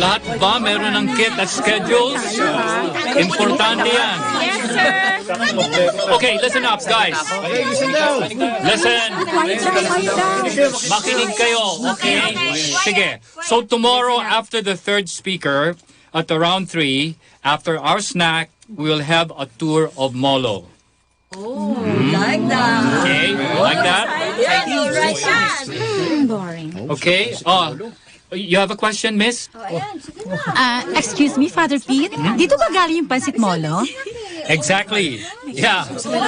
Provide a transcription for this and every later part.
Lahat ba meron ng kit at schedules? Importante yan. Yes, sir. Okay, listen up, guys. Listen. Makinig kayo, okay? Sige. So tomorrow, after the third speaker, at around 3, after our snack, we will have a tour of Molo. Like that. Okay? Like that? Yes, alright yan. Boring. Okay? You have a question, miss? Excuse me, Father Pete? Dito ba galing yung pansit molo? Exactly. Yeah.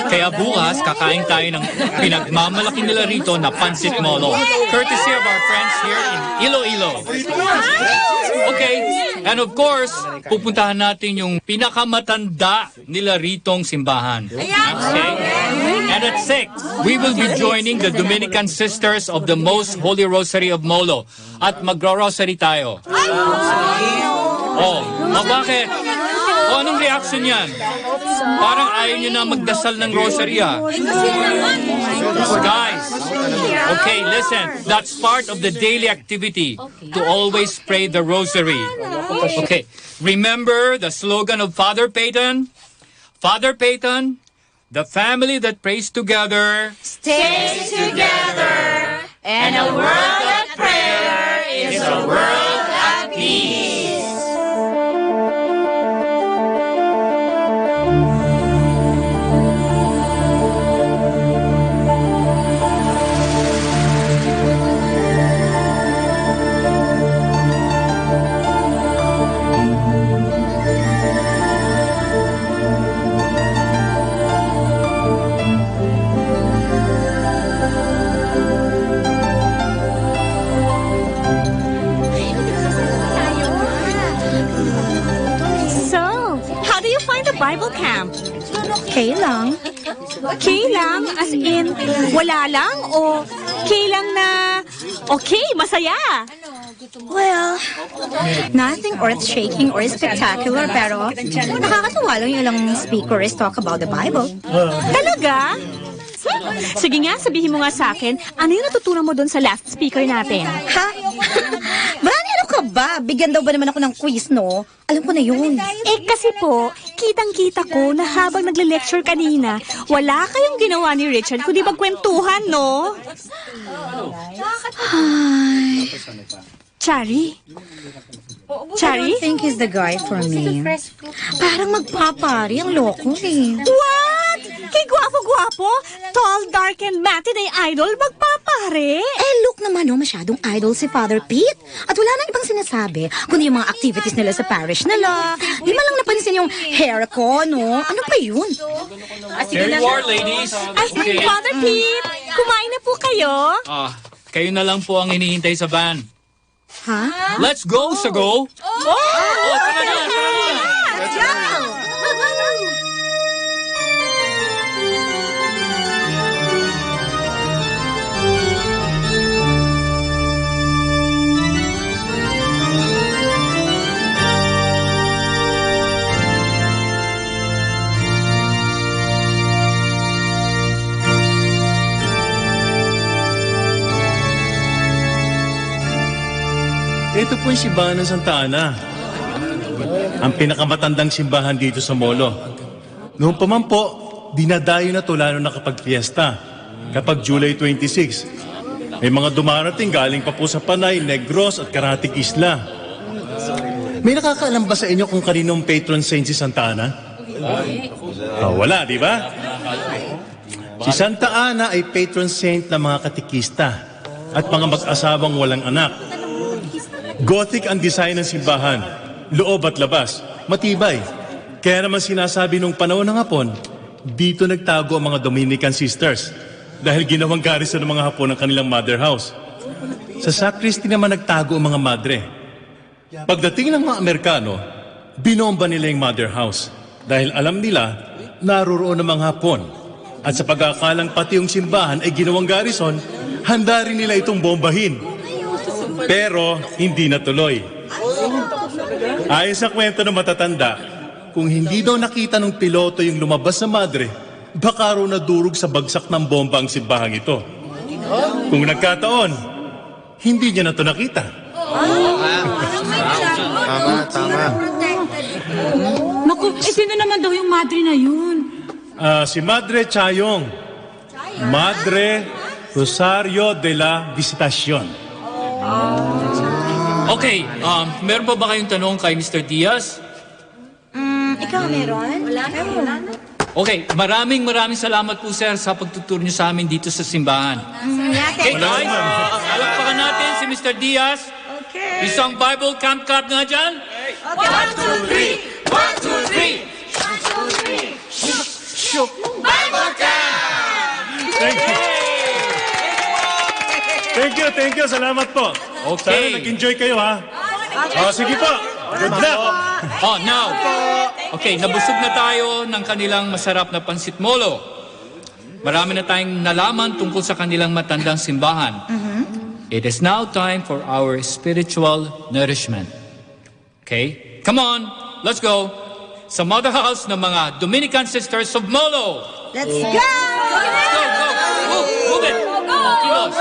Kaya bukas, kakain tayo ng pinagmamalaki nila rito na pansit molo. Courtesy of our friends here in Iloilo. Okay. And of course, pupuntahan natin yung pinakamatanda nila ritong simbahan. Okay? And at 6, we will be joining the Dominican Sisters of the Most Holy Rosary of Molo. At magro-rosary tayo. Bakit? Anong reaction yan? Parang ayaw nyo na magdasal ng rosary, Guys, okay, listen. That's part of the daily activity to always pray the rosary. Okay, remember the slogan of Father Peyton? Father Peyton, the family that prays together Stays together, and a world of prayer is a world at peace. Bible camp. Kailang? Kailang? As in, wala lang? O kailang na, okay, masaya? Well, nothing earth-shaking or spectacular, pero nakakatuwa lang yung ilang speakers talk about the Bible. Talaga? Sige nga, sabihin mo nga sa akin, ano yung natutunan mo doon sa last speaker natin? Ha? Brani, ano ka ba? Bigyan daw ba naman ako ng quiz, no? Alam ko na yun. Kasi po, kitang-kita ko na habang nagle-lecture kanina, wala kayong ginawa ni Richard kundi magkwentuhan, no? Ay, Chari? I Chari? don't think he's the guy for me. Parang magpapari ang loko eh. What? Kay gwapo-gwapo? Tall, dark, and matinee idol, magpapare? Look naman, no, masyadong idol si Father Pete. At wala nang ibang sinasabi, kundi yung mga activities nila sa parish nila. Di man lang napansin yung hair ko, no? Ano pa yun? There you are, ladies. Ay, Father Pete, kumain na po kayo? Kayo na lang po ang hinihintay sa van. Ha? Let's go, Sago. Tara na. Let's go! Ito po yung simbahan ng Santa Ana. Ang pinakamatandang simbahan dito sa Molo. Noon pa man po, dinadayo na to lalo na kapag fiesta. Kapag July 26. May mga dumarating galing pa po sa Panay, Negros at Karatig Isla. May nakakaalam ba sa inyo kung kaninong patron saint si Santa Ana? Wala, di ba? Si Santa Ana ay patron saint ng mga katikista at mga mag-asawang walang anak. Gothic ang design ng simbahan, loob at labas, matibay. Kaya naman sinasabi nung panahon ng Hapon, dito nagtago ang mga Dominican Sisters dahil ginawang garrison ng mga Hapon ang kanilang mother house. Sa sacristy naman nagtago ang mga madre. Pagdating ng mga Amerikano, binomba nila yung mother house dahil alam nila naroroon ang mga Hapon. At sa pag-aakalang pati yung simbahan ay ginawang garrison, handa rin nila itong bombahin. Pero hindi natuloy. Ayon sa kwento ng matatanda, kung hindi daw nakita ng piloto yung lumabas na madre, baka raw nadurog sa bagsak ng bomba ang simbahang ito. Kung nagkataon, hindi niya na ito nakita. Tama. Naku, sino naman daw yung madre na yun? Si Madre Chayong. Madre Rosario de la Visitacion. Okay, meron pa ba kayong tanong kay Mr. Diaz? Ikaw meron? Wala na. Okay, maraming salamat po sir sa pagtuturo niyo sa amin dito sa simbahan. Okay guys, alakpakan natin si Mr. Diaz. Okay. Isang Bible Camp nga dyan. 1, 2, 3! 1, 2, 3! Bible Camp! Thank you. Salamat po. Okay. Sana nag-enjoy kayo, ha? Sige po. Good luck. Now. Okay, nabusog na tayo ng kanilang masarap na pansit molo. Marami na tayong nalaman tungkol sa kanilang matandang simbahan. It is now time for our spiritual nourishment. Okay? Come on, let's go. Sa mother house ng mga Dominican Sisters of Molo. Let's go! Let's go. Move it. Kilos.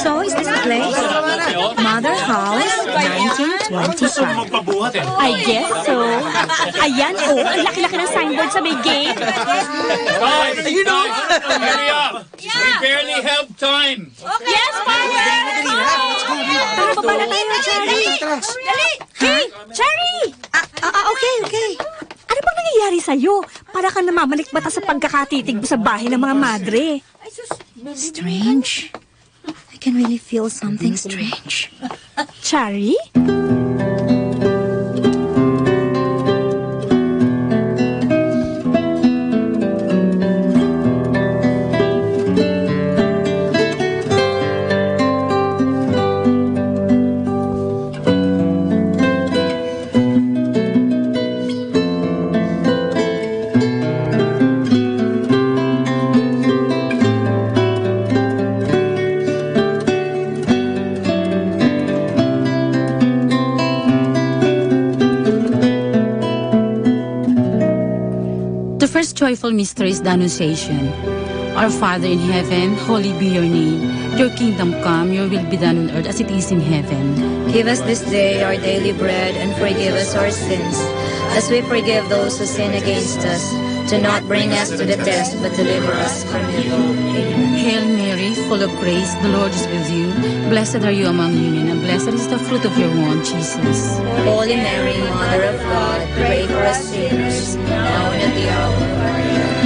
So, is this the place? Mother House, 1925. I guess so. Ayan, ang laki-laki ng signboard sa may gate. Guys, hurry up. We barely have time. Yes, Father! Tara, baba na tayo, Cherry! Dali! Hey, Cherry! Okay. Ano bang nangyayari sa'yo? Para ka namamalikmata sa pagkakatitig mo sa bahay ng mga madre. Strange. I can really feel something strange. Cherry? The first joyful mystery is the Annunciation. Our Father in heaven, holy be your name. Your kingdom come, your will be done on earth as it is in heaven. Give us this day our daily bread, and forgive us our sins, as we forgive those who sin against us. Do not bring us to the test, but deliver us from evil. Amen. Hail Mary, full of grace, the Lord is with you. Blessed are you among women, and blessed is the fruit of your womb, Jesus. Holy Mary, Mother of God, pray for us sinners, now and at the hour of our death.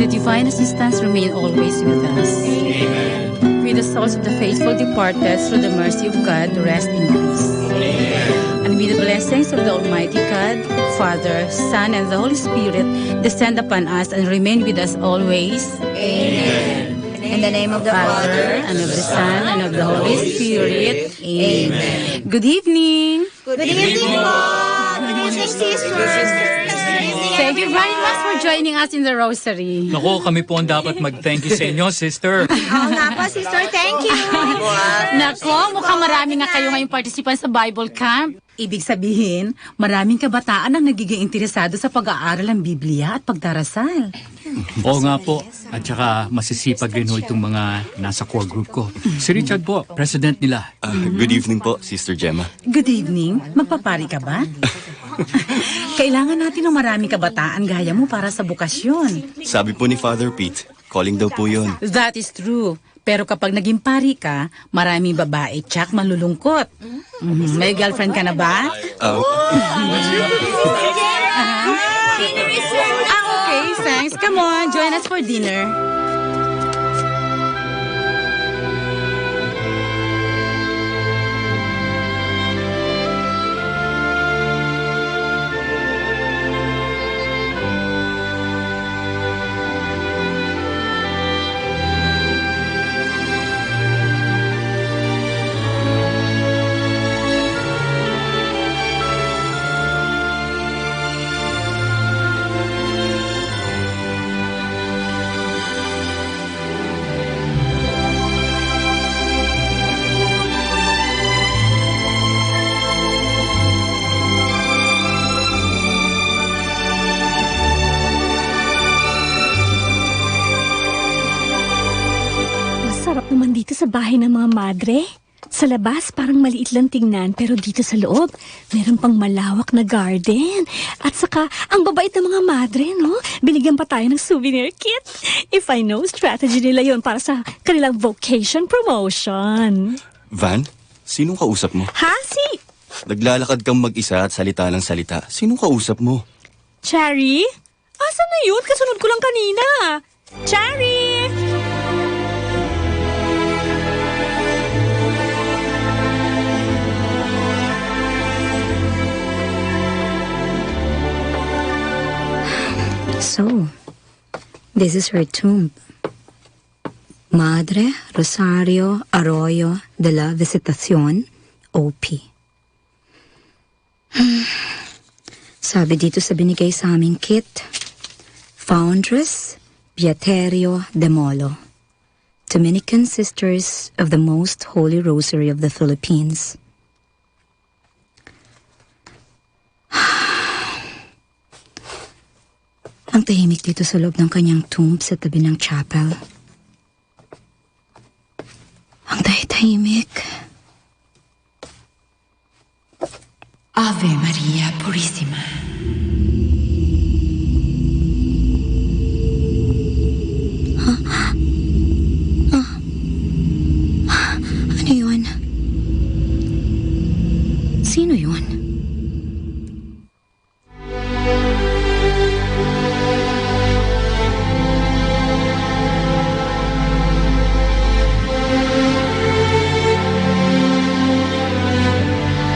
Divine assistance remain always with us. Amen. With the souls of the faithful departed through the mercy of God, rest in peace. Amen. And may the blessings blessings of the Almighty God, Father, Son, and the Holy Spirit descend upon us and remain with us always. Amen. In the name of the Father, and of the Son, and of the Holy Spirit. Amen. Good evening. Good evening po. Good evening, sisters. Thank you very much for joining us in the Rosary. Naku, kami po ang dapat mag-thank you sa inyo, sister. Oo nga po, sister. Thank you. Nako, mukhang marami nga kayo ngayong participant sa Bible Camp. Ibig sabihin, maraming kabataan ang nagiging interesado sa pag-aaral ng Biblia at pagdarasal. Oo nga po. At saka masisipag rin ho itong mga nasa core group ko. Si Richard po, president nila. Good evening po, Sister Gemma. Good evening. Magpapari ka ba? Kailangan natin ng maraming kabataan gaya mo para sa bukasyon. Sabi po ni Father Pete, calling daw po yun. That is true. Pero kapag naging pari ka, maraming babae tsak malulungkot. May girlfriend ka na ba? Okay, thanks. Come on, join us for dinner. Sarap naman dito sa bahay ng mga madre. Sa labas, parang maliit lang tingnan, pero dito sa loob, meron pang malawak na garden. At saka, ang babait ng mga madre, no? Binigyan pa tayo ng souvenir kit. If I know, strategy nila yon para sa kanilang vocation promotion. Van, sinong kausap mo? Ha? Si Naglalakad kang mag-isa at salita ng salita. Sinong kausap mo? Cherry? Asan na yun? Kasunod ko lang kanina. Cherry! So, this is her tomb. Madre Rosario Arroyo de la Visitación, OP. Sabi dito sa binigay sa aming kit, Foundress Beaterio de Molo, Dominican Sisters of the Most Holy Rosary of the Philippines. Ang tahimik dito sa loob ng kanyang tomb sa tabi ng chapel. Ang tahimik. Ave Maria Purissima. Ano yun? Sino yun?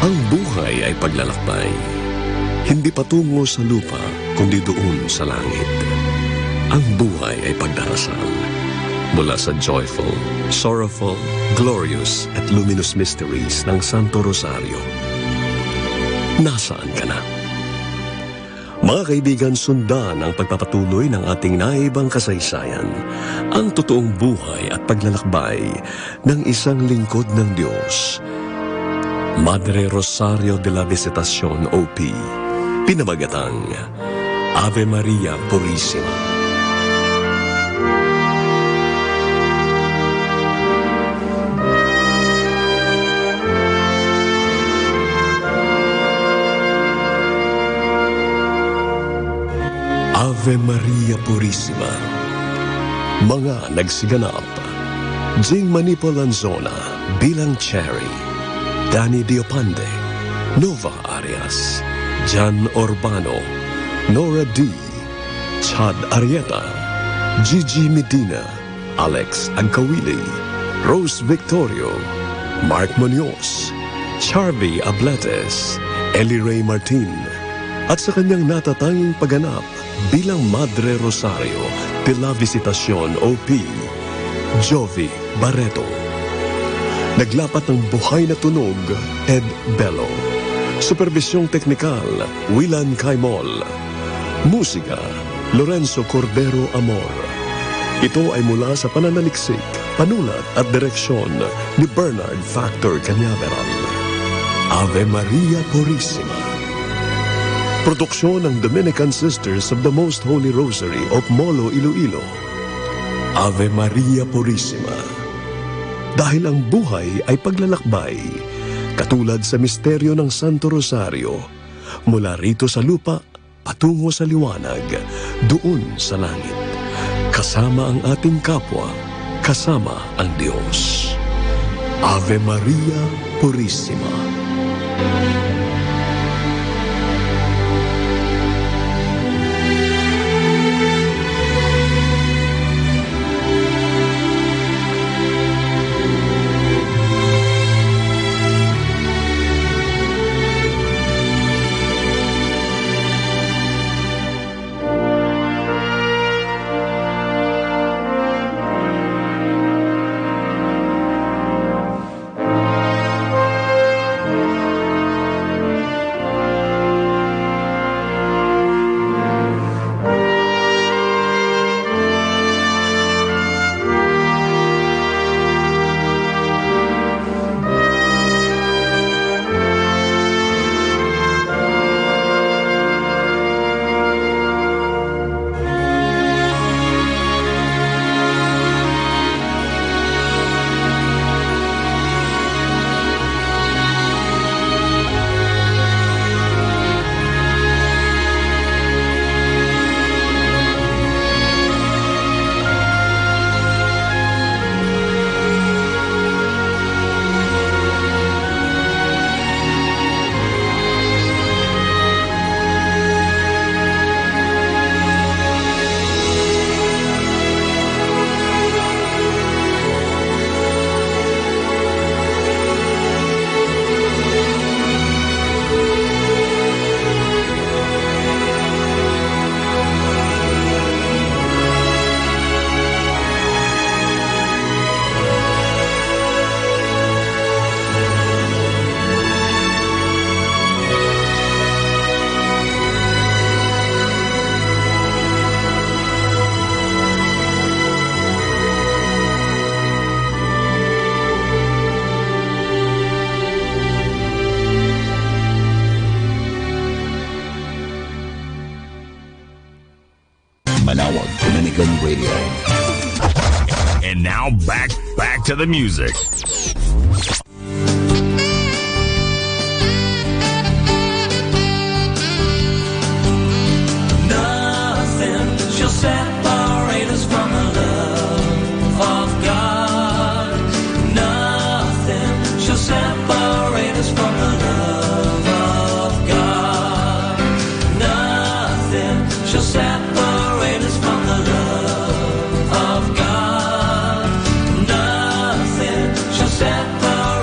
Ang buhay ay paglalakbay, hindi patungo sa lupa, kundi doon sa langit. Ang buhay ay pagdarasal, mula sa joyful, sorrowful, glorious at luminous mysteries ng Santo Rosario. Nasaan ka na? Mga kaibigan, sundan ang pagpapatuloy ng ating naibang kasaysayan, ang totoong buhay at paglalakbay ng isang lingkod ng Diyos, Madre Rosario de la Visitación, OP, pinamagatang Ave Maria Purissima. Ave Maria Purissima. Mga nagsiganap: Jing Manipolanzona bilang Cherry, Danny Diopande, Nova Arias, Jan Urbano, Nora D, Chad Arieta, Gigi Medina, Alex Agkawili, Rose Victorio, Mark Munoz, Charby Abletes, Ellie Ray Martin, at sa kanyang natatanging pagganap bilang Madre Rosario de la Visitacion OP, Jovi Barreto. Naglapat ng buhay na tunog, Ed Bello. Supervisyong teknikal, Willan Caimol. Musika, Lorenzo Cordero Amor. Ito ay mula sa pananaliksik, panulat at direksyon ni Bernard Factor Cañaveral. Ave Maria Purissima. Produksyon ng Dominican Sisters of the Most Holy Rosary of Molo, Iloilo. Ave Maria Purissima. Dahil ang buhay ay paglalakbay, katulad sa misteryo ng Santo Rosario, mula rito sa lupa, patungo sa liwanag, doon sa langit. Kasama ang ating kapwa, kasama ang Diyos. Ave Maria Purissima. Manawag Dominican Radio. And now back to the music. Nothing shall separate us from the love of God. Nothing shall separate us from the love of God. Nothing shall separate us from the love of God. Nothing shall separate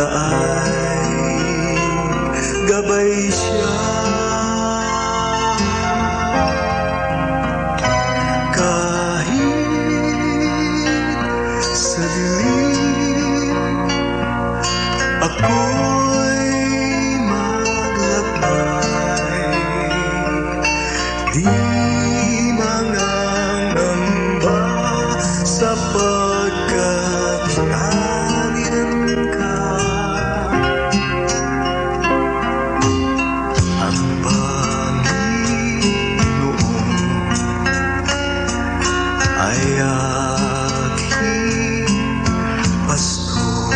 ay gabay siya. Kahit sa dilim ako'y maglakbay, di mangangamba sapagkat nariyan ka. Ang Panginoon ay aking pastor,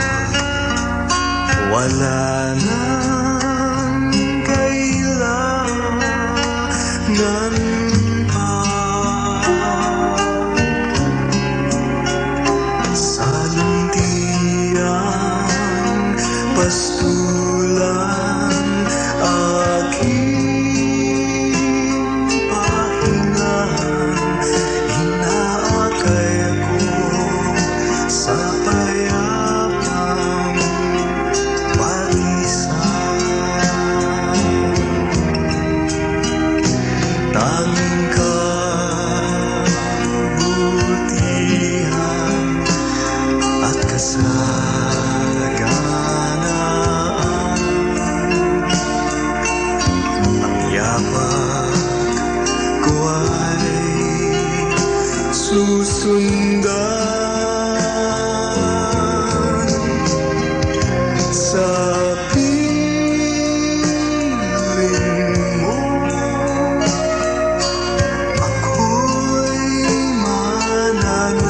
wala nang kailangan pa. Sa luntiang pastulan aking pahingahan, inaakay ko sa payapang batisan. Tanging kabutihan at kasaganaan ang yapak ko ay susundan. Sa piling mo ako'y mananahan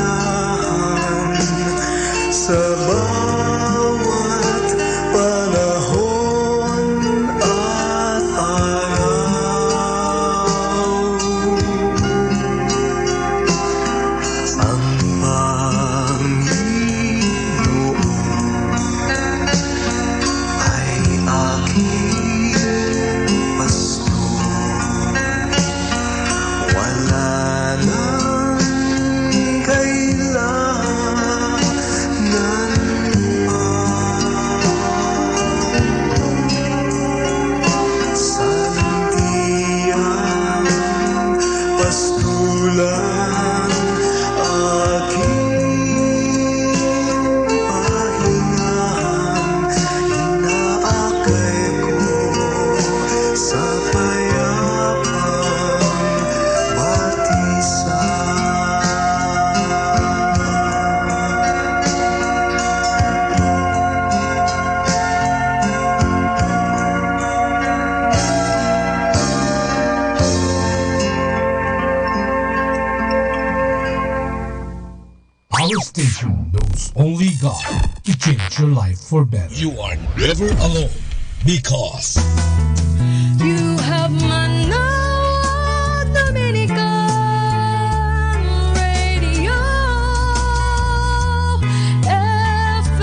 sa bawat panahon at araw. Ang Panginoon ay aking pastor, wala nang kailangan pa. Sa luntiang pastulan aking pahingahan, inaakay ko sa payapang batisan. Our station knows only God to change your life for better. You are never alone because You have Manawag Dominican Radio FM.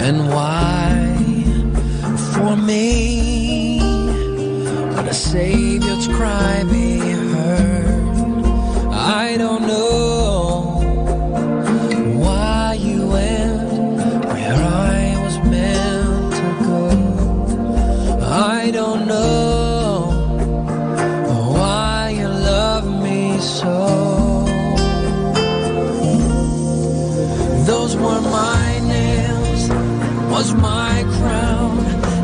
And why for me would a Savior's cry be heard? I don't know why you went where I was meant to go. I don't know why you love me so. Those were my nails, was my crown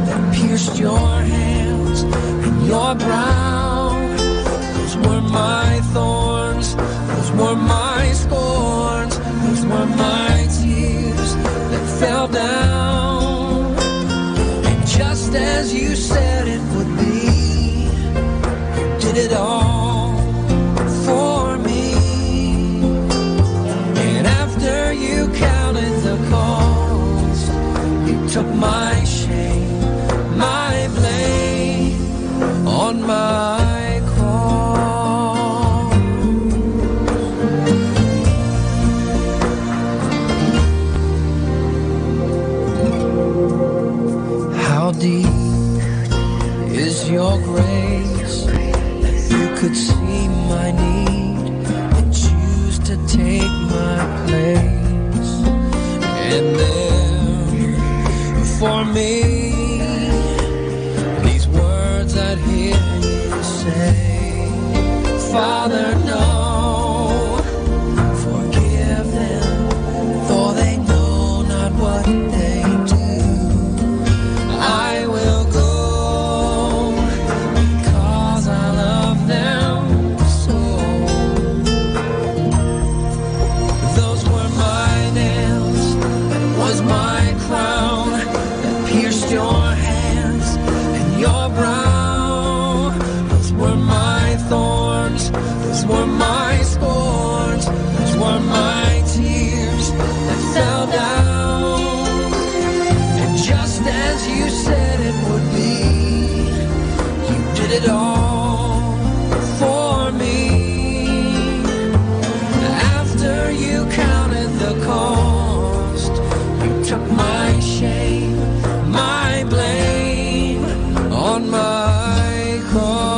that pierced your hands and your brow. Those were my thorns, those were my scorns, those were my tears that fell down. And just as you said it would be, you did it all for me. And after you counted the cost, you took my shame, my blame on my cross. How deep is your grace that you could see my need and choose to take my place? And there for me, these words I'd hear you say, Father, no, forgive them, for they know not what they do. I will go, because I love them so. Those were my nails, that was my crown that pierced your hands and your brow. Those were my thorns, those were my scorns, those were my tears that fell down. And just as you said it would be, you did it all for me. After you counted the cost, you took my shame, my blame on my cross.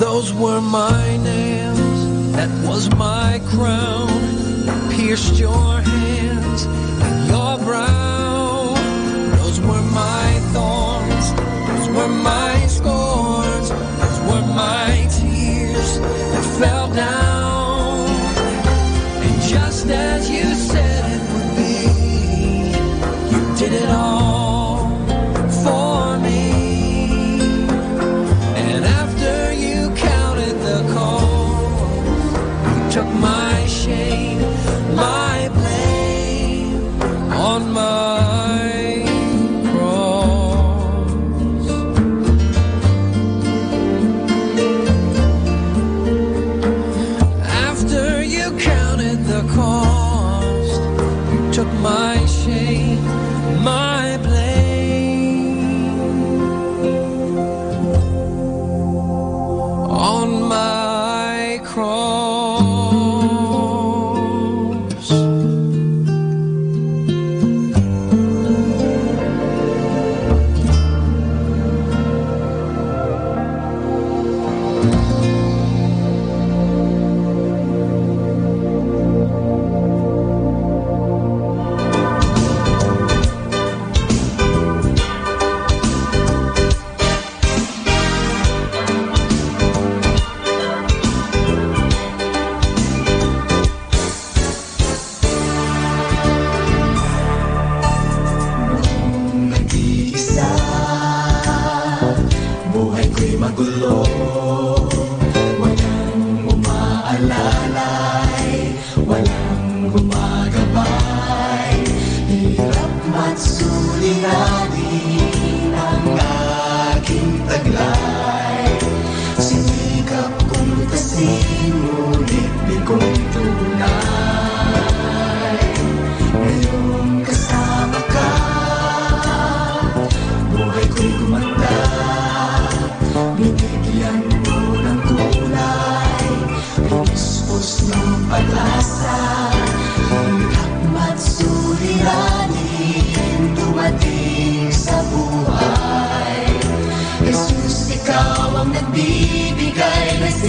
Those were my nails, that was my crown, pierced your hands and your brow. Those were my thorns, those were my scorns, those were my tears that fell down. And just as you said it would be, you did it all for me. And after you counted the cost, you took my shame, my blame on my cross. After you counted the cost,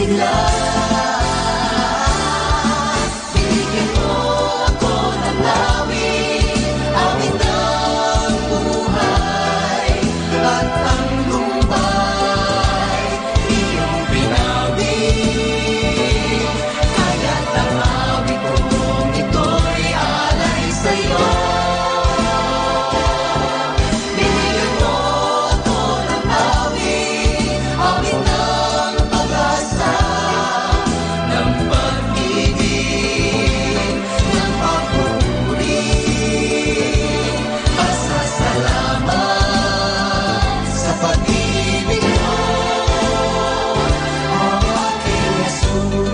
sila. Binigyan mo ako ng awit, awit ng buhay, at ang lumbay iyong pinawit. Kaya't ang awit kong ito'y alay sa'yo. Binigyan mo ako ng awit, awit ng pag-asa, ng pag-ibig, ng pagpupuri, pasasalamat sa pag-ibig mo, o aking Jesus.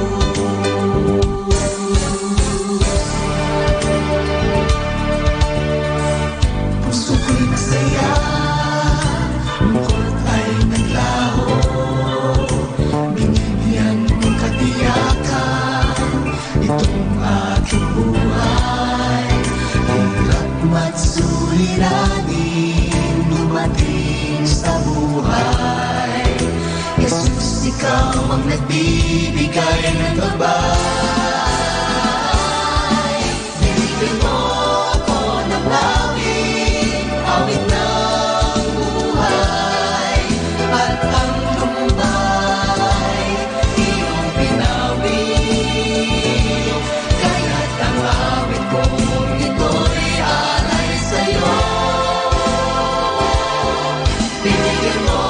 Puso ko'y masaya, lungkot ay naglaho, binibigyan mong katiyakan itong aking buhay. Hirap at suliranin dumating sa buhay. Jesus, ikaw ang nagbibigay ng gabay. Binigyan mo ako ng awit, awit ng buhay, at ang lumbay iyong pinawit. Kaya't ang awit kong ito'y alay sa'yo. Binigyan mo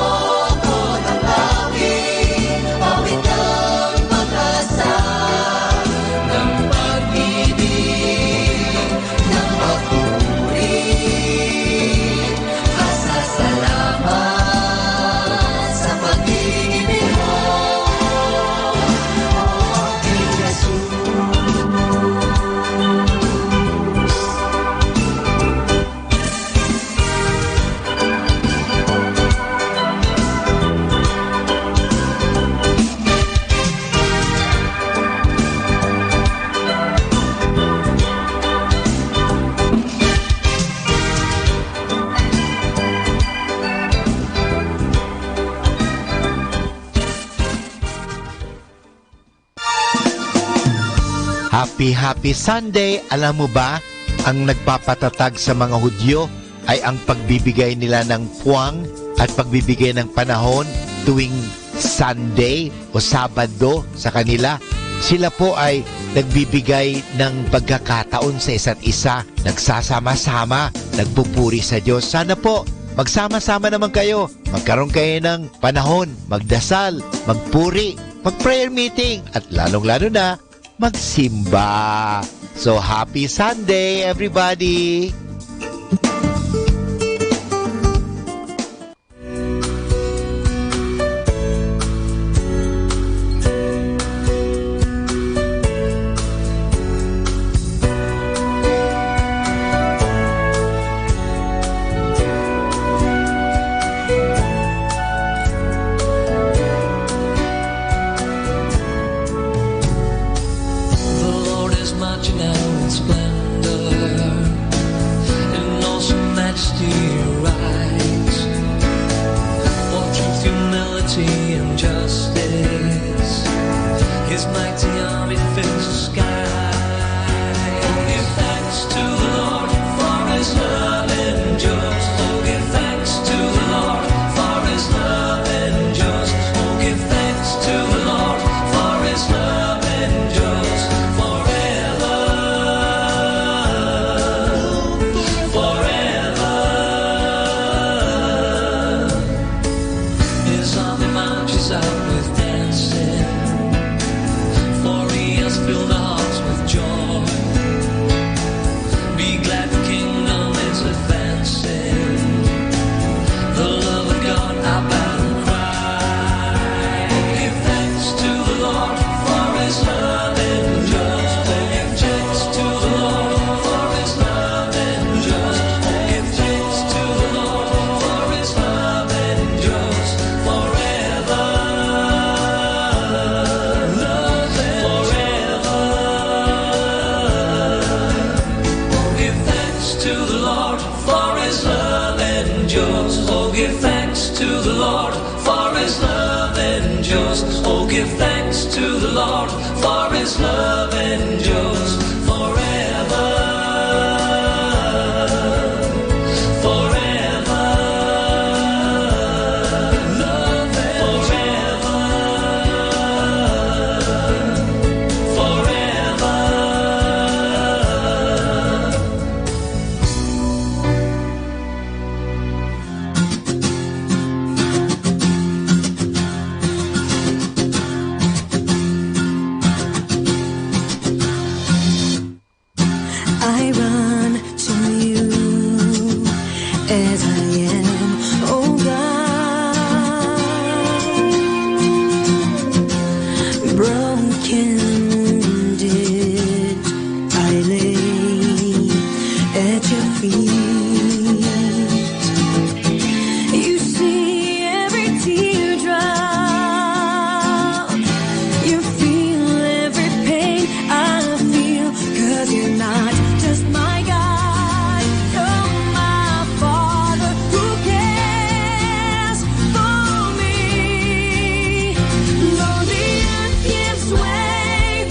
ako ng awit, awit ng pag-asa, ng pag-ibig, ng pagpupuri, pasasalamat sa pag-ibig mo, o aking Jesus. Happy Sunday! Alam mo ba, ang nagpapatatag sa mga Hudyo ay ang pagbibigay nila ng puwang at pagbibigay ng panahon tuwing Sunday o Sabado sa kanila. Sila po ay nagbibigay ng pagkakataon sa isa't isa, nagsasama-sama, nagpupuri sa Diyos. Sana po magsama-sama naman kayo, magkaroon kayo ng panahon, magdasal, magpuri, mag-prayer meeting, at lalong-lalo na magsimba. So, happy Sunday, everybody! The Lord is marching out in splendor, in awesome majesty rise. For truth, humility, and justice, His mighty army fills the sky. Oh, give thanks to the Lord, for His love endures. Oh, give thanks to the Lord, for His love endures. Oh, give thanks to the Lord, for His love endures forever, forever. His army marches out with dancing, for He has filled our hearts with joy. Be glad the kingdom is advancing. The love of God, our battle cry. Oh, give thanks to the Lord, for His love endures. Oh, give thanks to the Lord, for His love endures. Oh, give thanks to the Lord, for His love endures forever, forever. Oh, give thanks to the Lord, for His love endures. Oh, give thanks to the Lord, for His love endures. Oh, give thanks to the Lord, for his love endures forever. Forever. Love forever. Forever. I run to you as I am, oh God. Broken, wounded, I lay at your feet. You see every teardrop, you feel every pain I feel, 'cause you're not just my God, you're my Father who cares for me. Though the earth gives way,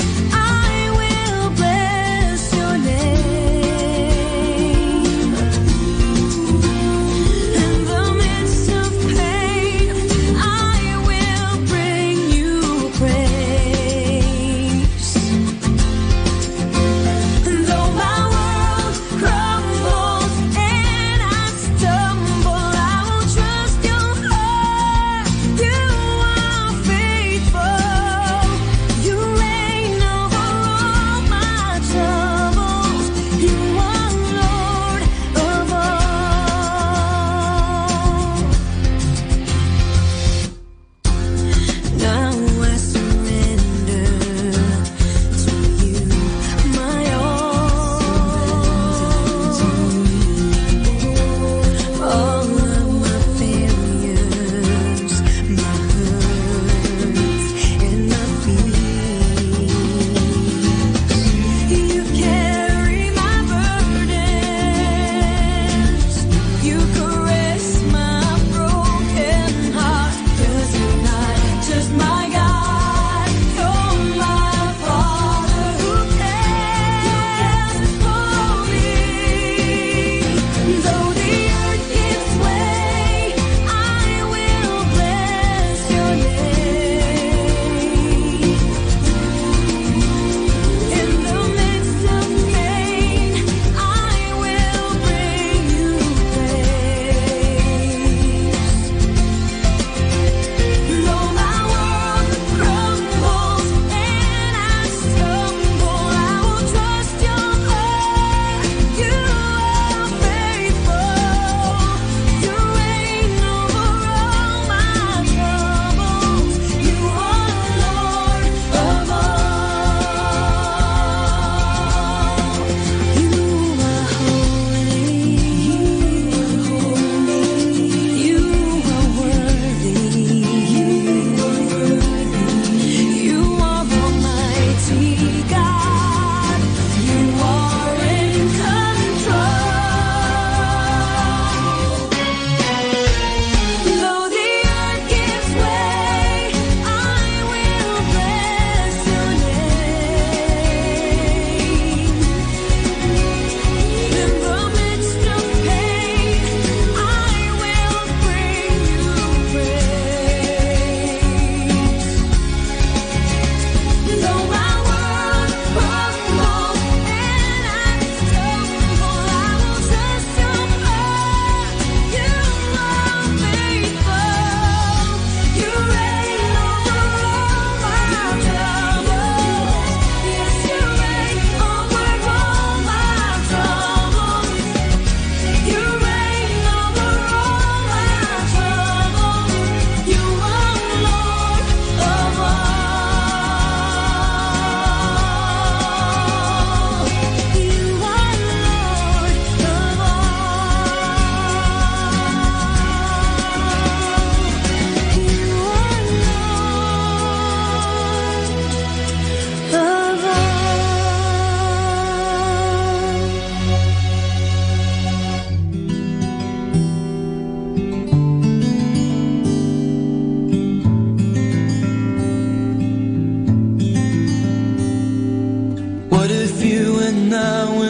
I will bless your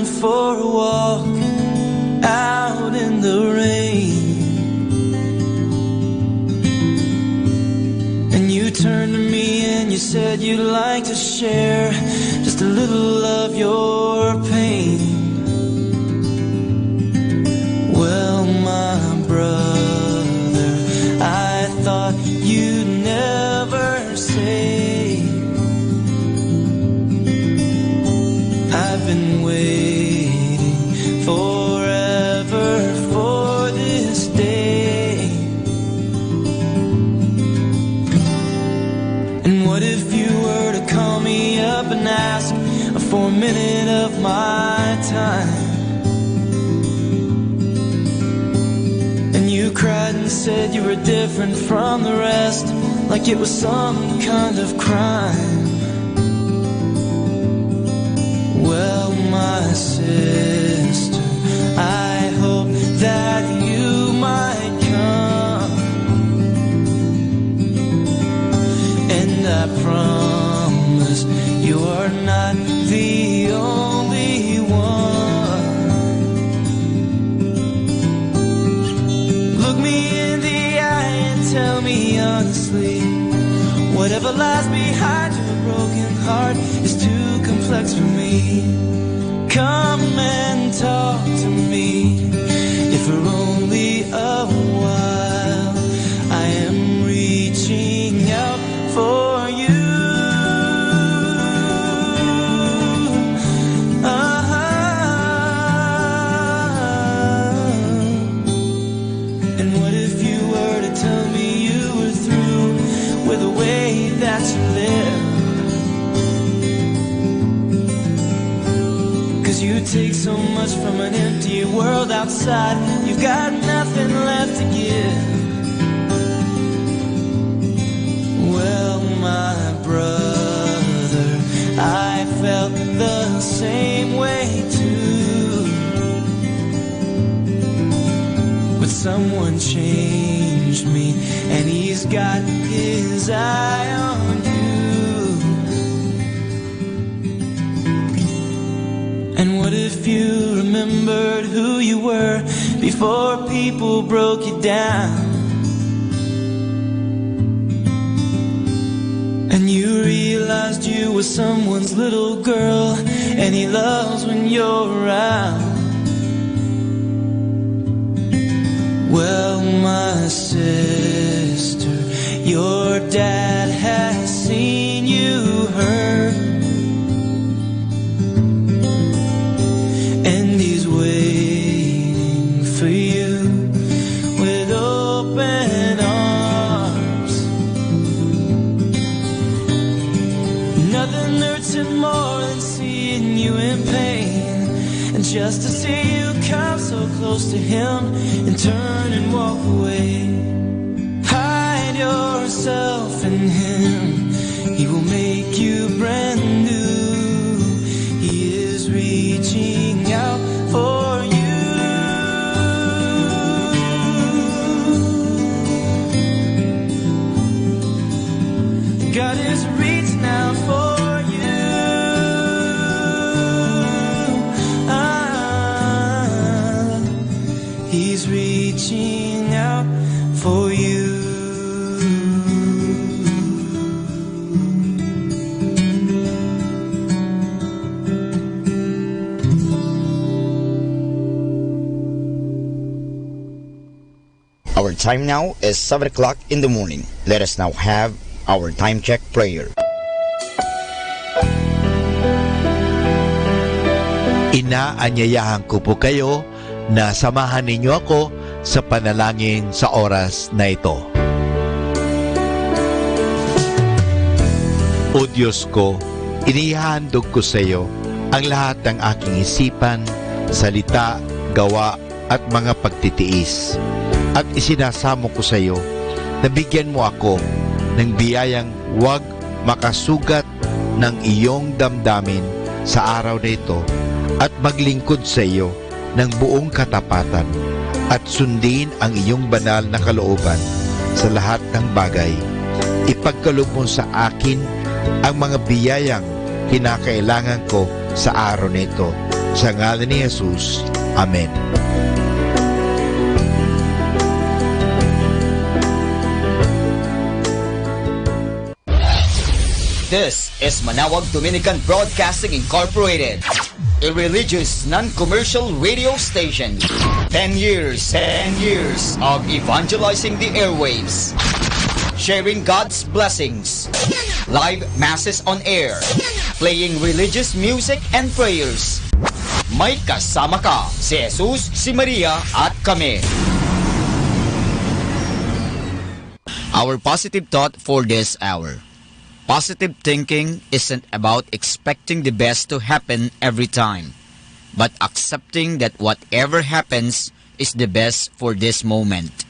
went for a walk out in the rain. And you turned to me and you said you'd like to share just a little of your pain. Well, my brother, I thought you'd never say. I've been waiting forever for this day. And what if you were to call me up and ask for a minute of my time? And you cried and said you were different from the rest, like it was some kind of crime. Well, my sister, I hope that you might come. And I promise you are not the only one. Look me in the eye and tell me honestly, whatever lies behind your broken heart is too complex for me. Come and talk to me, if for only a while. I am reaching out for you. And what if you were to tell me you were through with the way that you live? You take so much from an empty world outside. You've got nothing left to give. Well, my brother, I felt the same way too. But someone changed me, and he's got his eye on you. And what if you remembered who you were before people broke you down? And you realized you were someone's little girl, and he loves when you're around. Well, my sister, your dad has seen you hurt. Waiting for you with open arms. Nothing hurts him more than seeing you in pain, and just to see you come so close to him and turn and walk away. Hide yourself in him, he will make you brand new. He is reaching out for you. God is reaching out for you. He's reaching out for you. Our time now is 7 o'clock in the morning. Let us now have our time check prayer. Inaanyayahan ko po kayo na samahan ninyo ako sa panalangin sa oras na ito. O Diyos ko, inihandog ko sa iyo ang lahat ng aking isipan, salita, gawa at mga pagtitiis. At isinasamo ko sa iyo na bigyan mo ako ng biyayang huwag makasugat ng iyong damdamin sa araw na ito at maglingkod sa iyo ng buong katapatan at sundin ang iyong banal na kalooban sa lahat ng bagay. Ipagkaloob mo sa akin ang mga biyayang kinakailangan ko sa araw na ito Sa ngalan ni Jesus. Amen. This is Manawag Dominican Broadcasting Incorporated, a religious, non-commercial radio station. 10 years of evangelizing the airwaves, sharing God's blessings, live masses on air, playing religious music and prayers. May kasama ka, si Jesus, si Maria, at kami. Our positive thought for this hour. Positive thinking isn't about expecting the best to happen every time, but accepting that whatever happens is the best for this moment.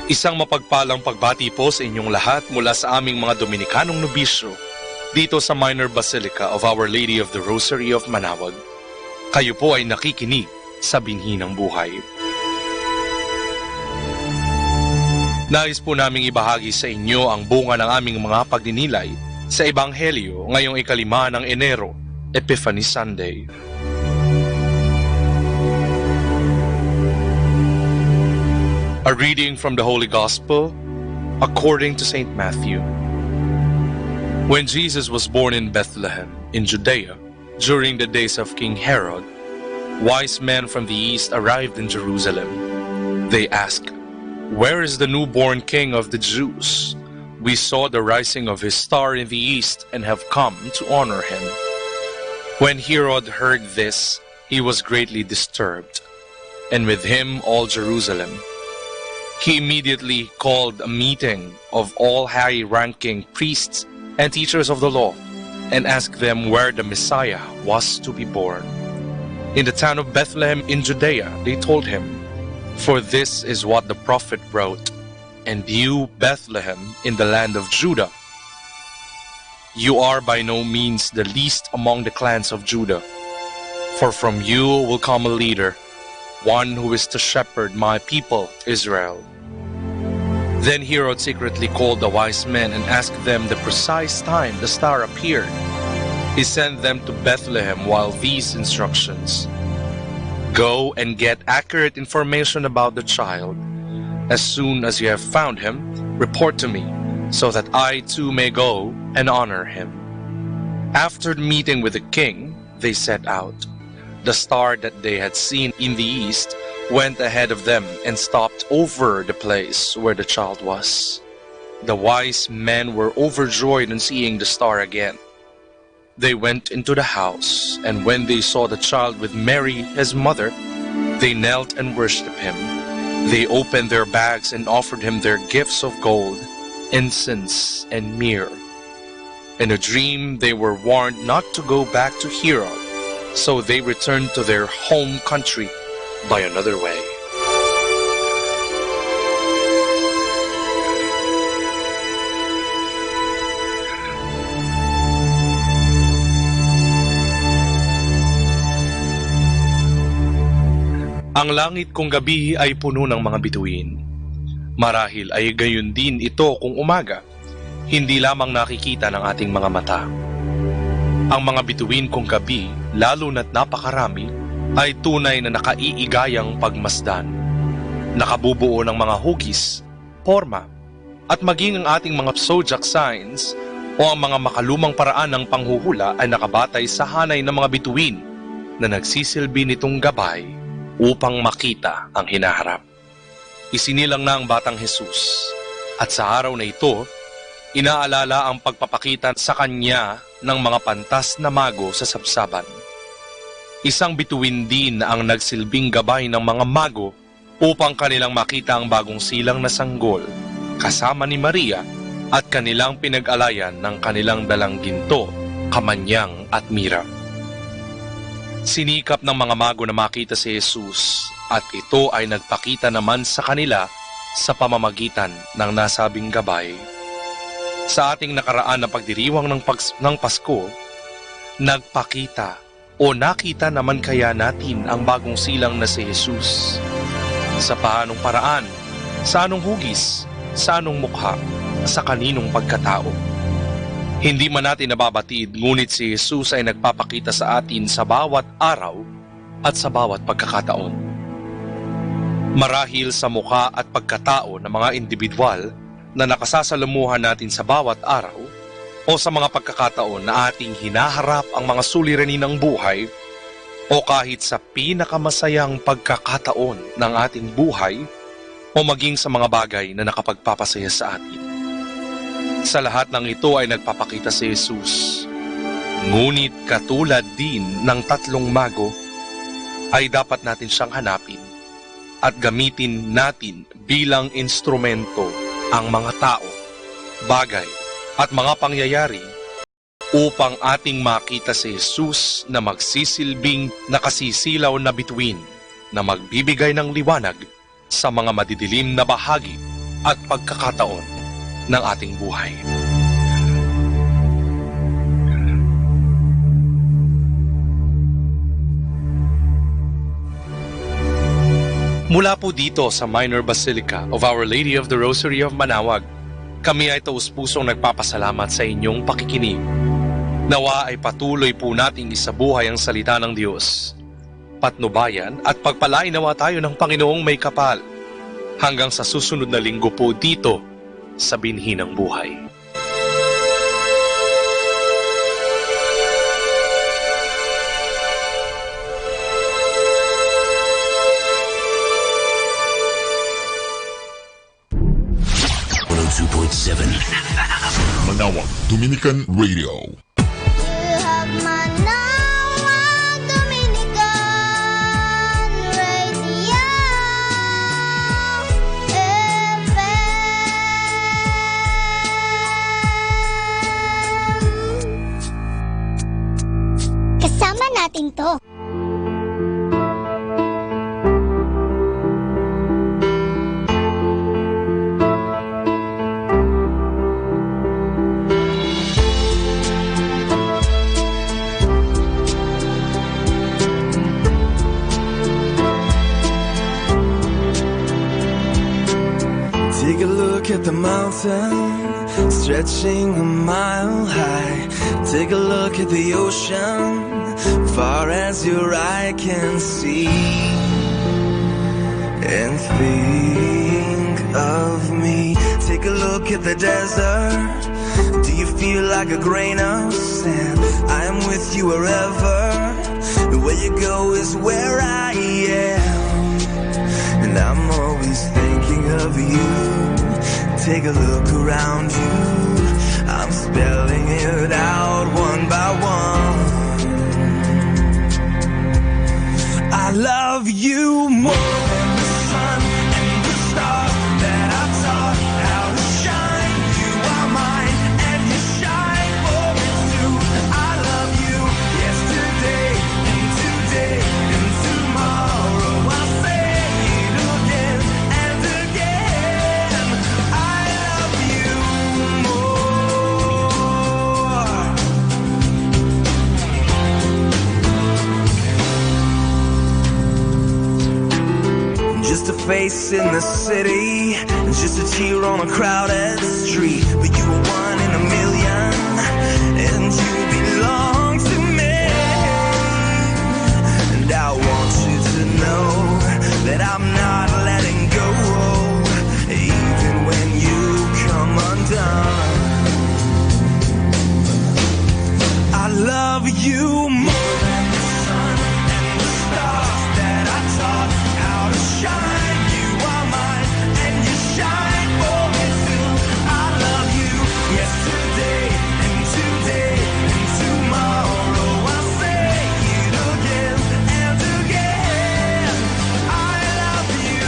Isang mapagpalang pagbati po sa inyong lahat mula sa aming mga Dominikanong nobisyo dito sa Minor Basilica of Our Lady of the Rosary of Manawag. Kayo po ay nakikinig sa Binhi ng Buhay. Nais po naming ibahagi sa inyo ang bunga ng aming mga pagninilay sa Ebanghelyo ngayong 5 ng Enero, Epiphany Sunday. A reading from the Holy Gospel according to St. Matthew. When Jesus was born in Bethlehem, in Judea, during the days of King Herod, wise men from the east arrived in Jerusalem. They asked, "Where is the newborn King of the Jews? We saw the rising of his star in the east and have come to honor him." When Herod heard this, he was greatly disturbed, and with him all Jerusalem. He immediately called a meeting of all high-ranking priests and teachers of the law, and asked them where the Messiah was to be born. In the town of Bethlehem in Judea, they told him, "For this is what the prophet wrote, and you, Bethlehem, in the land of Judah, you are by no means the least among the clans of Judah, for from you will come a leader, one who is to shepherd my people, Israel." Then Herod secretly called the wise men and asked them the precise time the star appeared. He sent them to Bethlehem while these instructions: "Go and get accurate information about the child. As soon as you have found him, report to me, so that I too may go and honor him." After meeting with the king, they set out. The star that they had seen in the east went ahead of them and stopped over the place where the child was. The wise men were overjoyed on seeing the star again. They went into the house, and when they saw the child with Mary, his mother, they knelt and worshipped him. They opened their bags and offered him their gifts of gold, incense, and myrrh. In a dream, they were warned not to go back to Herod, so they returned to their home country by another way. Ang langit kung gabi ay puno ng mga bituin. Marahil ay gayon din ito kung umaga, hindi lamang nakikita ng ating mga mata. Ang mga bituin kung gabi, lalo na't napakarami, ay tunay na nakaiigayang pagmasdan. Nakabubuo ng mga hugis, forma, at maging ang ating mga zodiac signs o ang mga makalumang paraan ng panghuhula ay nakabatay sa hanay ng mga bituin na nagsisilbi nitong gabay upang makita ang hinaharap. Isinilang na ang batang Jesus, at sa araw na ito, inaalala ang pagpapakita sa kanya ng mga pantas na mago sa sabsaban. Isang bituin din ang nagsilbing gabay ng mga mago upang kanilang makita ang bagong silang na sanggol kasama ni Maria at kanilang pinag-alayan ng kanilang dalang ginto, kamanyang at mira. Sinikap ng mga mago na makita si Jesus at ito ay nagpakita naman sa kanila sa pamamagitan ng nasabing gabay. Sa ating nakaraan na pagdiriwang ng Pasko, nagpakita O nakita naman kaya natin ang bagong silang na si Jesus? Sa paanong paraan, sa anong hugis, sa anong mukha, sa kaninong pagkatao? Hindi man natin nababatid, ngunit si Jesus ay nagpapakita sa atin sa bawat araw at sa bawat pagkakataon. Marahil sa mukha at pagkatao ng mga individual na nakasasalamuhan natin sa bawat araw, o sa mga pagkakataon na ating hinaharap ang mga suliranin ng buhay, o kahit sa pinakamasayang pagkakataon ng ating buhay, o maging sa mga bagay na nakapagpapasaya sa atin. Sa lahat ng ito ay nagpapakita si Jesus. Ngunit katulad din ng tatlong mago, ay dapat natin siyang hanapin at gamitin natin bilang instrumento ang mga tao, bagay, at mga pangyayari upang ating makita si Jesus na magsisilbing nakasisilaw na bituin na magbibigay ng liwanag sa mga madidilim na bahagi at pagkakataon ng ating buhay. Mula po dito sa Minor Basilica of Our Lady of the Rosary of Manaoag, kami ay taus-pusong nagpapasalamat sa inyong pakikinig. Nawa ay patuloy po nating isabuhay ang salita ng Diyos. Patnubayan at pagpalain nawa tayo ng Panginoong may kapal. Hanggang sa susunod na linggo po dito sa Binhi ng Buhay. Manaoag Dominican Radio. Kasama natin to. Take a look at the mountain, stretching a mile high. Take a look at the ocean, far as your eye can see. And think of me. Take a look at the desert. Do you feel like a grain of sand? I am with you wherever. Where you go is where I am. And I'm always thinking of you. Take a look around you. I'm spelling it out one by one. I love you more than the sun and the stars that I taught how to shine. You are mine and you shine for me too. I love you yesterday and today and tomorrow. I'll say it again and again. I love you more. Just a face in the city, just a tear on a crowded street. But you were one in a million, and you belong to me. And I want you to know that I'm not letting go, even when you come undone. I love you more than the sun and the stars that I taught how to shine. You are mine and you shine for me too. I love you yesterday and today and tomorrow. I'll say it again and again. I love you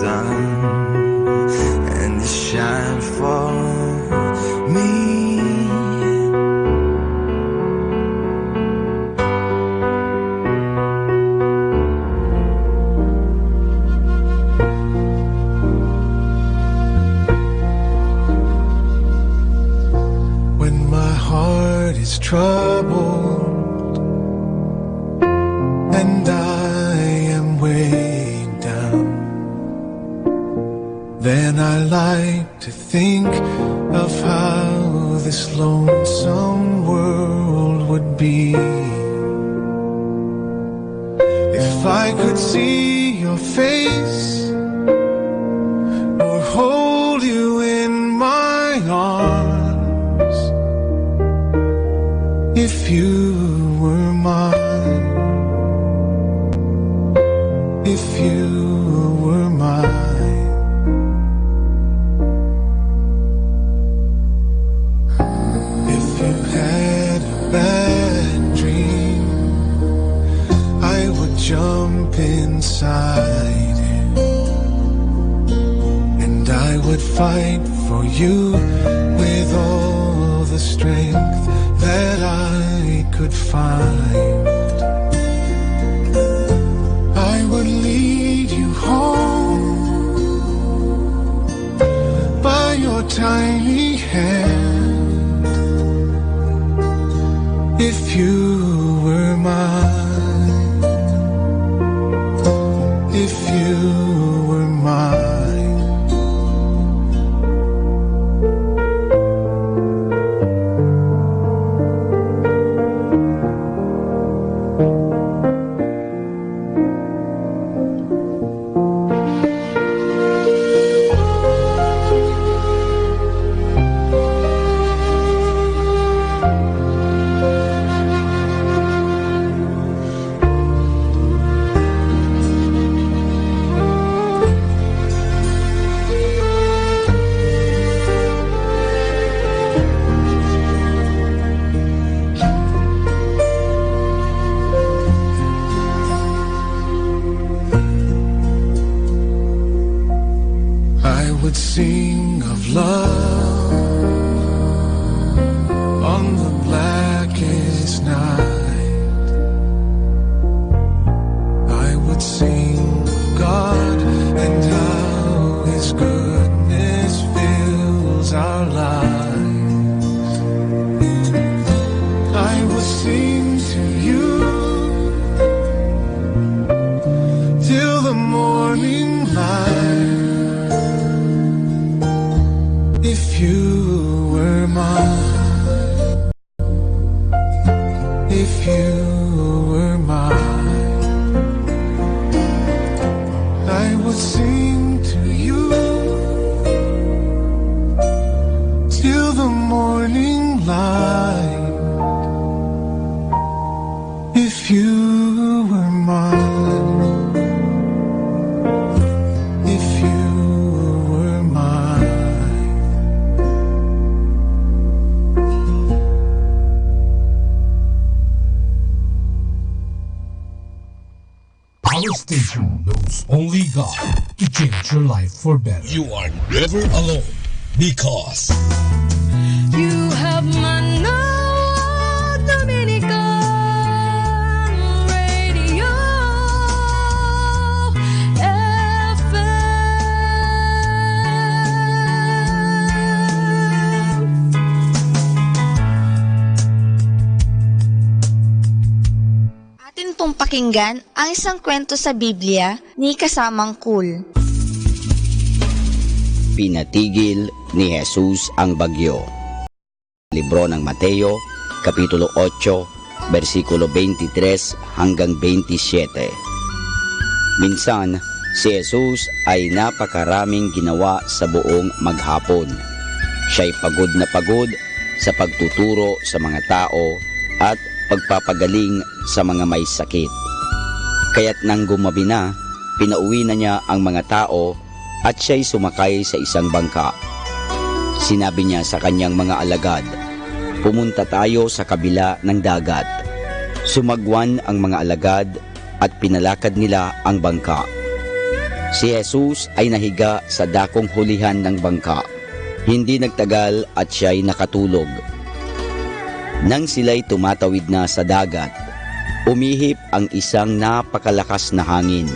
sun, and you shine for me. When my heart is troubled and I am weighed down, then I like to think of how this lonesome world would be if I could see your face or hold you in my arms. If you were mine, if you were mine, if you had a bad dream, I would jump inside it, and I would fight for you with all the strength that I could find. I would lead you home by your tiny hand if you were mine, if you were mine. I would sing of love on the blackest night. I would sing of God and how His goodness fills our lives. I would sing to you till the morning light. If you were mine, if you were mine, I would sing to you till the morning light. If you were mine, if you were mine. Our station knows only God to change your life for better. You are never alone because You have Manawag Dominican Radio FM. Atin pong pakinggan ang isang kwento sa Biblia ni Kasamang Cool. Pinatigil ni Jesus ang bagyo. Libro ng Mateo, Kapitulo 8, versikulo 23 hanggang 27. Minsan, si Jesus ay napakaraming ginawa sa buong maghapon. Siya'y pagod na pagod sa pagtuturo sa mga tao at pagpapagaling sa mga may sakit. Kaya't nang gumabi na, pinauwi na niya ang mga tao at siya'y sumakay sa isang bangka. Sinabi niya sa kanyang mga alagad, "Pumunta tayo sa kabila ng dagat." Sumagwan ang mga alagad at pinalakad nila ang bangka. Si Jesus ay nahiga sa dakong hulihan ng bangka. Hindi nagtagal at siya'y nakatulog. Nang sila'y tumatawid na sa dagat, umihip ang isang napakalakas na hangin.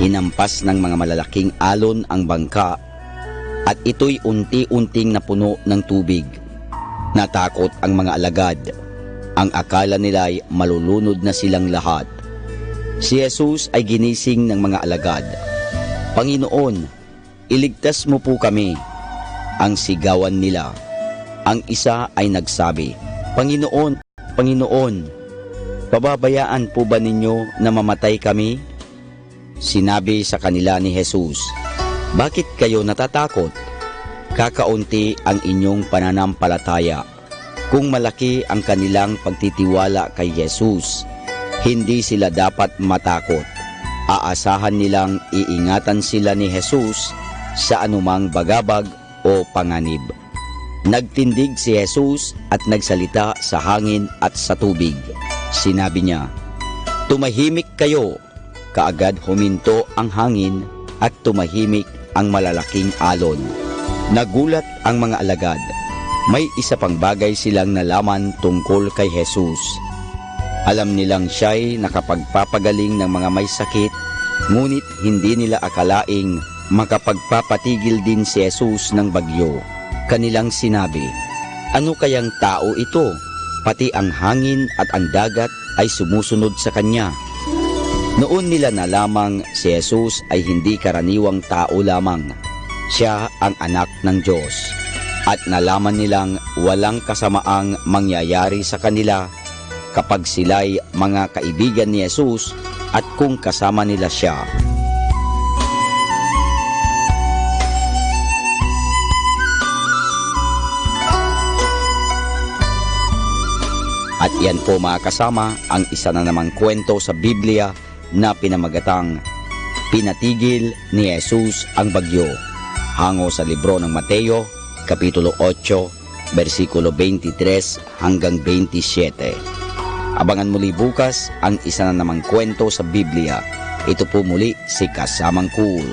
Hinampas ng mga malalaking alon ang bangka at ito'y unti-unting napuno ng tubig. Natakot ang mga alagad. Ang akala nila'y malulunod na silang lahat. Si Jesus ay ginising ng mga alagad. "Panginoon, iligtas mo po kami." Ang sigawan nila. Ang isa ay nagsabi, "Panginoon, Panginoon, pababayaan po ba ninyo na mamatay kami?" Sinabi sa kanila ni Jesus, "Bakit kayo natatakot? Kakaunti ang inyong pananampalataya." Kung malaki ang kanilang pagtitiwala kay Jesus, hindi sila dapat matakot. Aasahan nilang iingatan sila ni Jesus sa anumang bagabag o panganib. Nagtindig si Jesus at nagsalita sa hangin at sa tubig. Sinabi niya, "Tumahimik kayo." Kaagad huminto ang hangin at tumahimik ang malalaking alon. Nagulat ang mga alagad. May isa pang bagay silang nalaman tungkol kay Jesus. Alam nilang siya'y nakapagpapagaling ng mga may sakit, ngunit hindi nila akalaing makapagpapatigil din si Jesus ng bagyo. Kanilang sinabi, "Ano kayang tao ito? Pati ang hangin at ang dagat ay sumusunod sa kanya." Noon nila nalamang si Jesus ay hindi karaniwang tao lamang. Siya ang anak ng Diyos. At nalaman nilang walang kasamaang mangyayari sa kanila kapag sila'y mga kaibigan ni Jesus at kung kasama nila siya. At yan po mga kasama ang isa na namang kwento sa Biblia na pinamagatang "Pinatigil ni Jesus ang bagyo", hango sa libro ng Mateo, Kapitulo 8, versikulo 23 hanggang 27. Abangan muli bukas ang isa na namang kwento sa Biblia. Ito po muli si Kasamang Cool.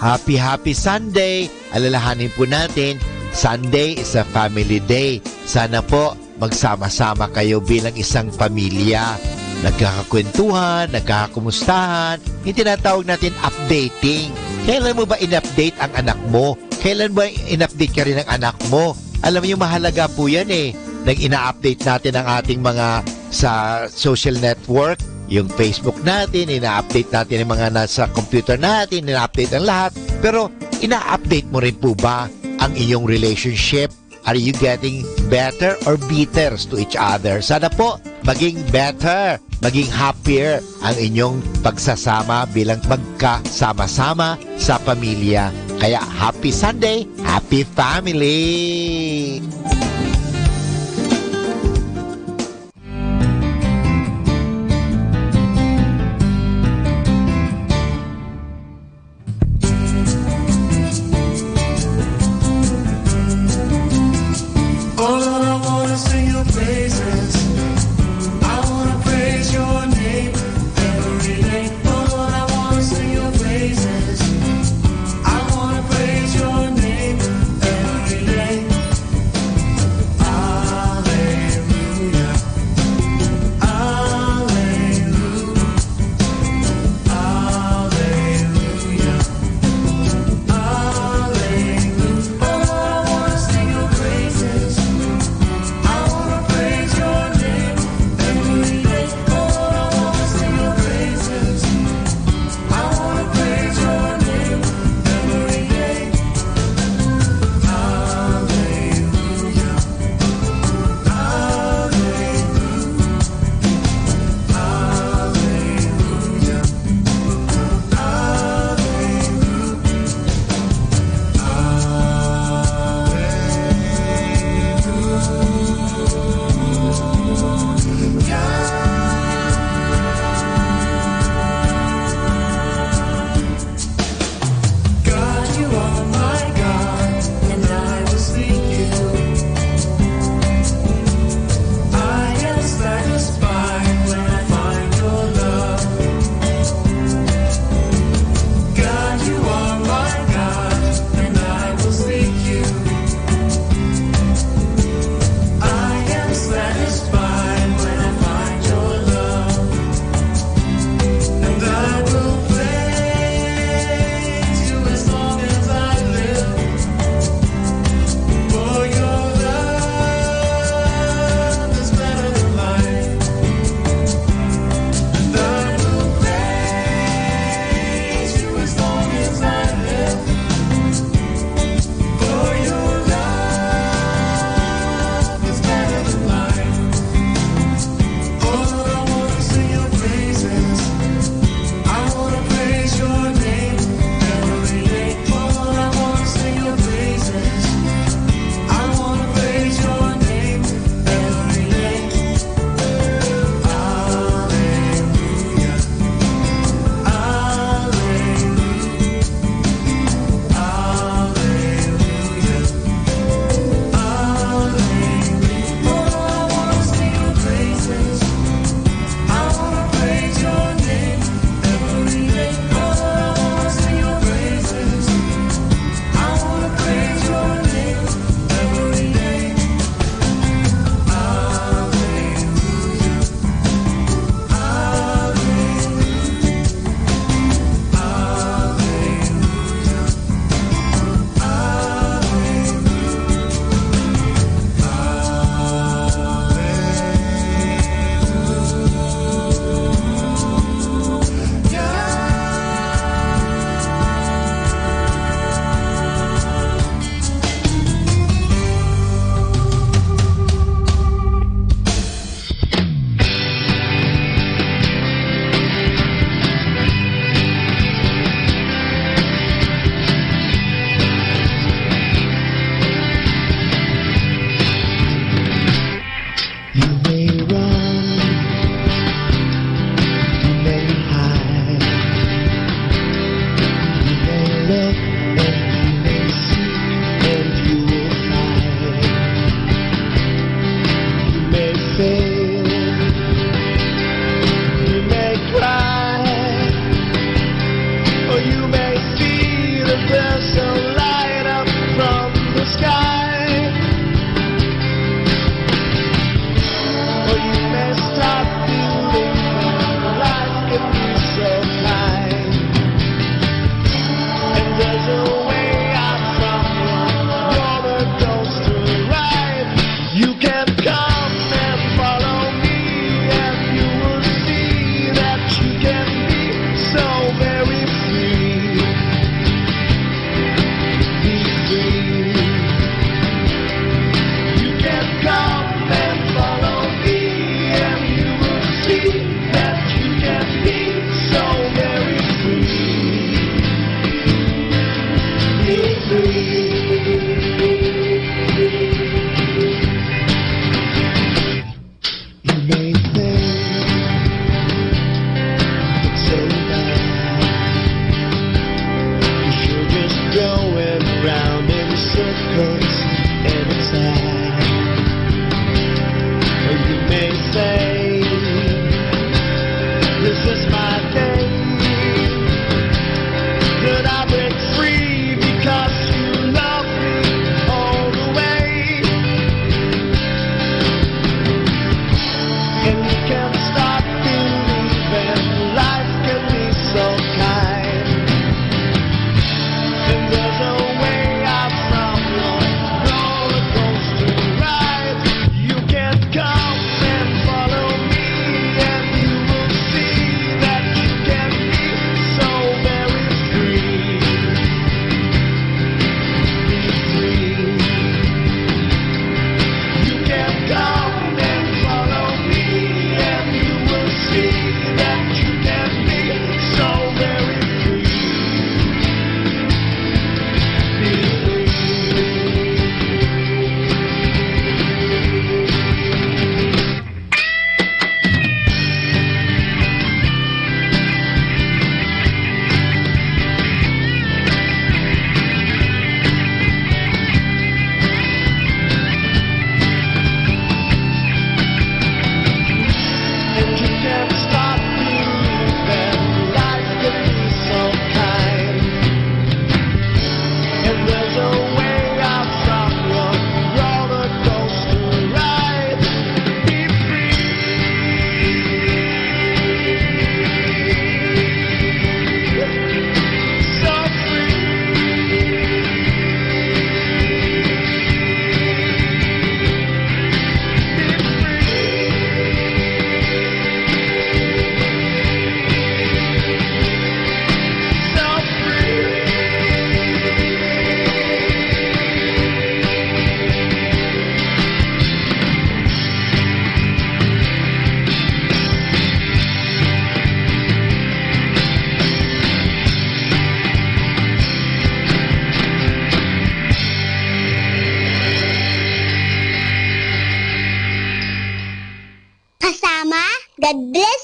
Happy Sunday! Alalahanin po natin, Sunday is a family day. Sana po magsama-sama kayo bilang isang pamilya. Nagkakakwentuhan, nagkakakumustahan, yung tinatawag natin updating. Kailan mo ba in-update ang anak mo? Kailan ba in-update ka rin ng anak mo? Alam niyo, mahalaga po yan eh. Nag-ina-update natin ang ating mga sa social network, yung Facebook natin, ina-update natin ang mga nasa computer natin, ina-update ang lahat. Pero ina-update mo rin po ba ang iyong relationship? Are you getting better or bitters to each other? Sana po maging better, maging happier ang inyong pagsasama bilang magkasama-sama sa pamilya. Kaya happy Sunday, happy family!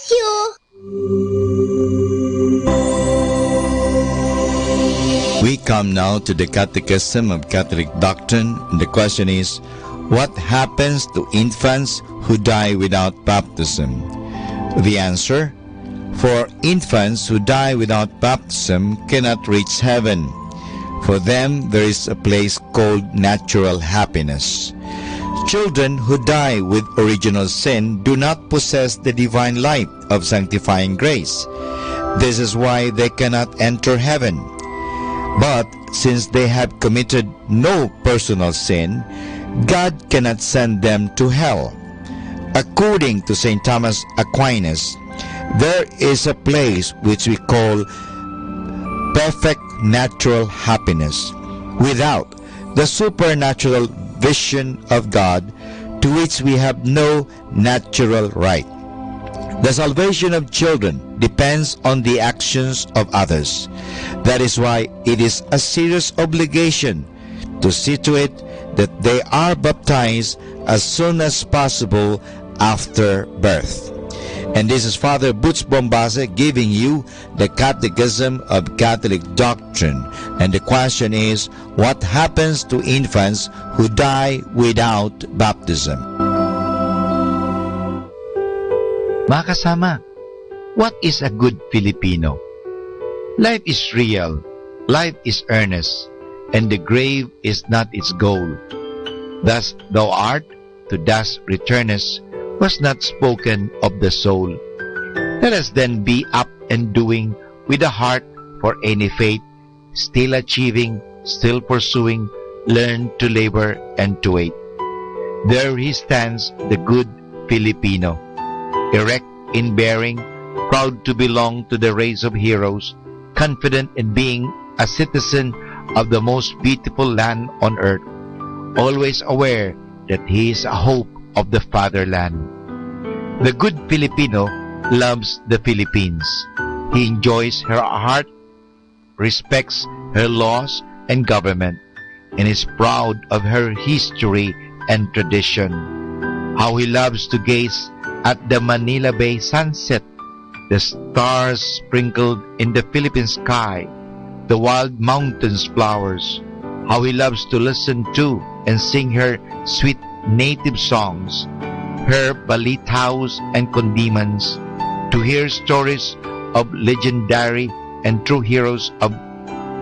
you. We come now to the Catechism of Catholic Doctrine, and the question is, what happens to infants who die without baptism? The answer, for infants who die without baptism cannot reach heaven. For them there is a place called natural happiness. Children who die with original sin do not possess the divine light of sanctifying grace. This is why they cannot enter heaven. But since they have committed no personal sin, God cannot send them to hell. According to St. Thomas Aquinas, there is a place which we call perfect natural happiness, without the supernatural vision of God, to which we have no natural right. The salvation of children depends on the actions of others. That is why it is a serious obligation to see to it that they are baptized as soon as possible after birth. And this is Father Butch Bombase giving you the Catechism of Catholic Doctrine. And the question is, what happens to infants who die without baptism? Mga kasama, what is a good Filipino? Life is real, life is earnest, and the grave is not its goal. Thus thou art, to dust returnest, was not spoken of the soul. Let us then be up and doing with a heart for any fate, still achieving, still pursuing, learn to labor and to wait. There he stands, the good Filipino, erect in bearing, proud to belong to the race of heroes, confident in being a citizen of the most beautiful land on earth, always aware that he is a hope of the fatherland. The good Filipino loves the Philippines. He enjoys her heart, respects her laws and government, and is proud of her history and tradition. How he loves to gaze at the Manila Bay sunset, the stars sprinkled in the Philippine sky, the wild mountains' flowers. How he loves to listen to and sing her sweet native songs, her balitaos and condiments, to hear stories of legendary and true heroes of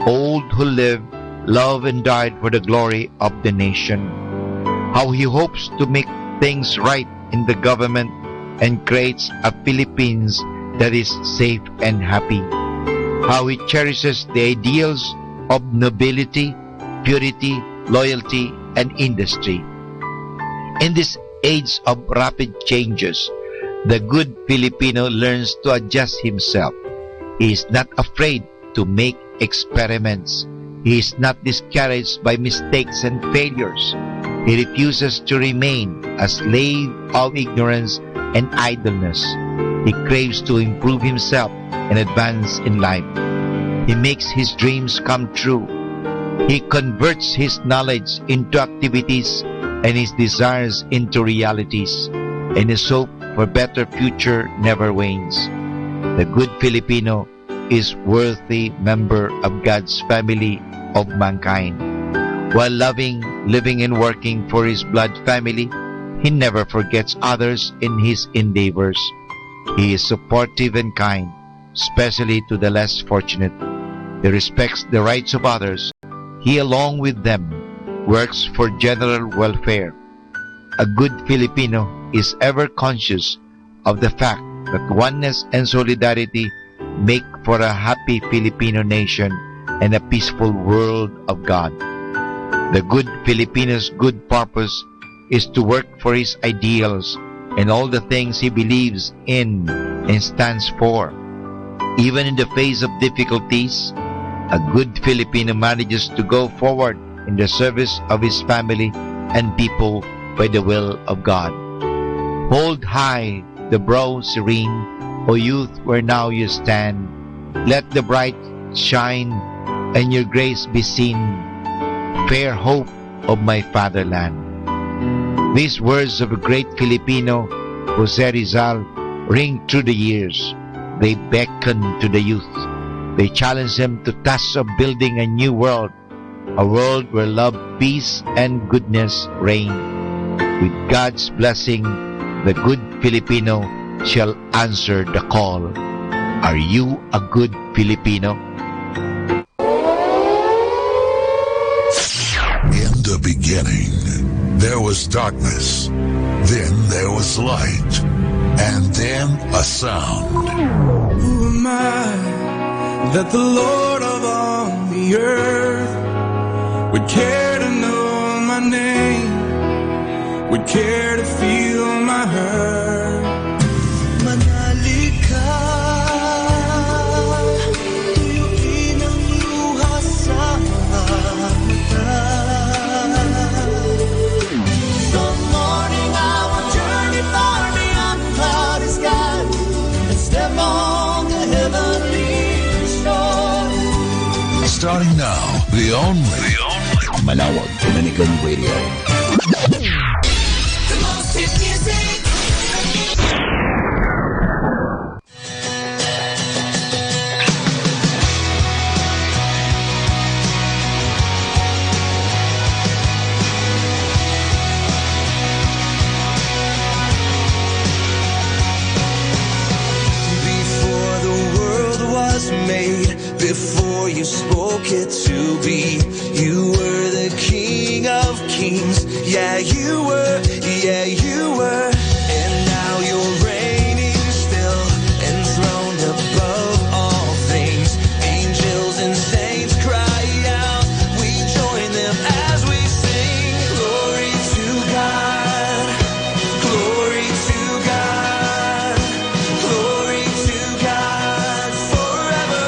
old who lived, loved, and died for the glory of the nation. How he hopes to make things right in the government and creates a Philippines that is safe and happy. How he cherishes the ideals of nobility, purity, loyalty, and industry. In this age of rapid changes, the good Filipino learns to adjust himself. He is not afraid to make experiments. He is not discouraged by mistakes and failures. He refuses to remain a slave of ignorance and idleness. He craves to improve himself and advance in life. He makes his dreams come true. He converts his knowledge into activities and his desires into realities, and his hope for better future never wanes. The good Filipino is worthy member of God's family of mankind. While loving, living, and working for his blood family, he never forgets others in his endeavors. He is supportive and kind, especially to the less fortunate. He respects the rights of others. He, along with them, works for general welfare. A good Filipino is ever conscious of the fact that oneness and solidarity make for a happy Filipino nation and a peaceful world of God. The good Filipino's good purpose is to work for his ideals and all the things he believes in and stands for. Even in the face of difficulties, a good Filipino manages to go forward in the service of his family and people by the will of God. Hold high the brow serene, O youth, where now you stand. Let the bright shine and your grace be seen, fair hope of my fatherland. These words of a great Filipino, Jose Rizal, ring through the years. They beckon to the youth. They challenge them to task of building a new world, a world where love, peace, and goodness reign. With God's blessing, the good Filipino shall answer the call. Are you a good Filipino? In the beginning, there was darkness, then there was light, and then a sound. Who am I that the Lord of all the earth would care to know my name, would care to feel my hurt? Manali ka, tuyuin ang luha sa mata. Some morning I will journey far beyond cloudy skies and step on the heavenly shore. Starting now, the only Manawag Dominican Radio. The most hit music. Before the world was made, before you spoke it to be, you were the King of Kings. Yeah, you were. Yeah, you were. And now you're reigning still, enthroned above all things. Angels and saints cry out. We join them as we sing. Glory to God. Glory to God. Glory to God forever.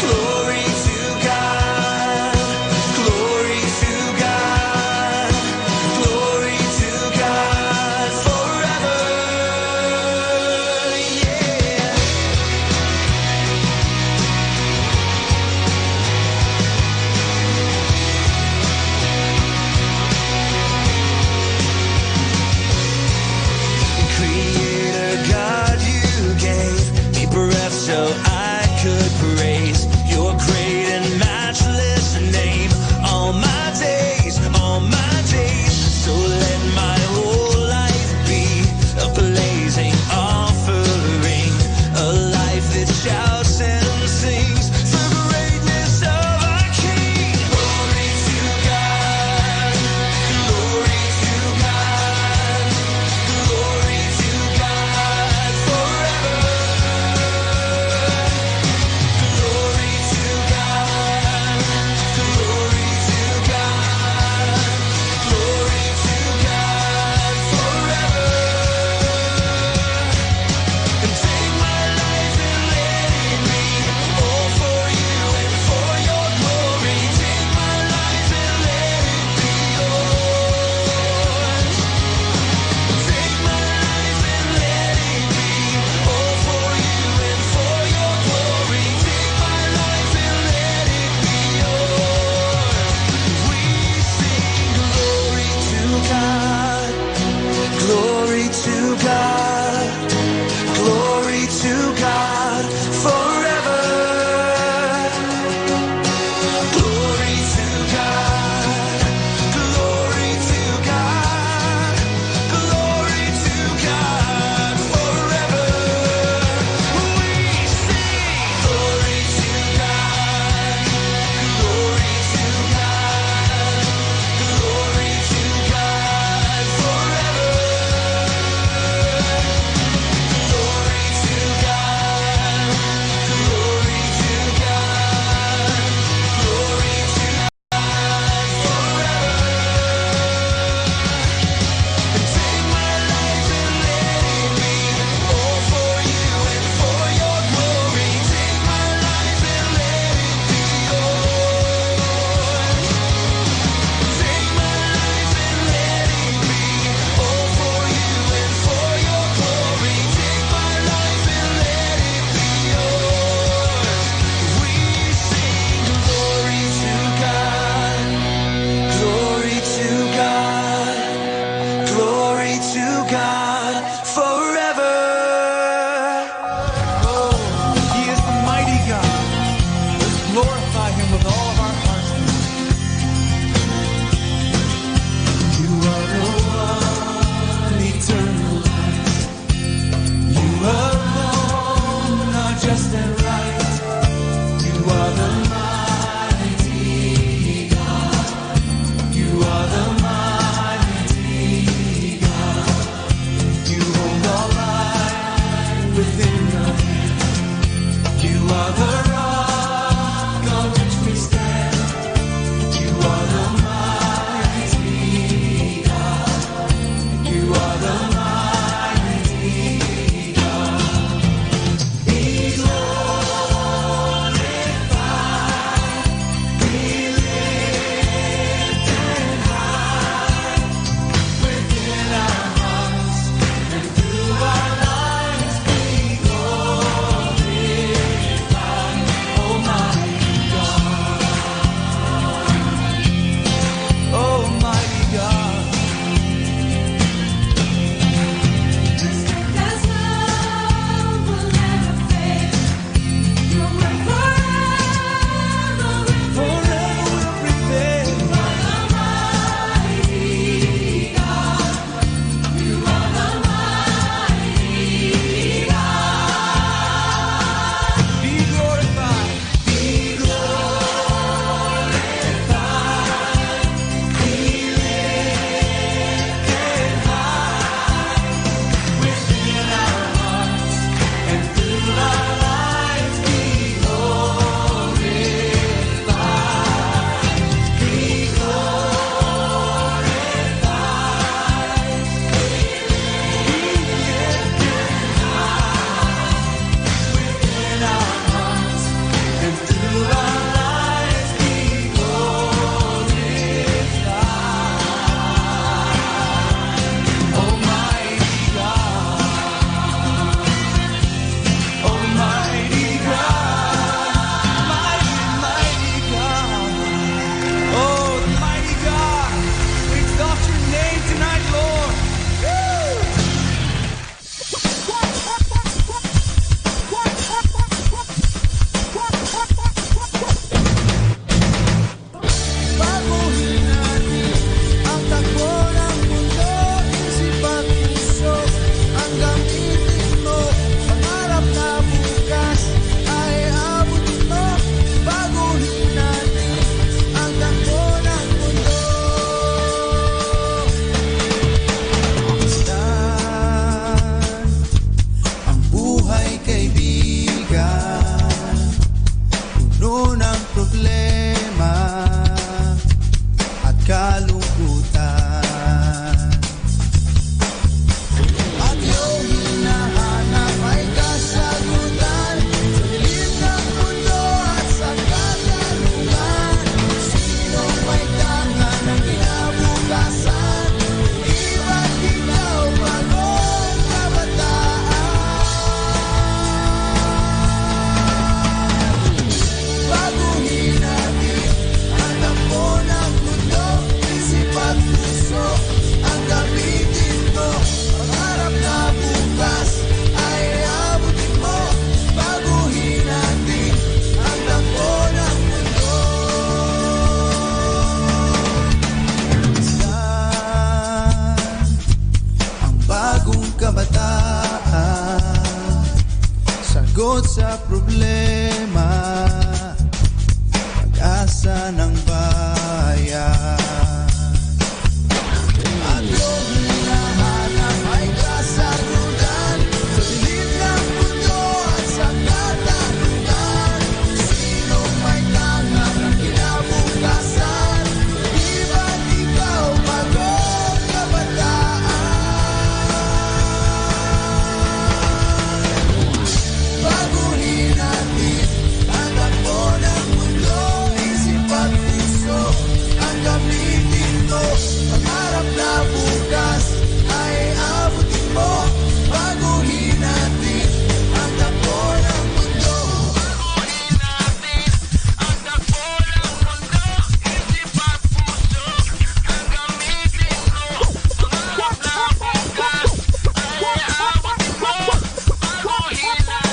Glory to God. Glory to God. Glory to God forever. Yeah. Creator God, you gave me breath so I could praise your great and matchless name all my days, all my days. So let my whole life be a blazing offering, a life that shouts and sings the greatness of our King. Glory to God, glory to God, glory to sagot sa problema, pag-asa ng bayan. At yung hinahanap ay kasagutan sa dilim ng mundo at sa katanungan. Sinong may tangan ng kinabukasan? Di ba't ikaw pagod kabataan? Baguhin natin ang takbo ng mundo, isip at puso ang gamitin mo. Pangarap na bukas ay abutin mo. Baguhin natin ang takbo ng mundo. Baguhin natin ang takbo ng mundo, isip at puso ang gamitin mo. Pangarap na bukas ay abutin mo. Baguhin natin.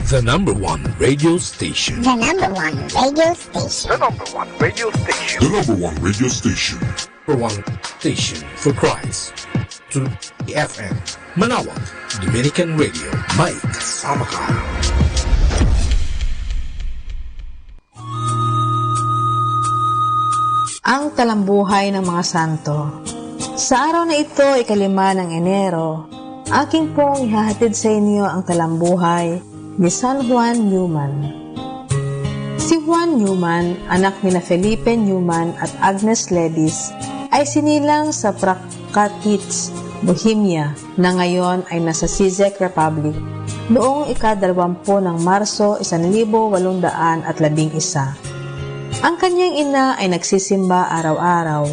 The number one radio station. The number one radio station. The number one radio station. The number one radio station. Number one station for Christ. To FM. Manawag. Dominican Radio. May kasama ka. Ang talambuhay ng mga santo. Sa araw na ito, ikalima ng Enero, aking pong ihahatid sa inyo ang talambuhay ni San Juan Newman. Si Juan Newman, anak nila Felipe Newman at Agnes Levis, ay sinilang sa Prakatic, Bohemia, na ngayon ay nasa Czech Republic, noong ika-20 ng Marso 1811. Ang kanyang ina ay nagsisimba araw-araw.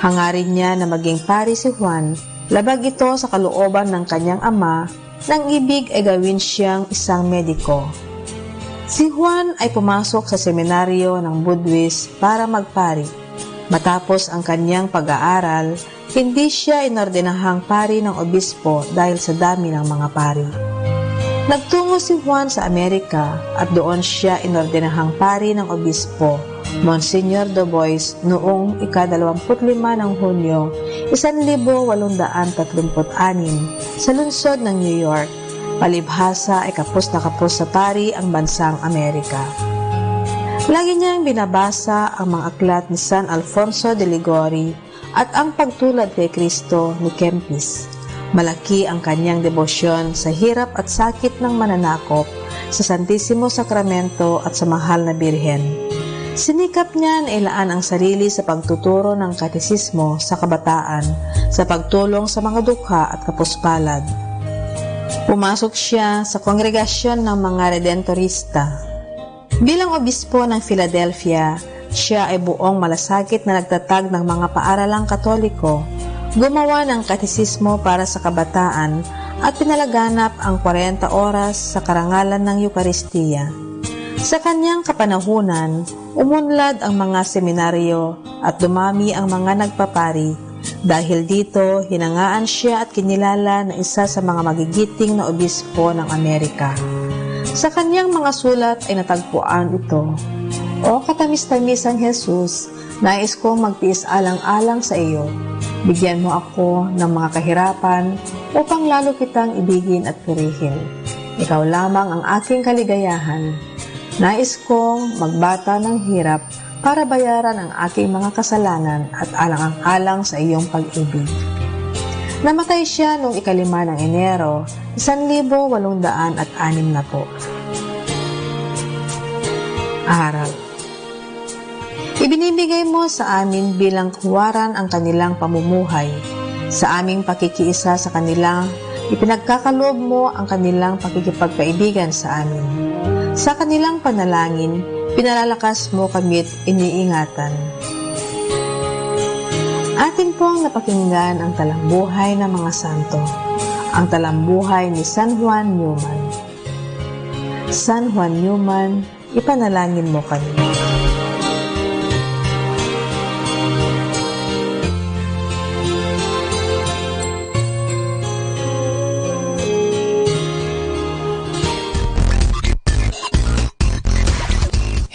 Hangarin niya na maging pari si Juan, labag ito sa kalooban ng kanyang ama, nang ibig ay gawin siyang isang mediko. Si Juan ay pumasok sa seminaryo ng Budwis para magpari. Matapos ang kanyang pag-aaral, hindi siya inordinahang pari ng obispo dahil sa dami ng mga pari. Nagtungo si Juan sa Amerika at doon siya inordinahang pari ng obispo, Monsignor Dubois, noong ika-25 ng Hunyo 1836 sa lungsod ng New York. Palibhasa ay kapos na kapos sa pari ang bansang Amerika. Lagi niyang binabasa ang mga aklat ni San Alfonso de Liguori at ang pagtulad kay Kristo ni Kempis. Malaki ang kanyang debosyon sa hirap at sakit ng mananakop, sa Santissimo Sacramento at sa Mahal na Birhen. Sinikap niya na ilaan ang sarili sa pagtuturo ng katesismo sa kabataan, sa pagtulong sa mga dukha at kapuspalad. Pumasok siya sa kongregasyon ng mga Redentorista. Bilang obispo ng Philadelphia, siya ay buong malasakit na nagtatag ng mga paaralang Katoliko, gumawa ng katesismo para sa kabataan at pinalaganap ang 40 oras sa karangalan ng Eukaristiya. Sa kanyang kapanahunan, umunlad ang mga seminaryo at dumami ang mga nagpapari. Dahil dito, hinangaan siya at kinilala na isa sa mga magigiting na obispo ng Amerika. Sa kanyang mga sulat ay natagpuan ito, "O katamis-tamisang Jesus, nais kong magtiis alang-alang sa iyo. Bigyan mo ako ng mga kahirapan upang lalo kitang ibigin at purihin. Ikaw lamang ang aking kaligayahan. Nais kong magbata ng hirap para bayaran ang aking mga kasalanan at alang-alang sa iyong pag-ibig." Namatay siya noong ika-5 ng Enero, 1860. Aral. Ibinibigay mo sa amin bilang huwaran ang kanilang pamumuhay. Sa aming pakikiisa sa kanila, ipinagkakaloob mo ang kanilang pakikipagkaibigan sa amin. Sa kanilang panalangin, pinalalakas mo kami't iniingatan. Atin pong napakinggan ang talambuhay ng mga santo, ang talambuhay ni San Juan Newman. San Juan Newman, ipanalangin mo kami.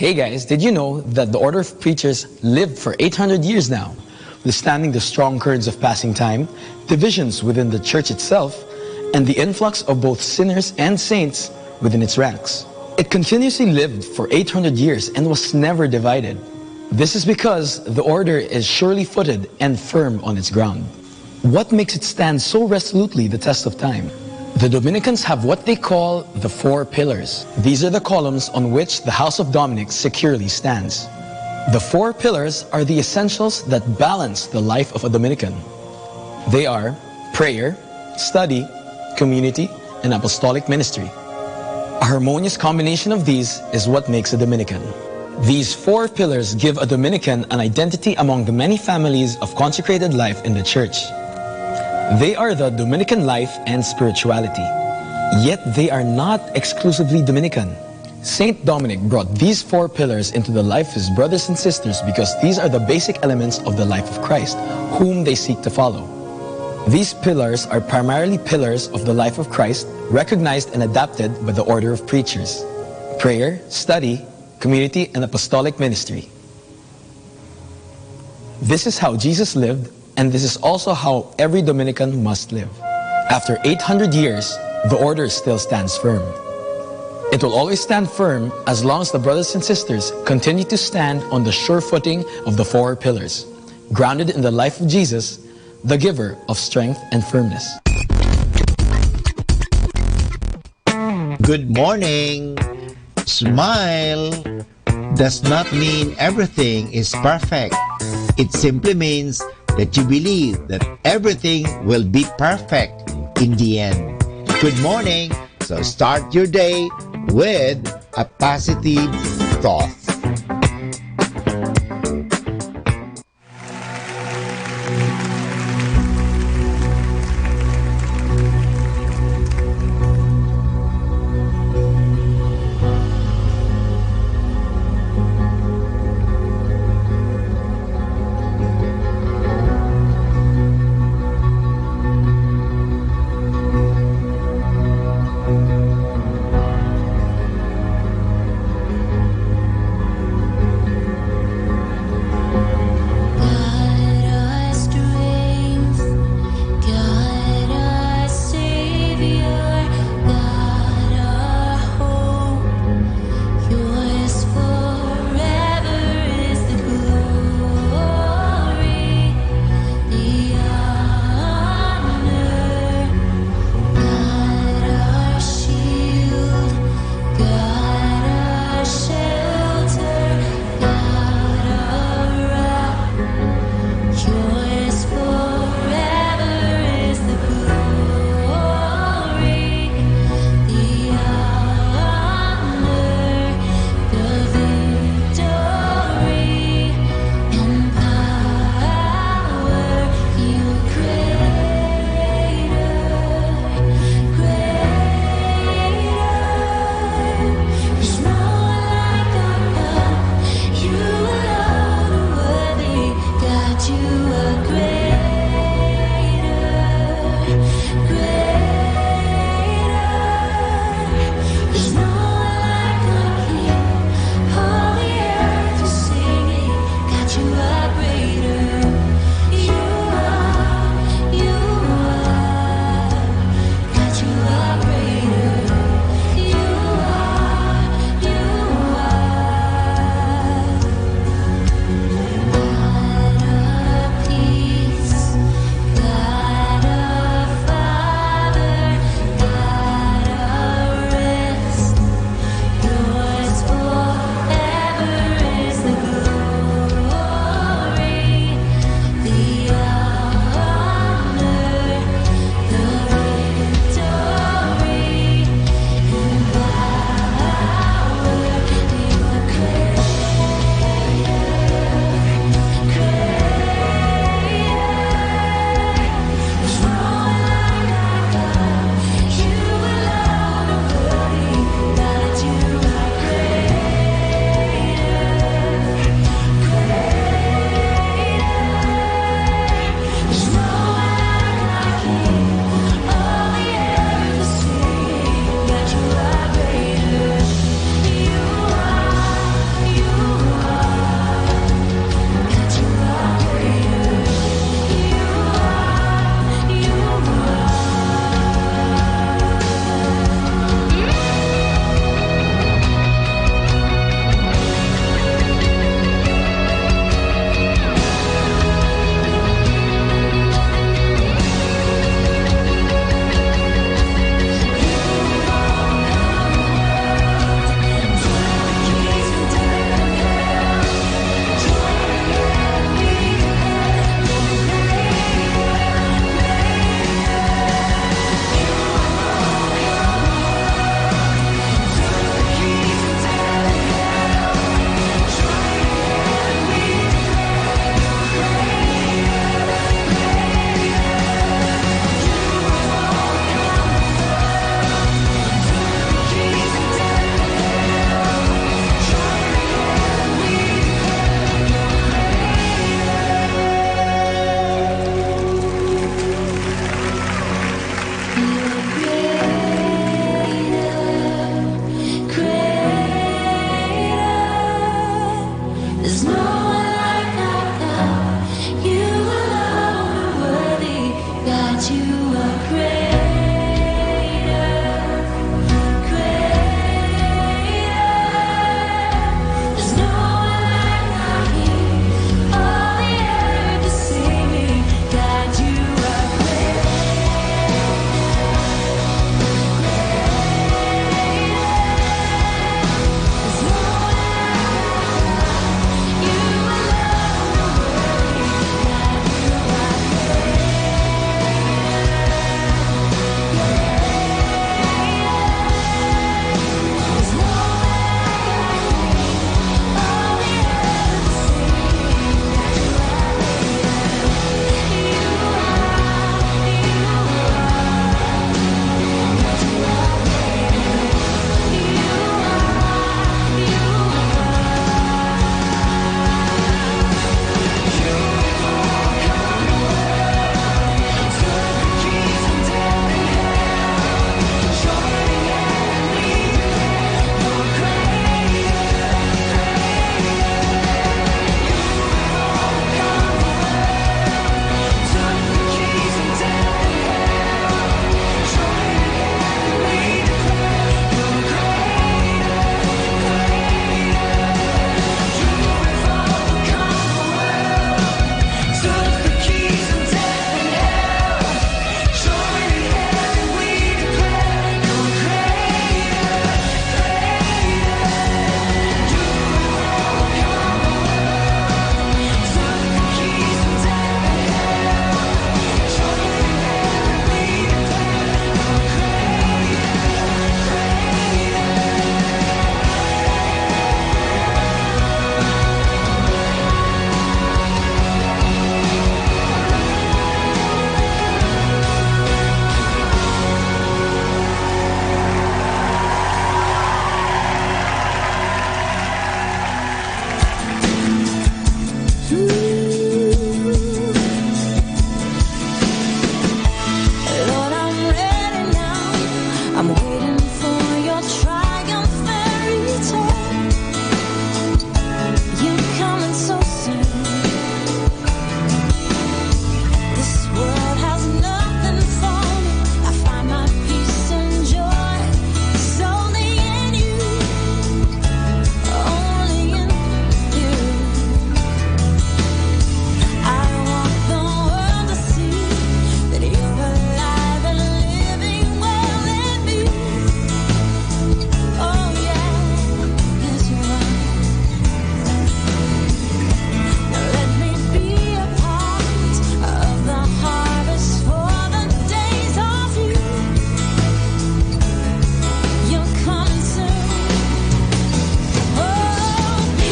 Hey guys, did you know that the Order of Preachers lived for 800 years now, withstanding the strong currents of passing time, divisions within the church itself, and the influx of both sinners and saints within its ranks. It continuously lived for 800 years and was never divided. This is because the order is surely footed and firm on its ground. What makes it stand so resolutely the test of time? The Dominicans have what they call the 4 pillars. These are the columns on which the House of Dominic securely stands. The 4 pillars are the essentials that balance the life of a Dominican. They are prayer, study, community, and apostolic ministry. A harmonious combination of these is what makes a Dominican. These 4 pillars give a Dominican an identity among the many families of consecrated life in the church. They are the Dominican life and spirituality. Yet they are not exclusively Dominican. Saint Dominic brought these 4 pillars into the life of his brothers and sisters because these are the basic elements of the life of Christ, whom they seek to follow. These pillars are primarily pillars of the life of Christ, recognized and adapted by the order of preachers: prayer, study, community, and apostolic ministry. This is how Jesus lived, and this is also how every Dominican must live. After 800 years, the order still stands firm. It will always stand firm as long as the brothers and sisters continue to stand on the sure footing of the 4 pillars, grounded in the life of Jesus, the giver of strength and firmness. Good morning. Smile does not mean everything is perfect. It simply means that you believe that everything will be perfect in the end. Good morning. So start your day with a positive thought.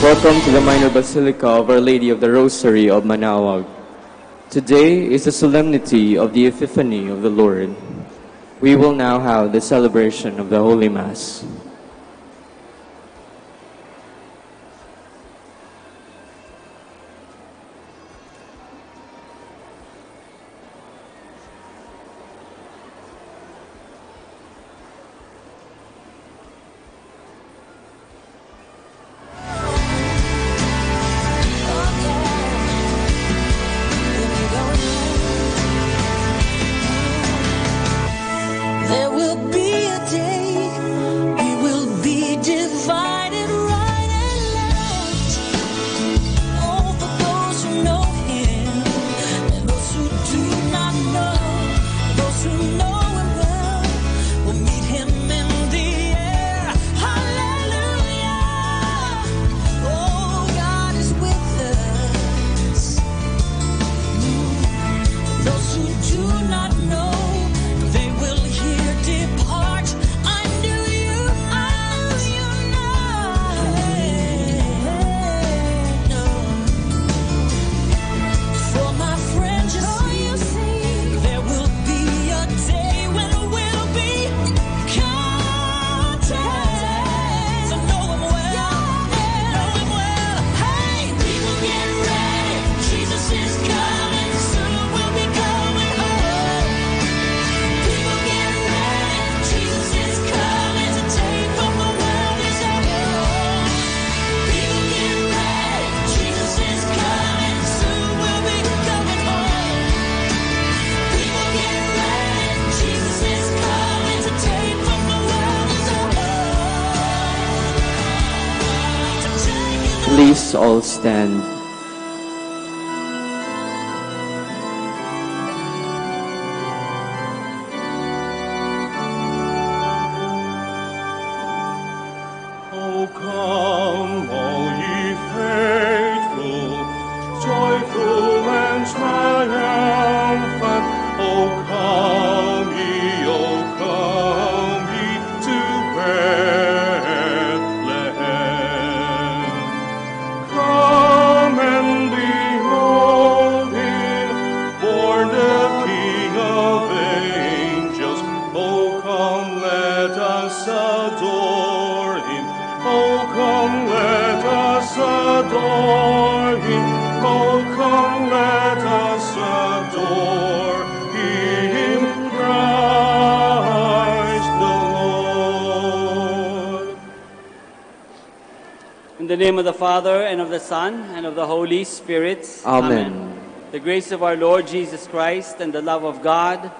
Welcome to the Minor Basilica of Our Lady of the Rosary of Manaoag. Today is the solemnity of the Epiphany of the Lord. We will now have the celebration of the Holy Mass. There will be a day we will Please all stand. O come, all ye faithful, joyful and triumphant. O come ye to Bethlehem. Come and behold him, born the King of angels. O come, let us adore him. Oh, come, let us adore him. Oh, come, let us adore him, Christ the Lord. In the name of the Father, and of the Son, and of the Holy Spirit. Amen. The grace of our Lord Jesus Christ, and the love of God,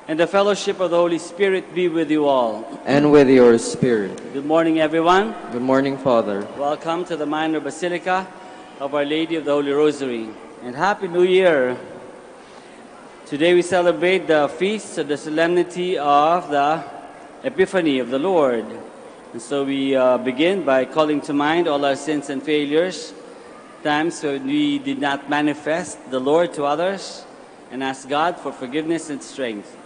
and the fellowship of the Holy Spirit be with you all. And with your spirit. Good morning, everyone. Good morning, Father. Welcome to the Minor Basilica of Our Lady of the Holy Rosary. And Happy New Year. Today we celebrate the feast of the solemnity of the Epiphany of the Lord. And so we begin by calling to mind all our sins and failures, times when we did not manifest the Lord to others, and ask God for forgiveness and strength.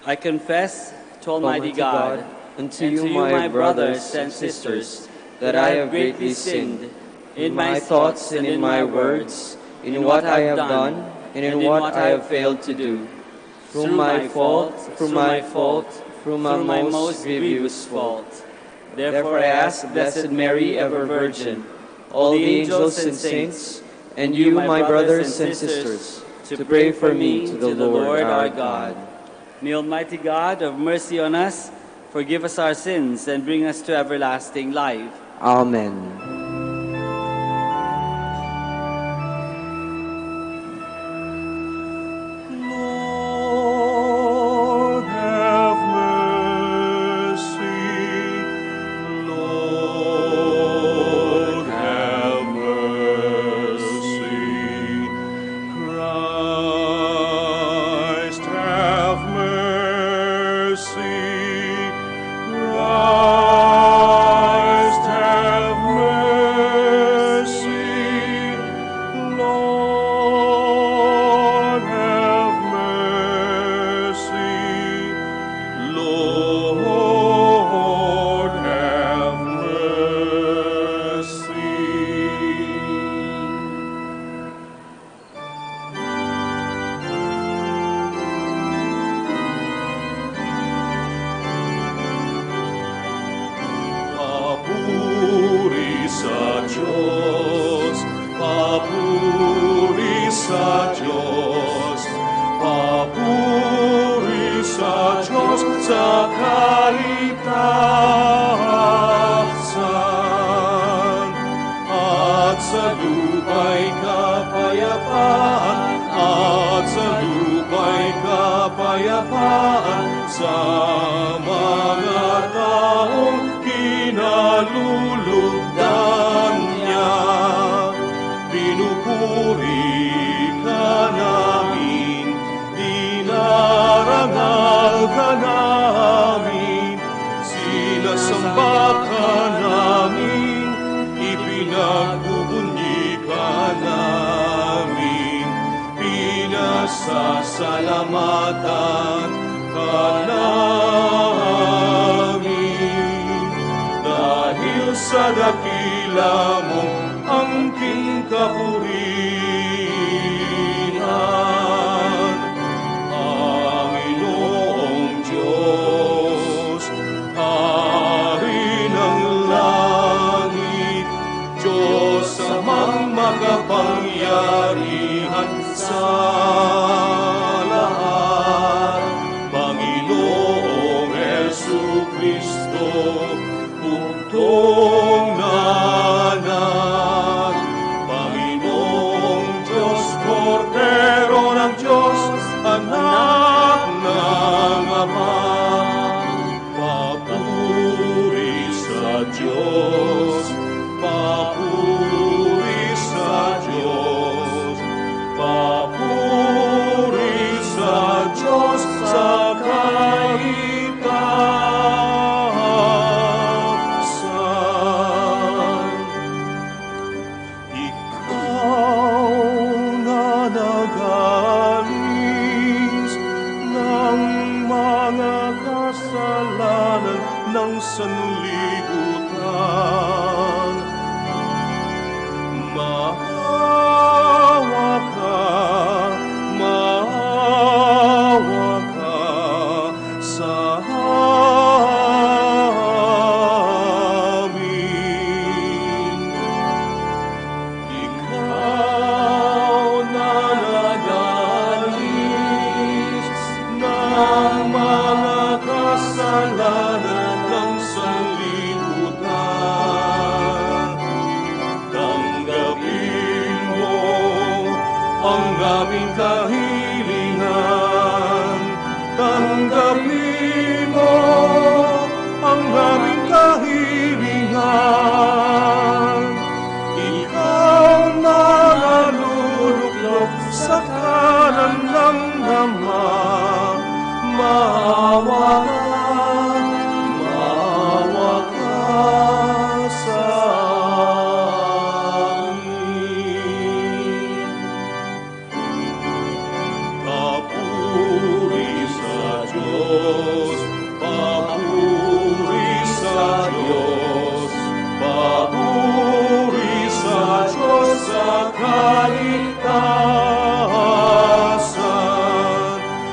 I confess to Almighty God, and to you, my brothers and sisters, that I have greatly sinned in my thoughts and in my words, in what I have done and in what I have failed to do. Through my fault, through my most grievous fault. Therefore I ask Blessed Mary, ever Virgin, all the angels and saints, and you, my brothers and sisters, to pray for me to the Lord our God. May Almighty God have mercy on us, forgive us our sins, and bring us to everlasting life. Amen. Lord, have mercy. Lord, have mercy. Christ, have mercy. Christ, have mercy. Lord, have mercy. Lord, have mercy. Papuri sa Diyos, papuri sa Diyos, papuri sa Diyos sa kaligtasan. At sa lupa'y kapayapaan, at sa lupa'y kapayapaan, sa mga taong kinalulugdan niya. Pinupuri ka namin, dinarangal ka namin, sinasamba ka namin, ipinagbubunyi ka namin, pinasasalamatan ka namin. Dahil sa dakila mong angking kapurihan, Panginoong Diyos, Hari ng langit, Diyos amang makapangyarihan sa lahat. Panginoong Jesucristo, bugtong na anak. Panginoong Diyos, Kordero ng Diyos, anak ng Ama. Papuri ang aming kahilingan. Tanggapin mo ang aming kahilingan. Ikaw na naluluklok sa kanan ng Ama. Maawa ka sa amin. Papuri sa Diyos, papuri sa Diyos, papuri sa Diyos sa kaligtasan,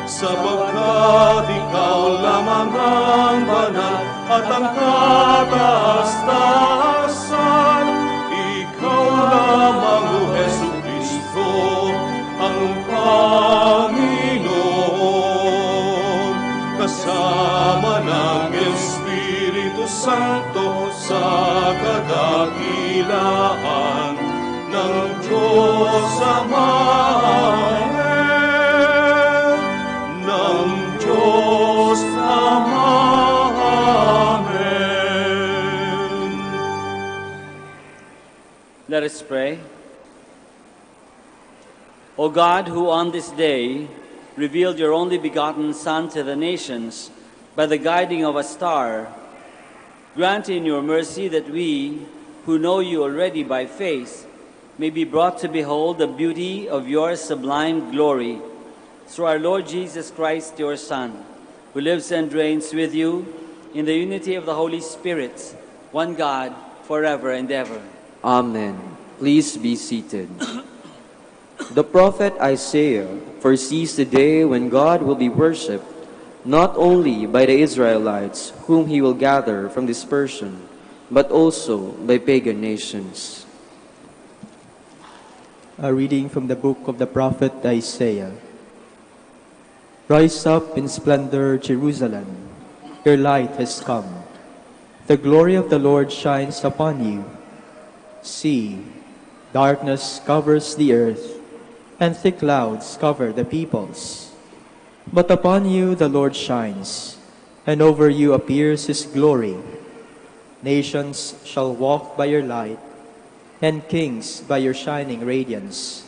sapagkat ikaw lamang ang banal at ang kataas-taasan. Ikaw lamang, O Jesucristo, ang Panginoon, kasama ng Espiritu Santo sa kadakilaan ng Diyos Ama. Ng Diyos Ama. Amen. Let us pray. O God, who on this day revealed your only begotten Son to the nations by the guiding of a star, grant in your mercy that we, who know you already by faith, may be brought to behold the beauty of your sublime glory through our Lord Jesus Christ, your Son, who lives and reigns with you in the unity of the Holy Spirit, one God, forever and ever. Amen. Please be seated. The prophet Isaiah foresees the day when God will be worshipped not only by the Israelites whom he will gather from dispersion, but also by pagan nations. A reading from the book of the prophet Isaiah. Rise up in splendor, Jerusalem. Your light has come. The glory of the Lord shines upon you. See, darkness covers the earth, and thick clouds cover the peoples. But upon you the Lord shines, and over you appears his glory. Nations shall walk by your light, and kings by your shining radiance.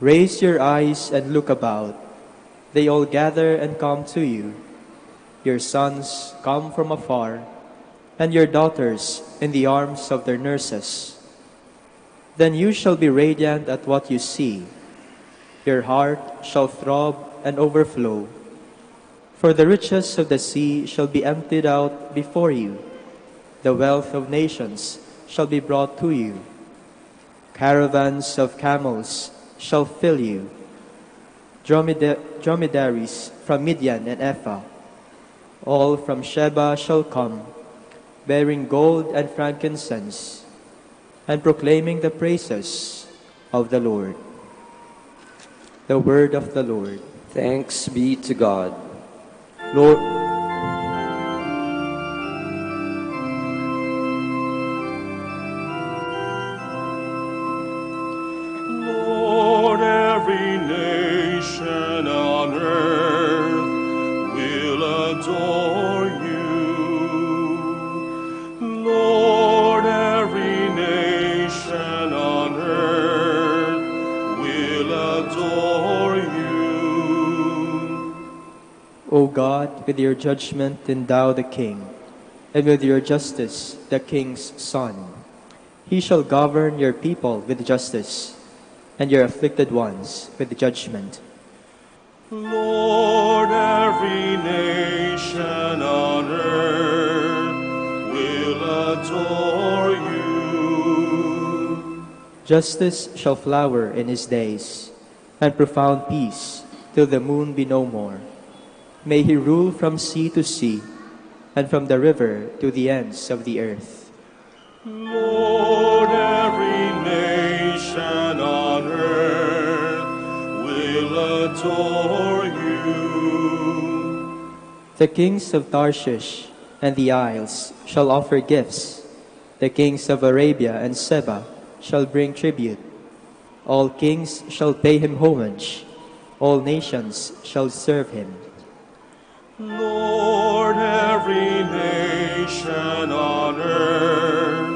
Raise your eyes and look about. They all gather and come to you. Your sons come from afar, and your daughters in the arms of their nurses. Then you shall be radiant at what you see. Your heart shall throb and overflow. For the riches of the sea shall be emptied out before you. The wealth of nations shall be brought to you. Caravans of camels shall fill you. Dromedaries from Midian and Ephah. All from Sheba shall come, bearing gold and frankincense, and proclaiming the praises of the Lord. The word of the Lord. Thanks be to God. Lord, Lord, every nation on earth will adore you. Lord, every nation on earth will adore you. O God, with your judgment endow the king, and with your justice the king's son. He shall govern your people with justice, and your afflicted ones with judgment. Lord, every nation on earth will adore you. Justice shall flower in his days, and profound peace till the moon be no more. May he rule from sea to sea, and from the river to the ends of the earth. Lord, every nation on earth will adore you. The kings of Tarshish and the isles shall offer gifts. The kings of Arabia and Seba shall bring tribute. All kings shall pay him homage. All nations shall serve him. Lord, every nation on earth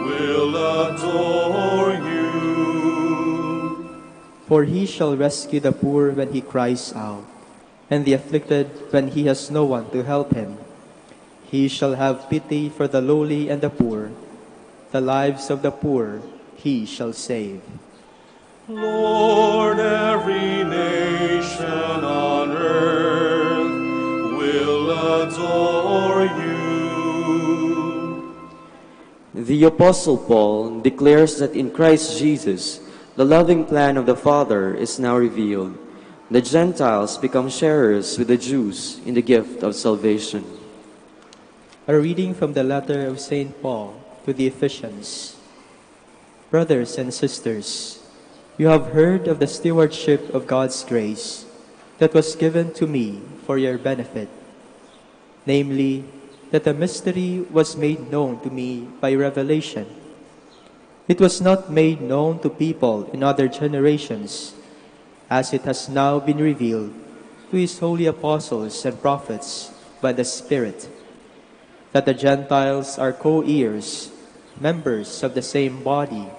will adore you. For he shall rescue the poor when he cries out, and the afflicted when he has no one to help him. He shall have pity for the lowly and the poor. The lives of the poor he shall save. Lord, every nation on earth will adore you. The Apostle Paul declares that in Christ Jesus, the loving plan of the Father is now revealed. The Gentiles become sharers with the Jews in the gift of salvation. A reading from the letter of St. Paul to the Ephesians. Brothers and sisters, you have heard of the stewardship of God's grace that was given to me for your benefit, namely, that a mystery was made known to me by revelation. It was not made known to people in other generations, as it has now been revealed to his holy apostles and prophets by the Spirit, that the Gentiles are co-heirs, members of the same body,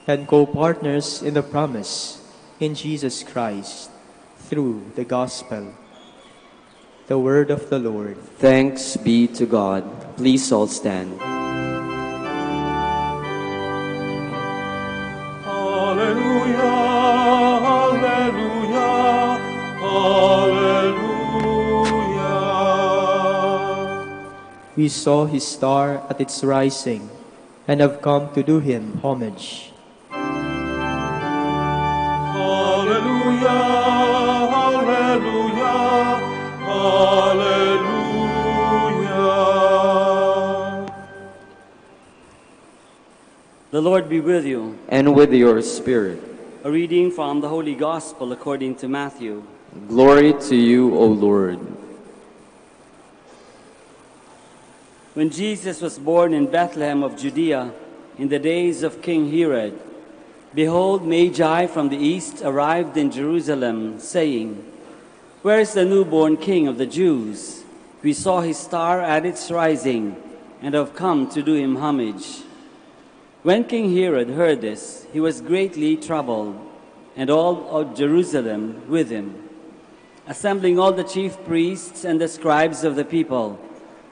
and co-partners in the promise in Jesus Christ through the gospel. The word of the Lord. Thanks be to God. Please all stand. Hallelujah, hallelujah, hallelujah. We saw his star at its rising and have come to do him homage. Hallelujah, hallelujah, hallelujah. The Lord be with you. And with your spirit. A reading from the Holy Gospel according to Matthew. Glory to you, O Lord. When Jesus was born in Bethlehem of Judea, in the days of King Herod, behold, Magi from the east arrived in Jerusalem, saying, "Where is the newborn King of the Jews? We saw his star at its rising, and have come to do him homage." When King Herod heard this, he was greatly troubled, and all of Jerusalem with him. Assembling all the chief priests and the scribes of the people,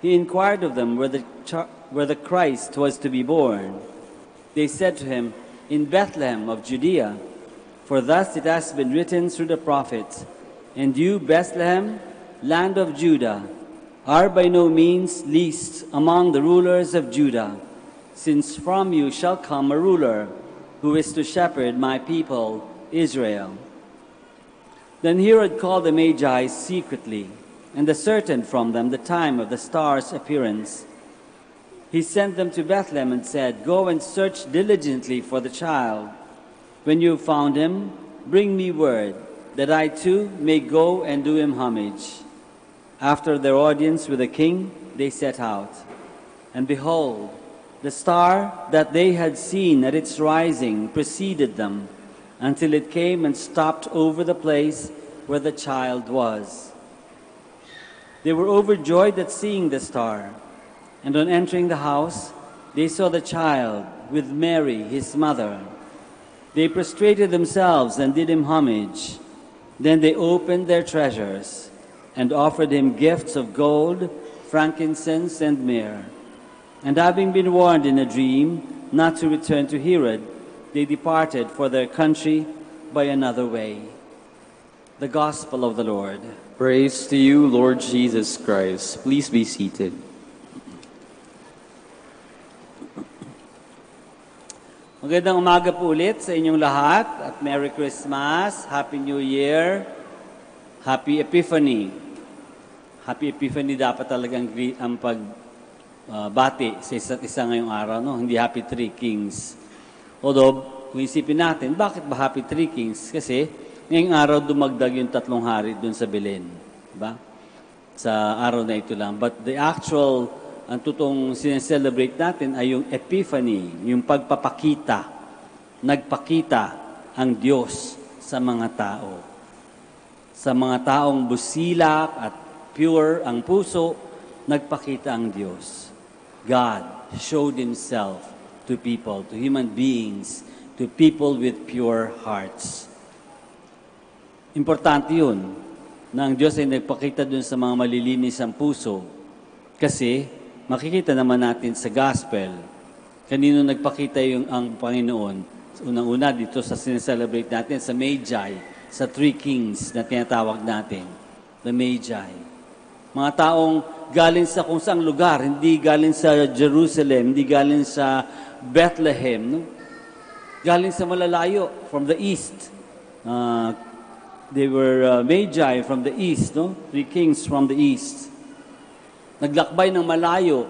he inquired of them where the Christ was to be born. They said to him, "In Bethlehem of Judea, for thus it has been written through the prophets, and you, Bethlehem, land of Judah, are by no means least among the rulers of Judah, since from you shall come a ruler who is to shepherd my people Israel." Then Herod called the Magi secretly, and ascertained from them the time of the star's appearance. He sent them to Bethlehem and said, "Go and search diligently for the child. When you have found him, bring me word, that I too may go and do him homage." After their audience with the king, they set out. And behold, the star that they had seen at its rising preceded them, until it came and stopped over the place where the child was. They were overjoyed at seeing the star, and on entering the house, they saw the child with Mary, his mother. They prostrated themselves and did him homage. Then they opened their treasures and offered him gifts of gold, frankincense, and myrrh. And having been warned in a dream not to return to Herod, they departed for their country by another way. The Gospel of the Lord. Praise to you, Lord Jesus Christ. Please be seated. Magandang umaga po ulit sa inyong lahat at Merry Christmas, Happy New Year, Happy Epiphany. Happy Epiphany dapat talagang ang pagbati sa isa't isa ngayong araw, no? Hindi Happy Three Kings. Although, kung isipin natin, bakit ba Happy Three Kings? Kasi ngayong araw dumagdag yung 3 hari dun sa Belen. Diba? Sa araw na ito lang. But the actual, ang totoong sineselebrate natin ay yung Epiphany, yung pagpapakita, nagpakita ang Diyos sa mga tao. Sa mga taong busilak at pure ang puso, nagpakita ang Diyos. God showed Himself to people, to human beings, to people with pure hearts. Importante yun, na ang Diyos ay nagpakita dun sa mga malilinis ang puso. Kasi, makikita naman natin sa gospel, kanino nagpakita ang Panginoon. Unang-una dito sa sineselebrate natin, sa Magi, sa three kings na tinatawag natin, the Magi. Mga taong galing sa kung saang lugar, hindi galing sa Jerusalem, hindi galing sa Bethlehem, no? Galing sa malalayo, from the east. They were Magi from the east, no? Three kings from the east. Naglakbay ng malayo.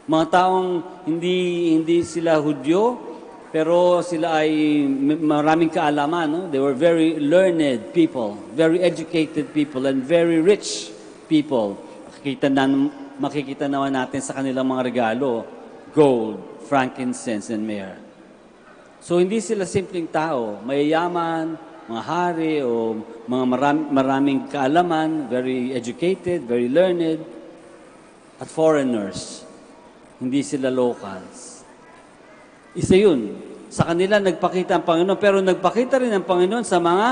Mga taong hindi sila Hudyo, pero sila ay maraming kaalaman, no? They were very learned people, very educated people, and very rich people. Makikita naman natin sa kanilang mga regalo, gold, frankincense, and myrrh. So hindi sila simpleng tao, mayayaman, mga hari o mga maraming kaalaman, very educated, very learned, at foreigners. Hindi sila locals. Isa yun. Sa kanila nagpakita ang Panginoon, pero nagpakita rin ang Panginoon sa mga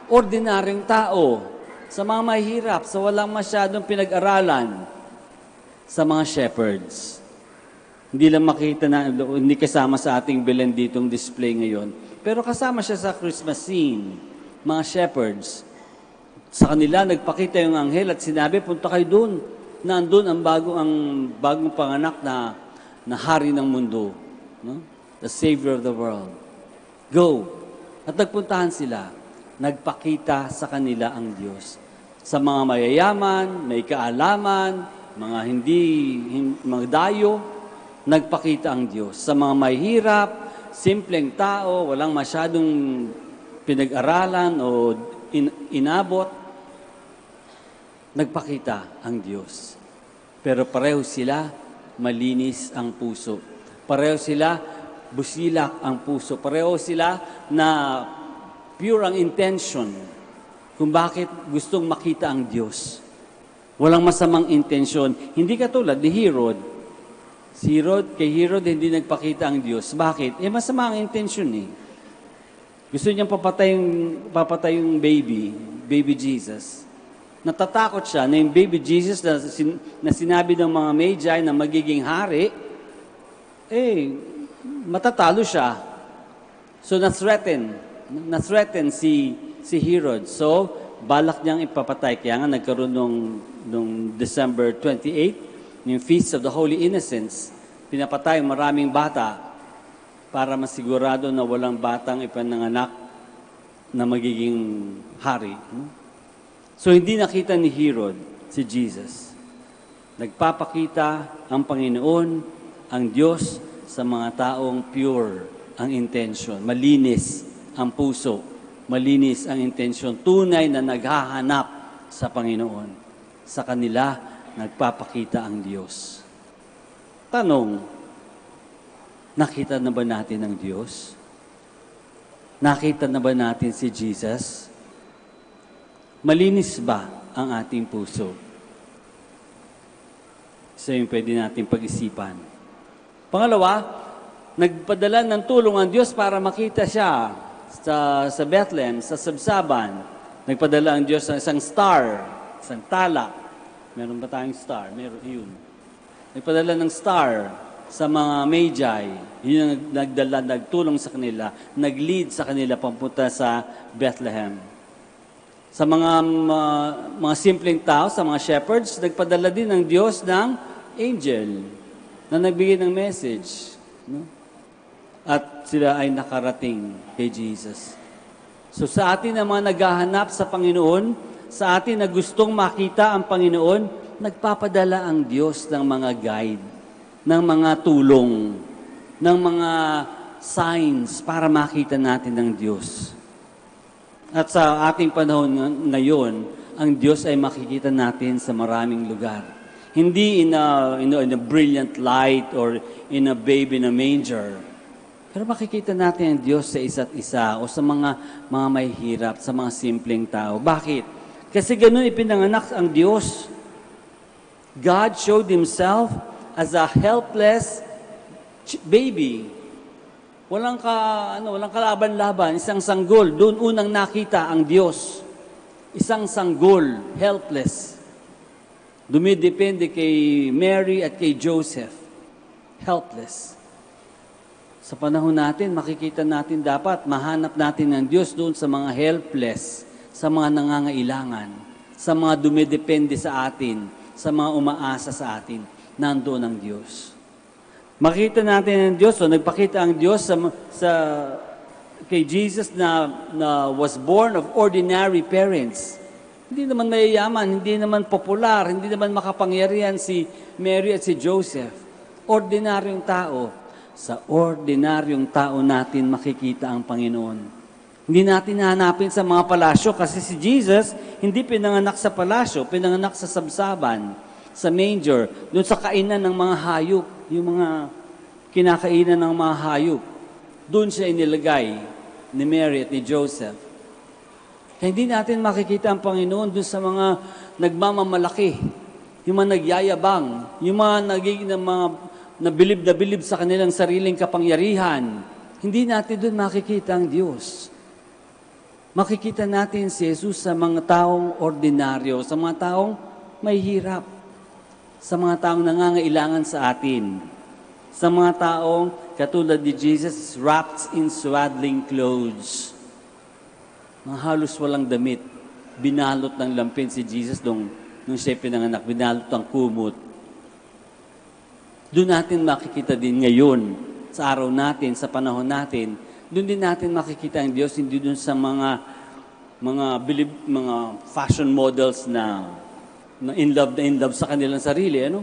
ordinaryong tao, sa mga mahirap, sa walang masyadong pinag-aralan, sa mga shepherds. Hindi lang makita na, hindi kasama sa ating Belen ditong display ngayon. Pero kasama siya sa Christmas scene, mga shepherds. Sa kanila, nagpakita yung anghel at sinabi, punta kayo doon. Nandun ang bagong panganak na hari ng mundo. No? The Savior of the world. Go. At nagpuntahan sila. Nagpakita sa kanila ang Diyos. Sa mga mayayaman, may kaalaman, mga mga dayo, nagpakita ang Diyos. Sa mga mahirap, simpleng tao, walang masyadong pinag-aralan o inabot, nagpakita ang Diyos. Pero pareho sila, malinis ang puso. Pareho sila, busilak ang puso. Pareho sila na pure ang intention kung bakit gustong makita ang Diyos. Walang masamang intensyon. Hindi katulad ni Herod. Kay Herod hindi nagpakita ang Diyos. Bakit? Masama ang intensyon eh. Gusto niyang papatay yung baby Jesus. Natatakot siya na yung baby Jesus na sinabi ng mga Magi na magiging hari, matatalo siya. So na-threaten si Herod. So, balak niyang ipapatay. Kaya nga nagkaroon nung December 28, yung Feast of the Holy Innocents, pinapatay maraming bata para masigurado na walang batang ipananganak na magiging hari. So, hindi nakita ni Herod si Jesus. Nagpapakita ang Panginoon, ang Diyos, sa mga taong pure ang intention, malinis ang puso, malinis ang intensyon, tunay na naghahanap sa Panginoon. Sa kanila, nagpapakita ang Diyos. Tanong, nakita na ba natin ang Diyos? Nakita na ba natin si Jesus? Malinis ba ang ating puso? Isa yung pwede natin pag-isipan. Pangalawa, nagpadala ng tulong ang Diyos para makita siya sa Bethlehem, sa Sabsaban. Nagpadala ang Diyos ng isang star, isang tala. Meron ba tayong star? Meron, yun. Nagpadala ng star sa mga Magi. Yun ang nagtulong sa kanila, nag-lead sa kanila papunta sa Bethlehem. Sa mga simpleng tao, sa mga shepherds, nagpadala din ng Diyos ng angel na nagbigay ng message. No? At sila ay nakarating kay Jesus. So sa atin na mga naghahanap sa Panginoon, sa atin na gustong makita ang Panginoon, nagpapadala ang Diyos ng mga guide, ng mga tulong, ng mga signs para makita natin ang Diyos. At sa ating panahon ngayon, ang Diyos ay makikita natin sa maraming lugar. Hindi in a brilliant light or in a babe in a manger. Pero makikita natin ang Diyos sa isa't isa o sa mga mahihirap, sa mga simpleng tao. Bakit? Kasi ganun ipinanganak ang Diyos. God showed Himself as a helpless baby. Walang kalaban-laban, isang sanggol. Doon unang nakita ang Diyos. Isang sanggol, helpless. Dumidepende kay Mary at kay Joseph. Helpless. Sa panahon natin, makikita natin dapat mahanap natin ng Diyos doon sa mga helpless, sa mga nangangailangan, sa mga dumidepende sa atin, sa mga umaasa sa atin. Nandoon ang Diyos. Makita natin ang Diyos, nagpakita ang Diyos kay Jesus na was born of ordinary parents. Hindi naman mayayaman, hindi naman popular, hindi naman makapangyarihan si Mary at si Joseph. Ordinaryong tao. Sa ordinaryong tao natin makikita ang Panginoon. Hindi natin hahanapin sa mga palasyo kasi si Jesus hindi pinanganak sa palasyo, pinanganak sa sabsaban, sa manger, doon sa kainan ng mga hayop, yung mga kinakainan ng mga hayop. Doon siya inilagay ni Mary at ni Joseph. Kaya hindi natin makikita ang Panginoon doon sa mga nagmamamalaki, yung mga nagyayabang, yung mga nagiging mga nabilib na bilib sa kanilang sariling kapangyarihan. Hindi natin doon makikita ang Diyos. Makikita natin si Jesus sa mga taong ordinaryo, sa mga taong may hirap, sa mga taong nangangailangan sa atin, sa mga taong katulad ni Jesus wrapped in swaddling clothes. Mga halos walang damit. Binalot ng lampin si Jesus nung siya pinanganak, binalot ang kumot. Doon natin makikita din ngayon, sa araw natin, sa panahon natin, doon din natin makikita ang Diyos, hindi doon sa mga fashion models na in love sa kanilang sarili. Ano?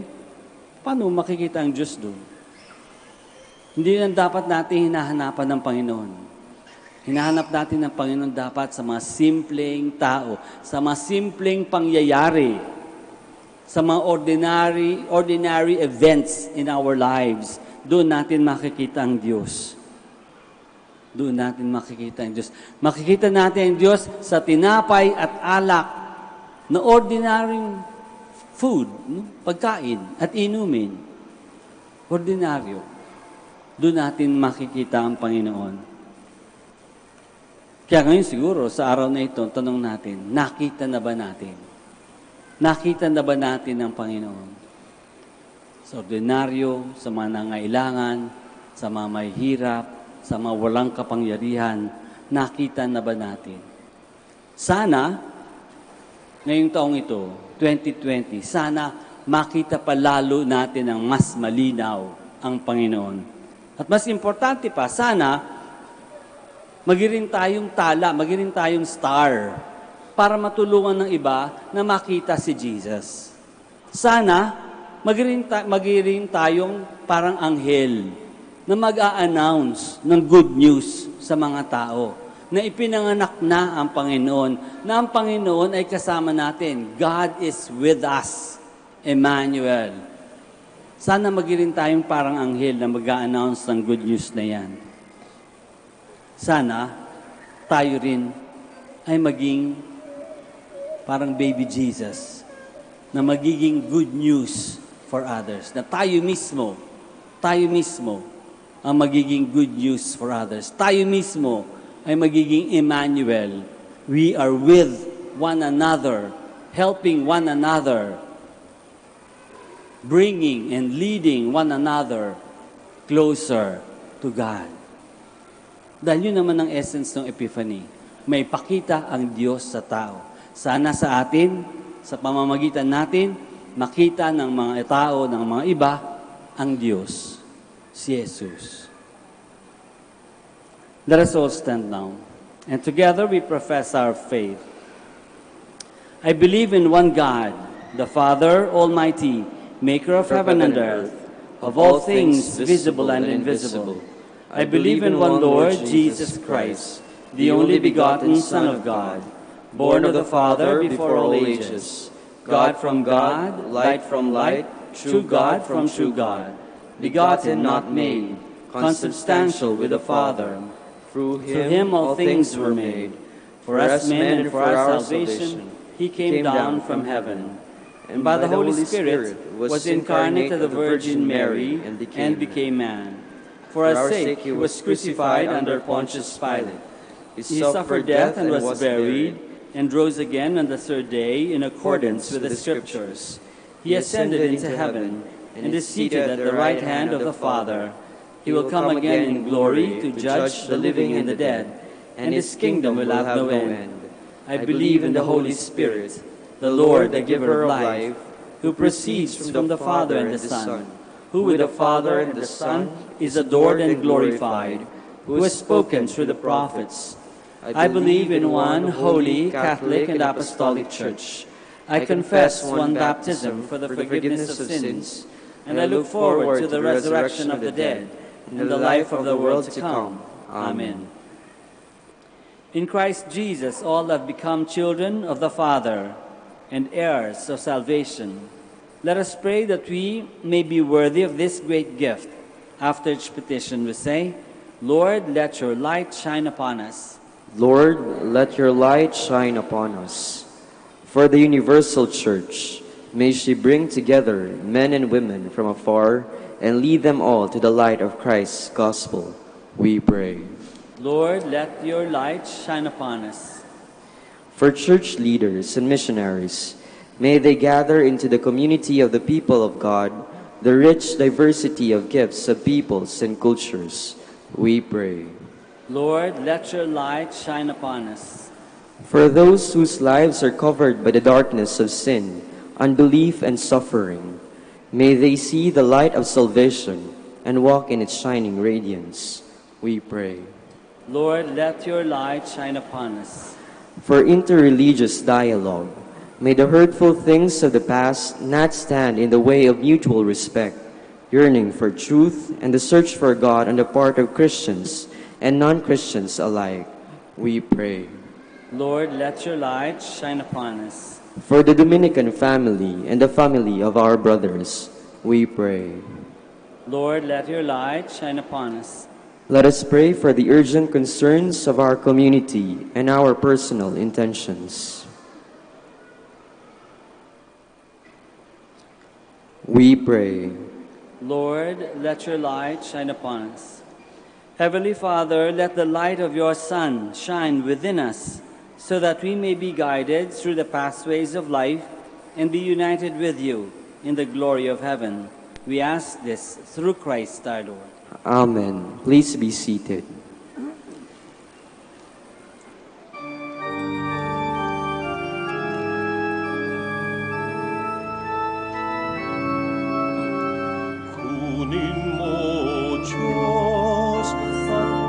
Paano makikita ang Diyos doon? Hindi lang dapat natin hinahanapan ng Panginoon. Hinahanap natin ng Panginoon dapat sa mga simpleng tao, sa mga simpleng pangyayari, sa mga ordinary events in our lives. Doon natin makikita ang Diyos. Doon natin makikita ang Diyos. Makikita natin ang Diyos sa tinapay at alak na ordinary food, pagkain at inumin. Ordinaryo. Doon natin makikita ang Panginoon. Kaya ngayon siguro, sa araw na ito, tanong natin, nakita na ba natin? Nakita na ba natin ang Panginoon? Sa ordinaryo, sa mga nangailangan, sa mga mahihirap, sa mga walang kapangyarihan, nakita na ba natin? Sana, ngayong taong ito, 2020, sana makita pa lalo natin ang mas malinaw ang Panginoon. At mas importante pa, sana magirin tayong tala, magirin tayong star para matulungan ng iba na makita si Jesus. Sana, magirin tayong parang anghel na mag-a-announce ng good news sa mga tao na ipinanganak na ang Panginoon, na ang Panginoon ay kasama natin. God is with us, Emmanuel. Sana magirin tayong parang anghel na mag-a-announce ng good news na yan. Sana, tayo rin ay maging parang baby Jesus, na magiging good news for others. Na tayo mismo ang magiging good news for others. Tayo mismo ay magiging Emmanuel. We are with one another, helping one another, bringing and leading one another closer to God. Dahil yun naman ang essence ng Epiphany. May pakita ang Diyos sa tao. Sana sa atin, sa pamamagitan natin, makita ng mga tao, ng mga iba, ang Diyos, si Jesus. Let us all stand now. And together we profess our faith. I believe in one God, the Father Almighty, maker of heaven and earth, of all things visible and invisible. I believe in one Lord, Jesus Christ, the only begotten Son of God, born of the Father before all ages, God from God, light from light, true God from true God, begotten, not made, consubstantial with the Father. Through him all things were made. For us men and for our salvation, he came down from heaven, and by the Holy Spirit was incarnate of the Virgin Mary and became man. For our sake he was crucified under Pontius Pilate. He suffered death and was buried, and rose again on the third day in accordance with the Scriptures. He ascended into heaven, and is seated at the right hand of the Father. He will come again in glory to judge the living and the dead, and his kingdom will have no end. I believe in the Holy Spirit, the Lord, the giver of life, who proceeds from the Father and the Son, who with the Father and the Son is adored and glorified, who has spoken through the prophets. I believe in one holy, Catholic, and Apostolic Church. I confess one baptism for the forgiveness of sins, and I look forward to the resurrection of the dead and the life of the world to come. Amen. In Christ Jesus, all have become children of the Father and heirs of salvation. Let us pray that we may be worthy of this great gift. After each petition we say, Lord, let your light shine upon us. Lord, let your light shine upon us. For the universal church, may she bring together men and women from afar and lead them all to the light of Christ's gospel. We pray. Lord, let your light shine upon us. For church leaders and missionaries, may they gather into the community of the people of God the rich diversity of gifts of peoples and cultures. We pray. Lord, let your light shine upon us. For those whose lives are covered by the darkness of sin, unbelief, and suffering, may they see the light of salvation and walk in its shining radiance. We pray. Lord, let your light shine upon us. For interreligious dialogue, may the hurtful things of the past not stand in the way of mutual respect, yearning for truth and the search for God on the part of Christians and non-Christians alike. We pray. Lord, let your light shine upon us. For the Dominican family and the family of our brothers, we pray. Lord, let your light shine upon us. Let us pray for the urgent concerns of our community and our personal intentions. We pray. Lord, let your light shine upon us. Heavenly Father, let the light of your Son shine within us, so that we may be guided through the pathways of life and be united with you in the glory of heaven. We ask this through Christ our Lord. Amen. Please be seated. Kunin mo, Diyos, at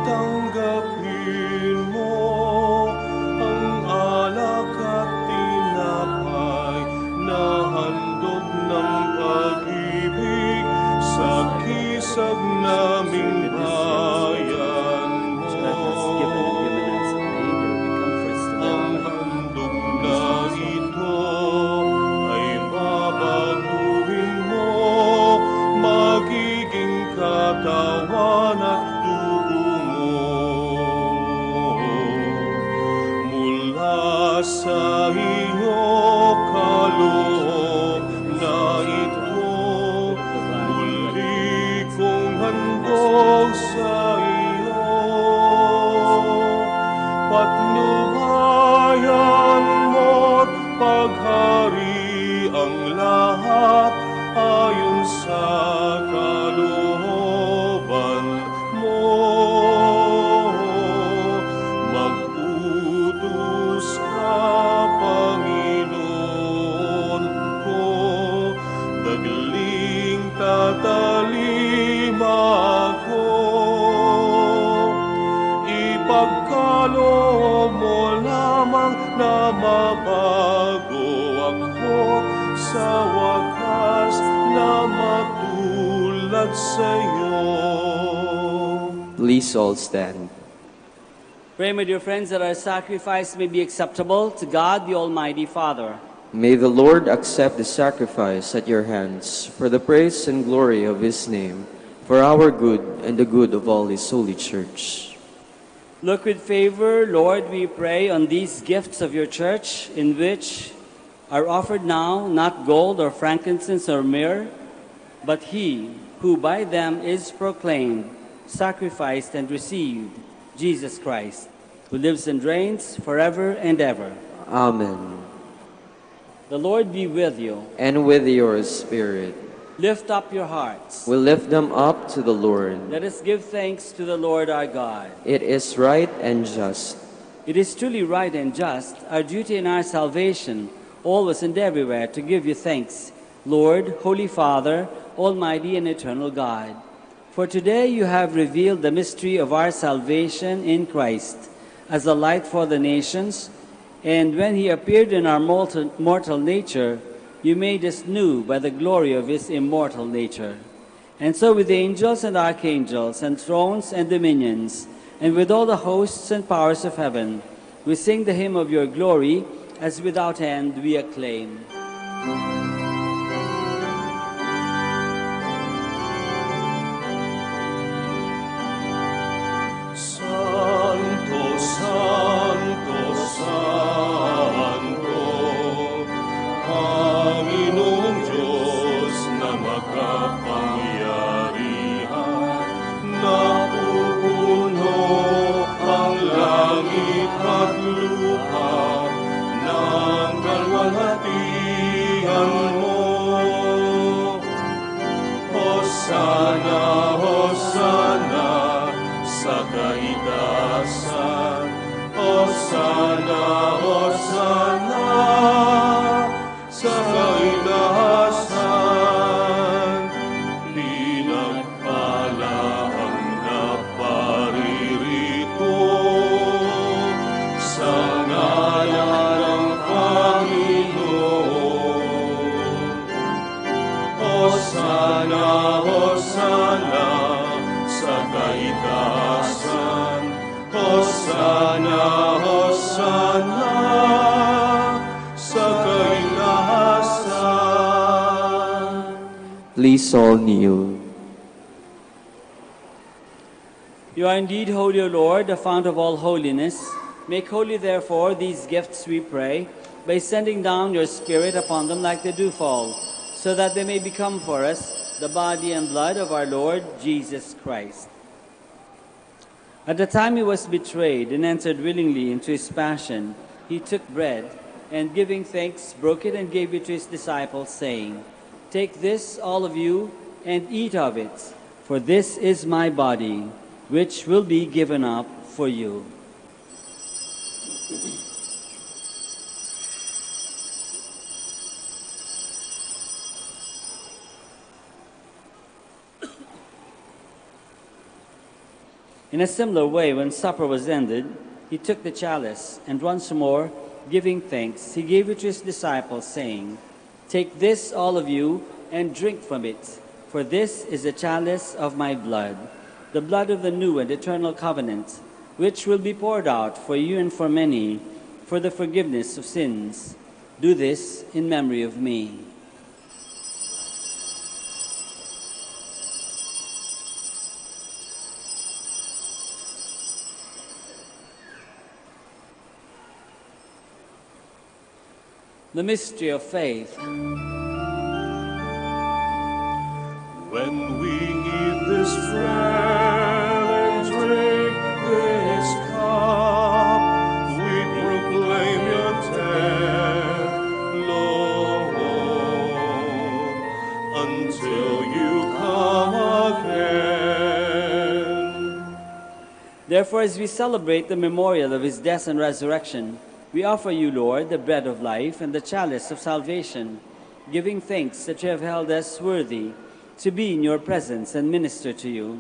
tanggapin mo ang alak at tinapay na handog ng pag-ibig sa kisag naming bayan mo. Ang handog na ito ay babaguhin mo, magiging katawan at dugo mo. Mula sa iyo kaloob na ito, muli kong handog sa iyo. Patnubayan mo't paghari ang lahat ayon sa kalooban mo. Mag-utos ka, Panginoon ko, dagling tatalima ako. Ipagkaloob mo lamang na mabago ako sa wakas na matulad sa'yo. Please all stand. Pray, my dear friends, that our sacrifice may be acceptable to God, the Almighty Father. May the Lord accept the sacrifice at your hands for the praise and glory of his name, for our good and the good of all His holy church. Look with favor, Lord, we pray, on these gifts of your church, in which are offered now not gold or frankincense or myrrh, but He who by them is proclaimed, sacrificed, and received, Jesus Christ, who lives and reigns forever and ever. Amen. The Lord be with you. And with your spirit. Lift up your hearts. We lift them up to the Lord. Let us give thanks to the Lord our God. It is right and just. It is truly right and just, our duty and our salvation, always and everywhere, to give you thanks, Lord, Holy Father, Almighty and eternal God. For today you have revealed the mystery of our salvation in Christ as a light for the nations, and when He appeared in our mortal nature, you made us new by the glory of His immortal nature. And so with the angels and archangels and thrones and dominions, and with all the hosts and powers of heaven, we sing the hymn of your glory, as without end we acclaim. Santo, Santo, Santo, Panginoong Diyos na makapangyarihan, napupuno ang langit at lupa ng kalwalhatian mo. Hosana, Hosana, sa kaitasan, Hosana, Hosana, sa kaitasan. Pinagpala ang naparirito sa ngalan ng Panginoon. Hosana, Hosana, sa kaitasan, Hosana, Hosana, sa kaitasan. Please all kneel. You are indeed holy, O Lord, the fount of all holiness. Make holy, therefore, these gifts, we pray, by sending down your Spirit upon them like the dewfall, so that they may become for us the body and blood of our Lord Jesus Christ. At the time he was betrayed and entered willingly into his passion, he took bread, and giving thanks, broke it and gave it to his disciples, saying, "Take this, all of you, and eat of it, for this is my body, which will be given up for you." In a similar way, when supper was ended, he took the chalice, and once more, giving thanks, he gave it to his disciples, saying, "Take this, all of you, and drink from it, for this is the chalice of my blood, the blood of the new and eternal covenant, which will be poured out for you and for many, for the forgiveness of sins. Do this in memory of me." The mystery of faith. When we eat this bread and drink this cup, we proclaim your death, Lord, until you come again. Therefore, as we celebrate the memorial of his death and resurrection, we offer you, Lord, the bread of life and the chalice of salvation, giving thanks that you have held us worthy to be in your presence and minister to you.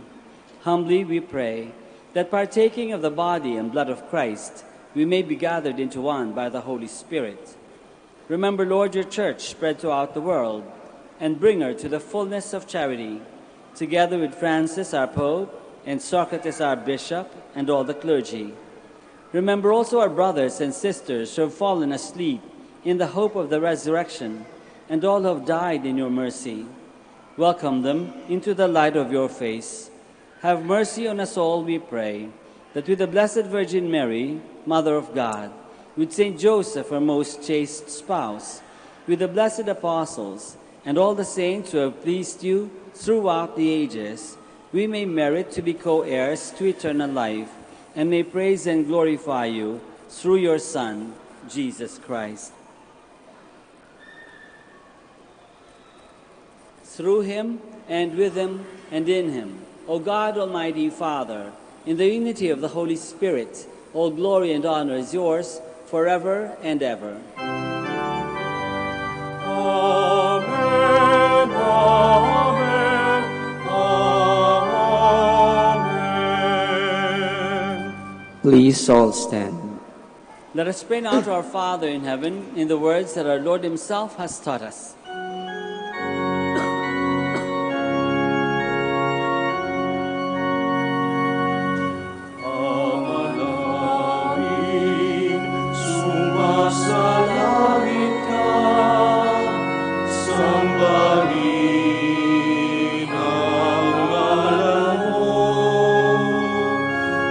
Humbly we pray that, partaking of the body and blood of Christ, we may be gathered into one by the Holy Spirit. Remember, Lord, your church spread throughout the world, and bring her to the fullness of charity, together with Francis, our Pope, and Socrates, our Bishop, and all the clergy. Remember also our brothers and sisters who have fallen asleep in the hope of the resurrection, and all who have died in your mercy. Welcome them into the light of your face. Have mercy on us all, we pray, that with the Blessed Virgin Mary, Mother of God, with Saint Joseph, her most chaste spouse, with the blessed apostles, and all the saints who have pleased you throughout the ages, we may merit to be co-heirs to eternal life, and may praise and glorify you through your Son, Jesus Christ. Through him, and with him, and in him, O God, Almighty Father, in the unity of the Holy Spirit, all glory and honor is yours forever and ever. Amen, amen, amen. Please all stand. Let us pray now to our Father in heaven in the words that our Lord himself has taught us. Sumasalangit ka, sambahin ang ngalan mo,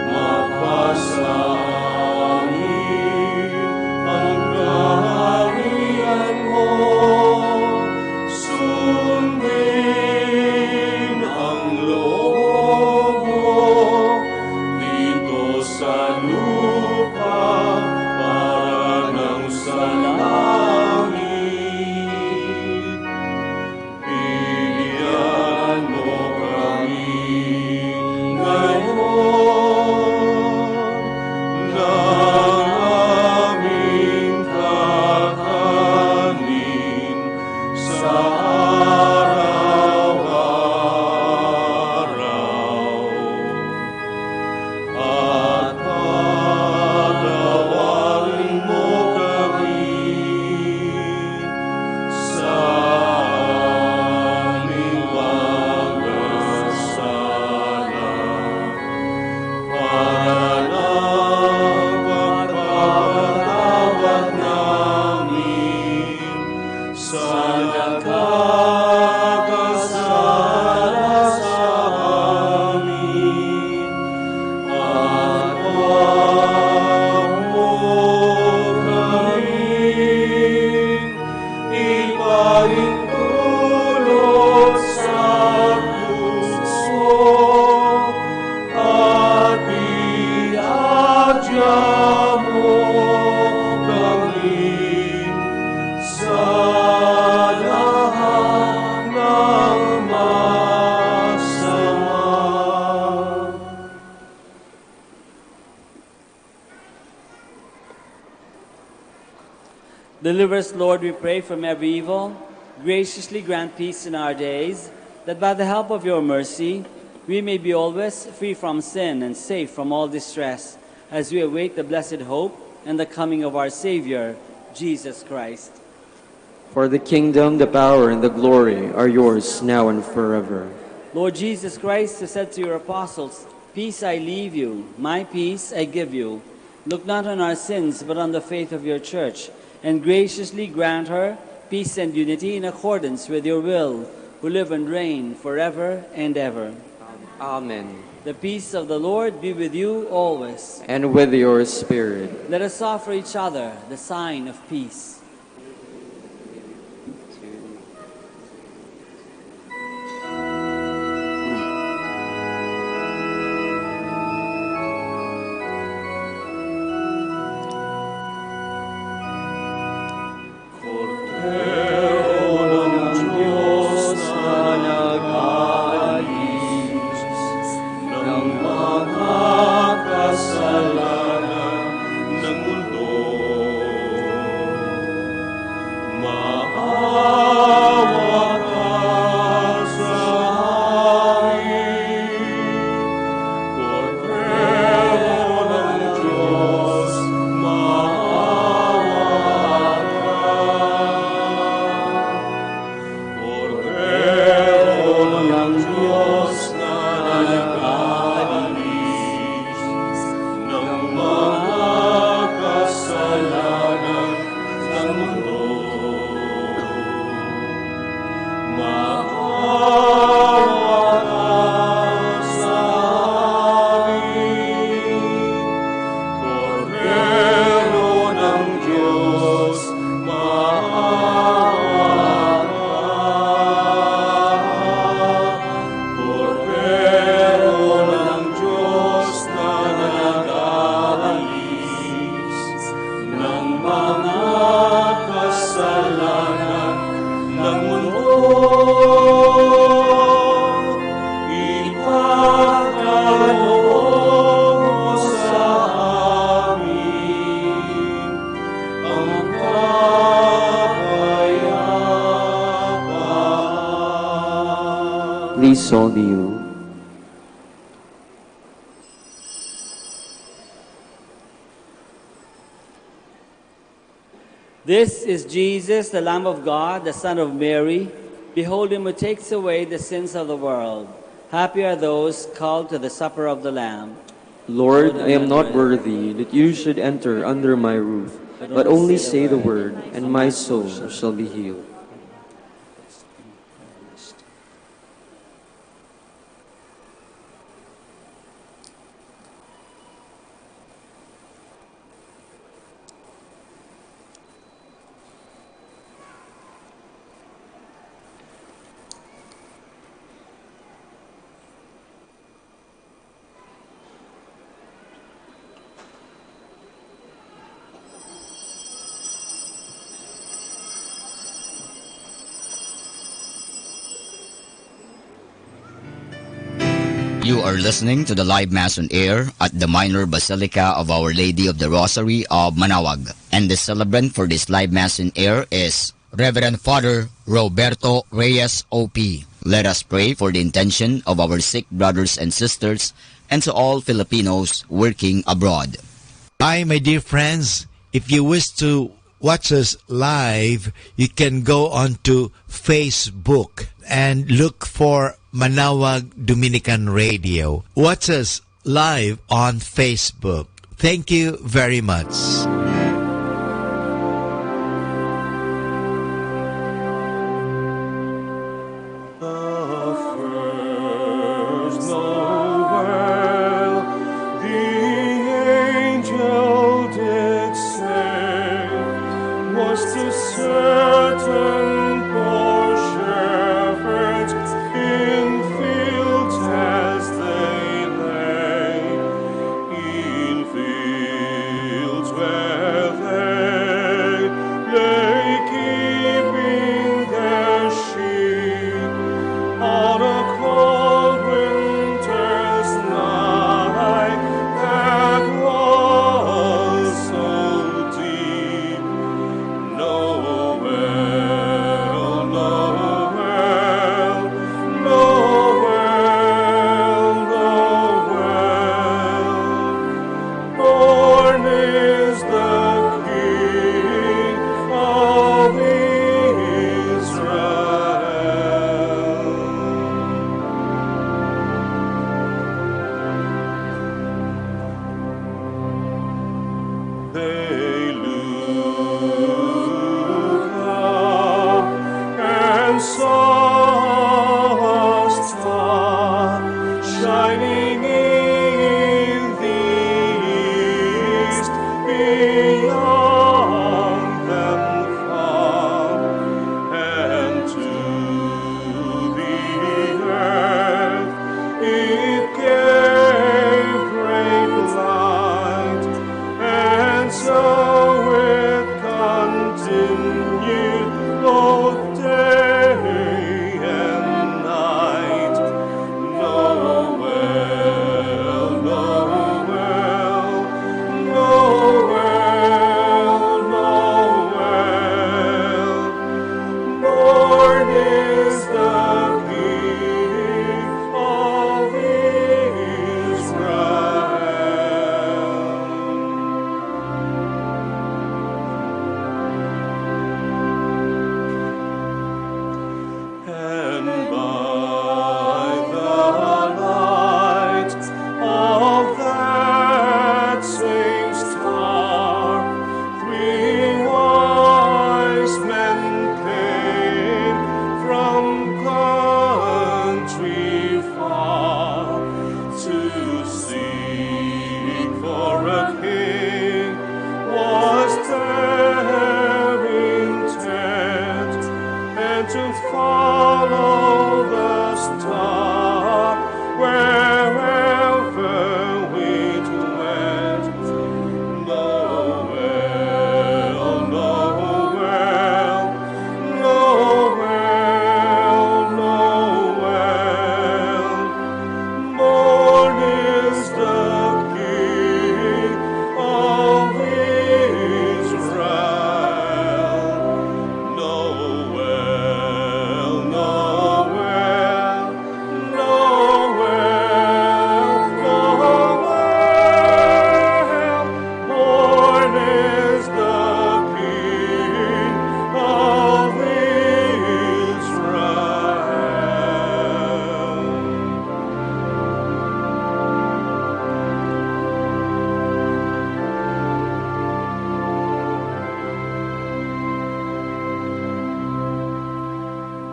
mapasangin ang kaharian mo, sundin ang loob mo, dito sa lupa, sa langit. Bigyan mo kami ngayon ng aming kakanin sa araw-araw. At patawarin mo sa aming pagkasala, para lang pagpapatawad namin sa nagkakasala sa amin. At huwag mo kaming ipahintulot sa puso at iadya mo kami sa lahat ng masama. Deliver us, Lord, we pray, from every evil. Graciously grant peace in our days, that by the help of your mercy, we may be always free from sin and safe from all distress, as we await the blessed hope and the coming of our Savior, Jesus Christ. For the kingdom, the power, and the glory are yours now and forever. Lord Jesus Christ, who said to your apostles, "Peace I leave you, my peace I give you," look not on our sins, but on the faith of your church, and graciously grant her peace and unity in accordance with your will, who live and reign forever and ever. Amen. The peace of the Lord be with you always. And with your spirit. Let us offer each other the sign of peace. ang kapayapaan. Please all kneel. This is Jesus, the Lamb of God, the Son of Mary. Behold him who takes away the sins of the world. Happy are those called to the supper of the Lamb. Lord, I am not worthy that you should enter under my roof, but only say the word, and my soul shall be healed. You are listening to the live Mass on air at the Minor Basilica of Our Lady of the Rosary of Manaoag. And the celebrant for this live Mass on air is Reverend Father Roberto Reyes O.P. Let us pray for the intention of our sick brothers and sisters and to all Filipinos working abroad. Hi, my dear friends. If you wish to watch us live, you can go on to Facebook and look for Manaoag Dominican Radio. Watch us live on Facebook. Thank you very much. Nowhere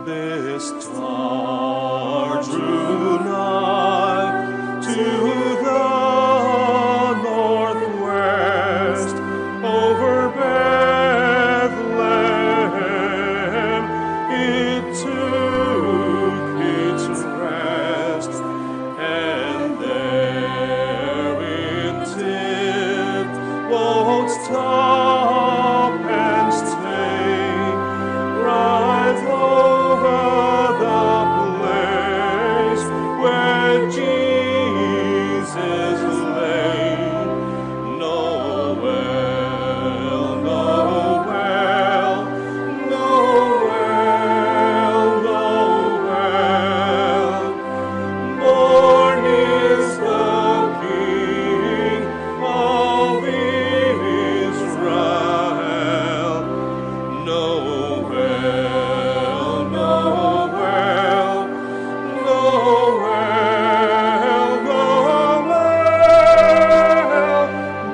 this star drew nigh to the northwest over Bethlehem. It took its rest, and there it did both stop and stay right over the place where Jesus lay. Noel, Noel, Noel, Noel. Born is the King of Israel. Noel, Noel, Noel, Noel.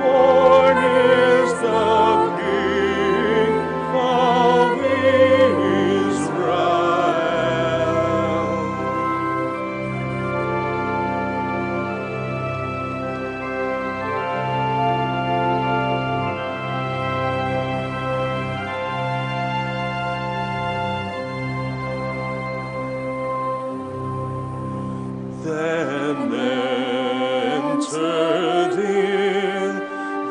Born is the King of Israel. Then entered in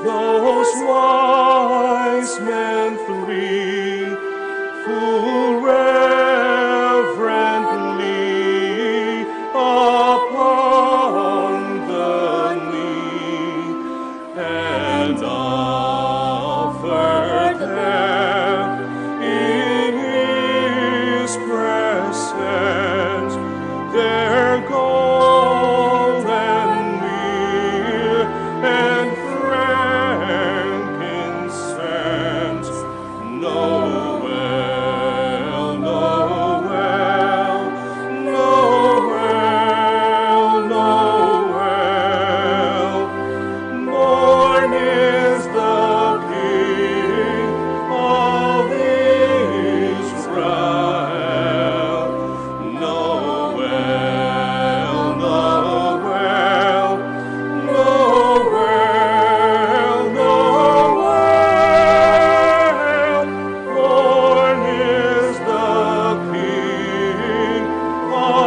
those wise men three, full reverently upon the knee, and offered them in his presence their gold and myrrh and frankincense. Noel, Noel, Noel, Noel. Born is the King of Israel. Noel, Noel, Noel, Noel. Born is the King of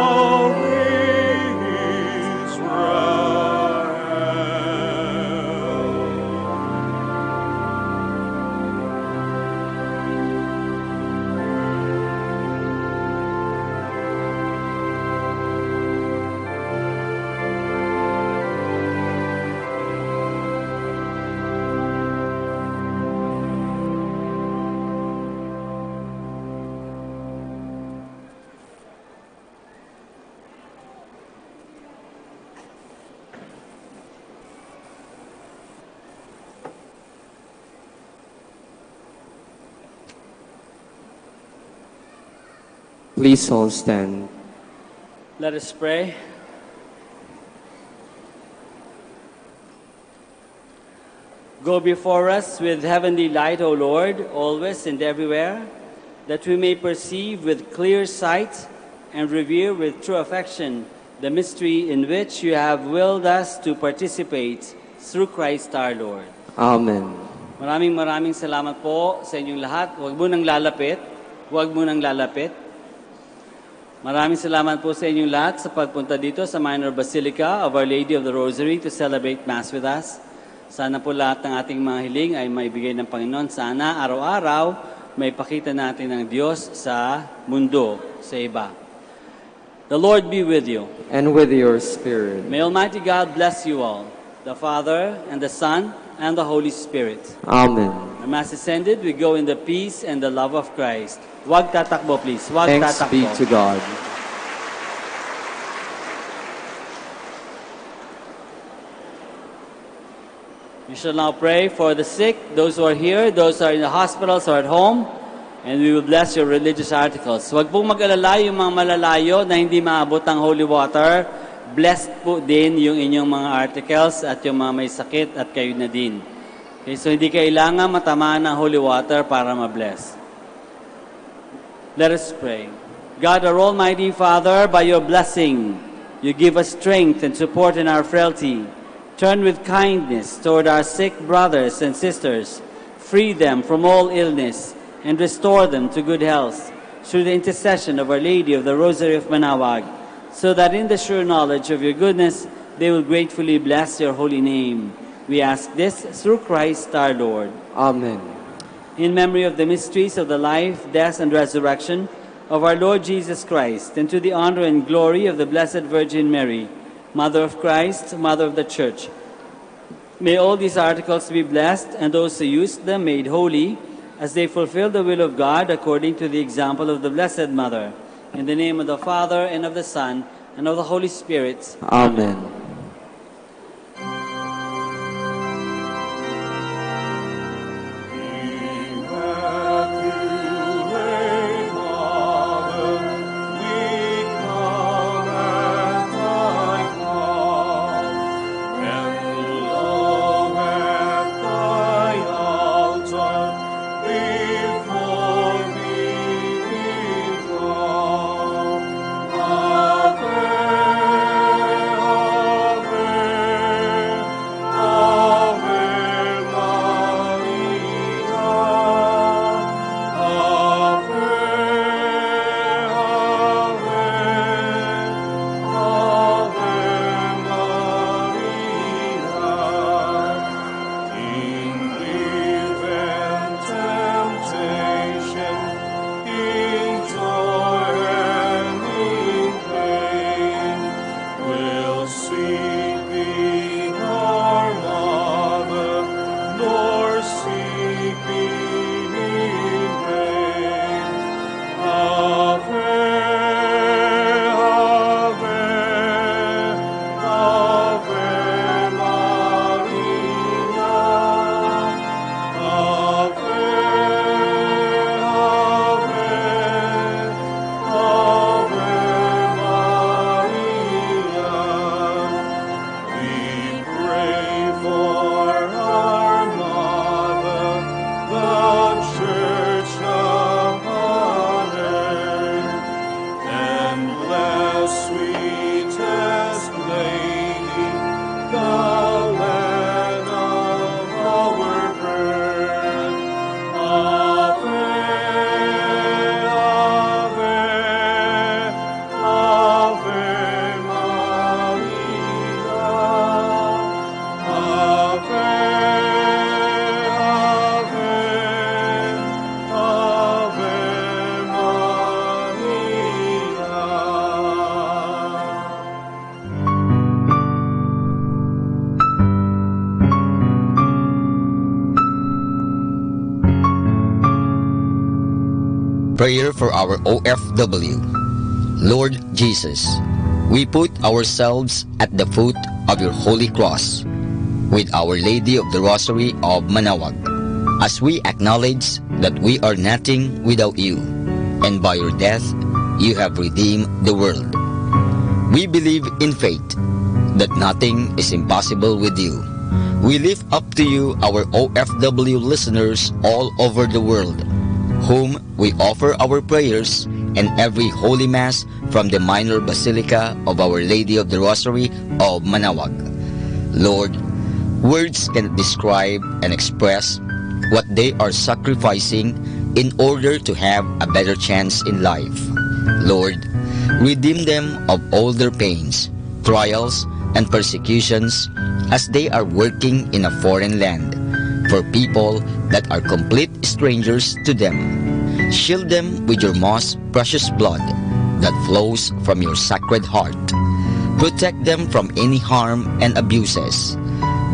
Please all stand. Let us pray. Go before us with heavenly light, O Lord, always and everywhere, that we may perceive with clear sight and revere with true affection the mystery in which you have willed us to participate through Christ our Lord. Amen. Maraming salamat po sa inyong lahat. Huwag mo nang lalapit. Huwag mo nang lalapit. Maraming salamat po sa inyong lahat sa pagpunta dito sa Minor Basilica of Our Lady of the Rosary to celebrate Mass with us. Sana po lahat ng ating mga hiling ay maibigay ng Panginoon. Sana araw-araw may pakita natin ng Diyos sa mundo, sa iba. The Lord be with you. And with your spirit. May Almighty God bless you all, the Father and the Son and the Holy Spirit. Amen. The Mass is ended. We go in the peace and the love of Christ. Huwag tatakbo, please. Huwag Thanks tatakbo. be to God. We shall now pray for the sick, those who are here, those who are in the hospitals or at home, and we will bless your religious articles. Huwag pong mag-alala yung mga malalayo na hindi maabot ang holy water. Blessed po din yung inyong mga articles at yung mga may sakit at kayo na din. Okay, so hindi kailangan matamaan ng holy water para ma-bless. Let us pray. God, our Almighty Father, by your blessing, you give us strength and support in our frailty. Turn with kindness toward our sick brothers and sisters. Free them from all illness and restore them to good health through the intercession of Our Lady of the Rosary of Manaoag, so that in the sure knowledge of your goodness, they will gratefully bless your holy name. We ask this through Christ our Lord. Amen. In memory of the mysteries of the life, death, and resurrection of our Lord Jesus Christ, and to the honor and glory of the Blessed Virgin Mary, Mother of Christ, Mother of the Church, may all these articles be blessed, and those who use them made holy, as they fulfill the will of God according to the example of the Blessed Mother. In the name of the Father, and of the Son, and of the Holy Spirit. Amen. Prayer for our OFW. Lord Jesus, we put ourselves at the foot of your holy cross with Our Lady of the Rosary of Manaoag, as we acknowledge that we are nothing without you, and by your death you have redeemed the world. We believe in faith that nothing is impossible with you. We lift up to you our OFW listeners all over the world, whom we offer our prayers and every Holy Mass from the Minor Basilica of Our Lady of the Rosary of Manaoag. Lord, words cannot describe and express what they are sacrificing in order to have a better chance in life. Lord, redeem them of all their pains, trials, and persecutions as they are working in a foreign land for people that are complete strangers to them. Shield them with your most precious blood that flows from your sacred heart. Protect them from any harm and abuses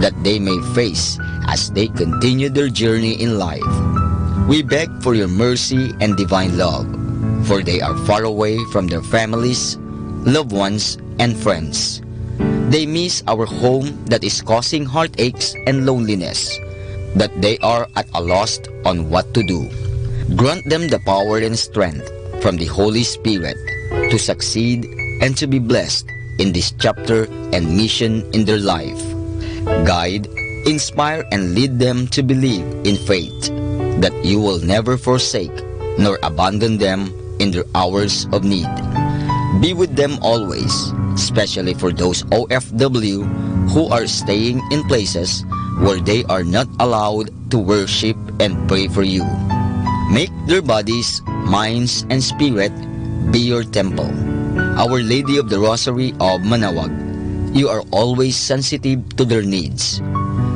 that they may face as they continue their journey in life. We beg for your mercy and divine love, for they are far away from their families, loved ones, and friends. They miss our home that is causing heartaches and loneliness, that they are at a loss on what to do. Grant them the power and strength from the Holy Spirit to succeed and to be blessed in this chapter and mission in their life. Guide, inspire, and lead them to believe in faith that you will never forsake nor abandon them in their hours of need. Be with them always, especially for those OFW who are staying in places where they are not allowed to worship and pray for you. Make their bodies, minds, and spirit be your temple. Our Lady of the Rosary of Manaoag, you are always sensitive to their needs.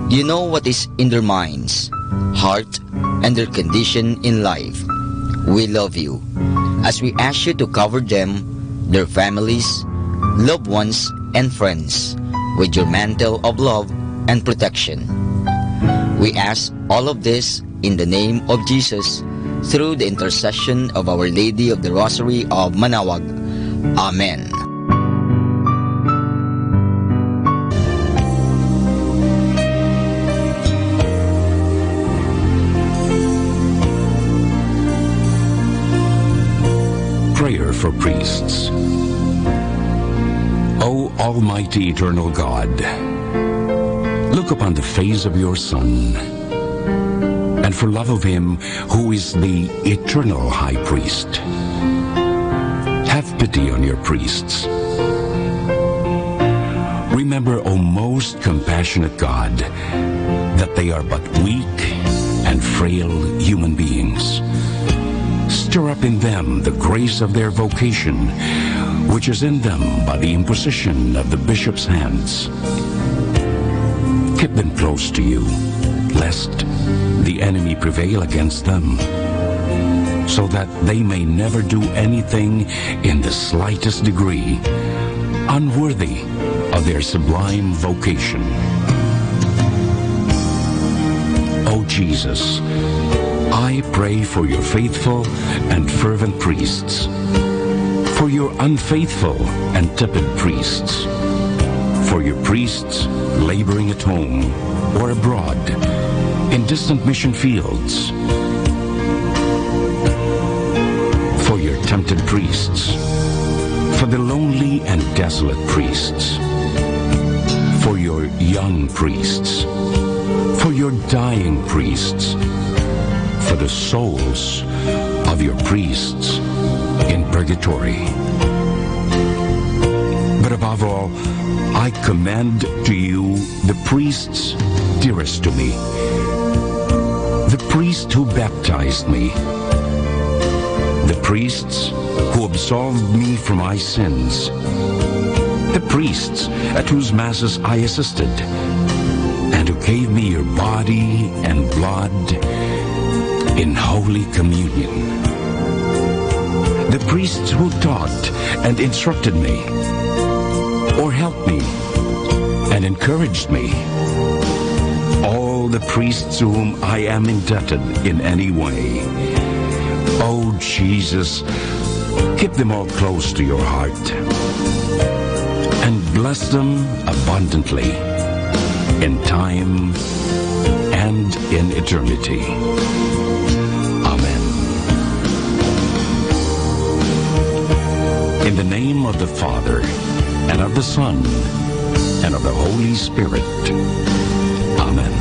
You know what is in their minds, heart, and their condition in life. We love you, as we ask you to cover them, their families, loved ones, and friends with your mantle of love and protection. We ask all of this in the name of Jesus, through the intercession of Our Lady of the Rosary of Manaoag. Amen. Prayer for priests. O Almighty Eternal God, look upon the face of your Son, and for love of him who is the eternal High Priest, have pity on your priests. Remember, O most compassionate God, that they are but weak and frail human beings. Stir up in them the grace of their vocation, which is in them by the imposition of the bishop's hands. Keep them close to you, lest the enemy prevail against them, so that they may never do anything in the slightest degree unworthy of their sublime vocation. O Jesus, I pray for your faithful and fervent priests, for your unfaithful and tepid priests, for your priests laboring at home or abroad in distant mission fields, for your tempted priests, for the lonely and desolate priests, for your young priests, for your dying priests, for the souls of your priests in purgatory. But above all, I commend to you the priests dearest to me, the priest who baptized me, the priests who absolved me from my sins, the priests at whose masses I assisted, and who gave me your body and blood in Holy Communion, the priests who taught and instructed me, or helped me and encouraged me, all the priests to whom I am indebted in any way. Oh Jesus, keep them all close to your heart and bless them abundantly in time and in eternity. Amen. In the name of the Father, and of the Son, and of the Holy Spirit. Amen.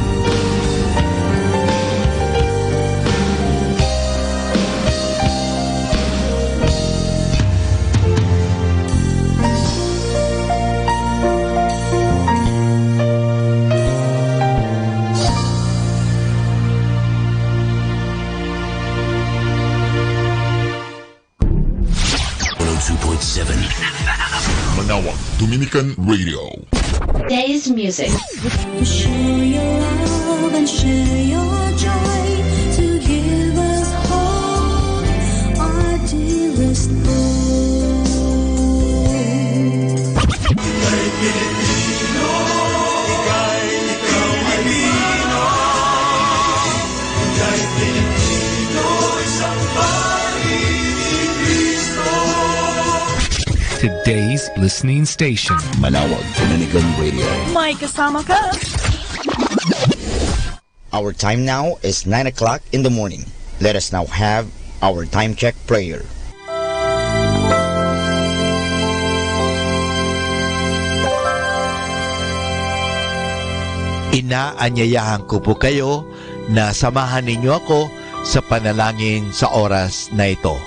Manaoag Dominican Radio. Today's music. Share your love and share your joy to give us hope, our dearest Lord. Ika'y Pilipino, ika'y ikaw ay Pilipino, ika'y Pilipino, isang bahay ni Cristo. Today's listening station. Manaoag Dominican Radio. May kasama ka. Our time now is 9 o'clock in the morning. Let us now have our time check prayer. Inaanyayahan ko po kayo na samahan ninyo ako sa panalangin sa oras na ito.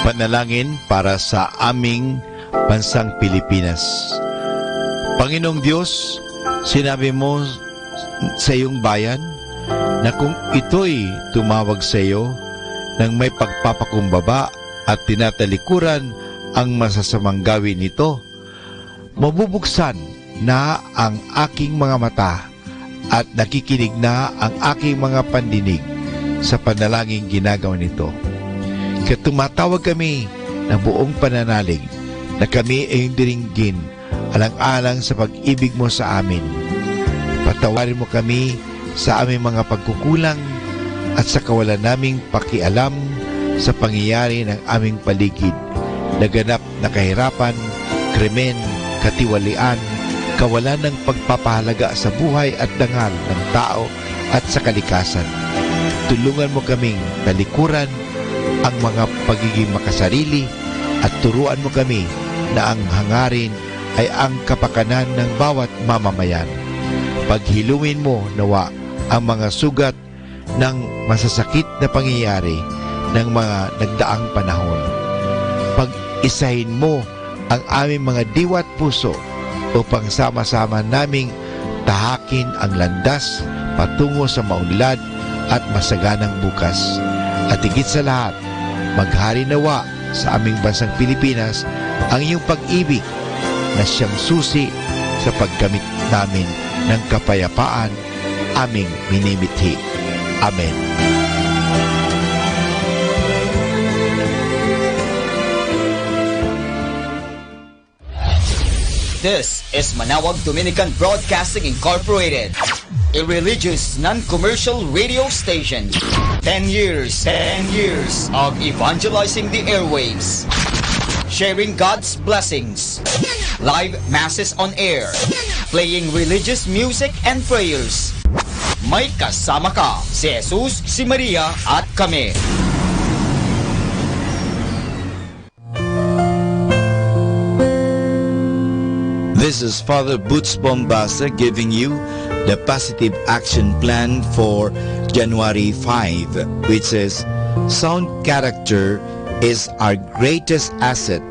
Panalangin para sa aming bansang Pilipinas. Panginoong Diyos, sinabi mo sa iyong bayan na kung ito'y tumawag sa iyo nang may pagpapakumbaba at tinatalikuran ang masasamang gawin nito, mabubuksan na ang aking mga mata at nakikinig na ang aking mga pandinig sa panalangin ginagawa nito. Kaya tumatawag kami ng buong pananalig na kami ay diringgin alang-alang sa pag-ibig mo sa amin. Patawarin mo kami sa aming mga pagkukulang at sa kawalan naming pakialam sa pangyayari ng aming paligid, naganap na kahirapan, krimen, katiwalian, kawalan ng pagpapahalaga sa buhay at dangal ng tao at sa kalikasan. Tulungan mo kaming talikuran ang mga pagiging makasarili at turuan mo kami na ang hangarin ay ang kapakanan ng bawat mamamayan. Paghiluin mo nawa ang mga sugat ng masasakit na pangyayari ng mga nagdaang panahon. Pag-isahin mo ang aming mga diwa at puso upang sama-sama naming tahakin ang landas patungo sa maunlad at masaganang bukas. At higit sa lahat, maghari nawa sa aming bansang Pilipinas ang iyong pag-ibig na siyang susi sa pagkamit namin ng kapayapaan aming minimithi. Amen. This is Manawag Dominican Broadcasting Incorporated, a religious, non-commercial radio station. 10 years of evangelizing the airwaves, sharing God's blessings, live masses on air, playing religious music and prayers. May kasama ka, si Jesus, si Maria at kami. This is Father Boots Bombasa giving you the positive action plan for January 5, which says, sound character is our greatest asset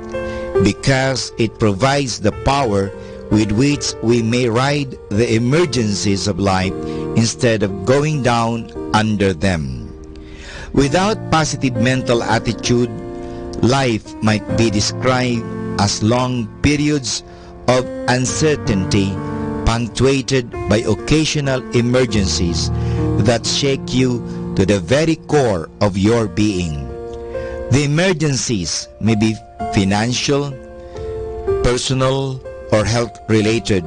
because it provides the power with which we may ride the emergencies of life instead of going down under them. Without positive mental attitude, life might be described as long periods of uncertainty punctuated by occasional emergencies that shake you to the very core of your being. The emergencies may be financial, personal, or health-related,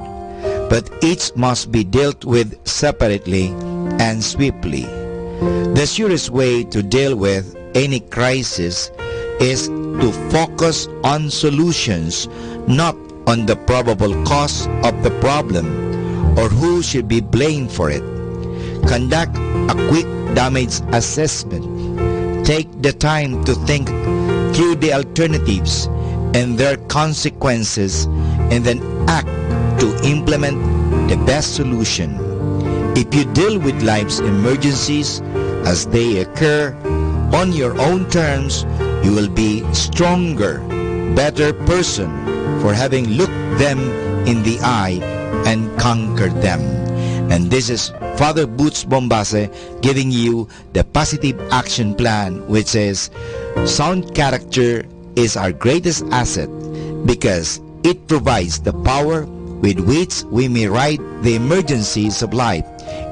but each must be dealt with separately and swiftly. The surest way to deal with any crisis is to focus on solutions, not on the probable cause of the problem or who should be blamed for it. Conduct a quick damage assessment. Take the time to think through the alternatives and their consequences and then act to implement the best solution. If you deal with life's emergencies as they occur on your own terms, you will be stronger, better person for having looked them in the eye and conquered them. And this is Father Boots Bombase giving you the positive action plan, which is sound character is our greatest asset because it provides the power with which we may ride the emergencies of life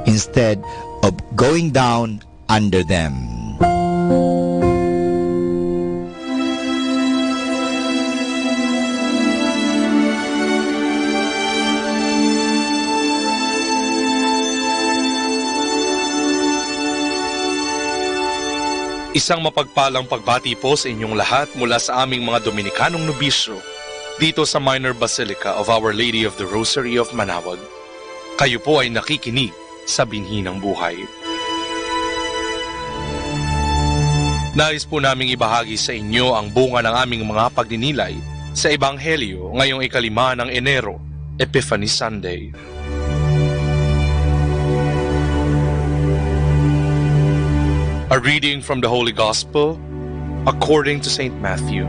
instead of going down under them. Isang mapagpalang pagbati po sa inyong lahat mula sa aming mga Dominikanong nobisyo dito sa Minor Basilica of Our Lady of the Rosary of Manawag. Kayo po ay nakikinig sa Binhi ng Buhay. Nais po naming ibahagi sa inyo ang bunga ng aming mga pagninilay sa Ebanghelyo ngayong 5 ng Enero, Epiphany Sunday. A reading from the Holy Gospel according to St. Matthew.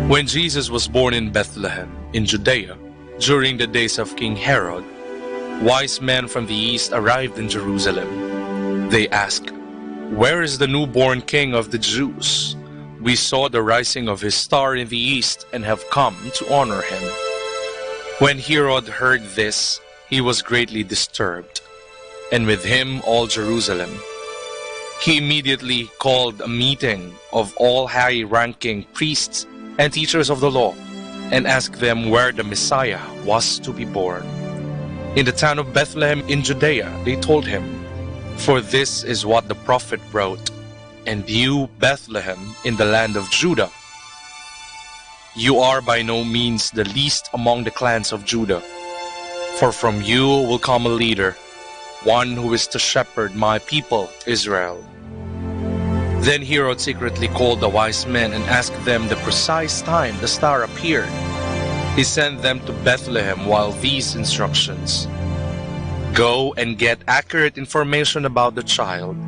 When Jesus was born in Bethlehem, in Judea, during the days of King Herod, wise men from the east arrived in Jerusalem. They asked, "Where is the newborn King of the Jews? We saw the rising of his star in the east and have come to honor him." When Herod heard this, he was greatly disturbed, and with him all Jerusalem. He immediately called a meeting of all high-ranking priests and teachers of the law and asked them where the Messiah was to be born. In the town of Bethlehem in Judea, they told him, "For this is what the prophet wrote, and you, Bethlehem, in the land of Judah, you are by no means the least among the clans of Judah, for from you will come a leader, one who is to shepherd my people, Israel." Then Herod secretly called the wise men and asked them the precise time the star appeared. He sent them to Bethlehem while these instructions: "Go and get accurate information about the child.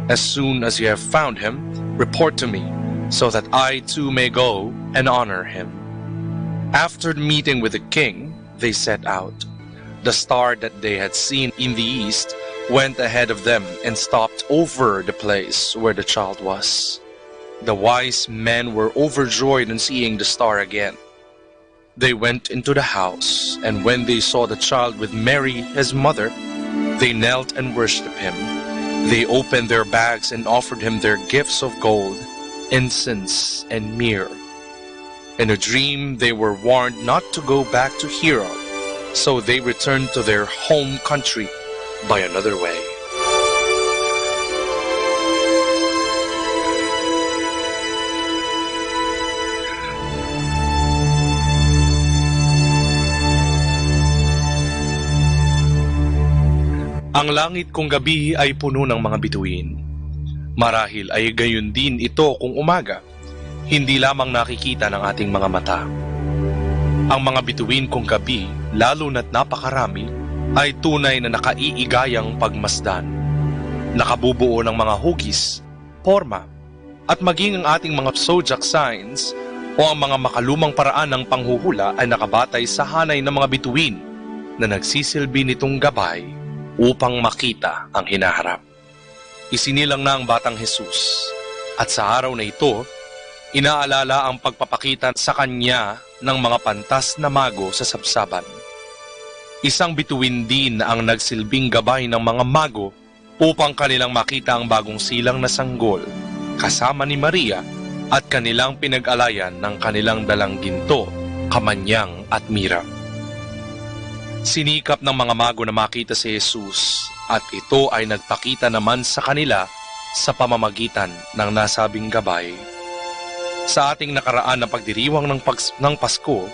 As soon as you have found him, report to me, so that I too may go and honor him." After meeting with the king, they set out. The star that they had seen in the east went ahead of them and stopped over the place where the child was. The wise men were overjoyed in seeing the star again. They went into the house, and when they saw the child with Mary, his mother, they knelt and worshipped him. They opened their bags and offered him their gifts of gold, incense, and myrrh. In a dream, they were warned not to go back to Herod, so they returned to their home country by another way. Ang langit kung gabi ay puno ng mga bituin. Marahil ay gayon din ito kung umaga, hindi lamang nakikita ng ating mga mata. Ang mga bituin kung gabi, lalo na't napakarami, ay tunay na nakaiigayang pagmasdan. Nakabubuo ng mga hugis, forma, at maging ang ating mga zodiac signs o ang mga makalumang paraan ng panghuhula ay nakabatay sa hanay ng mga bituin na nagsisilbi nitong gabay upang makita ang hinaharap. Isinilang na ang batang Jesus, at sa araw na ito, inaalala ang pagpapakita sa kanya ng mga pantas na mago sa sabsaban. Isang bituin din ang nagsilbing gabay ng mga mago upang kanilang makita ang bagong silang na sanggol kasama ni Maria at kanilang pinag-alayan ng kanilang dalang ginto, kamanyang at mira. Sinikap ng mga mago na makita si Jesus at ito ay nagpakita naman sa kanila sa pamamagitan ng nasabing gabay. Sa ating nakaraan na pagdiriwang ng Pasko,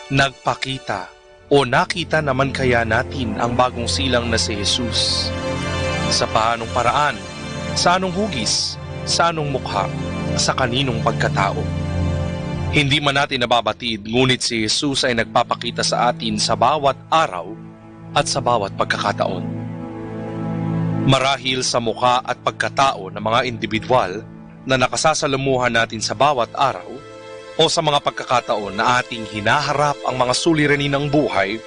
nagpakita o nakita naman kaya natin ang bagong silang na si Jesus? Sa paanong paraan? Sa anong hugis? Sa anong mukha? Sa kaninong pagkatao? Hindi man natin nababatid, ngunit si Jesus ay nagpapakita sa atin sa bawat araw at sa bawat pagkakataon. Marahil sa mukha at pagkatao ng mga individual na nakasasalamuhan natin sa bawat araw, o sa mga pagkakataon na ating hinaharap ang mga suliranin ng buhay,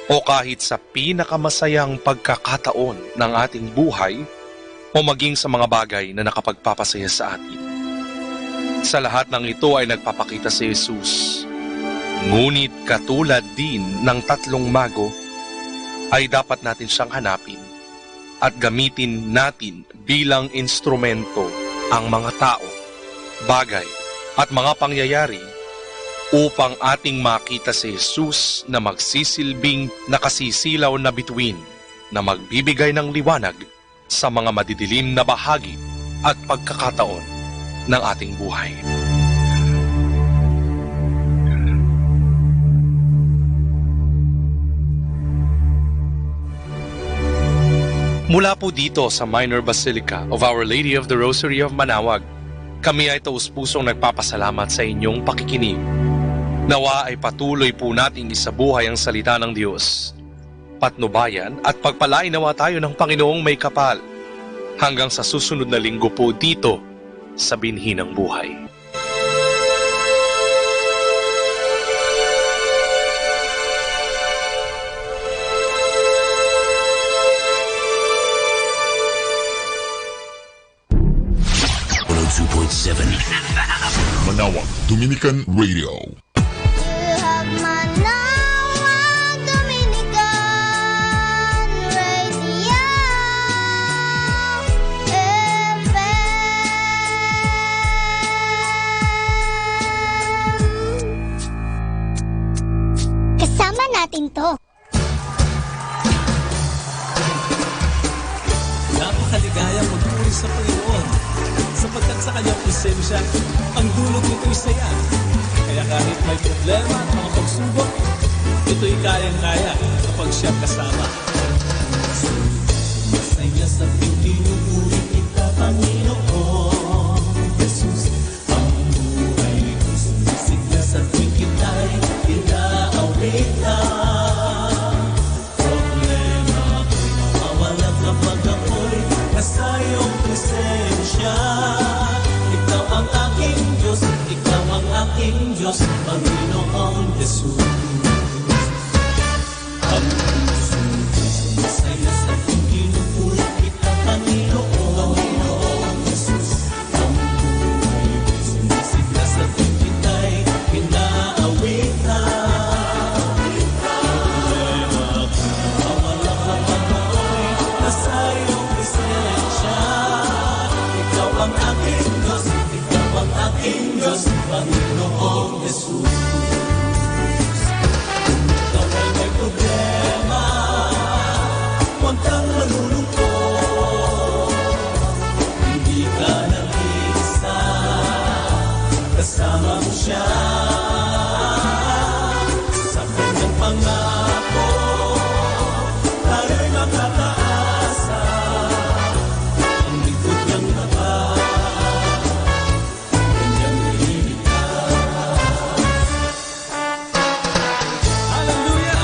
o kahit sa pinakamasayang pagkakataon ng ating buhay, o maging sa mga bagay na nakapagpapasaya sa atin. Sa lahat ng ito ay nagpapakita si Jesus. Ngunit katulad din ng tatlong mago, ay dapat natin siyang hanapin at gamitin natin bilang instrumento ang mga tao, bagay, at mga pangyayari upang ating makita si Jesus na magsisilbing nakasisilaw na bituin na magbibigay ng liwanag sa mga madidilim na bahagi at pagkakataon ng ating buhay. Mula po dito sa Minor Basilica of Our Lady of the Rosary of Manaoag, kami ay taus-pusong nagpapasalamat sa inyong pakikinig. Nawa ay patuloy po nating isabuhay ang salita ng Diyos. Patnubayan at pagpalain nawa tayo ng Panginoong may kapal. Hanggang sa susunod na linggo po dito sa binhi ng buhay. Manawag Dominican Radio. Kasama natin to. Napakaligaya magpuri sa Panginoon sapagkat sa kanyang presensya ang dulot nito'y saya. Kaya kahit may problema at mga pagsubok, ito'y kayang-kaya kapag siya kasama. Masaya sa pinupuri kita, Panginoon Jesus. Ang buhay ko sumisigla sa tuwing kita'y inaawit lang. Problema ko'y nawawala kapag ako'y nasa iyong presensya. Ikaw ang aking Diyos, ikaw ang aking Diyos, Panginoong Jesus. Ang puso ko sumasaya sa tuwing pinupuri kita, Panginoong Jesus. Ang buhay ko sumisigla sa tuwing kita'y inaawit lang. Problema ko'y nawawala kapag ako'y nasa iyong presensya. Ikaw ang aking Diyos, ikaw ang aking Diyos, Panginoong Jesus. Ikaw ay may problema, huwag kang malulungkot. Hindi ka nag-iisa, kasama mo siya. Sa kanyang pangako, tayo'y makakaasa. Ang likod niyang tapat, kanyang iligtas. Hallelujah!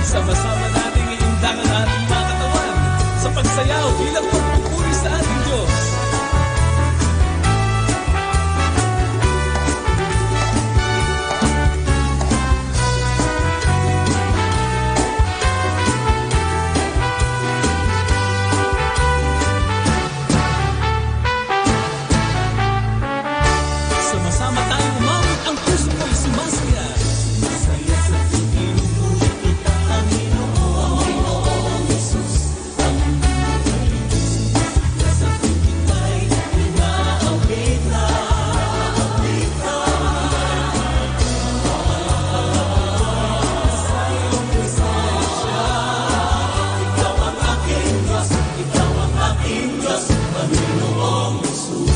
Sama-sama nating iindang ang ating mga katawan sa pagsayaw bilang pagpupuri sa ating Diyos. Sama-sama tayong umawit, ang puso ko'y sumasaya. Masaya sa pinupuri kita, Panginoong Jesus. Ang buhay ko sumisigla sa tuwing kita'y inaawit lang. Sa iyong presensya, ikaw ang aking Diyos, ikaw ang aking Diyos, Panginoong Jesus.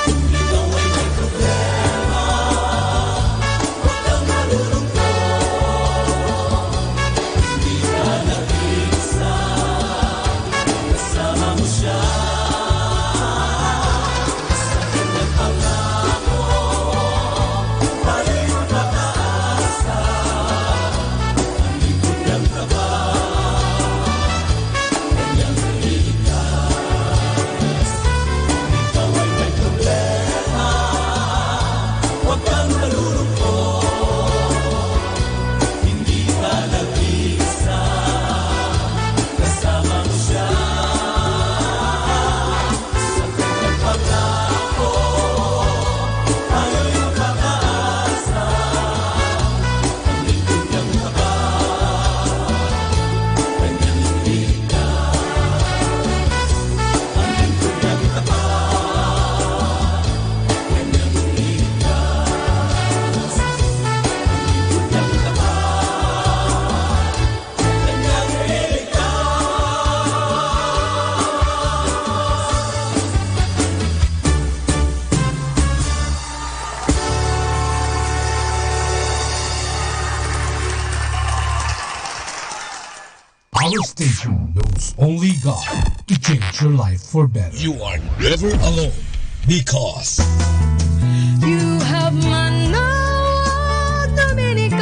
Ikaw ay may problema, huwag kang malulungkot. Hindi ka nag-iisa, kasama mo siya. Sa kanyang pangako, tayo'y makakaasa. Ang likod niyang tapat, kanyang iligtas. Ikaw ay may problema, huwag kang malulungkot. Hindi ka nag-iisa, kasama mo siya. Sa kanyang pangako, tayo'y makakaasa. Ang likod niyang tapat, kanyang iligtas. Ang likod niyang tapat, kanyang iligtas. Ang likod niyang tapat, kanyang Our station knows only God to change your life for better. You are never alone because You have Manawag Dominican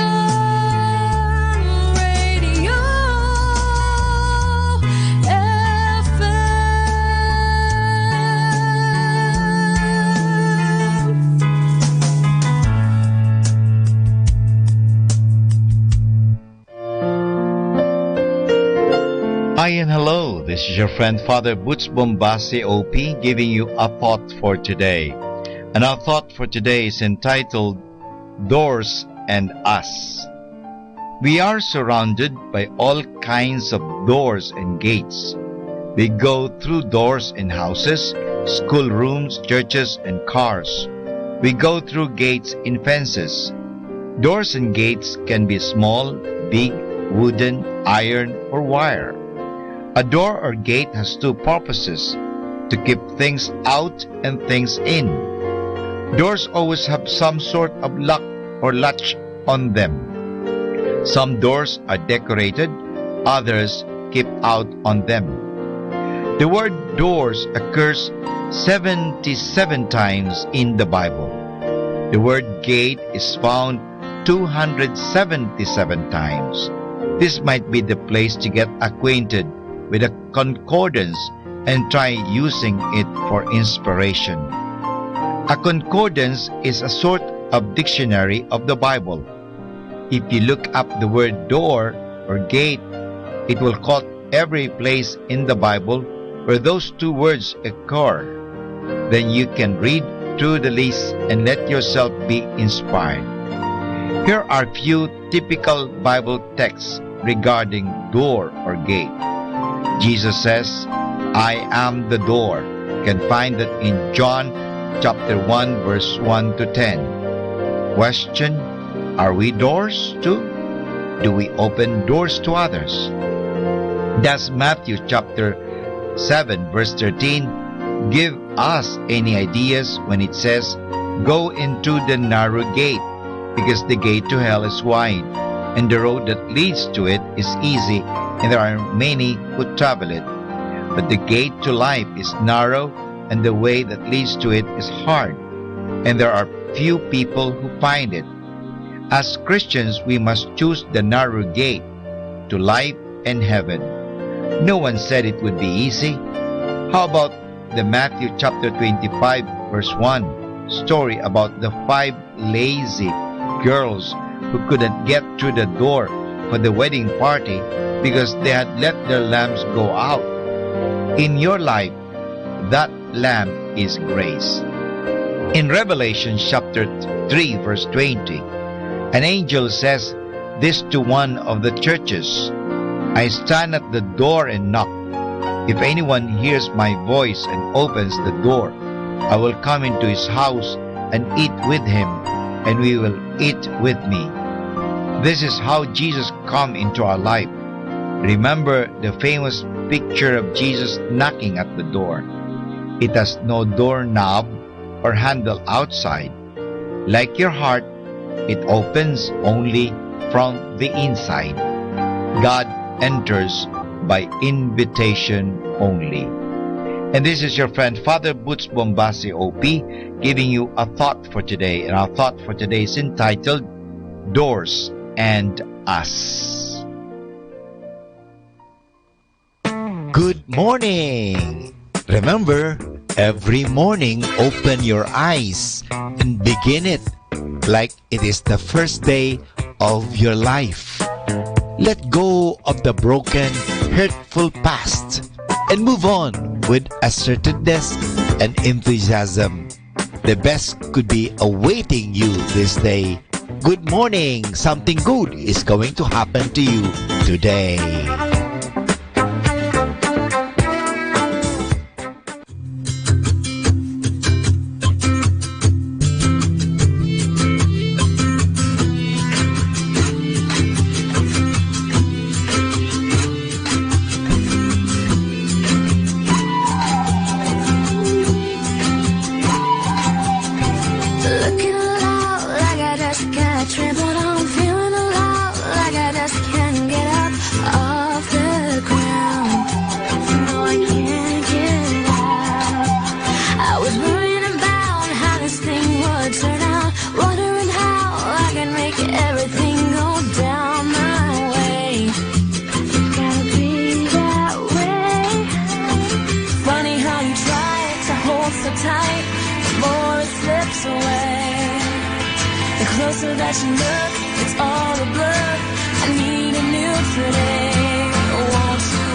Radio FM. Hi and hello, this is your friend Father Butch Bombasi OP giving you a thought for today. And our thought for today is entitled Doors and Us. We are surrounded by all kinds of doors and gates. We go through doors in houses, schoolrooms, churches, and cars. We go through gates in fences. Doors and gates can be small, big, wooden, iron, or wire. A door or gate has two purposes: to keep things out and things in. Doors always have some sort of lock or latch on them. Some doors are decorated, others keep out on them. The word doors occurs 77 times in the Bible. The word gate is found 277 times. This might be the place to get acquainted with a concordance and try using it for inspiration. A concordance is a sort of dictionary of the Bible. If you look up the word door or gate, it will quote every place in the Bible where those two words occur. Then you can read through the list and let yourself be inspired. Here are a few typical Bible texts regarding door or gate. Jesus says, I am the door. You can find that in John chapter 1 verse 1 to 10. Question, are we doors too? Do we open doors to others? Does Matthew chapter 7 verse 13 give us any ideas when it says, go into the narrow gate, because the gate to hell is wide, and the road that leads to it is easy, and there are many who travel it. But the gate to life is narrow, and the way that leads to it is hard, and there are few people who find it. As Christians, we must choose the narrow gate to life and heaven. No one said it would be easy. How about the Matthew chapter 25 verse 1 story about the 5 lazy girls who couldn't get through the door for the wedding party because they had let their lamps go out? In your life, that lamp is grace. In Revelation chapter 3 verse 20, an angel says this to one of the churches, I stand at the door and knock. If anyone hears my voice and opens the door, I will come into his house and eat with him, and we will eat with me. This is how Jesus come into our life. Remember the famous picture of Jesus knocking at the door. It has no doorknob or handle outside. Like your heart, it opens only from the inside. God enters by invitation only. And this is your friend Father Butch Bombasi OP giving you a thought for today. And our thought for today is entitled Doors and Us. Good morning! Remember, every morning open your eyes and begin it like it is the first day of your life. Let go of the broken, hurtful past and move on with assertiveness and enthusiasm. The best could be awaiting you this day. Good morning! Something good is going to happen to you today. Looking loud like I just got trampled on, feeling alive like I just can't get up off the ground. No, I can't get out. I was worrying about how this thing would turn out, wondering how I can make everything go down my way. Gotta be that way. Funny how you try to hold so tight before it slips away. The closer that you look, it's all a blur. I need a new today. Won't you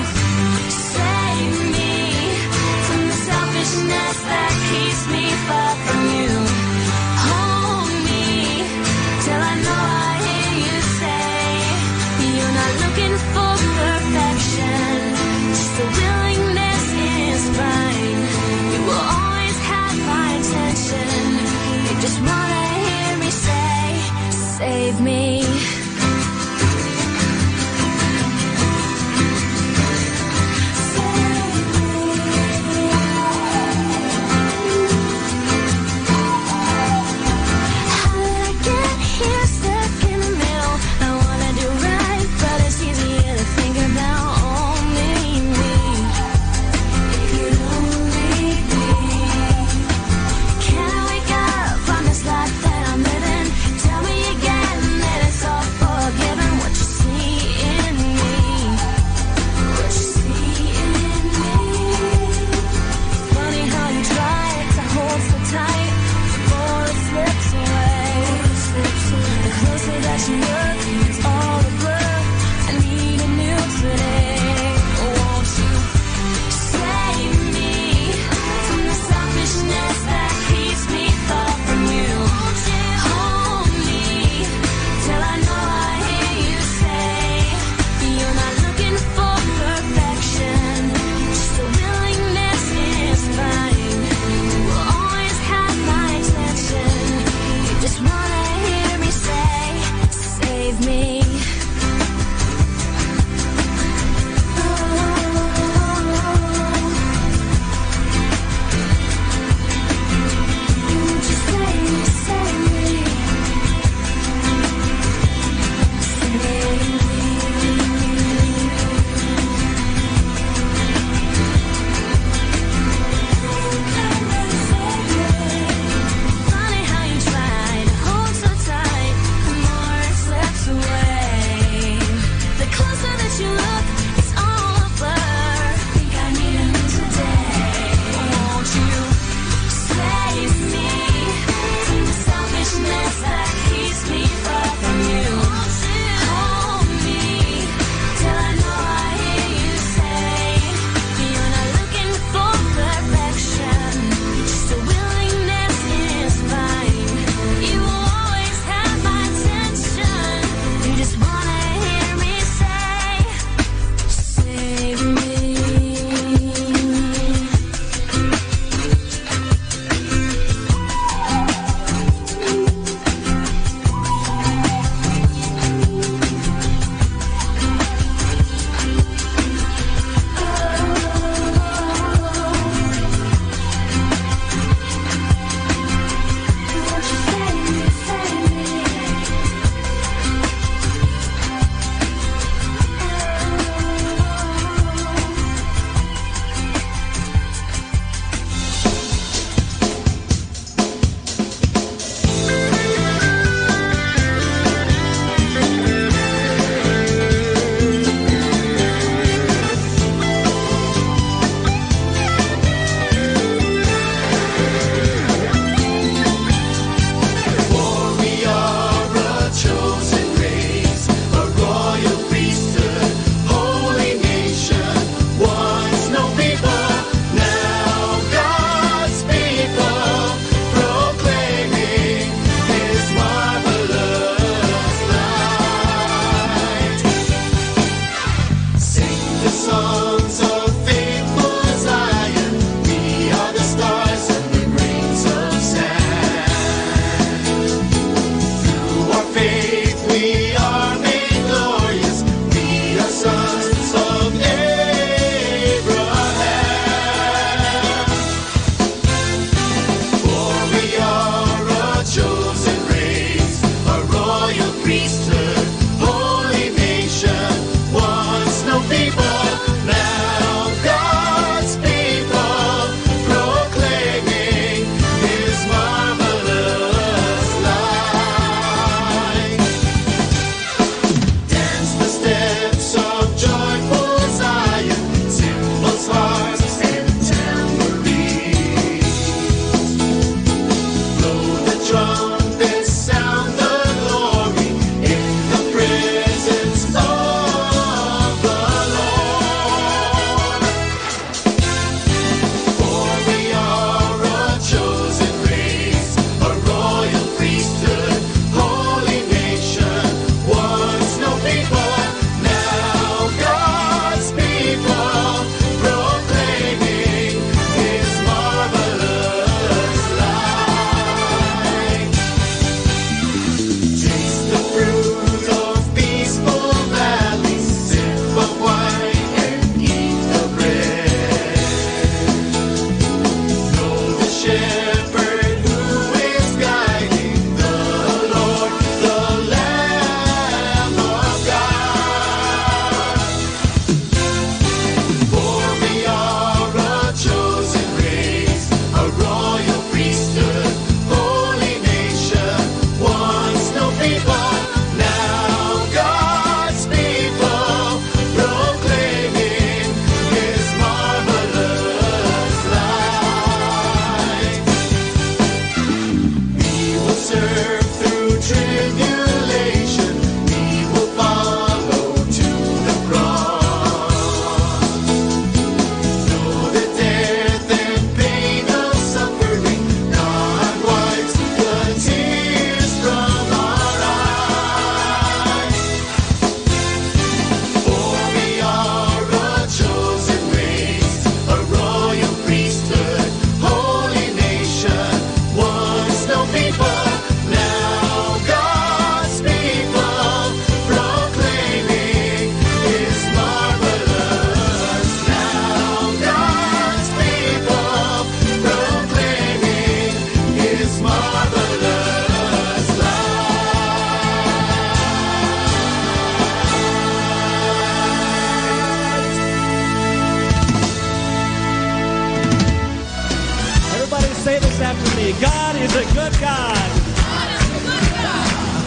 to me. God is a good God.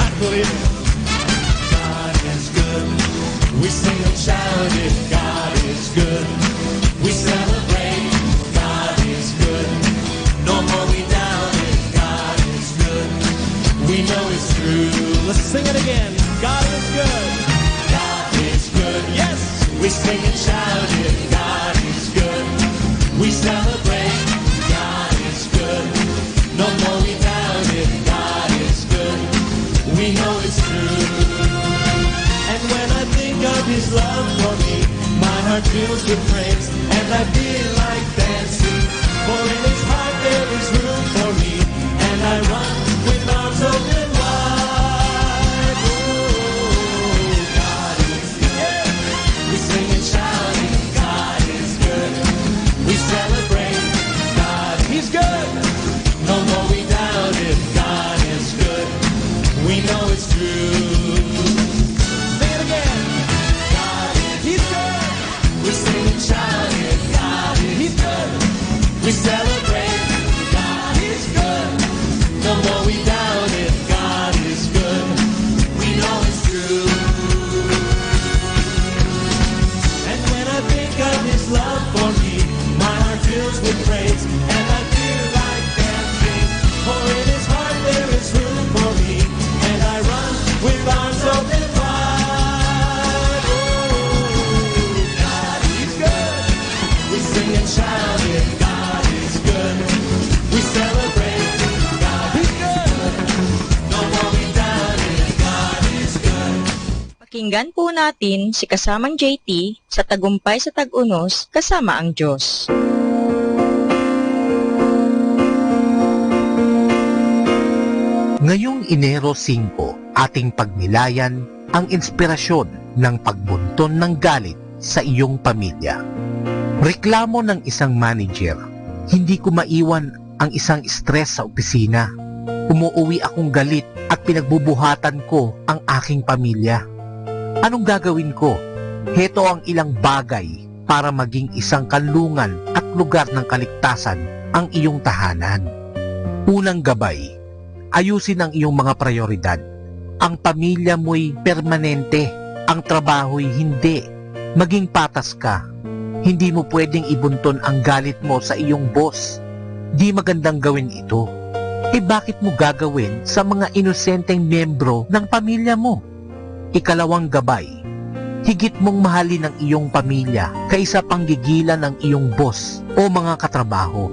I believe it. God is good. We sing and shout it. God is good. We celebrate. God is good. No more we doubt it. God is good. We know it's true. Let's sing it again. God is good. God is good. Yes. We sing and shout it. God is good. We celebrate. God is good. No more we doubt it. God is good. We know it's true. And when I think of His love for me, my heart fills with praise, and I feel like dancing. For in His heart there is room for me, and I run with arms open wide. Oh, God is good. We sing and shout it. God is good. We celebrate. God, He's good. No more we doubt it. God is good. We know it's true. Sing it again. God is, He's good. We sing and shout it. God is, He's good. We celebrate. God is good. No more we doubt it. God is good. We know it's true. And when I think of His love for me, my heart fills with praise, and I feel like dancing. For in His heart there is room for me, and I run with arms open wide. Oh, God is good. We sing and shout it. God is good. We celebrate. God is good. No more we doubt it. God is good. Pakinggan po natin si kasamang JT sa Tagumpay sa Tag-Unos kasama ang Diyos. Ngayong Enero 5, ating pagnilayan ang inspirasyon ng pagbunton ng galit sa iyong pamilya. Reklamo ng isang manager, hindi ko maiwan ang isang stress sa opisina. Umuuwi akong galit at pinagbubuhatan ko ang aking pamilya. Anong gagawin ko? Heto ang ilang bagay para maging isang kanlungan at lugar ng kaligtasan ang iyong tahanan. Unang gabay, ayusin ang iyong mga prioridad. Ang pamilya mo'y permanente, ang trabaho'y hindi. Maging patas ka. Hindi mo pwedeng ibunton ang galit mo sa iyong boss. Di magandang gawin ito. Bakit mo gagawin sa mga inosenteng miyembro ng pamilya mo? Ikalawang gabay, higit mong mahalin ang iyong pamilya kaysa panggigilan ng iyong boss o mga katrabaho.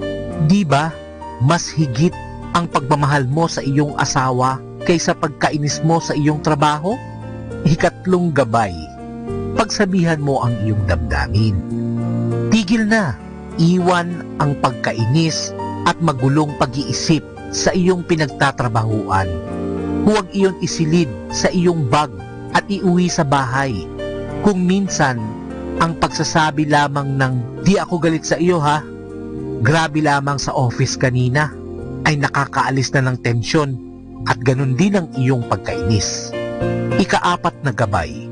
Di ba? Mas higit ang pagmamahal mo sa iyong asawa kaysa pagkainis mo sa iyong trabaho? Ikatlong gabay, pagsabihan mo ang iyong damdamin. Tigil na, iwan ang pagkainis at magulong pag-iisip sa iyong pinagtatrabahuan. Huwag iyon isilid sa iyong bag at iuwi sa bahay. Kung minsan, ang pagsasabi lamang ng, "Di ako galit sa iyo ha," grabe lamang sa office kanina, ay nakakaalis na ng tensyon at ganun din ang iyong pagkainis. Ikaapat na gabay,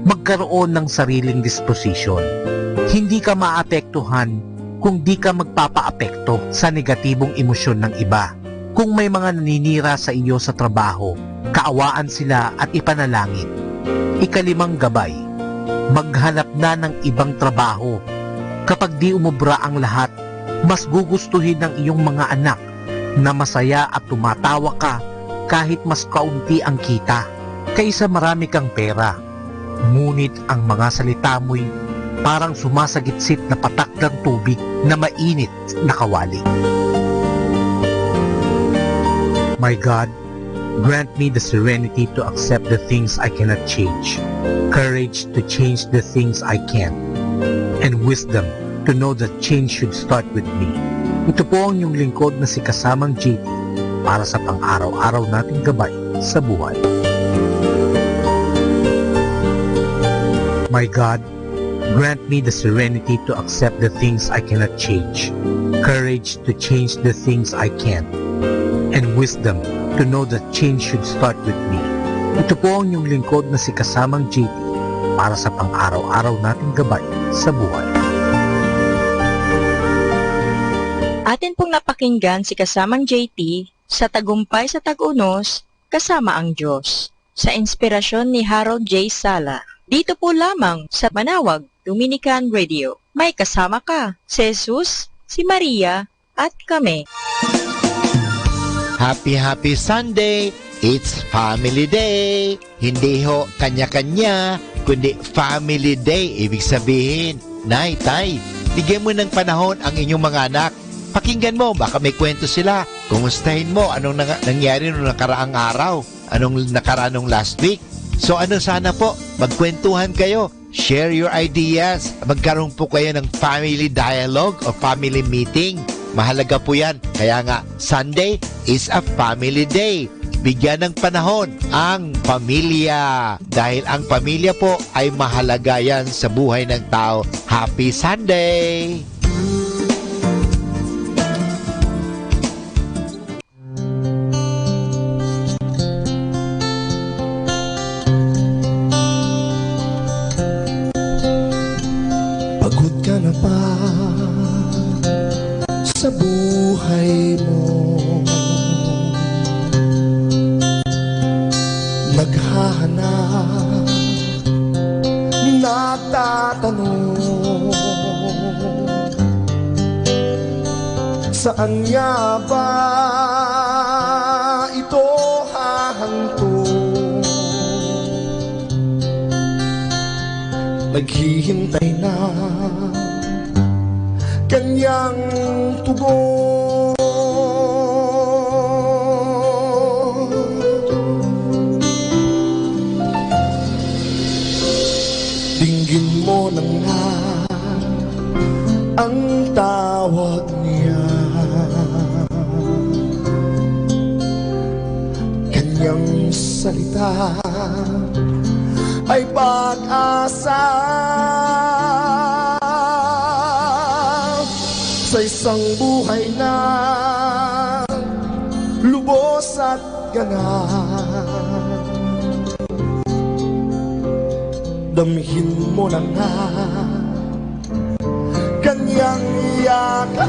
magkaroon ng sariling disposisyon. Hindi ka maapektuhan kung di ka magpapaapekto sa negatibong emosyon ng iba. Kung may mga naninira sa iyo sa trabaho, kaawaan sila at ipanalangin. Ikalimang gabay, maghanap na ng ibang trabaho. Kapag di umubra ang lahat, mas gugustuhin ng iyong mga anak na masaya at tumatawa ka kahit mas kaunti ang kita kaysa marami kang pera. Ngunit ang mga salita mo'y parang sumasagitsit na patak ng tubig na mainit na kawali. My God, grant me the serenity to accept the things I cannot change, courage to change the things I can, and wisdom to know that change should start with me. Ito po ang iyong lingkod na si Kasamang JT para sa pang-araw-araw nating gabay sa buhay. My God, grant me the serenity to accept the things I cannot change, courage to change the things I can, and wisdom to know that change should start with me. Ito po ang iyong lingkod na si Kasamang JT para sa pang-araw-araw nating gabay sa buhay. Atin pong napakinggan si kasamang JT sa Tagumpay sa Tag-Unos, Kasama ang Diyos, sa inspirasyon ni Harold J. Sala. Dito po lamang sa Manawag Dominican Radio. May kasama ka, si Jesus, si Maria, at kami. Happy Sunday! It's Family Day! Hindi ho kanya-kanya, kundi Family Day. Ibig sabihin, Nay, Tay, bigyan mo ng panahon ang inyong mga anak. Pakinggan mo, baka may kwento sila. Kumustahin mo, anong nangyari nung nakaraang araw? Anong nakaraan nung last week? So ano sana po, magkwentuhan kayo. Share your ideas. Magkaroon po kayo ng family dialogue o family meeting. Mahalaga po yan. Kaya nga, Sunday is a family day. Bigyan ng panahon ang pamilya. Dahil ang pamilya po ay mahalaga yan sa buhay ng tao. Happy Sunday! Pagod ka na ba sa buhay mo? Naghahanap, nagtatanong, saan nga ba ito hahantong? Naghihintay na kanyang tugon. Dinggin mo na nga ang tawag niya. Kanyang salita ay pag-asa. Sa isang buhay na lubos at ganap, damhin mo na nga kanyang yakap.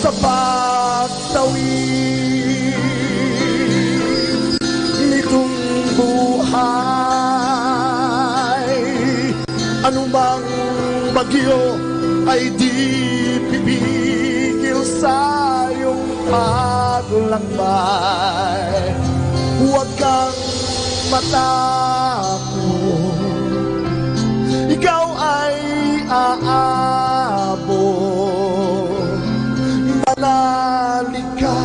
Sa pagtawid nitong buhay, anumang bagyo ay di pipigil sa iyong paglakbay. Huwag kang matakot, ikaw ay aabot. Manalig ka,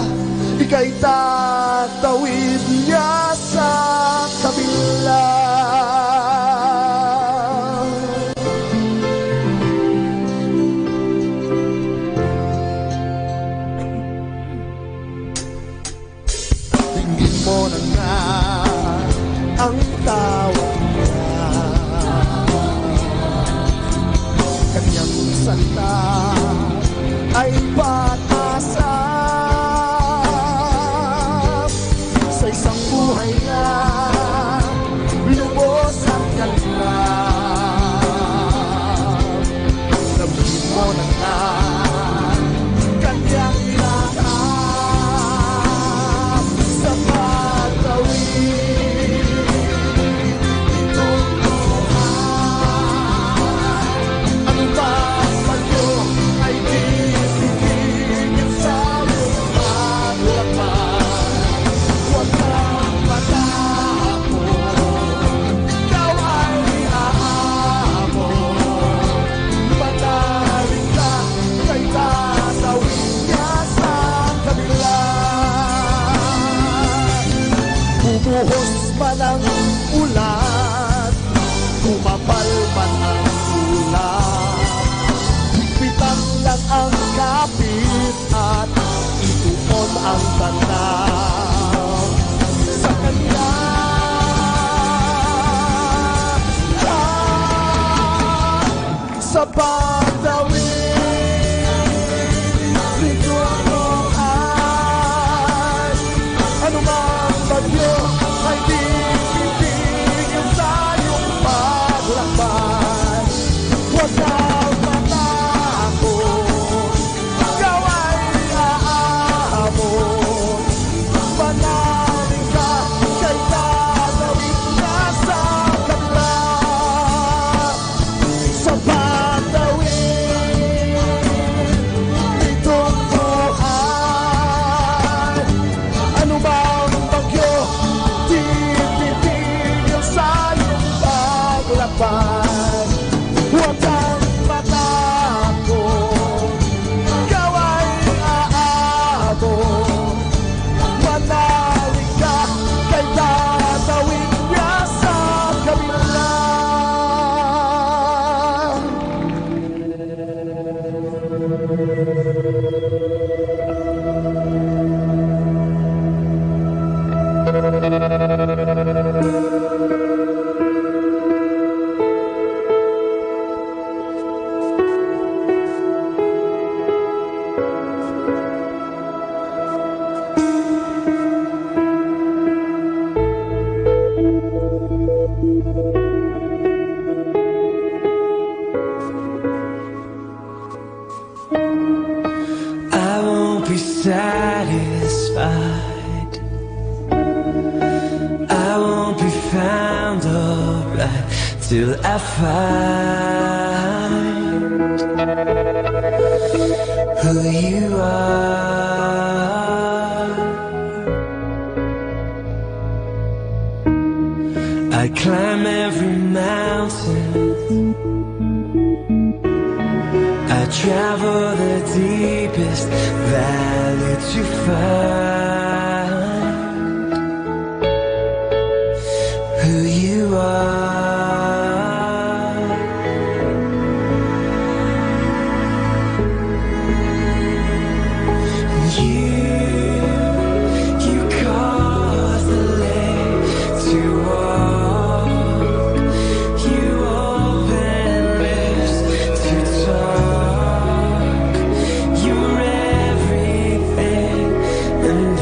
ika'y tatawid niya sa kabila. Tingin mo na nga ang tawag niya, kanyang salita ay pag-asa. Sa isang buhay na lubos at kalmang, damhin mo na nga kanyang yakap. Sa pagtawid buhos man ang ulan, kumapal man ang ulan, higpitan lang ang kapit at ituon ang tanaw sa kanya. Sa pagtawid nito ang buhay, anumang bagyo ay di pipigil sa iyong paglakbay. Huwag kang matakot, harapan. Huwag kang matakot, ikaw ay aabot. Manalig ka, kay tatawid niya sa kabila. I won't be satisfied, I won't be found alright till I find who you are. I climb every mountain, I travel the deepest valley to find who you are. You cause the lame to walk, you open lips to talk. You're everything, and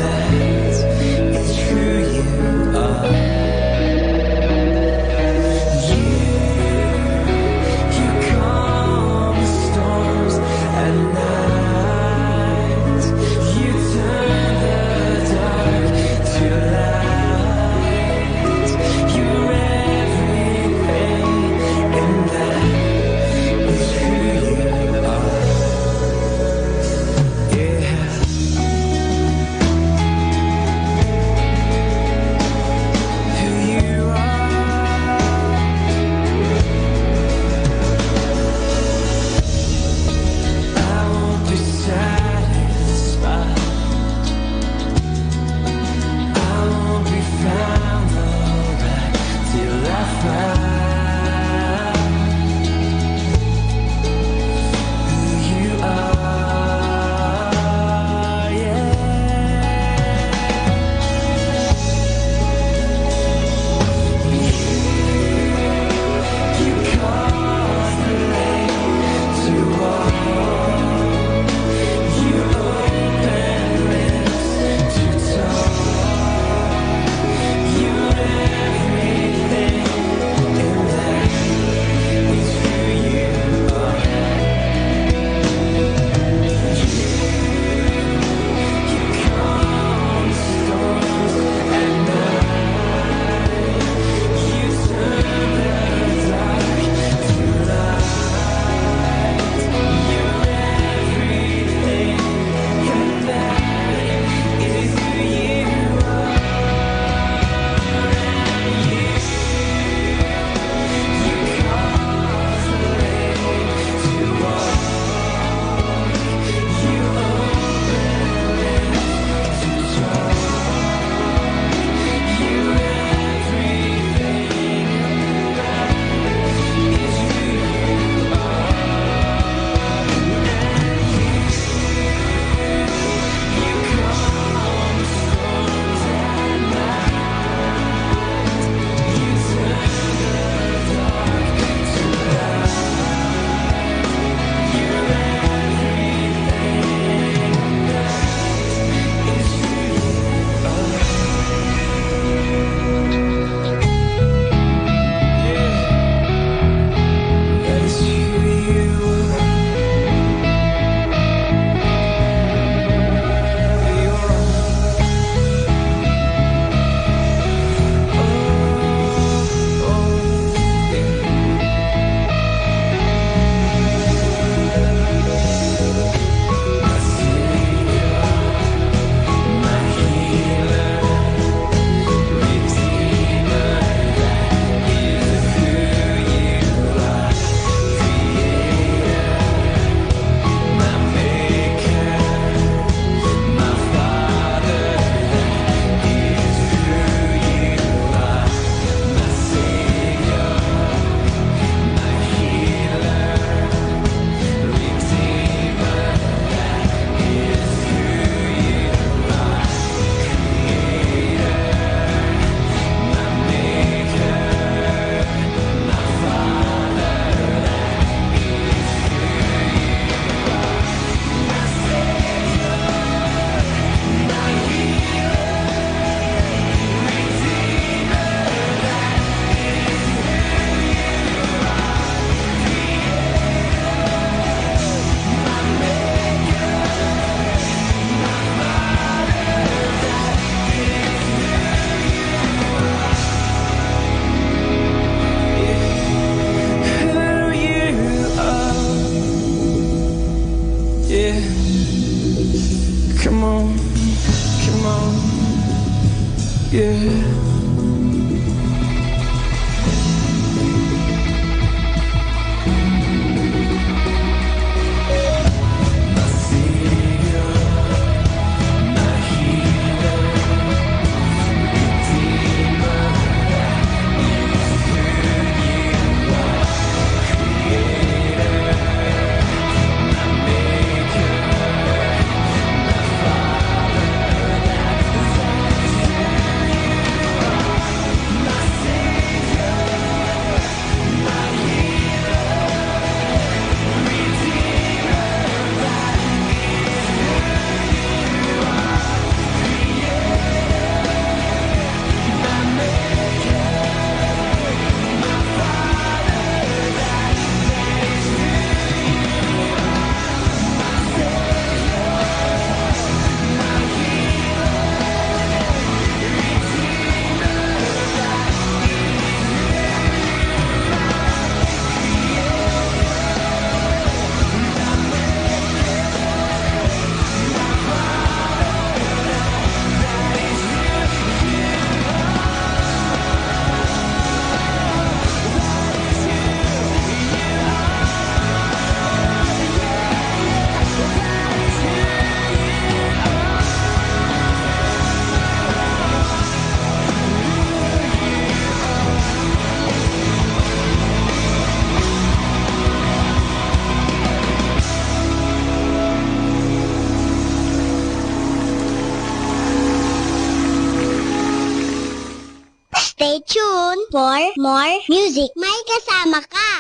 Stay tuned for more music. May kasama ka.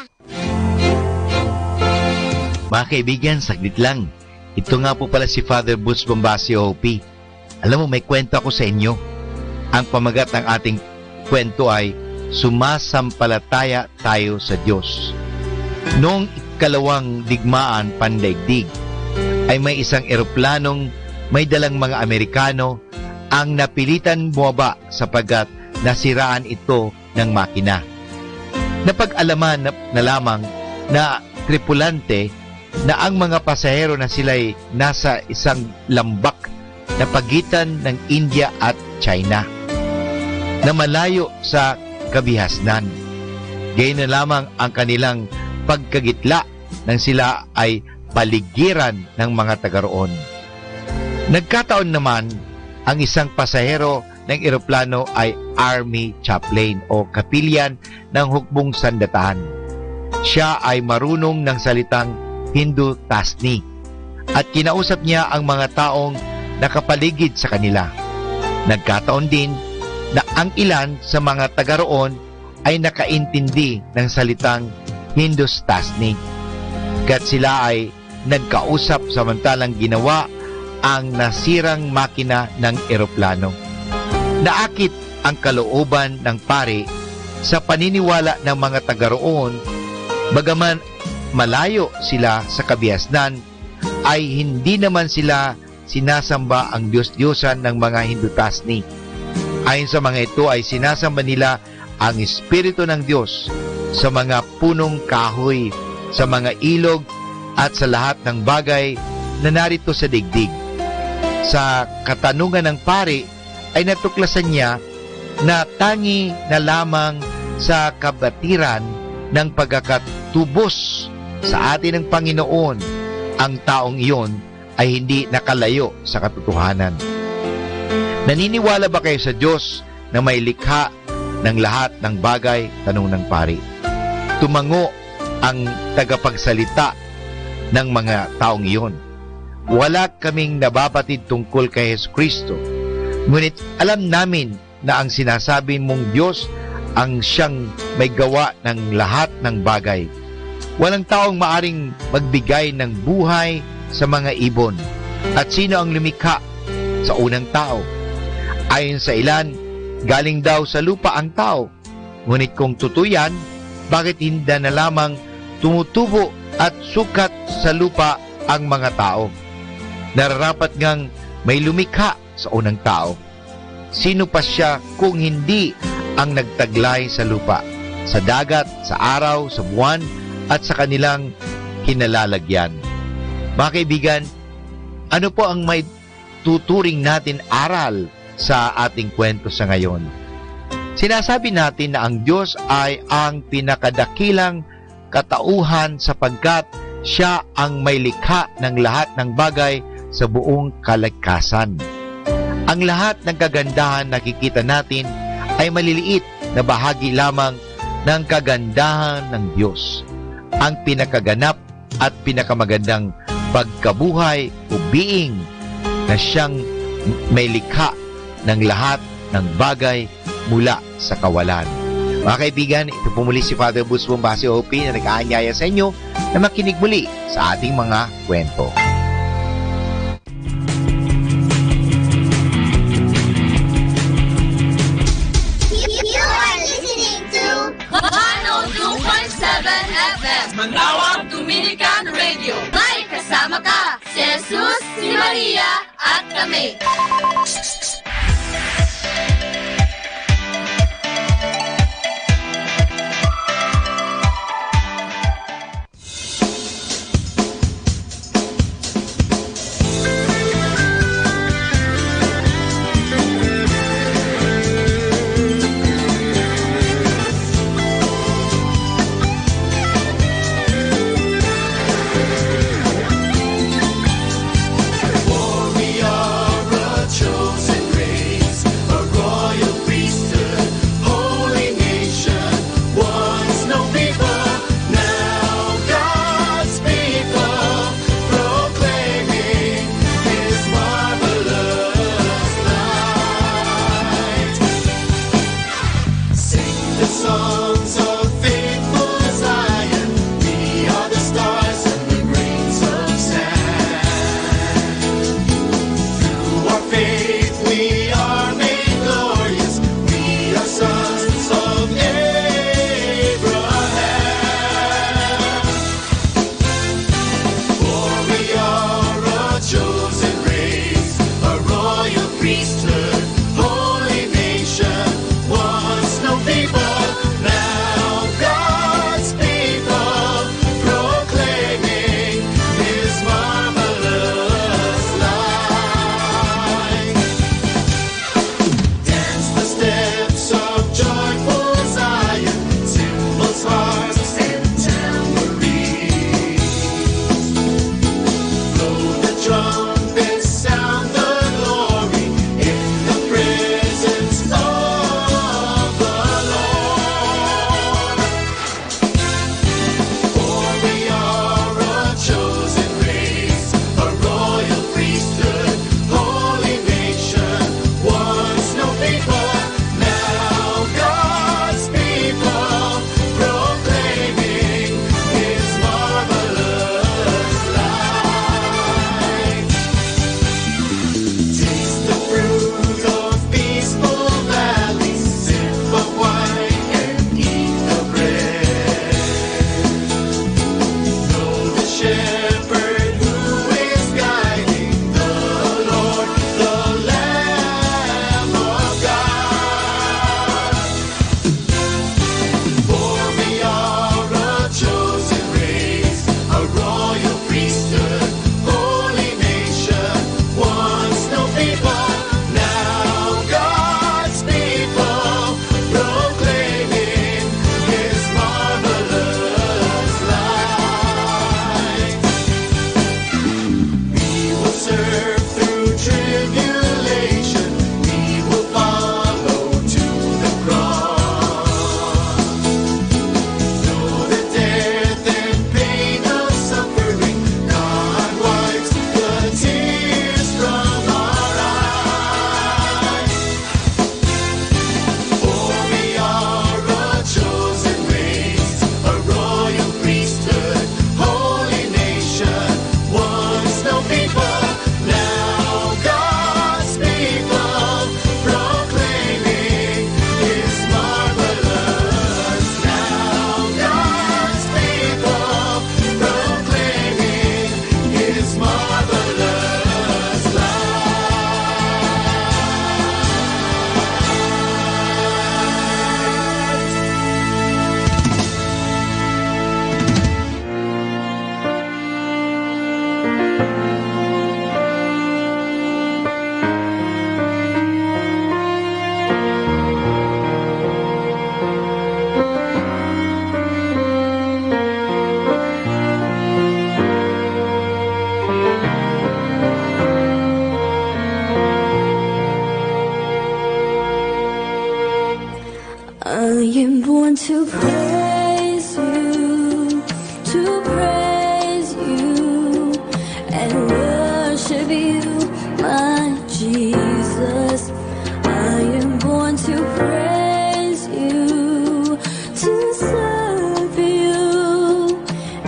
Mga kaibigan, saglit lang. Ito nga po pala si Father Boots Bombasio OP. Alam mo, may kwento ako sa inyo. Ang pamagat ng ating kwento ay Sumasampalataya Tayo sa Diyos. Noong ikalawang digmaan pandaigdig, ay may isang eroplanong may dalang mga Amerikano ang napilitan bumaba sapagkat nasiraan ito ng makina. Napag-alaman na lamang na tripulante na ang mga pasahero na sila'y nasa isang lambak na pagitan ng India at China na malayo sa kabihasnan. Gayon na lamang ang kanilang pagkagitla nang sila ay paligiran ng mga taga roon. Nagkataon naman ang isang pasahero ng eroplano ay Army Chaplain o kapilyan ng hukbong sandatahan. Siya ay marunong ng salitang Hindu-Tasni at kinausap niya ang mga taong nakapaligid sa kanila. Nagkataon din na ang ilan sa mga taga roon ay nakaintindi ng salitang Hindus-Tasni. Kat sila ay nagkausap samantalang ginawa ang nasirang makina ng eroplano. Naakit ang kalooban ng pari sa paniniwala ng mga taga roon, bagaman malayo sila sa kabihasnan, ay hindi naman sila sinasamba ang Diyos-Diyosan ng mga Hindu-Tasni. Ayon sa mga ito ay sinasamba nila ang Espiritu ng Diyos sa mga punong kahoy, sa mga ilog at sa lahat ng bagay na narito sa digdig. Sa katanungan ng pari ay natuklasan niya na tangi na lamang sa kabatiran ng pagkakatubos sa atin ng Panginoon ang taong iyon ay hindi nakalayo sa katotohanan. Naniniwala ba kayo sa Diyos na may likha ng lahat ng bagay? Tanong ng pari. Tumango ang tagapagsalita ng mga taong iyon. Wala kaming nababatid tungkol kay Jesucristo, ngunit alam namin na ang sinasabi mong Diyos ang siyang may gawa ng lahat ng bagay. Walang taong maaring magbigay ng buhay sa mga ibon. At sino ang lumikha sa unang tao? Ayon sa ilan, galing daw sa lupa ang tao. Ngunit kung tutuyan, bakit hindi na lamang tumutubo at sukat sa lupa ang mga tao? Nararapat ngang may lumikha sa unang tao. Sino pa siya kung hindi ang nagtaglay sa lupa, sa dagat, sa araw, sa buwan, at sa kanilang kinalalagyan? Mga kaibigan, ano po ang may tuturing natin aral sa ating kwento sa ngayon? Sinasabi natin na ang Diyos ay ang pinakadakilang katauhan sapagkat siya ang may likha ng lahat ng bagay sa buong kalikasan. Ang lahat ng kagandahan nakikita natin ay maliliit na bahagi lamang ng kagandahan ng Diyos. Ang pinakaganap at pinakamagandang pagkabuhay o being na siyang may likha ng lahat ng bagay mula sa kawalan. Mga kaibigan, ito po muli si Father Boots Bombasio OP na nag-aanyaya sa inyo na makinig muli sa ating mga kwento. Manawag Dominican Radio. May kasama ka, si Jesus, si Maria, at kami. For we are a chosen race, a royal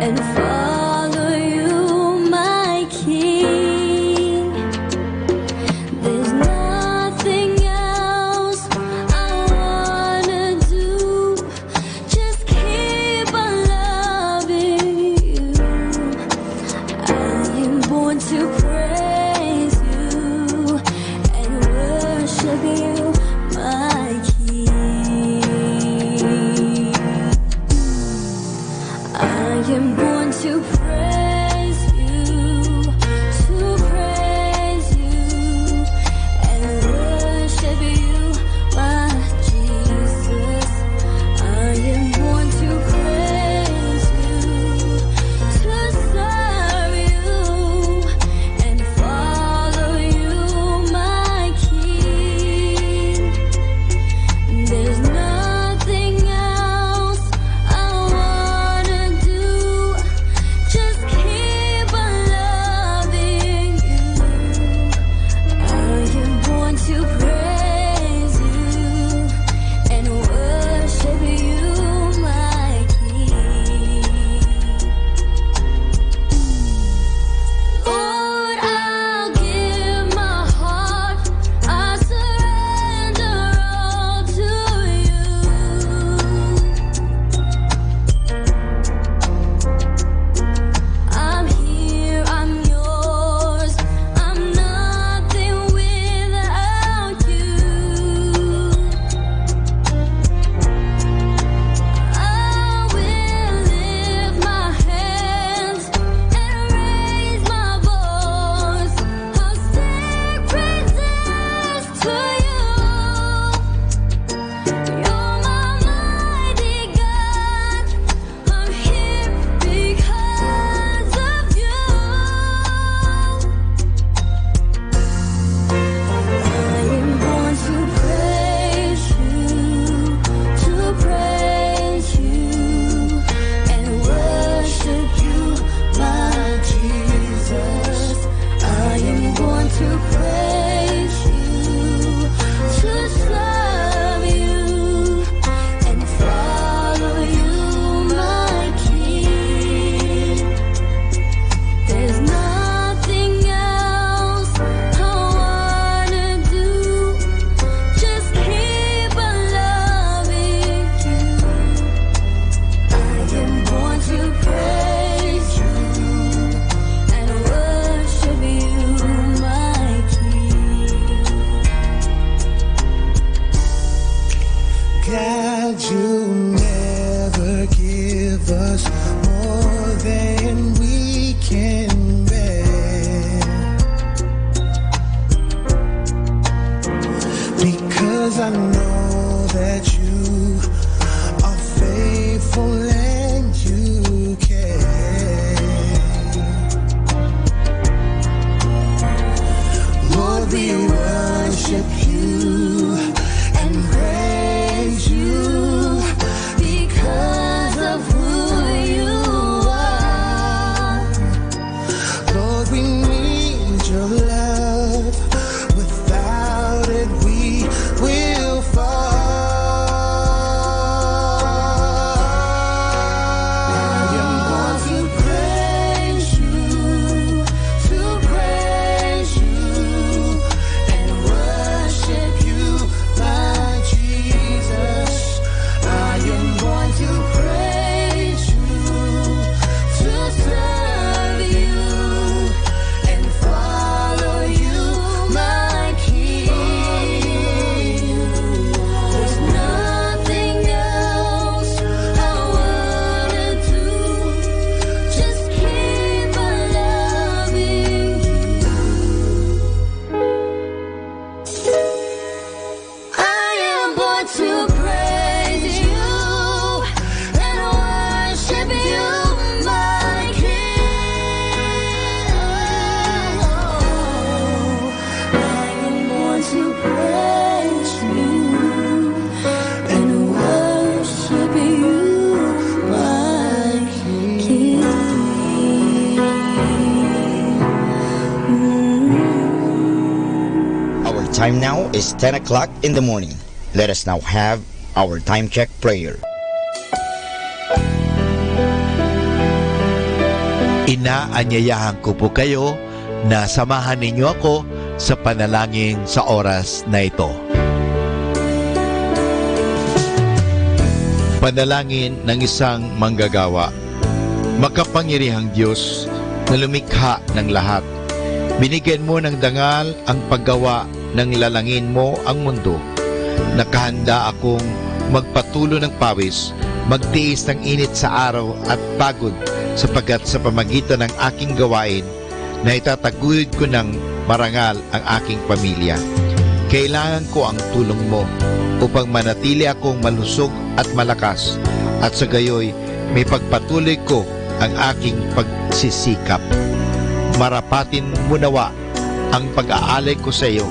and follow you, my King. There's nothing else I wanna do, just keep on loving you. I am born to praise you and worship you, my King. I am born to praise you, and worship you, my Jesus. I am born to praise you, to serve you, and follow you, my King. There's nothing else I wanna do, just keep on loving you. I am born to praise you and worship you, my King. Lord, I'll give my heart, I surrender all to you. I'm here, I'm yours, I'm nothing without you. I will lift my hands and raise my voice. I'll sing praises to you. You're my mighty God. I'm here because of you. I am born to praise you, and worship you, my Jesus. I am born to praise you, to serve you, and follow you, my King. There's nothing else I wanna do, just keep on loving you. I am born to praise you and worship you, my King. God, you never give us more than we can bear. Because I know that you are faithful and you care. Lord, we worship you and praise you because of who you are. Lord, we need your love. Without it, we will fall. I am born to praise you, and worship you, my Jesus. I am born to praise you, to serve you, and follow you, my King. There's nothing else I wanna do, just keep on loving you. I am born to praise you and worship you, my King. I am born to praise you and worship you, my King. Our time now is 10 o'clock in the morning. Let us now have our time check prayer. Inaanyayahan ko po kayo na samahan ninyo ako sa panalangin sa oras na ito. Panalangin ng isang manggagawa. Makapangyarihang Diyos na lumikha ng lahat, binigyan mo ng dangal ang paggawa ng lalangin mo ang mundo. Nakahanda akong magpatulo ng pawis, magtiis ng init sa araw at pagod, sapagkat sa pamagitan ng aking gawain na itataguyod ko ng marangal ang aking pamilya. Kailangan ko ang tulong mo upang manatili akong malusog at malakas, at sa gayoy may pagpatuloy ko ang aking pagsisikap. Marapatin mo nawa ang pag-aalay ko sa iyo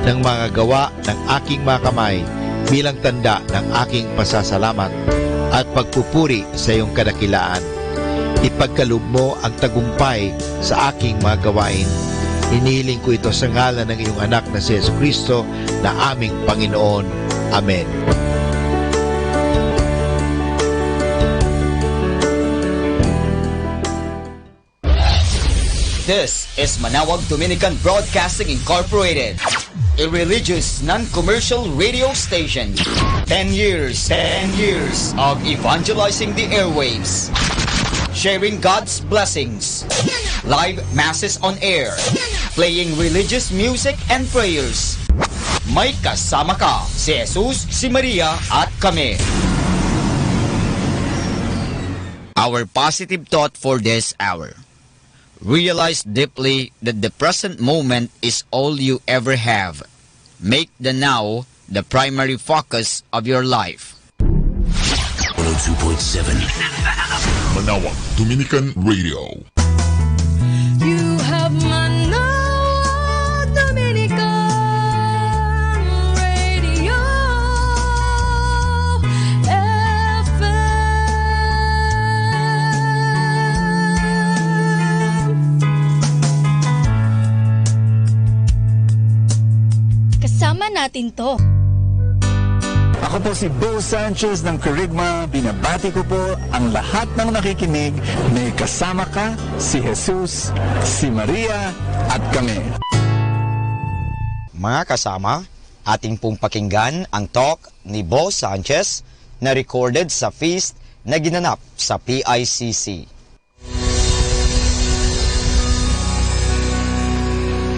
ng mga gawa ng aking mga kamay bilang tanda ng aking pasasalamat at pagpupuri sa iyong kadakilaan. Ipagkaloob mo ang tagumpay sa aking mga gawain. Hinihiling ko ito sa ngalan ng iyong anak na si Jesucristo na aming Panginoon. Amen. This is Manawag Dominican Broadcasting Incorporated, a religious, non-commercial radio station. 10 years of evangelizing the airwaves, sharing God's blessings, live masses on air, playing religious music and prayers. May kasama ka, si Jesus, si Maria, at kami. Our positive thought for this hour. Realize deeply that the present moment is all you ever have. Make the now the primary focus of your life. 102.7 Manawag Dominican Radio. You have Manawag Dominican Radio Kasama natin to. Ako po si Bo Sanchez ng Kerygma. Binabati ko po ang lahat ng nakikinig. May kasama ka, si Jesus, si Maria, at kami. Mga kasama, ating pong pakinggan ang talk ni Bo Sanchez na recorded sa feast na ginanap sa PICC.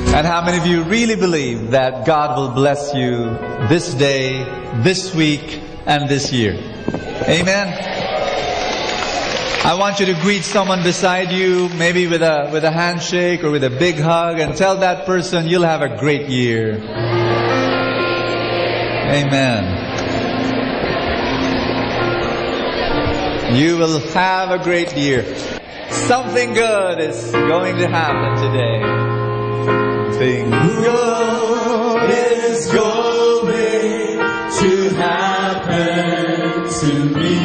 And how many of you really believe that God will bless you this day, this week, and this year? Amen? I want you to greet someone beside you, maybe with a handshake or with a big hug, and tell that person you'll have a great year. Amen. You will have a great year. Something good is going to happen today. Something good is going to happen to me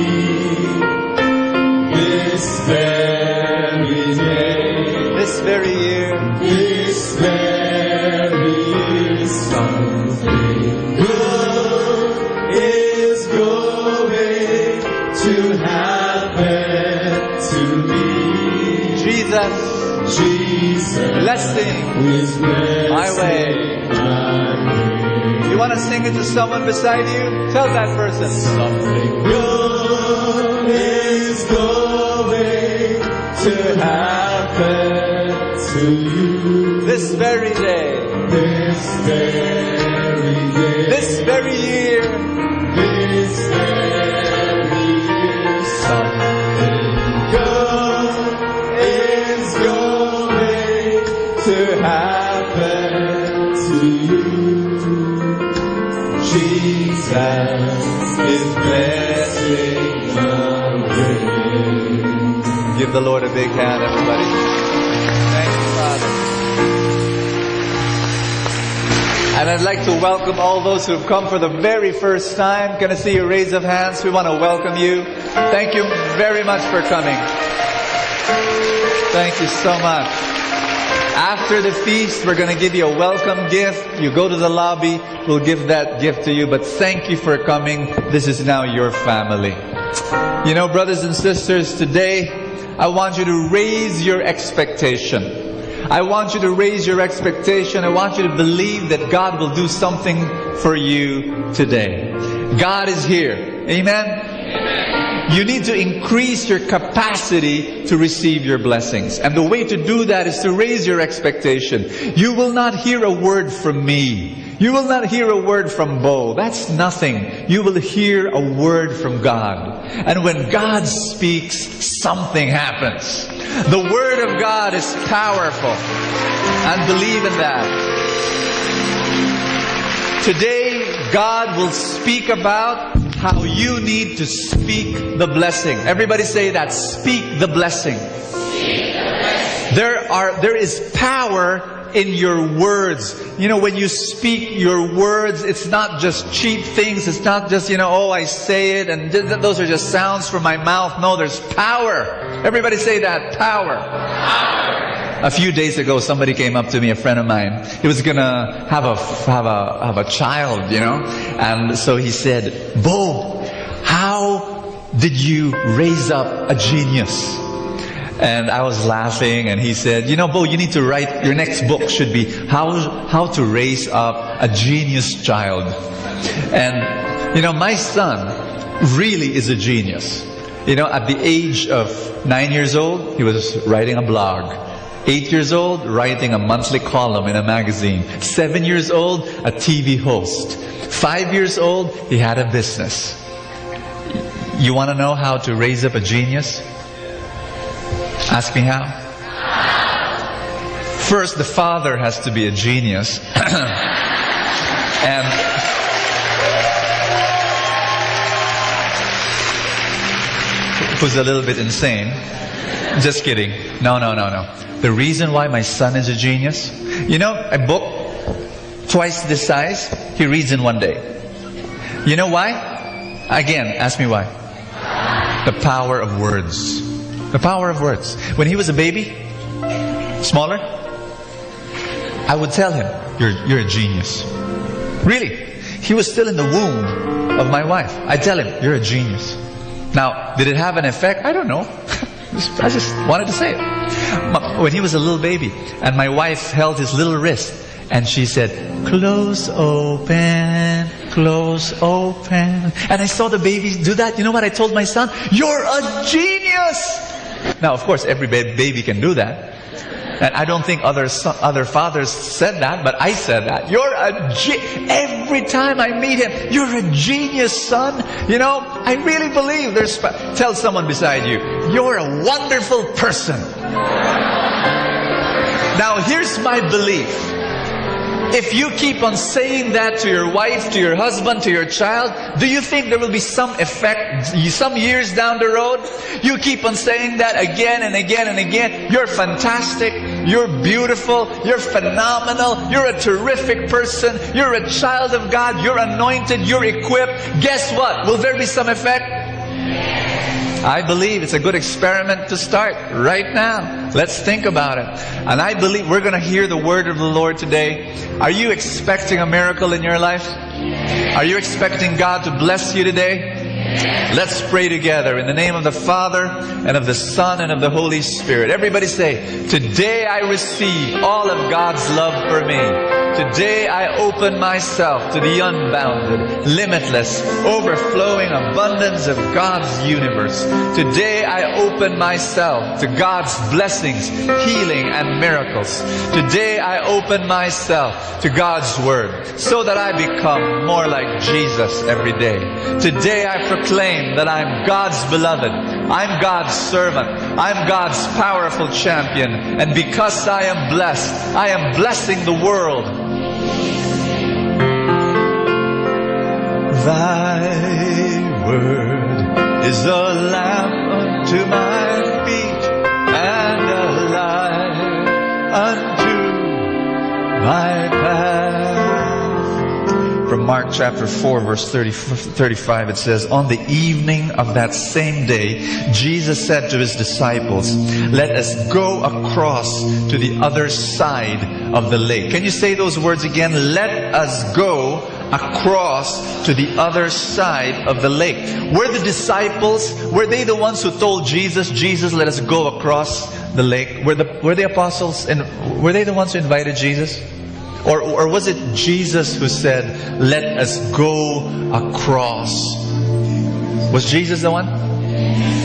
this very day, this very year, this very year. Something good is going to happen to me. Jesus, blessing my way. You want to sing it to someone beside you? Tell that person. Something good is going to happen to you. This very day. This very day. This very year. This very year. Something good is going to happen to you. Jesus is blessing the way. Give the Lord a big hand, everybody. Thank you, Father. And I'd like to welcome all those who've come for the very first time. Can I see a raise of hands? We want to welcome you. Thank you very much for coming. Thank you so much. After the feast, we're going to give you a welcome gift. You go to the lobby, we'll give that gift to you. But thank you for coming. This is now your family. You know, brothers and sisters, today I want you to raise your expectation. I want you to raise your expectation. I want you to believe that God will do something for you today. God is here. Amen? You need to increase your capacity to receive your blessings. And the way to do that is to raise your expectation. You will not hear a word from me. You will not hear a word from Bo. That's nothing. You will hear a word from God. And when God speaks, something happens. The Word of God is powerful. And believe in that. Today, God will speak about how you need to speak the blessing. Everybody say that. Speak the blessing. Speak the blessing. There is power in your words. You know, when you speak your words, it's not just cheap things. It's not just, oh, I say it and those are just sounds from my mouth. No, there's power. Everybody say that. Power. A few days ago, somebody came up to me, a friend of mine. He was gonna have a child, and so he said, "Bo, how did you raise up a genius?" And I was laughing, and he said, "Bo, you need to write, your next book should be how to raise up a genius child." And, my son really is a genius. At the age of 9 years old, he was writing a blog. 8 years old, writing a monthly column in a magazine. 7 years old, a TV host. 5 years old, he had a business. You want to know how to raise up a genius? Ask me how. First, the father has to be a genius. And who's a little bit insane. Just kidding. No. The reason why my son is a genius, a book twice this size, he reads in one day. You know why? Again, ask me why. The power of words. The power of words. When he was a baby, smaller, I would tell him, you're a genius. Really. He was still in the womb of my wife. I'd tell him, you're a genius. Now, did it have an effect? I don't know. I just wanted to say it. When he was a little baby, and my wife held his little wrist, and she said, "Close, open, close, open." And I saw the baby do that. You know what I told my son? "You're a genius!" Now, of course, every baby can do that. And I don't think other fathers said that, but I said that. Every time I meet him, "You're a genius, son." I really believe tell someone beside you, "You're a wonderful person." Now, here's my belief. If you keep on saying that to your wife, to your husband, to your child, do you think there will be some effect some years down the road? You keep on saying that again and again and again. "You're fantastic. You're beautiful. You're phenomenal. You're a terrific person. You're a child of God. You're anointed. You're equipped." Guess what? Will there be some effect? I believe it's a good experiment to start right now. Let's think about it. And I believe we're going to hear the word of the Lord today. Are you expecting a miracle in your life? Are you expecting God to bless you today? Let's pray together in the name of the Father and of the Son and of the Holy Spirit. Everybody say, "Today I receive all of God's love for me. Today I open myself to the unbounded, limitless, overflowing abundance of God's universe. Today I open myself to God's blessings, healing, and miracles. Today I open myself to God's Word so that I become more like Jesus every day. Today I proclaim that I'm God's beloved. I'm God's servant. I'm God's powerful champion. And because I am blessed, I am blessing the world. Thy word is a lamp unto my feet and a light unto my path. From Mark chapter 4 verse 35 it says, "On the evening of that same day, Jesus said to his disciples, 'Let us go across to the other side of the lake.'" Can you say those words again? Let us go across to the other side of the lake. Were the disciples, were they the ones who told Jesus, Jesus, let us go across the lake? Were the apostles, and were they the ones who invited Jesus? Or was it Jesus who said, let us go across? Was Jesus the one?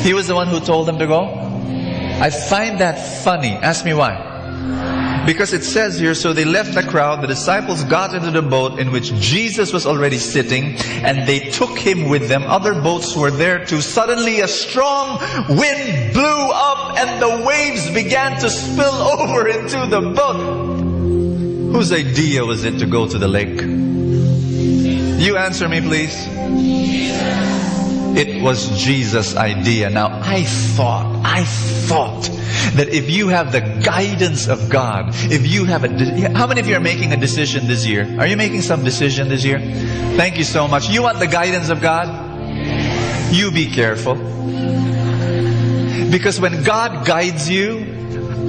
He was the one who told them to go? I find that funny. Ask me why. Because it says here, so they left the crowd, the disciples got into the boat in which Jesus was already sitting, and they took him with them. Other boats were there too. Suddenly a strong wind blew up, and the waves began to spill over into the boat. Whose idea was it to go to the lake? You answer me, please. It was Jesus' idea. Now, I thought that if you have the guidance of God, if you have how many of you are making a decision this year? Are you making some decision this year? Thank you so much. You want the guidance of God? You be careful. Because when God guides you,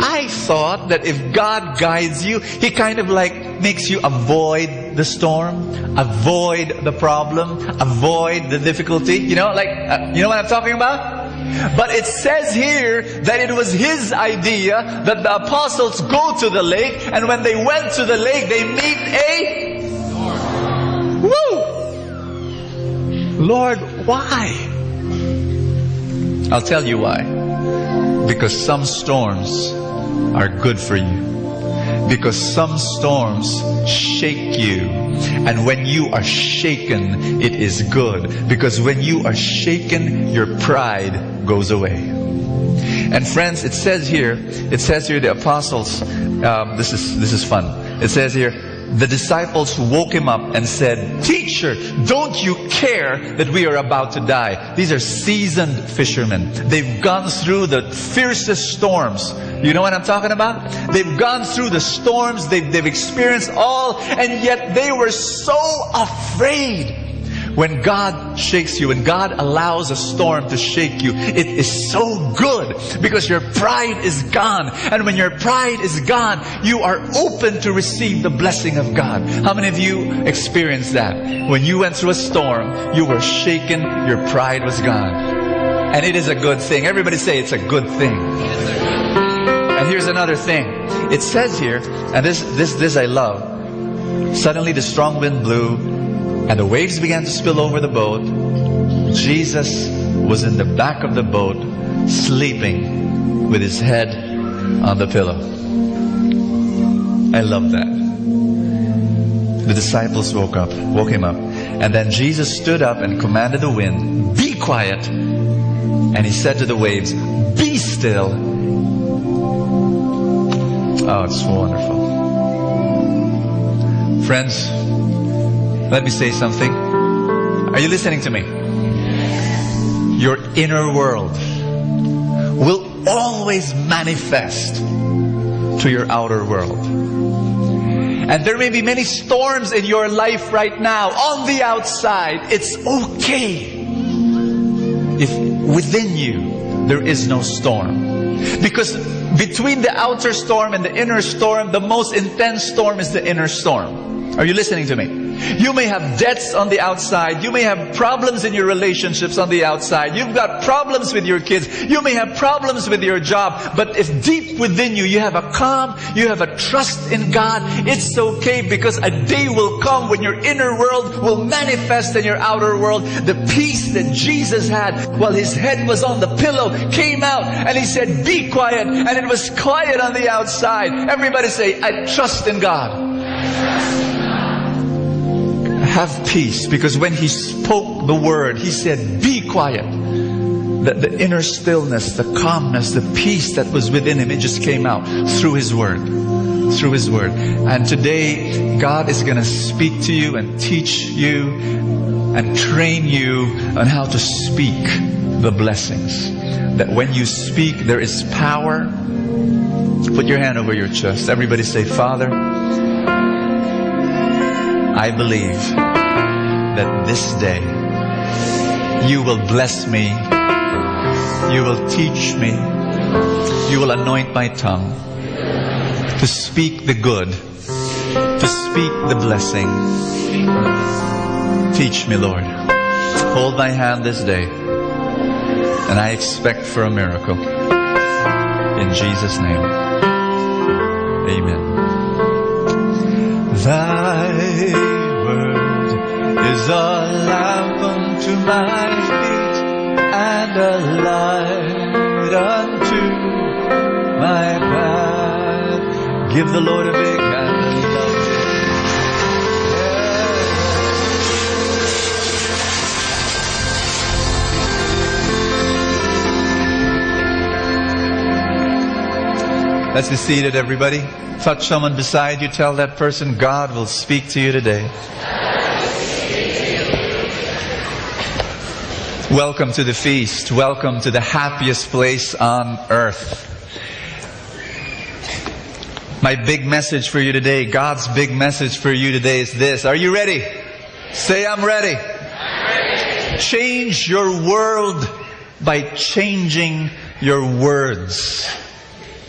I thought that if God guides you, He kind of like makes you avoid the storm, avoid the problem, avoid the difficulty. You know, like, you know what I'm talking about? But it says here that it was His idea that the apostles go to the lake, and when they went to the lake, they meet a storm. Woo! Lord, why? I'll tell you why. Because some storms are good for you. Because some storms shake you. And when you are shaken, it is good. Because when you are shaken, your pride goes away. And friends, it says here the apostles, this is fun. It says here, the disciples woke him up and said, "Teacher, don't you care that we are about to die?" These are seasoned fishermen. They've gone through the fiercest storms. You know what I'm talking about? They've gone through the storms. They've experienced all, and yet they were so afraid. When God shakes you, when God allows a storm to shake you, it is so good because your pride is gone. And when your pride is gone, you are open to receive the blessing of God. How many of you experienced that? When you went through a storm, you were shaken, your pride was gone. And it is a good thing. Everybody say it's a good thing. And here's another thing. It says here, and this I love. Suddenly the strong wind blew, and the waves began to spill over the boat. Jesus was in the back of the boat, sleeping with his head on the pillow. I love that. The disciples woke him up. And then Jesus stood up and commanded the wind, "Be quiet." And he said to the waves, "Be still." Oh, it's wonderful. Friends, let me say something. Are you listening to me? Your inner world will always manifest to your outer world. And there may be many storms in your life right now. On the outside, it's okay if within you there is no storm. Because between the outer storm and the inner storm, the most intense storm is the inner storm. Are you listening to me? You may have debts on the outside. You may have problems in your relationships on the outside. You've got problems with your kids. You may have problems with your job. But if deep within you, you have a calm, you have a trust in God, it's okay, because a day will come when your inner world will manifest in your outer world. The peace that Jesus had while his head was on the pillow came out, and he said, "Be quiet," and it was quiet on the outside. Everybody say, "I trust in God." Have peace, because when he spoke the word, he said, "Be quiet." The inner stillness, the calmness, the peace that was within him, it just came out through his word. Through his word. And today, God is going to speak to you and teach you and train you on how to speak the blessings. That when you speak, there is power. Put your hand over your chest. Everybody say, "Father, I believe that this day you will bless me, you will teach me, you will anoint my tongue to speak the good to speak the blessing. Teach me, Lord. Hold my hand this day, and I expect for a miracle. In Jesus' name, amen. Thy word is a lamp unto my feet and a light unto my path. Give the Lord a big hand and love him. Let's be seated, everybody. Touch someone beside you. Tell that person, God will speak to you today. Welcome to the feast. Welcome to the happiest place on earth. My big message for you today, God's big message for you today is this. Are you ready? Say, I'm ready. Change your world by changing your words.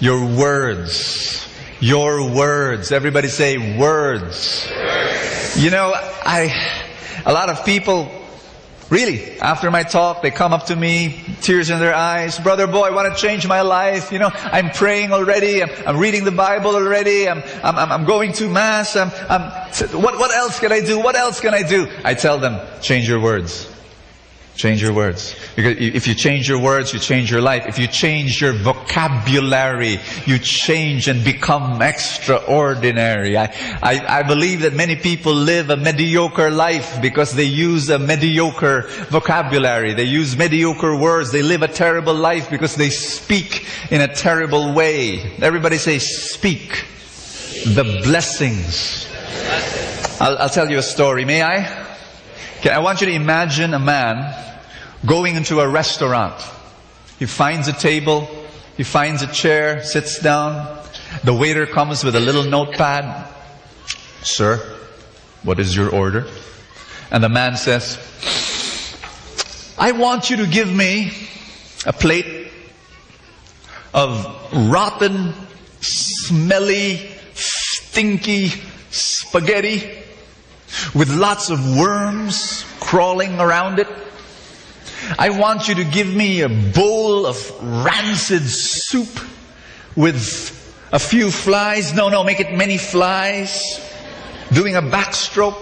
Your words. Your words. Everybody say words. You know, a lot of people, really, after my talk, they come up to me, tears in their eyes. Brother Boy, I want to change my life. You know, I'm praying already. I'm reading the Bible already. I'm going to Mass. What else can I do? What else can I do? I tell them, change your words. Change your words. Because if you change your words, you change your life. If you change your vocabulary, you change and become extraordinary. I believe that many people live a mediocre life because they use a mediocre vocabulary. They use mediocre words. They live a terrible life because they speak in a terrible way. Everybody say, speak the blessings. I'll tell you a story. May I? Okay, I want you to imagine a man going into a restaurant. He finds a table, he finds a chair, sits down. The waiter comes with a little notepad. Sir, what is your order? And the man says, I want you to give me a plate of rotten, smelly, stinky spaghetti with lots of worms crawling around it. I want you to give me a bowl of rancid soup with a few flies. No, make it many flies. Doing a backstroke.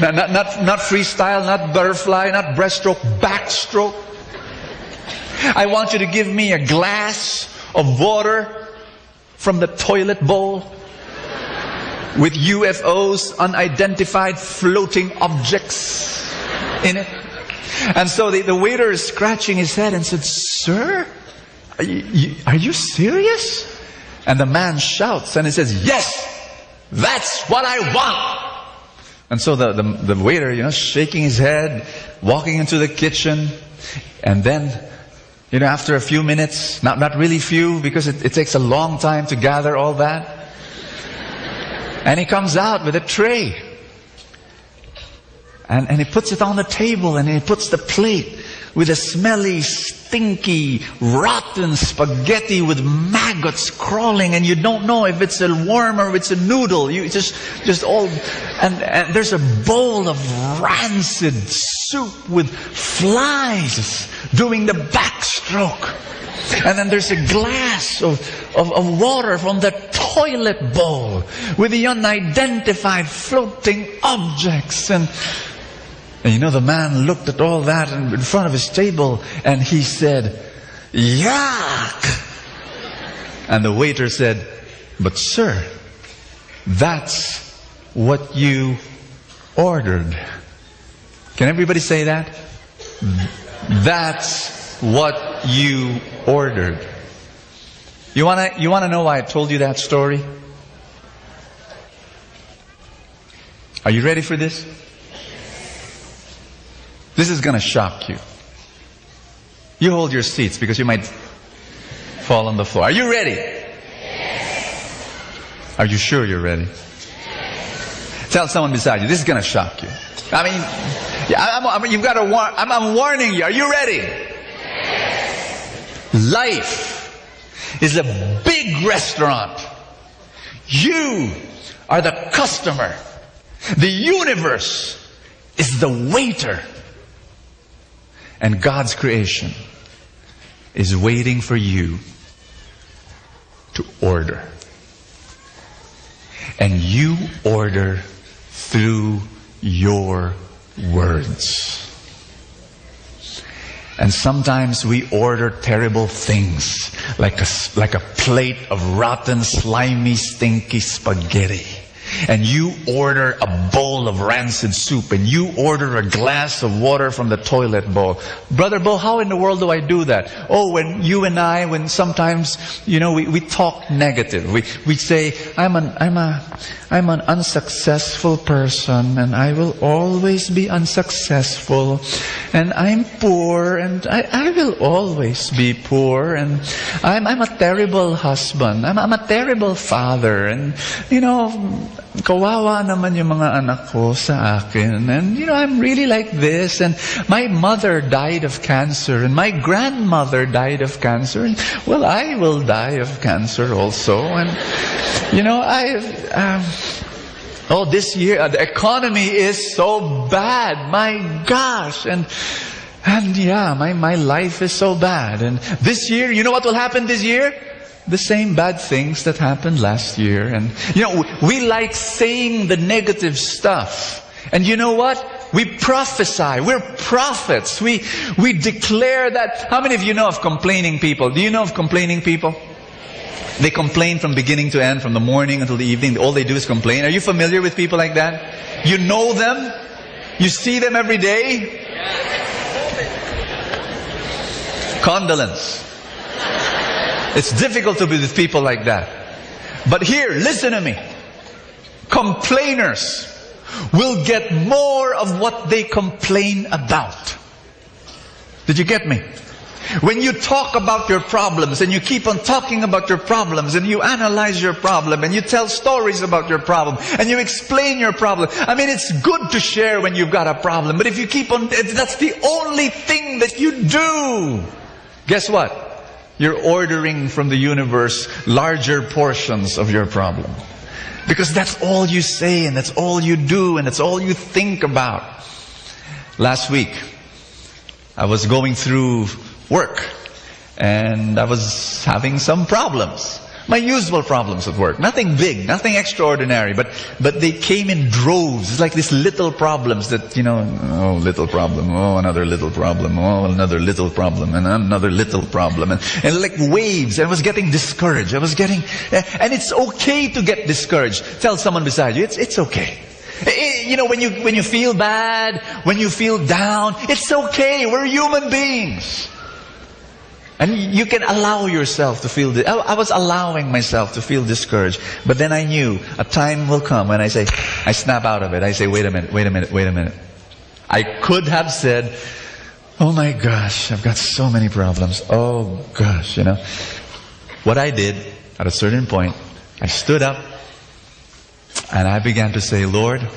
Not freestyle, not butterfly, not breaststroke, backstroke. I want you to give me a glass of water from the toilet bowl with UFOs, unidentified floating objects in it. And so the waiter is scratching his head and said, Sir, are you serious? And the man shouts and he says, yes, that's what I want. And so the waiter, shaking his head, walking into the kitchen, and then, after a few minutes, not really few, because it takes a long time to gather all that. And he comes out with a tray. And he puts it on the table, and he puts the plate with a smelly, stinky, rotten spaghetti with maggots crawling, and you don't know if it's a worm or if it's a noodle. You just all, and there's a bowl of rancid soup with flies doing the backstroke. And then there's a glass of water from the toilet bowl with the unidentified floating objects. And the man looked at all that in front of his table and he said, yuck! And the waiter said, but sir, that's what you ordered. Can everybody say that? That's what you ordered. You wanna know why I told you that story? Are you ready for this? This is gonna shock you. You hold your seats because you might fall on the floor. Are you ready? Are you sure you're ready? Tell someone beside you, this is gonna shock you. You've got to warn. I'm warning you. Are you ready? Life is a big restaurant. You are the customer. The universe is the waiter. And God's creation is waiting for you to order. And you order through your words. And sometimes we order terrible things, like a plate of rotten, slimy, stinky spaghetti. And you order a bowl of rancid soup, and you order a glass of water from the toilet bowl. Brother Bo, how in the world do I do that? Oh, when you and I, when sometimes, we talk negative. We say, I'm an unsuccessful person, and I will always be unsuccessful. And I'm poor, and I will always be poor. And I'm a terrible husband. I'm a terrible father. And, kawawa naman yung mga anak ko sa akin. And, I'm really like this. And my mother died of cancer. And my grandmother died of cancer. And, well, I will die of cancer also. And, this year, the economy is so bad. My gosh. And yeah, my life is so bad. And this year, you know what will happen this year? The same bad things that happened last year. And, we like saying the negative stuff. And you know what? We prophesy. We're prophets. We declare that. How many of you know of complaining people? Do you know of complaining people? They complain from beginning to end, from the morning until the evening. All they do is complain. Are you familiar with people like that? You know them? You see them every day? Condolence. It's difficult to be with people like that. But here, listen to me. Complainers will get more of what they complain about. Did you get me? When you talk about your problems and you keep on talking about your problems and you analyze your problem and you tell stories about your problem and you explain your problem. I mean, it's good to share when you've got a problem, but if you keep on, that's the only thing that you do. Guess what? You're ordering from the universe larger portions of your problem. Because that's all you say and that's all you do and that's all you think about. Last week, I was going through work and I was having some problems. My usual problems at work. Nothing big, nothing extraordinary, but they came in droves. It's like these little problems that, little problem, another little problem, another little problem, and another little problem. And like waves. I was getting discouraged. And it's okay to get discouraged. Tell someone beside you, it's okay. When you feel bad, when you feel down, it's okay. We're human beings. And you can allow yourself to feel this. I was allowing myself to feel discouraged. But then I knew a time will come when I snap out of it. I say, wait a minute. I could have said, oh my gosh, I've got so many problems. Oh gosh, What I did at a certain point, I stood up and I began to say, Lord,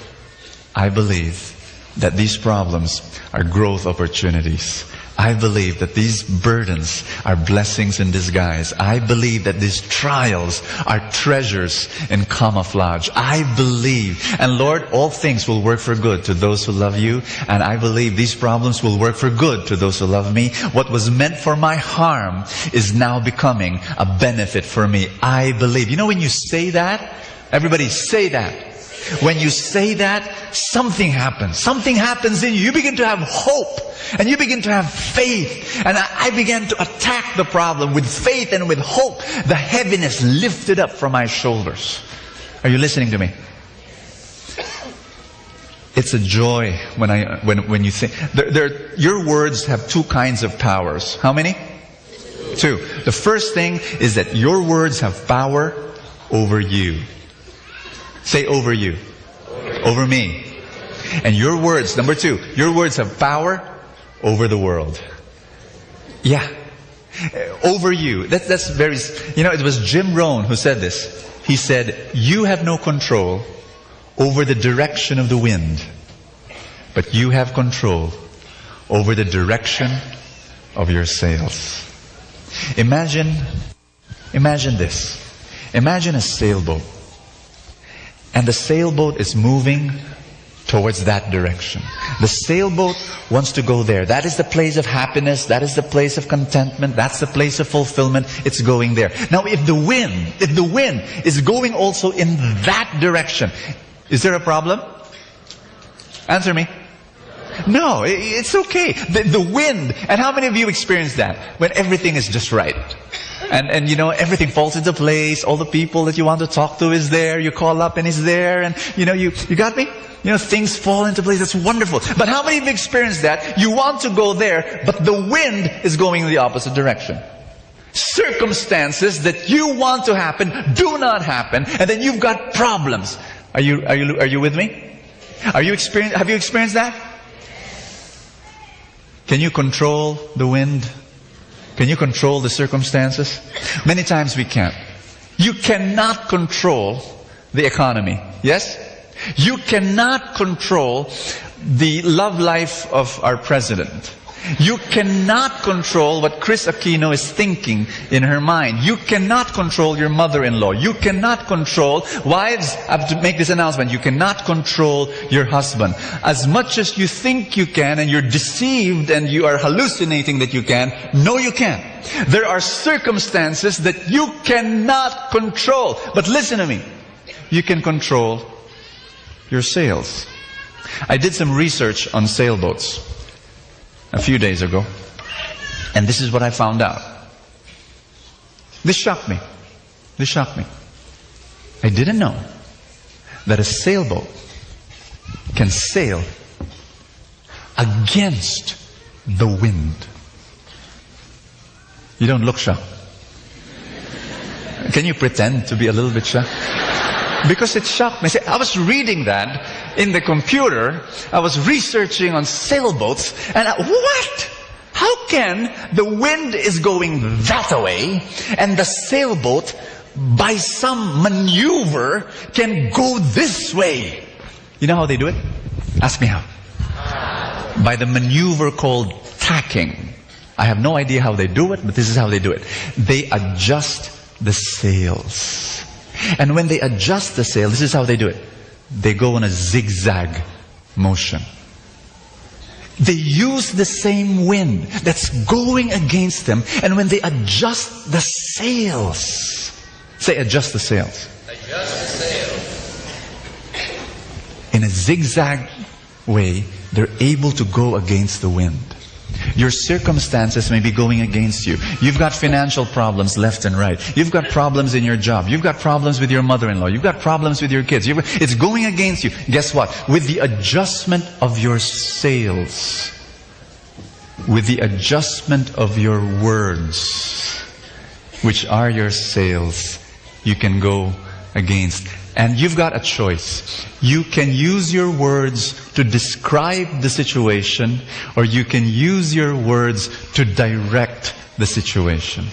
I believe that these problems are growth opportunities. I believe that these burdens are blessings in disguise. I believe that these trials are treasures in camouflage. I believe. And Lord, all things will work for good to those who love you. And I believe these problems will work for good to those who love me. What was meant for my harm is now becoming a benefit for me. I believe. When you say that, everybody say that. When you say that, something happens. Something happens in you. You begin to have hope. And you begin to have faith. And I began to attack the problem with faith and with hope. The heaviness lifted up from my shoulders. Are you listening to me? It's a joy when you think. Your words have two kinds of powers. How many? Two. The first thing is that your words have power over you. Say over you. Over me. And your words, number two, your words have power over the world. Yeah. Over you. That's very, it was Jim Rohn who said this. He said, you have no control over the direction of the wind, but you have control over the direction of your sails. Imagine this. Imagine a sailboat. And the sailboat is moving towards that direction. The sailboat wants to go there. That is the place of happiness. That is the place of contentment. That's the place of fulfillment. It's going there. Now, if the wind is going also in that direction, is there a problem? Answer me. No, it's okay. The wind, and how many of you experience that? When everything is just right. And you know, everything falls into place. All the people that you want to talk to is there. You call up and he's there. And you know, you got me? You know, things fall into place. That's wonderful. But how many of you experienced that? You want to go there, but the wind is going in the opposite direction. Circumstances that you want to happen do not happen, and then you've got problems. Are you with me? Have you experienced that? Can you control the wind? Can you control the circumstances? Many times we can't. You cannot control the economy. Yes? You cannot control the love life of our president. You cannot control what Chris Aquino is thinking in her mind. You cannot control your mother-in-law. You cannot control, wives, I have to make this announcement, you cannot control your husband. As much as you think you can, and you're deceived and you are hallucinating that you can, no you can't. There are circumstances that you cannot control. But listen to me. You can control your sails. I did some research on sailboats a few days ago, and this is what I found out. This shocked me. I didn't know that a sailboat can sail against the wind. You don't look shocked. Can you pretend to be a little bit shocked? Because it shocked me. See, I was reading that in the computer. I was researching on sailboats. And what? How can the wind is going that way and the sailboat, by some maneuver, can go this way? You know how they do it? Ask me how. By the maneuver called tacking. I have no idea how they do it, but this is how they do it. They adjust the sails. And when they adjust the sail, this is how they do it. They go in a zigzag motion. They use the same wind that's going against them. And when they adjust the sails, say adjust the sails. Adjust the sails. In a zigzag way, they're able to go against the wind. Your circumstances may be going against you. You've got financial problems left and right. You've got problems in your job. You've got problems with your mother-in-law. You've got problems with your kids. It's going against you. Guess what? With the adjustment of your sails, with the adjustment of your words, which are your sails, you can go against. And you've got a choice. You can use your words to describe the situation, or you can use your words to direct the situation.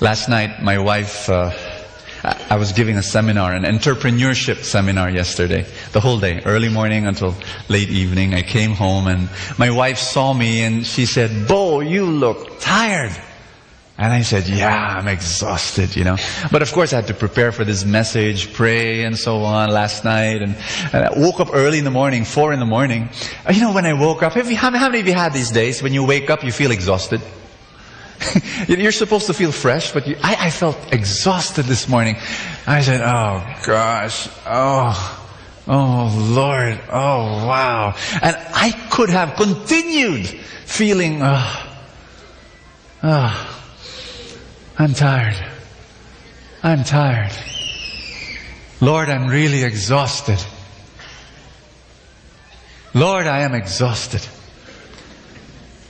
Last night, my wife, I was giving a seminar, an entrepreneurship seminar yesterday. The whole day, early morning until late evening. I came home and my wife saw me and she said, "Bo, you look tired." And I said, "Yeah, I'm exhausted, you know." But of course I had to prepare for this message, pray and so on last night. And I woke up early in the morning, 4 in the morning. You know, when I woke up, how many of you had these days when you wake up you feel exhausted? You're supposed to feel fresh, but I felt exhausted this morning. I said, "Oh gosh, oh Lord, oh wow." And I could have continued feeling, I'm tired. I'm tired. Lord, I'm really exhausted. Lord, I am exhausted.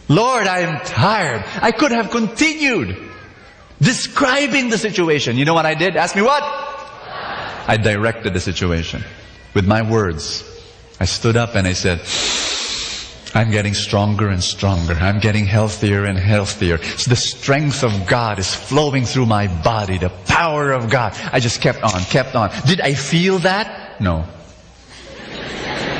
Lord, I am tired. I could have continued describing the situation. You know what I did? Ask me what? I directed the situation with my words. I stood up and I said, "I'm getting stronger and stronger. I'm getting healthier and healthier. So the strength of God is flowing through my body. The power of God." I just kept on. Did I feel that? No.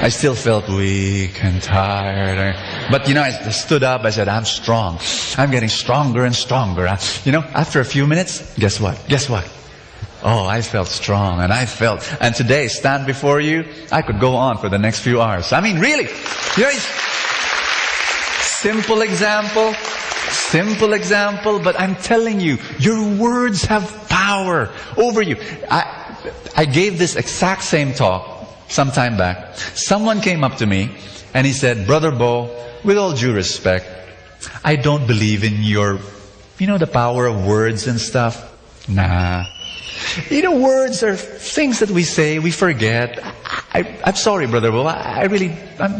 I still felt weak and tired. But you know, I stood up. I said, "I'm strong. I'm getting stronger and stronger." You know, after a few minutes, guess what? Oh, I felt strong, and today, stand before you, I could go on for the next few hours. I mean, really, simple example, but I'm telling you, your words have power over you. I gave this exact same talk some time back. Someone came up to me and he said, Brother Bo, with all due respect, I don't believe in your, the power of words and stuff. Nah. Words are things that we say, we forget. I'm sorry, Brother Bo.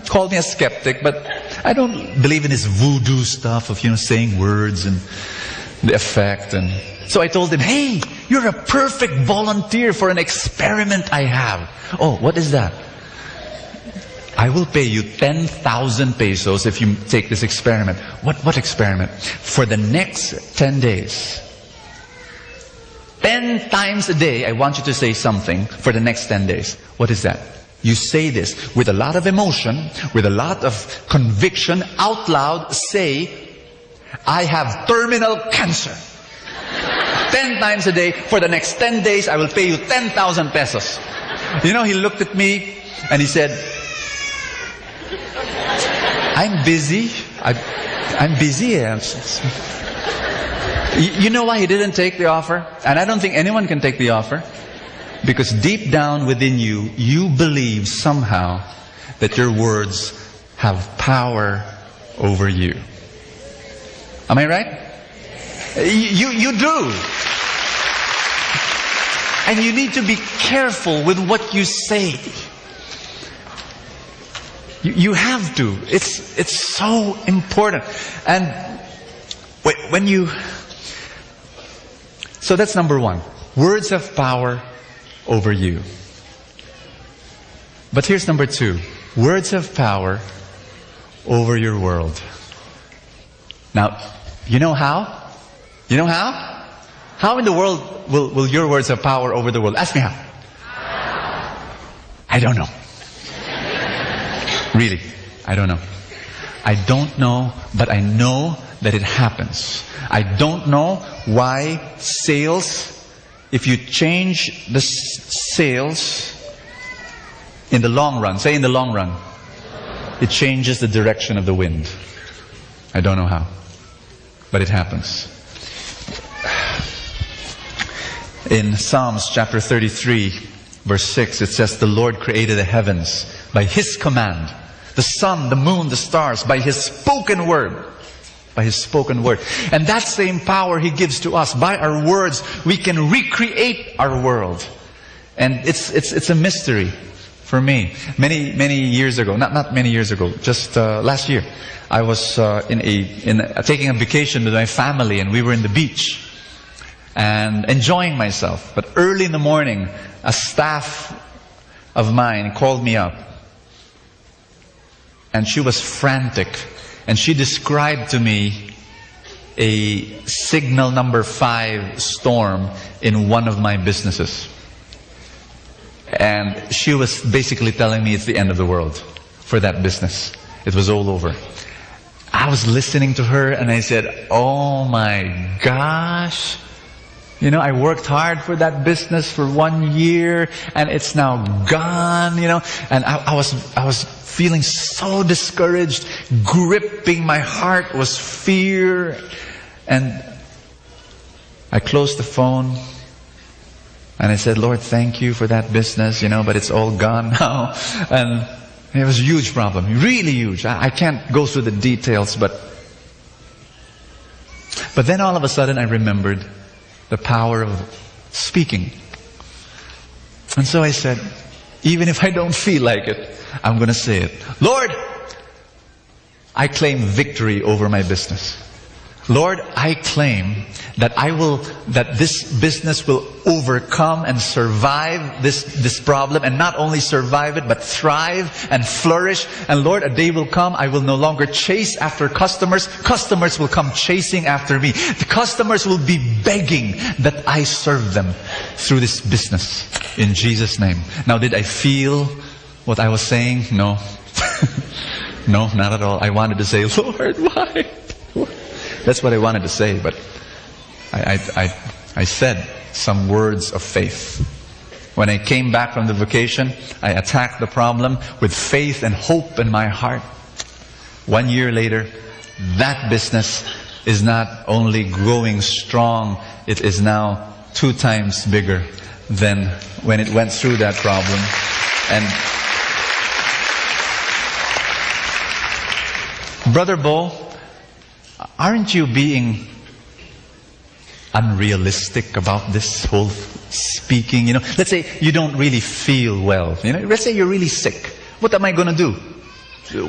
Call me a skeptic, but I don't believe in this voodoo stuff of, saying words and the effect. And so I told him, hey, you're a perfect volunteer for an experiment I have. Oh, what is that? I will pay you 10,000 pesos if you take this experiment. What experiment? For the next 10 days. 10 times a day, I want you to say something for the next 10 days. What is that? You say this with a lot of emotion, with a lot of conviction, out loud, say, I have terminal cancer. 10 times a day, for the next 10 days, I will pay you 10,000 pesos. He looked at me and he said, I'm busy. I'm busy. You know why he didn't take the offer? And I don't think anyone can take the offer. Because deep down within you, you believe somehow that your words have power over you. Am I right? You do. And you need to be careful with what you say. You have to. It's so important. And when you... So that's number one. Words have power over you. But here's number two. Words have power over your world. Now, you know how? You know how? How in the world will your words have power over the world? Ask me how. I don't know. Really, I don't know. I don't know, but I know that it happens. I don't know why sales, if you change the sales in the long run, say in the long run, it changes the direction of the wind. I don't know how, but it happens. In Psalms chapter 33, verse 6, it says, the Lord created the heavens by His command, the sun, the moon, the stars, by His spoken word. By His spoken word. And that same power He gives to us. By our words, we can recreate our world. And it's a mystery for me. Many years ago, not many years ago, just last year, I was taking a vacation with my family, and we were in the beach and enjoying myself. But early in the morning, a staff of mine called me up, and she was frantic. And she described to me a signal number 5 storm in one of my businesses. And she was basically telling me it's the end of the world for that business. It was all over. I was listening to her and I said, oh my gosh. I worked hard for that business for 1 year and it's now gone, And I was feeling so discouraged. Gripping my heart was fear. And I closed the phone and I said, Lord, thank you for that business, but it's all gone now. And it was a huge problem, really huge. I can't go through the details, but then all of a sudden I remembered the power of speaking. And so I said, even if I don't feel like it, I'm going to say it. Lord, I claim victory over my business. Lord, I claim that this business will overcome and survive this problem, and not only survive it, but thrive and flourish. And Lord, a day will come, I will no longer chase after customers. Customers will come chasing after me. The customers will be begging that I serve them through this business. In Jesus' name. Now, did I feel what I was saying? No. No, not at all. I wanted to say, Lord, why? That's what I wanted to say, but I said some words of faith. When I came back from the vacation, I attacked the problem with faith and hope in my heart. 1 year later, that business is not only growing strong, it is now 2 times bigger than when it went through that problem. And Brother Bo, aren't you being unrealistic about this whole speaking? You know, let's say you don't really feel well. You know, let's say you're really sick. What am I going to do?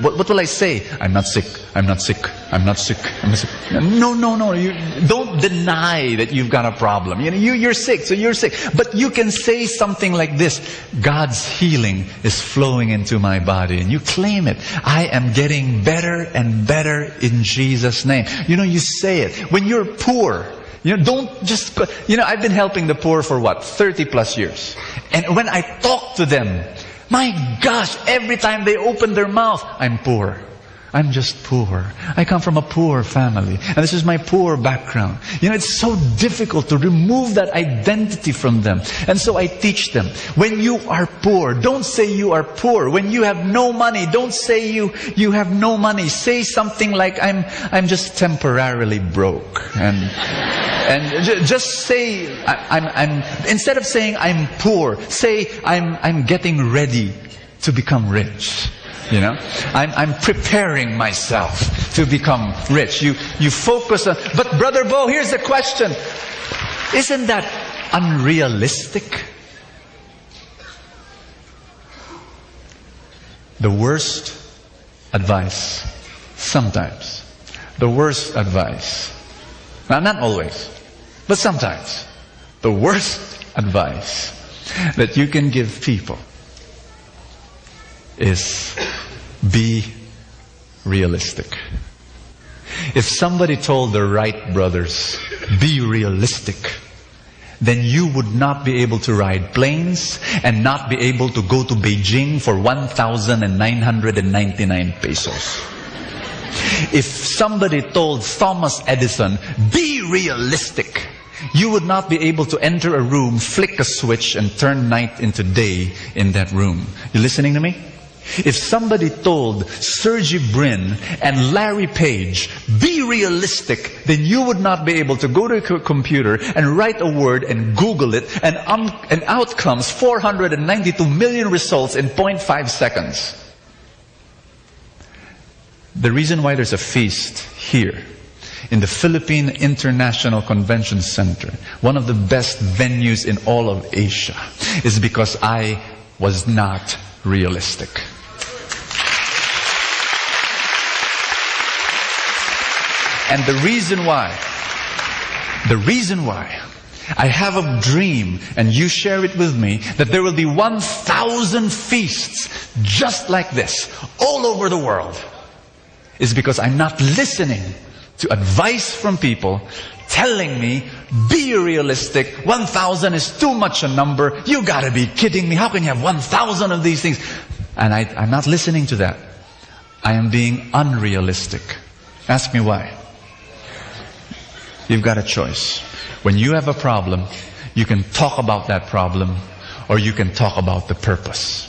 What will I say? I'm not sick. I'm not sick. I'm not sick. I'm not sick. No. You don't deny that you've got a problem. You know, you're sick, so you're sick. But you can say something like this: God's healing is flowing into my body, and you claim it. I am getting better and better in Jesus' name. You know, you say it when you're poor. You know, don't just, you know, I've been helping the poor for 30 plus years. And when I talk to them, my gosh, every time they open their mouth, I'm poor. I'm just poor. I come from a poor family. And this is my poor background. You know, it's so difficult to remove that identity from them. And so I teach them, when you are poor, don't say you are poor. When you have no money, don't say you have no money. Say something like, I'm just temporarily broke. And just say, I'm instead of saying I'm poor, say I'm getting ready to become rich. You know, I'm preparing myself to become rich. You focus on, but Brother Bo, here's the question. Isn't that unrealistic? The worst advice, sometimes, the worst advice, now not always, but sometimes, the worst advice that you can give people is be realistic. If somebody told the Wright brothers, be realistic, then you would not be able to ride planes and not be able to go to Beijing for 1,999 pesos. If somebody told Thomas Edison, be realistic, you would not be able to enter a room, flick a switch, and turn night into day in that room. You listening to me? If somebody told Sergey Brin and Larry Page, be realistic, then you would not be able to go to a computer and write a word and Google it, and out comes 492 million results in 0.5 seconds. The reason why there's a feast here in the Philippine International Convention Center, one of the best venues in all of Asia, is because I was not realistic. And the reason why I have a dream, and you share it with me, that there will be 1,000 feasts just like this all over the world, is because I'm not listening to advice from people telling me, be realistic, 1,000 is too much a number, you gotta be kidding me, how can you have 1,000 of these things? And I'm not listening to that. I am being unrealistic. Ask me why. You've got a choice. When you have a problem, you can talk about that problem, or you can talk about the purpose.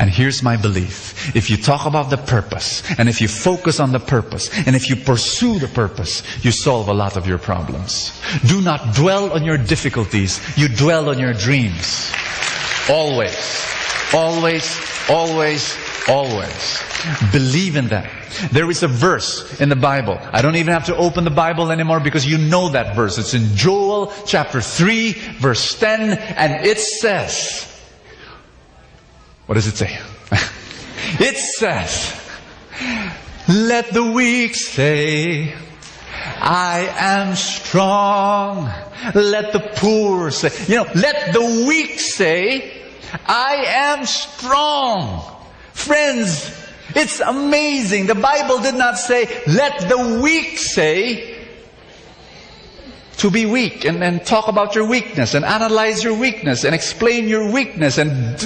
And here's my belief. If you talk about the purpose, and if you focus on the purpose, and if you pursue the purpose, you solve a lot of your problems. Do not dwell on your difficulties. You dwell on your dreams. Always. Always. Always. Always. Believe in that. There is a verse in the Bible. I don't even have to open the Bible anymore because you know that verse. It's in Joel chapter 3, verse 10, and it says, what does it say? It says, let the weak say, I am strong. Let the poor say, let the weak say, I am strong. Friends, it's amazing. The Bible did not say, let the weak say, to be weak, and talk about your weakness, and analyze your weakness, and explain your weakness, and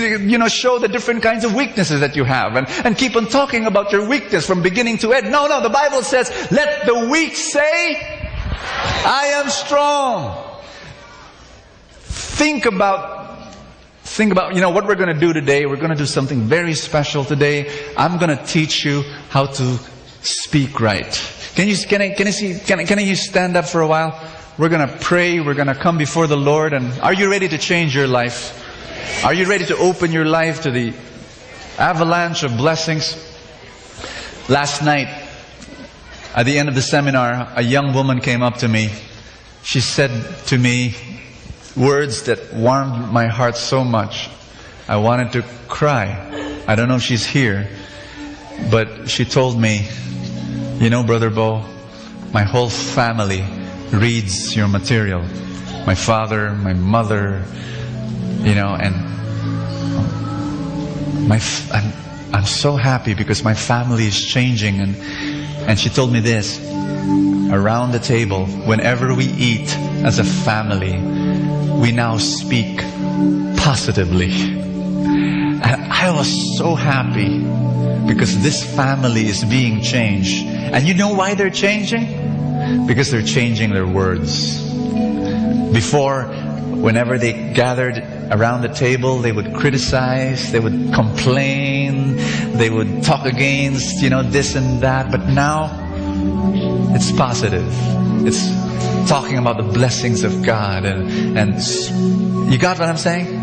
show the different kinds of weaknesses that you have, and keep on talking about your weakness from beginning to end. No, the Bible says, let the weak say, I am strong. think about what we're going to do today. We're going to do something very special today. I'm going to teach you how to speak right. Can you stand up for a while? We're going to pray. We're going to come before the Lord. And are you ready to change your life? Are you ready to open your life to the avalanche of blessings? Last night, at the end of the seminar, a young woman came up to me. She said to me words that warmed my heart so much. I wanted to cry. I don't know if she's here, but she told me, you know, Brother Bo, my whole family reads your material. My father, my mother, and I'm so happy because my family is changing. And she told me this, around the table, whenever we eat as a family, we now speak positively. And I was so happy because this family is being changed. And you know why they're changing? Because they're changing their words. Before, whenever they gathered around the table, they would criticize, they would complain, they would talk against, this and that. But now, it's positive. It's talking about the blessings of God. And you got what I'm saying?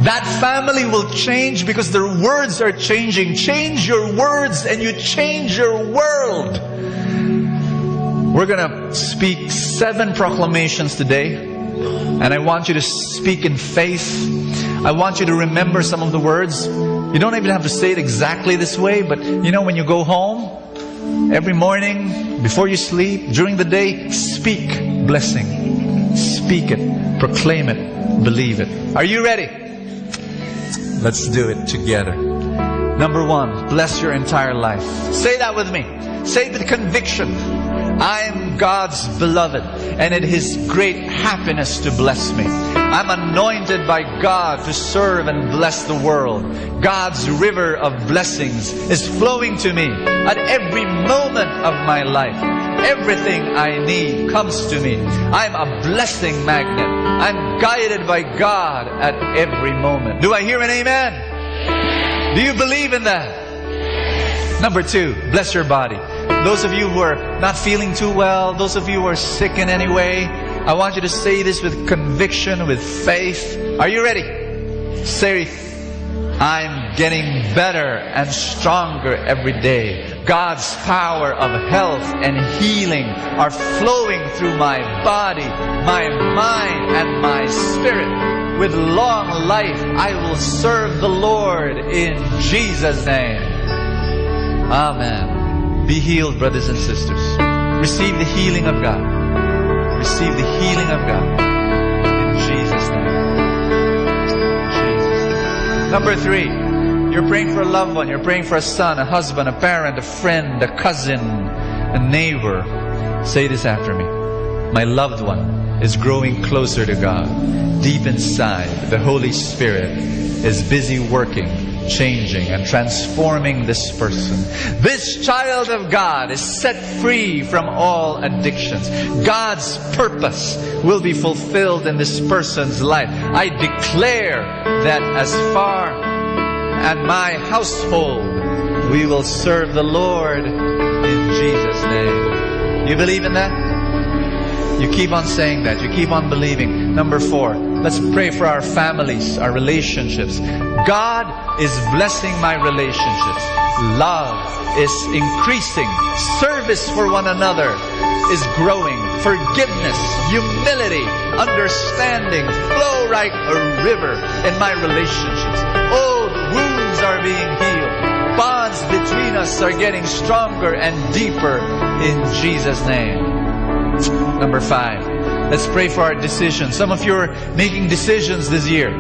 That family will change because their words are changing. Change your words and you change your world. We're going to speak 7 proclamations today. And I want you to speak in faith. I want you to remember some of the words. You don't even have to say it exactly this way, but when you go home, every morning, before you sleep, during the day, speak blessing. Speak it, proclaim it, believe it. Are you ready? Let's do it together. Number 1, bless your entire life. Say that with me. Say it with conviction. I am God's beloved, and it is His great happiness to bless me. I'm anointed by God to serve and bless the world. God's river of blessings is flowing to me at every moment of my life. Everything I need comes to me. I'm a blessing magnet. I'm guided by God at every moment. Do I hear an amen? Do you believe in that? Number 2, bless your body. Those of you who are not feeling too well, those of you who are sick in any way, I want you to say this with conviction, with faith. Are you ready? Say, I'm getting better and stronger every day. God's power of health and healing are flowing through my body, my mind, and my spirit. With long life, I will serve the Lord in Jesus' name. Amen. Be healed, brothers and sisters. Receive the healing of God. Receive the healing of God. In Jesus' name. Jesus' name. Number 3, you're praying for a loved one. You're praying for a son, a husband, a parent, a friend, a cousin, a neighbor. Say this after me. My loved one is growing closer to God. Deep inside, the Holy Spirit is busy working, changing and transforming this person. This child of God is set free from all addictions. God's purpose will be fulfilled in this person's life. I declare that as far as my household, we will serve the Lord in Jesus' name. You believe in that? You keep on saying that. You keep on believing. Number 4, let's pray for our families, our relationships. God is blessing my relationships. Love is increasing. Service for one another is growing. Forgiveness, humility, understanding flow like a river in my relationships. Old wounds are being healed. Bonds between us are getting stronger and deeper in Jesus' name. Number 5, let's pray for our decisions. Some of you are making decisions this year.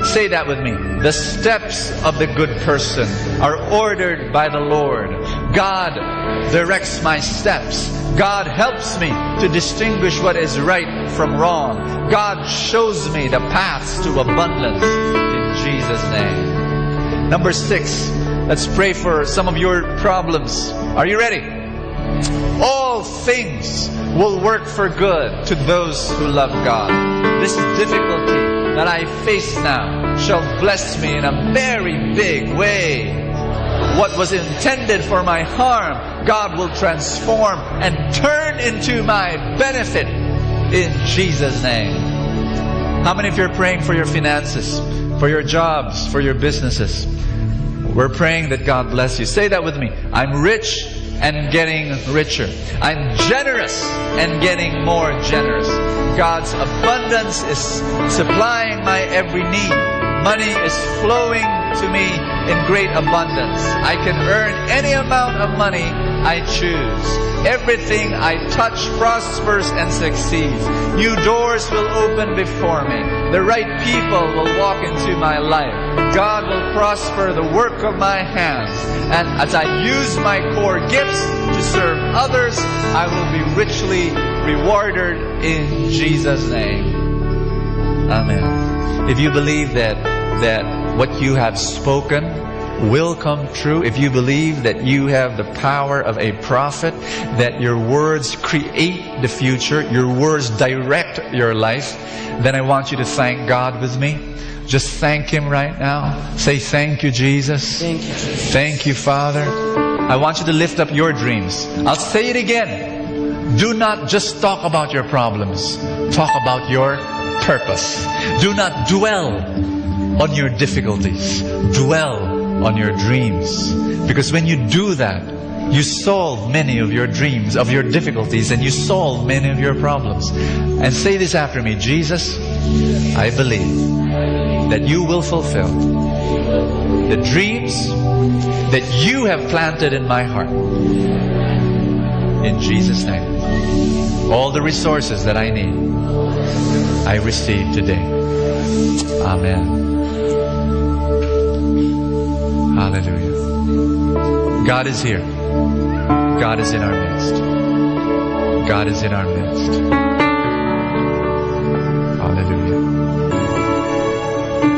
Say that with me. The steps of the good person are ordered by the Lord. God directs my steps. God helps me to distinguish what is right from wrong. God shows me the paths to abundance in Jesus' name. Number 6, let's pray for some of your problems. Are you ready? All things will work for good to those who love God. This difficulty that I face now shall bless me in a very big way. What was intended for my harm, God will transform and turn into my benefit in Jesus' name. How many of you are praying for your finances, for your jobs, for your businesses? We're praying that God bless you. Say that with me. I'm rich and getting richer. I'm generous and getting more generous. God's abundance is supplying my every need. Money is flowing to me in great abundance. I can earn any amount of money I choose. Everything I touch prospers and succeeds. New doors will open before me. The right people will walk into my life. God will prosper the work of my hands. And as I use my core gifts to serve others, I will be richly rewarded in Jesus' name. Amen. If you believe that what you have spoken will come true, if you believe that you have the power of a prophet, that your words create the future, your words direct your life, then I want you to thank God with me. Just thank Him right now. Say, thank you, Jesus. Thank you, Jesus. Thank you, Father. I want you to lift up your dreams. I'll say it again. Do not just talk about your problems. Talk about your purpose. Do not dwell on your difficulties. Dwell on your dreams. Because when you do that, you solve many of your dreams, of your difficulties, and you solve many of your problems. And say this after me. Jesus, I believe that you will fulfill the dreams that you have planted in my heart. In Jesus' name. All the resources that I need, I receive today. Amen. Hallelujah. God is here. God is in our midst. God is in our midst. Hallelujah.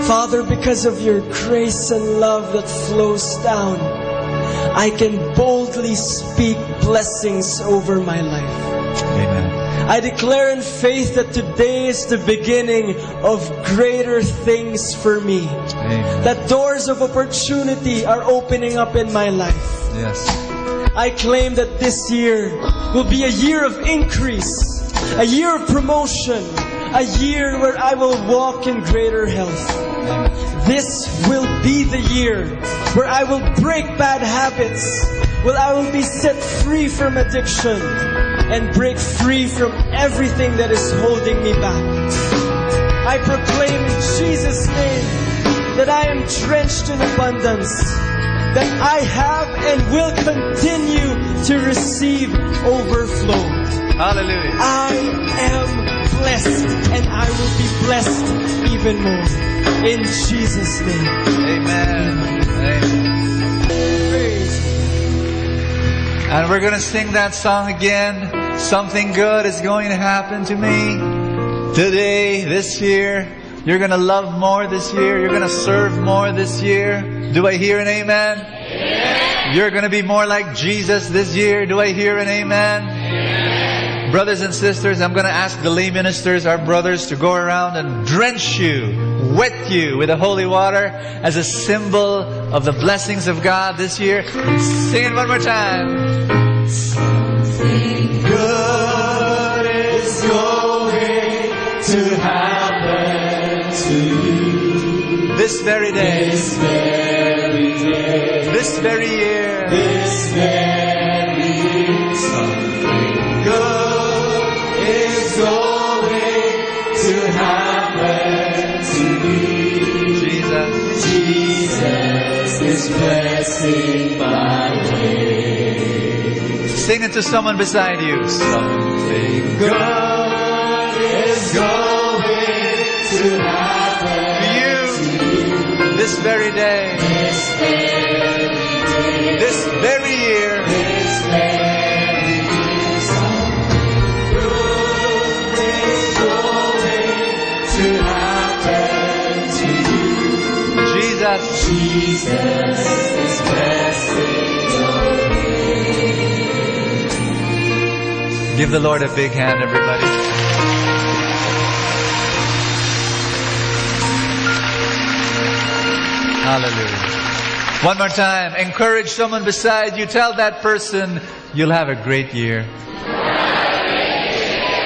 Father, because of your grace and love that flows down, I can boldly speak blessings over my life. Amen. I declare in faith that today is the beginning of greater things for me. Amen. That doors of opportunity are opening up in my life. Yes. I claim that this year will be a year of increase, a year of promotion, a year where I will walk in greater health. This will be the year where I will break bad habits, where I will be set free from addiction and break free from everything that is holding me back. I proclaim in Jesus' name that I am drenched in abundance, that I have and will continue to receive overflow. Hallelujah. I am blessed and I will be blessed even more. In Jesus' name. Amen. Amen. Praise. And we're going to sing that song again. Something good is going to happen to me today, this year. You're going to love more this year. You're going to serve more this year. Do I hear an amen? Amen. You're going to be more like Jesus this year. Do I hear an amen? Amen. Brothers and sisters, I'm going to ask the lay ministers, our brothers, to go around and drench you, wet you with the holy water as a symbol of the blessings of God this year. Sing it one more time. Something good is going to happen to you. This very day. This very day. This very year. This very year. Something good is going to happen to me. Jesus is blessing my way. Sing it to someone beside you. Something good is going to happen to you this very day. This very day. This very year. This very year. Something good is going to happen to you. Jesus is blessing your way. Give the Lord a big hand, everybody. Hallelujah. One more time. Encourage someone beside you. Tell that person you'll have a great year.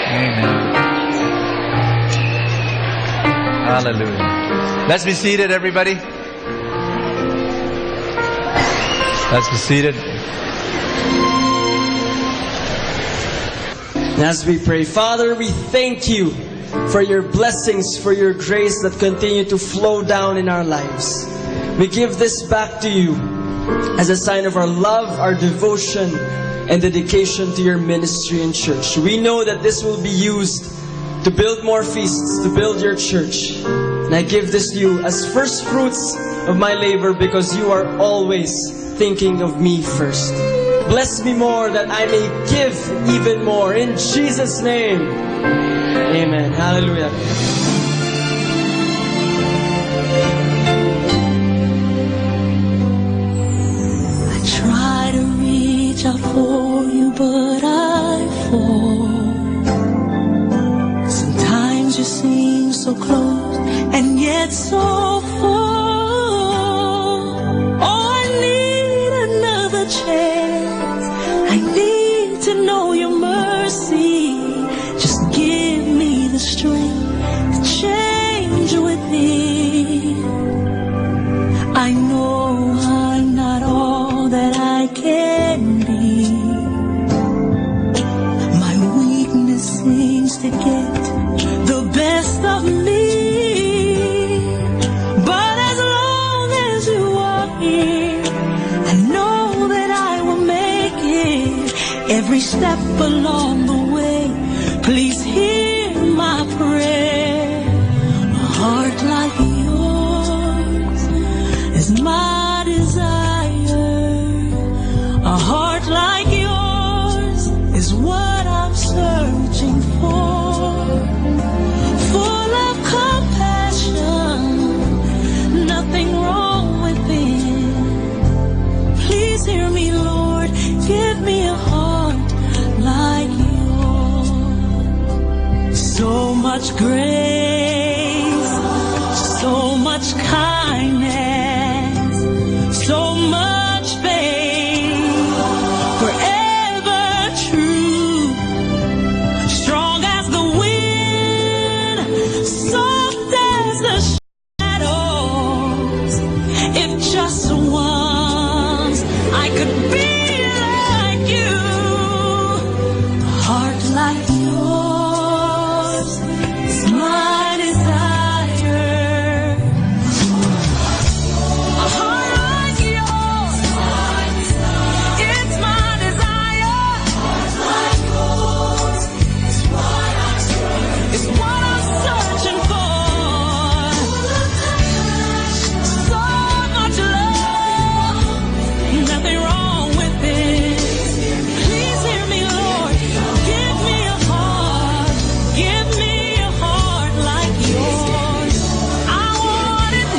Amen. Hallelujah. Let's be seated, everybody. Let's be seated. As we pray, Father, we thank you for your blessings, for your grace that continue to flow down in our lives. We give this back to you as a sign of our love, our devotion, and dedication to your ministry and church. We know that this will be used to build more feasts, to build your church. And I give this to you as first fruits of my labor because you are always thinking of me first. Bless me more that I may give even more. In Jesus' name, amen. Hallelujah. I try to reach out for you, but I fall. Sometimes you seem so close and yet so far. Oh, I need another chance. I need to know your mercy. Just give me the strength to change within. I know I'm not all that I can be. My weakness seems to get the best of me. But as long as you are here, I know that I will make it. Every step along the way, please hear my prayer. A heart like yours is my desire. A heart like yours is what I'm searching for. Full of compassion, nothing wrong within. Please hear me, Lord, give me a heart like yours. So much grace, so much kindness, so much faith, forever true, strong as the wind, soft as the shadows. If just once I could be like you, a heart like yours is my desire. A heart like yours, it's my desire. It's what I'm searching for. So much love, nothing wrong with it. Please hear me, Lord. Give me a heart. Give me a heart like yours. I want it.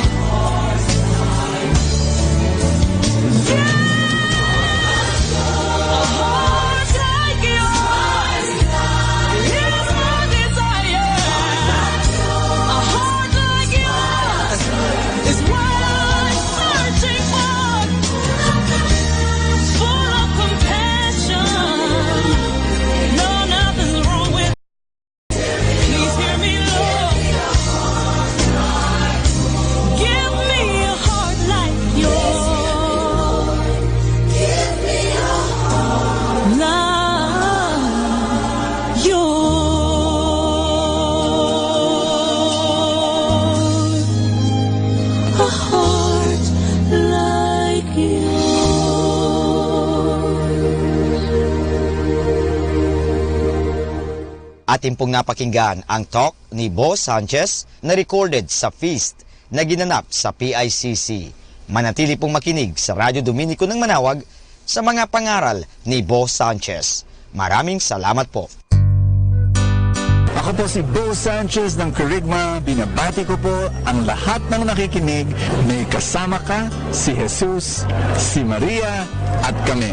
Yeah. A heart like yours is my desire. A heart like yours is what I'm searching for. Full of compassion. No, nothing's wrong with it. Please hear me, Lord. Give me a heart like yours. Give me a heart like yours. A heart like Atin pong napakinggan ang talk ni Bo Sanchez na recorded sa feast na ginanap sa PICC. Manatili pong makinig sa Radyo Dominico ng Manawag sa mga pangaral ni Bo Sanchez. Maraming salamat po. Ako po si Bo Sanchez ng Kerygma. Binabati ko po ang lahat ng nakikinig. May kasama ka, si Jesus, si Maria, at kami.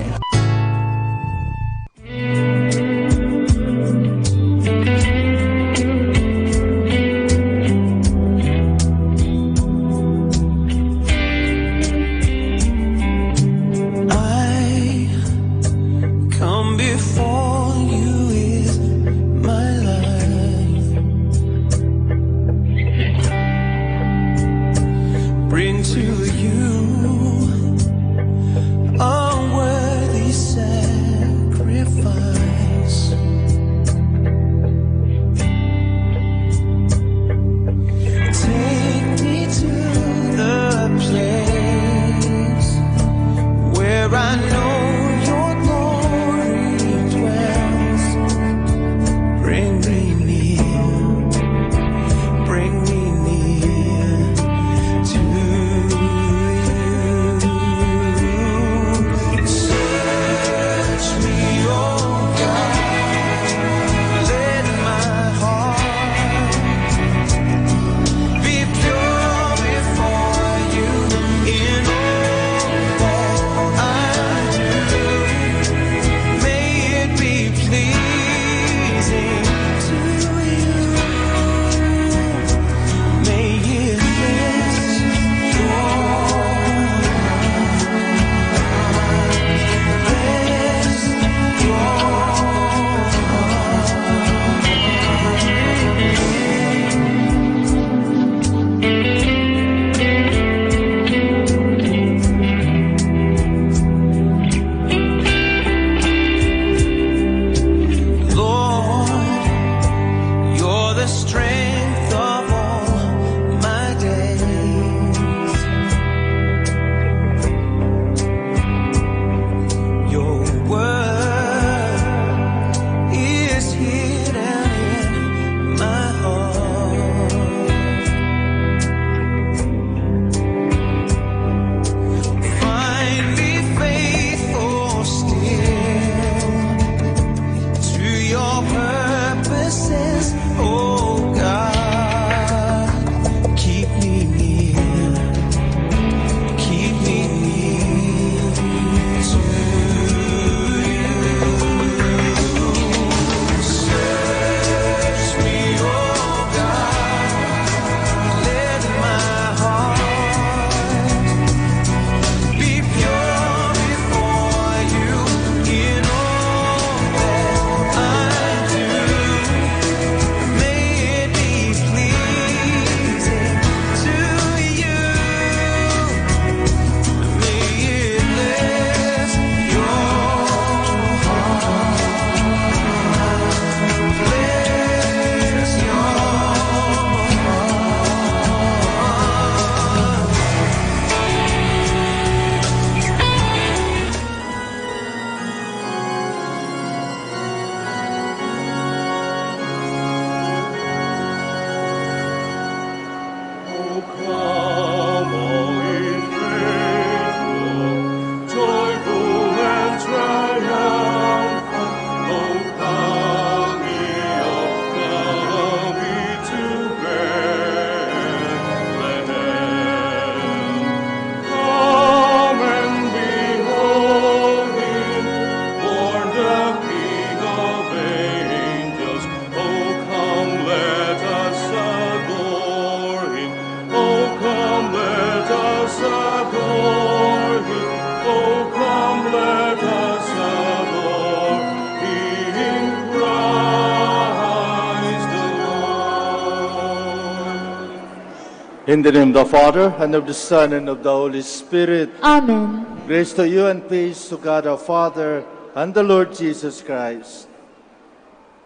In the name of the Father, and of the Son, and of the Holy Spirit. Amen. Grace to you and peace to God our Father and the Lord Jesus Christ.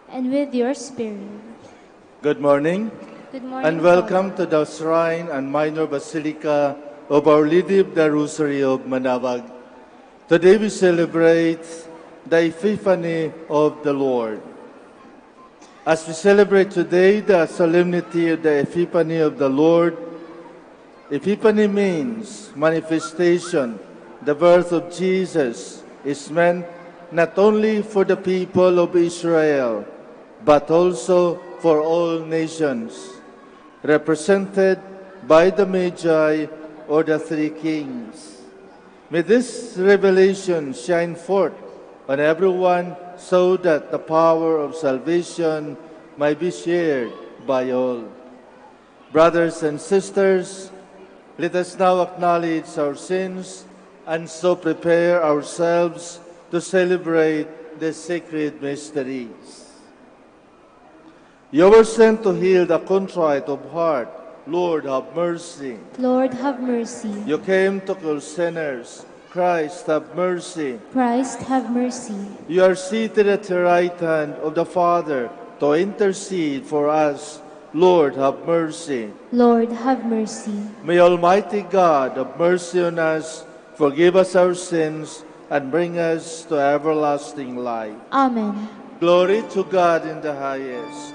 And with your spirit. Good morning. Good morning, And welcome to the Shrine and Minor Basilica of Our Lady of the Rosary of Manawag. Today we celebrate the Epiphany of the Lord. As we celebrate today the solemnity of the Epiphany of the Lord, Epiphany means manifestation. The birth of Jesus is meant not only for the people of Israel, but also for all nations, represented by the Magi or the three kings. May this revelation shine forth on everyone so that the power of salvation might be shared by all. Brothers and sisters, let us now acknowledge our sins and so prepare ourselves to celebrate the sacred mysteries. You were sent to heal the contrite of heart. Lord, have mercy. Lord, have mercy. You came to call sinners. Christ, have mercy. Christ, have mercy. You are seated at the right hand of the Father to intercede for us. Lord, have mercy. Lord, have mercy. May Almighty God have mercy on us, forgive us our sins, and bring us to everlasting life. Amen. Glory to God in the highest.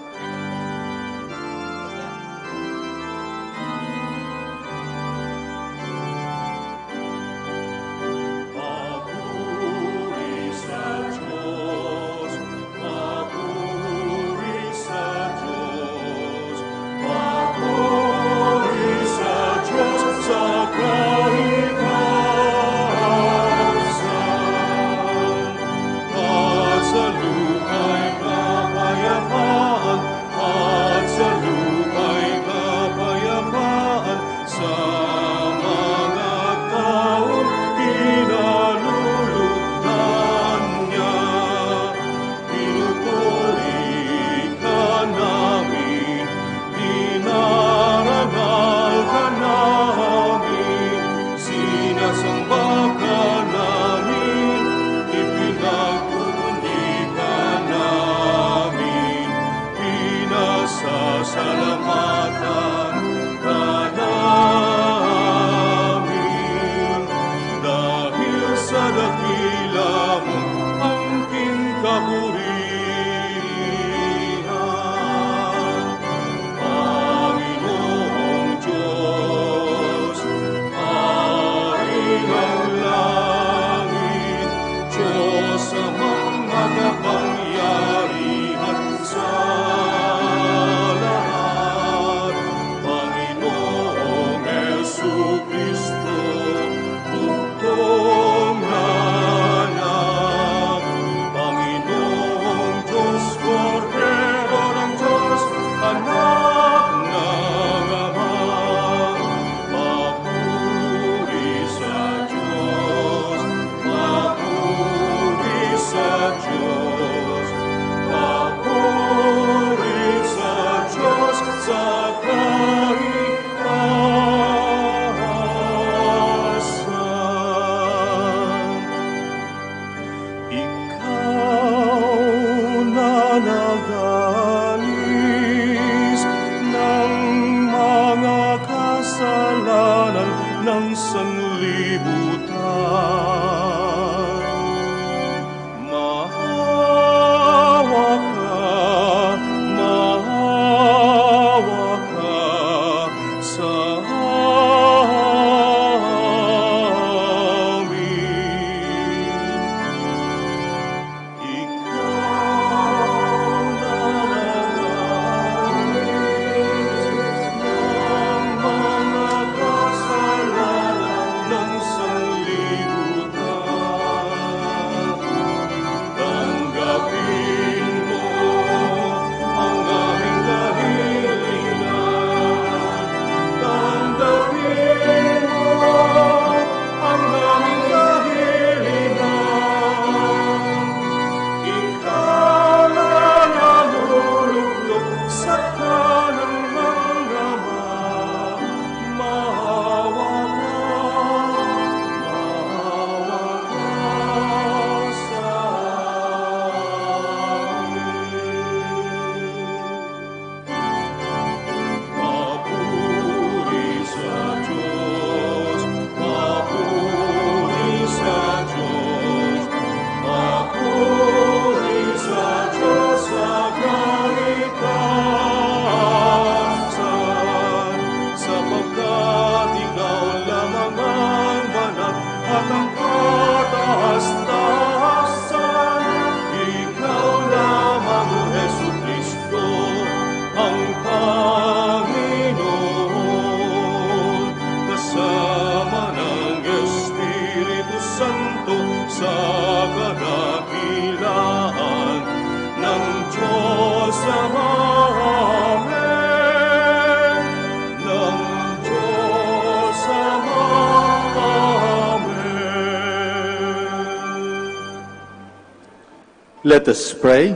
Let us pray.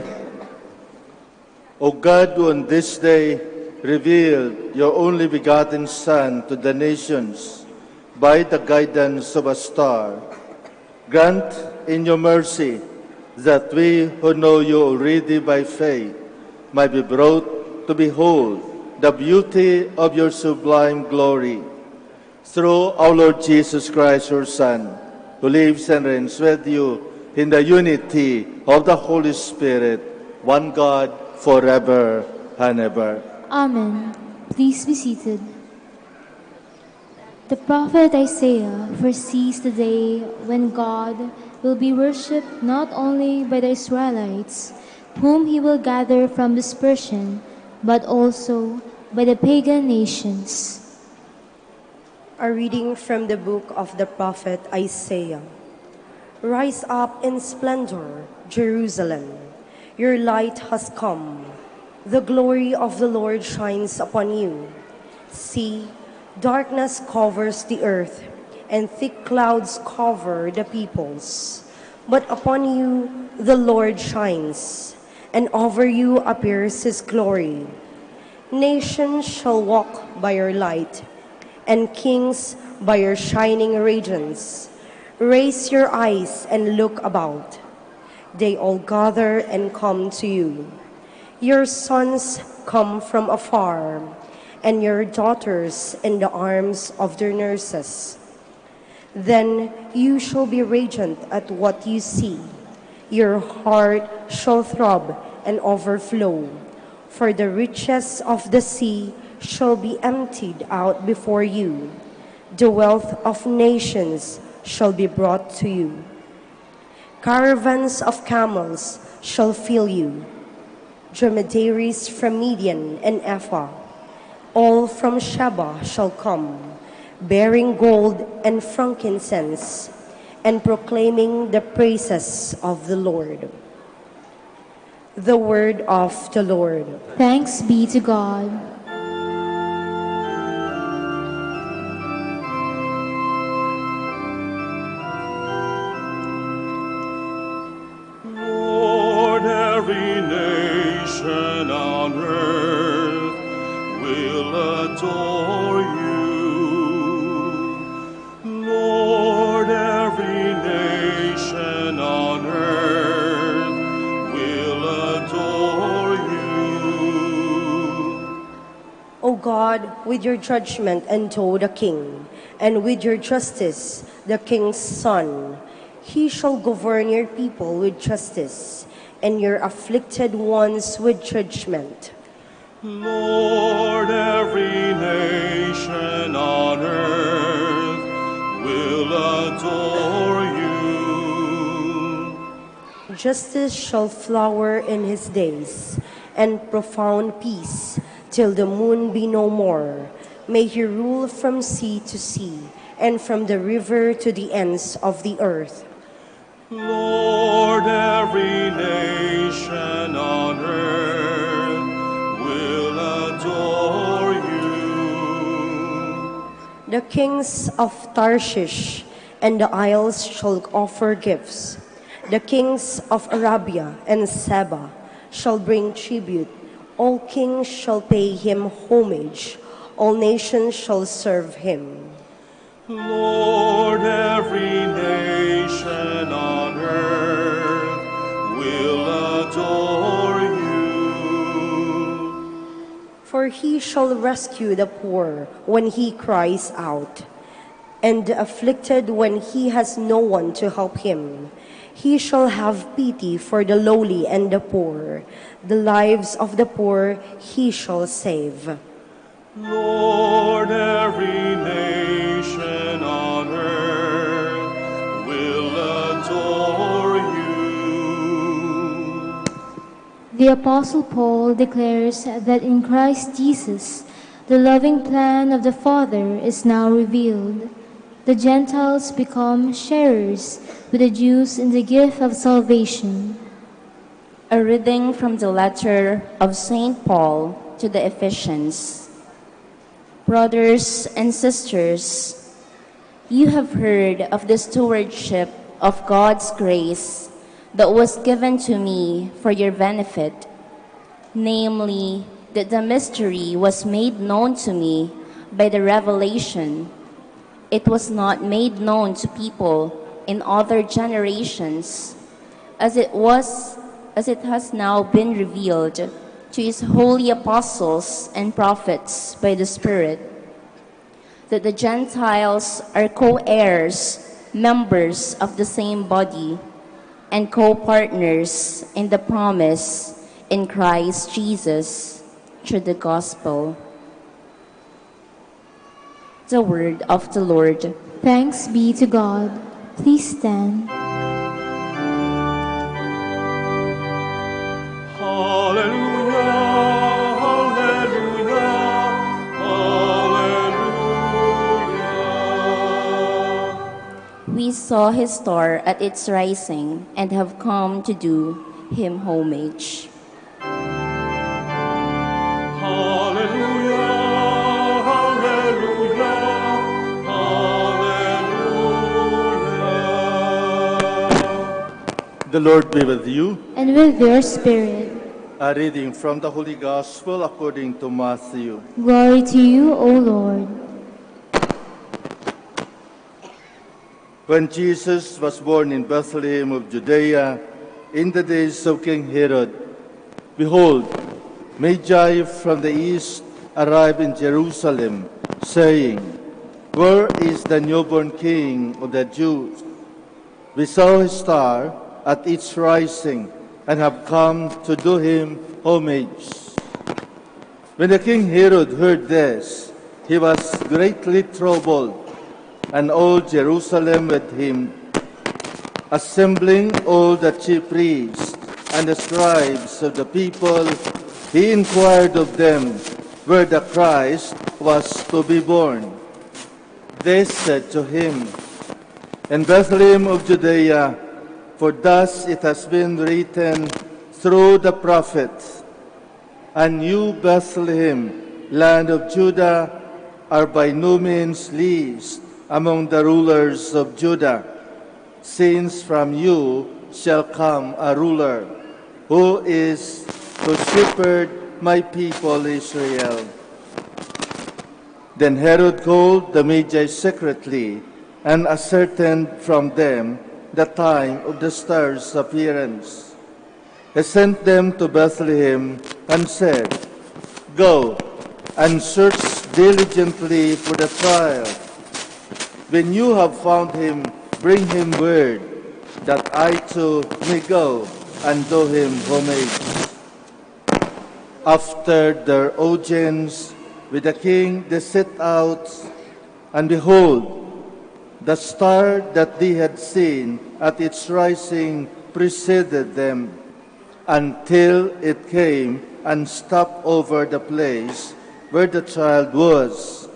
O God, who on this day revealed your only begotten Son to the nations by the guidance of a star, grant in your mercy that we who know you already by faith might be brought to behold the beauty of your sublime glory. Through our Lord Jesus Christ, your Son, who lives and reigns with you in the unity of the Holy Spirit, one God, forever and ever. Amen. Please be seated. The prophet Isaiah foresees the day when God will be worshipped not only by the Israelites, whom he will gather from dispersion, but also by the pagan nations. A reading from the book of the prophet Isaiah. Rise up in splendor, Jerusalem. Your light has come. The glory of the Lord shines upon you. See, darkness covers the earth, and thick clouds cover the peoples. But upon you the Lord shines, and over you appears his glory. Nations shall walk by your light, and kings by your shining radiance. Raise your eyes and look about. They all gather and come to you. Your sons come from afar, and your daughters in the arms of their nurses. Then you shall be radiant at what you see. Your heart shall throb and overflow, for the riches of the sea shall be emptied out before you. The wealth of nations shall be brought to you. Caravans of camels shall fill you, dromedaries from Midian and Ephah. All from Sheba shall come, bearing gold and frankincense, and proclaiming the praises of the Lord. The word of the Lord. Thanks be to God. Lord, every nation on earth will adore you. Lord, every nation on earth will adore you. O God, with your judgment endow the king, and with your justice the king's son. He shall govern your people with justice, and your afflicted ones with judgment. Lord, every nation on earth will adore you. Justice shall flower in his days, and profound peace till the moon be no more. May he rule from sea to sea, and from the river to the ends of the earth. Lord, every nation on earth will adore you. The kings of Tarshish and the isles shall offer gifts. The kings of Arabia and Seba shall bring tribute. All kings shall pay him homage. All nations shall serve him. Lord, every nation on earth will adore you. For he shall rescue the poor when he cries out, and the afflicted when he has no one to help him. He shall have pity for the lowly and the poor. The lives of the poor he shall save. Lord, every nation on earth will adore you. The Apostle Paul declares that in Christ Jesus, the loving plan of the Father is now revealed. The Gentiles become sharers with the Jews in the gift of salvation. A reading from the letter of St. Paul to the Ephesians. Brothers and sisters, you have heard of the stewardship of God's grace that was given to me for your benefit, namely, that the mystery was made known to me by the revelation. It was not made known to people in other generations, as it has now been revealed to his holy apostles and prophets by the Spirit, that the Gentiles are co-heirs, members of the same body, and co-partners in the promise in Christ Jesus through the gospel. The word of the Lord. Thanks be to God. Please stand. Hallelujah, hallelujah, hallelujah. We saw his star at its rising and have come to do him homage. Hallelujah, hallelujah, hallelujah. The Lord be with you. And with your spirit. A reading from the Holy Gospel according to Matthew. Glory to you, O Lord. When Jesus was born in Bethlehem of Judea, in the days of King Herod, behold, Magi from the east arrived in Jerusalem, saying, Where is the newborn King of the Jews? We saw his star at its rising and have come to do him homage. When the King Herod heard this, he was greatly troubled, and all Jerusalem with him. Assembling all the chief priests and the scribes of the people, he inquired of them where the Christ was to be born. They said to him, In Bethlehem of Judea, for thus it has been written through the prophets, And you, Bethlehem, land of Judah, are by no means least among the rulers of Judah, since from you shall come a ruler, who is to shepherd my people Israel. Then Herod called the Magi secretly, and ascertained from them the time of the star's appearance. He sent them to Bethlehem and said, Go and search diligently for the child. When you have found him, bring him word, that I too may go and do him homage. After their audience with the king, they set out, and behold, the star that they had seen at its rising preceded them, until it came and stopped over the place where the child was.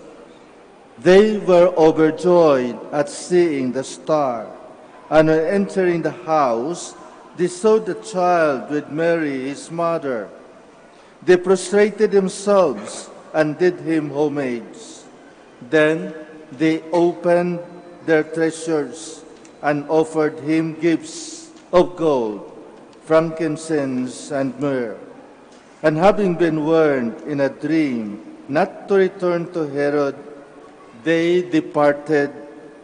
They were overjoyed at seeing the star, and on entering the house, they saw the child with Mary, his mother. They prostrated themselves and did him homage. Then they opened their treasures and offered him gifts of gold, frankincense, and myrrh. And having been warned in a dream not to return to Herod, they departed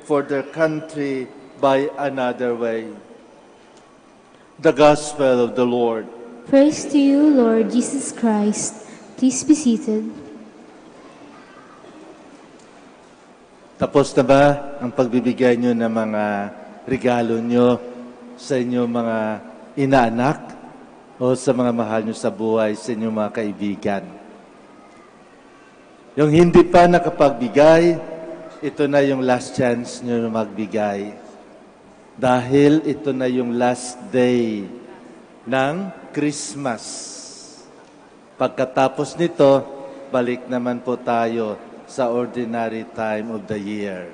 for their country by another way. The Gospel of the Lord. Praise to you, Lord Jesus Christ. Please be seated. Tapos na ba ang pagbibigay nyo ng mga regalo nyo sa inyong mga inaanak o sa mga mahal nyo sa buhay, sa inyong mga kaibigan? Yung hindi pa nakapagbigay, ito na yung last chance nyo na magbigay. Dahil ito na yung last day ng Christmas. Pagkatapos nito, balik naman po tayo sa ordinary time of the year.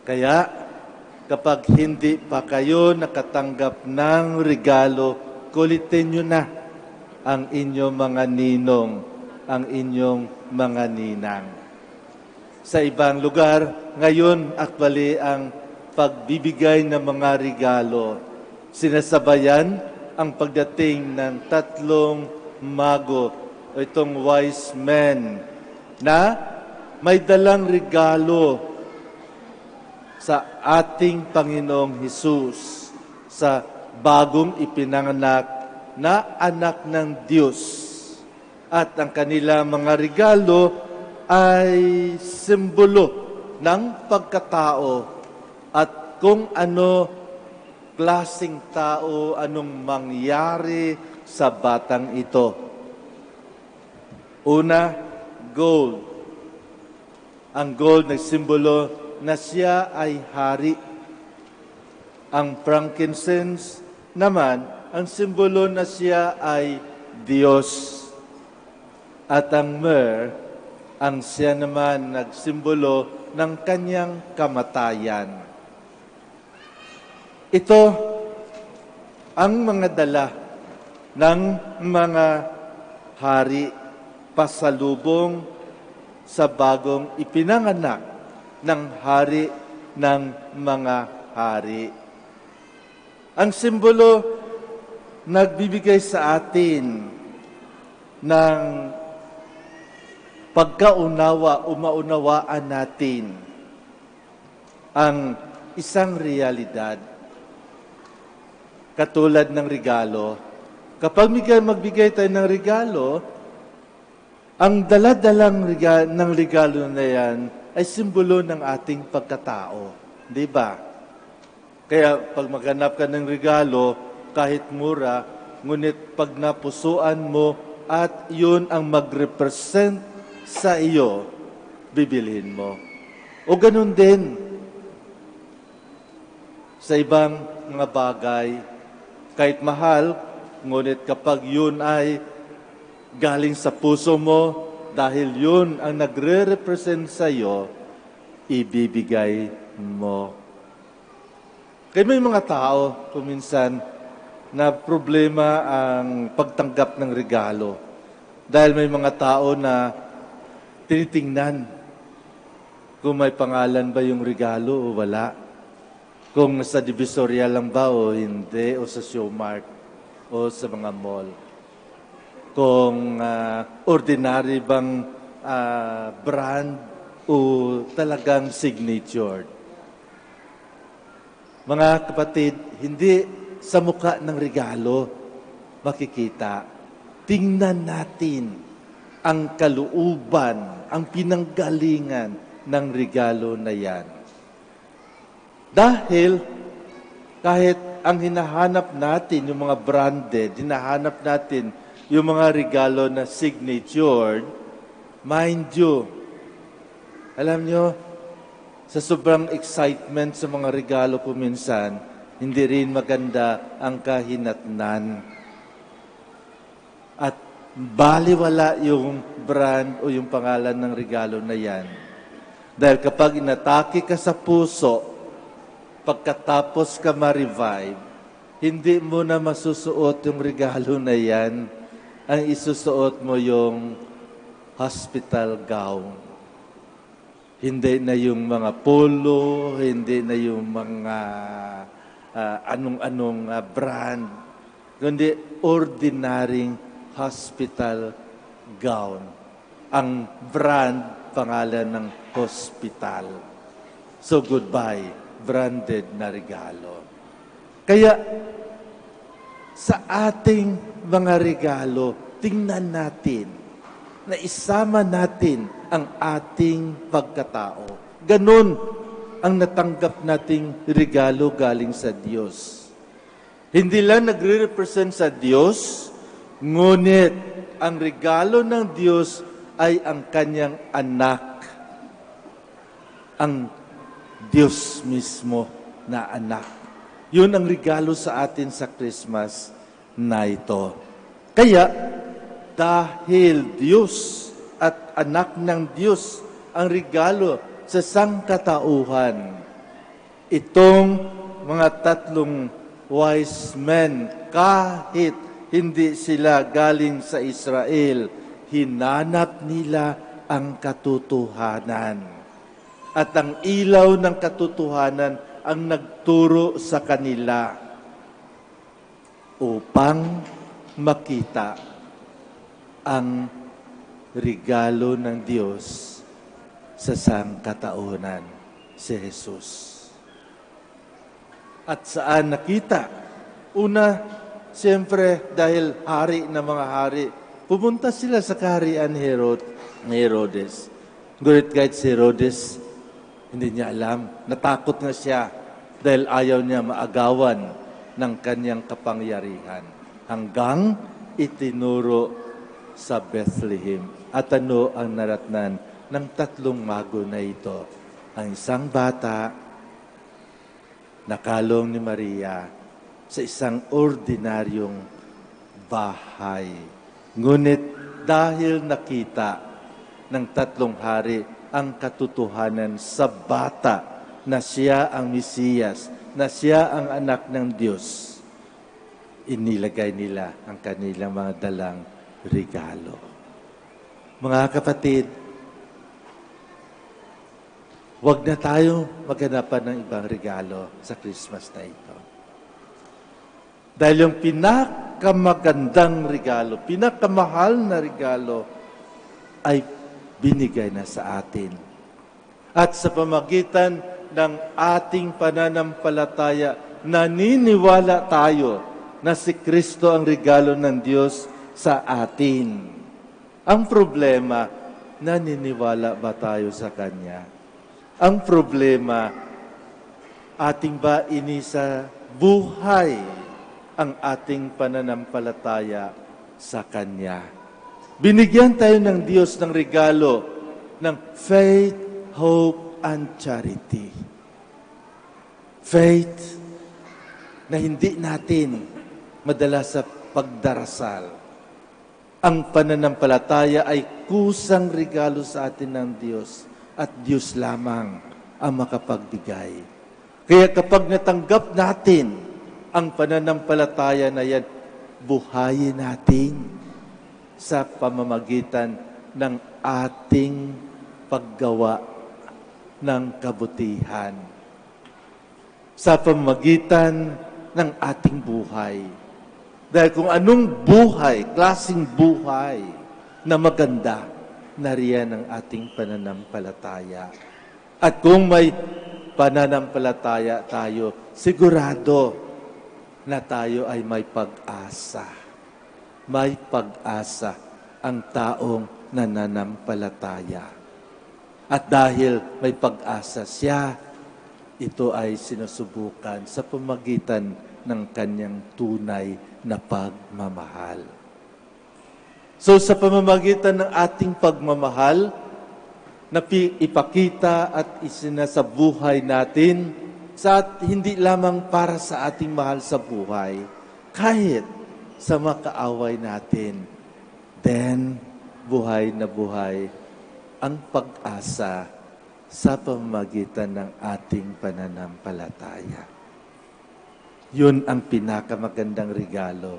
Kaya, kapag hindi pa kayo nakatanggap ng regalo, kulitin nyo na ang inyong mga ninong, ang inyong mga ninang. Sa ibang lugar, ngayon actually ang pagbibigay ng mga regalo Sinasabayan ang pagdating ng tatlong mago, o itong wise men, na may dalang regalo sa ating Panginoong Hesus, sa bagong ipinanganak na anak ng Diyos. At ang kanilang mga regalo ay simbolo ng pagkatao at kung ano klaseng tao, anong mangyari sa batang ito. Una, gold. Ang gold nagsimbolo na siya ay hari. Ang frankincense naman, ang simbolo na siya ay Diyos. At ang myrrh, ang siya naman nagsimbolo ng kanyang kamatayan. Ito ang mga dala ng mga hari pasalubong sa bagong ipinanganak ng hari ng mga hari. Ang simbolo nagbibigay sa atin ng pagkaunawa o maunawaan natin ang isang realidad. Katulad ng regalo, kapag magbigay tayo ng regalo, ang daladalang ng regalo na yan ay simbolo ng ating pagkatao. Di ba? Kaya pag maghanap ka ng regalo, kahit mura, ngunit pag napusuan mo at yun ang mag-represent sa iyo, bibilhin mo. O ganun din sa ibang mga bagay, kahit mahal, ngunit kapag yun ay galing sa puso mo, dahil yun ang nagre-represent sa iyo, ibibigay mo. Kaya may mga tao, kuminsan, na problema ang pagtanggap ng regalo. Dahil may mga tao na tinitingnan kung may pangalan ba yung regalo o wala. Kung sa Divisoria lang ba o hindi, o sa Showmark, o sa mga mall. Kung ordinary bang brand o talagang signature. Mga kapatid, hindi sa mukha ng regalo makikita. Tingnan natin ang kalooban, ang pinanggalingan ng regalo na yan. Dahil kahit ang hinahanap natin, yung mga branded, hinahanap natin yung mga regalo na signature, mind you, alam nyo, sa sobrang excitement sa mga regalo ko minsan, hindi rin maganda ang kahinatnan. At baliwala yung brand o yung pangalan ng regalo na yan. Dahil kapag inatake ka sa puso, pagkatapos ka ma-revive, hindi mo na masusuot yung regalo na yan. Ang isusuot mo yung hospital gown. Hindi na yung mga polo, hindi na yung mga anong-anong brand, kundi ordinaryong hospital gown. Ang brand, pangalan ng hospital. So goodbye, branded na regalo. Kaya sa ating mga regalo, tingnan natin na isama natin ang ating pagkatao. Ganun ang natanggap nating regalo galing sa Diyos. Hindi lang nagre-represent sa Diyos, ngunit ang regalo ng Diyos ay ang kanyang anak. Ang Diyos mismo na anak. Yun ang regalo sa atin sa Christmas na ito. Kaya, dahil Diyos at anak ng Diyos ang regalo sa sangkatauhan, itong mga tatlong wise men, kahit hindi sila galing sa Israel, hinanap nila ang katotohanan. At ang ilaw ng katotohanan ang nagturo sa kanila. upang makita ang regalo ng Diyos sa sangkataunan, si Jesus. At saan nakita? Una, siyempre, dahil hari ng mga hari, pumunta sila sa kaharian ni Herodes. Ngunit kahit si Herodes, hindi niya alam. Natakot nga siya dahil ayaw niya maagawan ng kanyang kapangyarihan. Hanggang itinuro sa Bethlehem. At ano ang naratnan ng tatlong mago na ito? Ang isang bata, nakalong ni Maria sa isang ordinaryong bahay. Ngunit dahil nakita ng tatlong hari ang katotohanan sa bata na siya ang Mesiyas, na siya ang anak ng Diyos, inilagay nila ang kanilang mga dalang regalo. Mga kapatid, huwag na tayo maghanapan ng ibang regalo sa Christmas na ito. Dahil yung pinakamagandang regalo, pinakamahal na regalo ay binigay na sa atin. At sa pamagitan ng ating pananampalataya, naniniwala tayo na si Kristo ang regalo ng Diyos sa atin. Ang problema, naniniwala ba tayo sa Kanya? Ang problema, ating ba inisa buhay ang ating pananampalataya sa Kanya? Binigyan tayo ng Diyos ng regalo ng faith, hope, and charity. Faith na hindi natin madala sa pagdarasal. Ang pananampalataya ay kusang regalo sa atin ng Diyos at Diyos lamang ang makapagbigay. Kaya kapag natanggap natin ang pananampalataya na yan, buhayin natin sa pamamagitan ng ating paggawa ng kabutihan. Sa pamamagitan ng ating buhay. Dahil kung anong buhay, klaseng buhay na maganda, nariyan ang ating pananampalataya. At kung may pananampalataya tayo, sigurado na tayo ay may pag-asa. May pag-asa ang taong nananampalataya. At dahil may pag-asa siya, ito ay sinusubukan sa pamagitan ng kanyang tunay na pagmamahal. So sa pamamagitan ng ating pagmamahal, na ipakita at isinasa buhay natin, hindi lamang para sa ating mahal sa buhay, kahit sa makaaway natin, then buhay na buhay ang pag-asa sa pamamagitan ng ating pananampalataya. Yun ang pinakamagandang regalo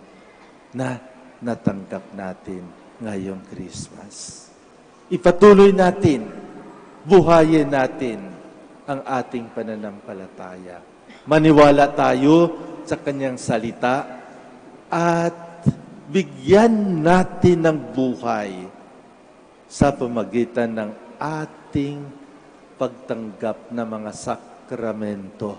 na natanggap natin ngayong Christmas. Ipatuloy natin, buhayin natin ang ating pananampalataya. Maniwala tayo sa kanyang salita at bigyan natin ng buhay sa pamagitan ng ating pagtanggap ng mga sakramento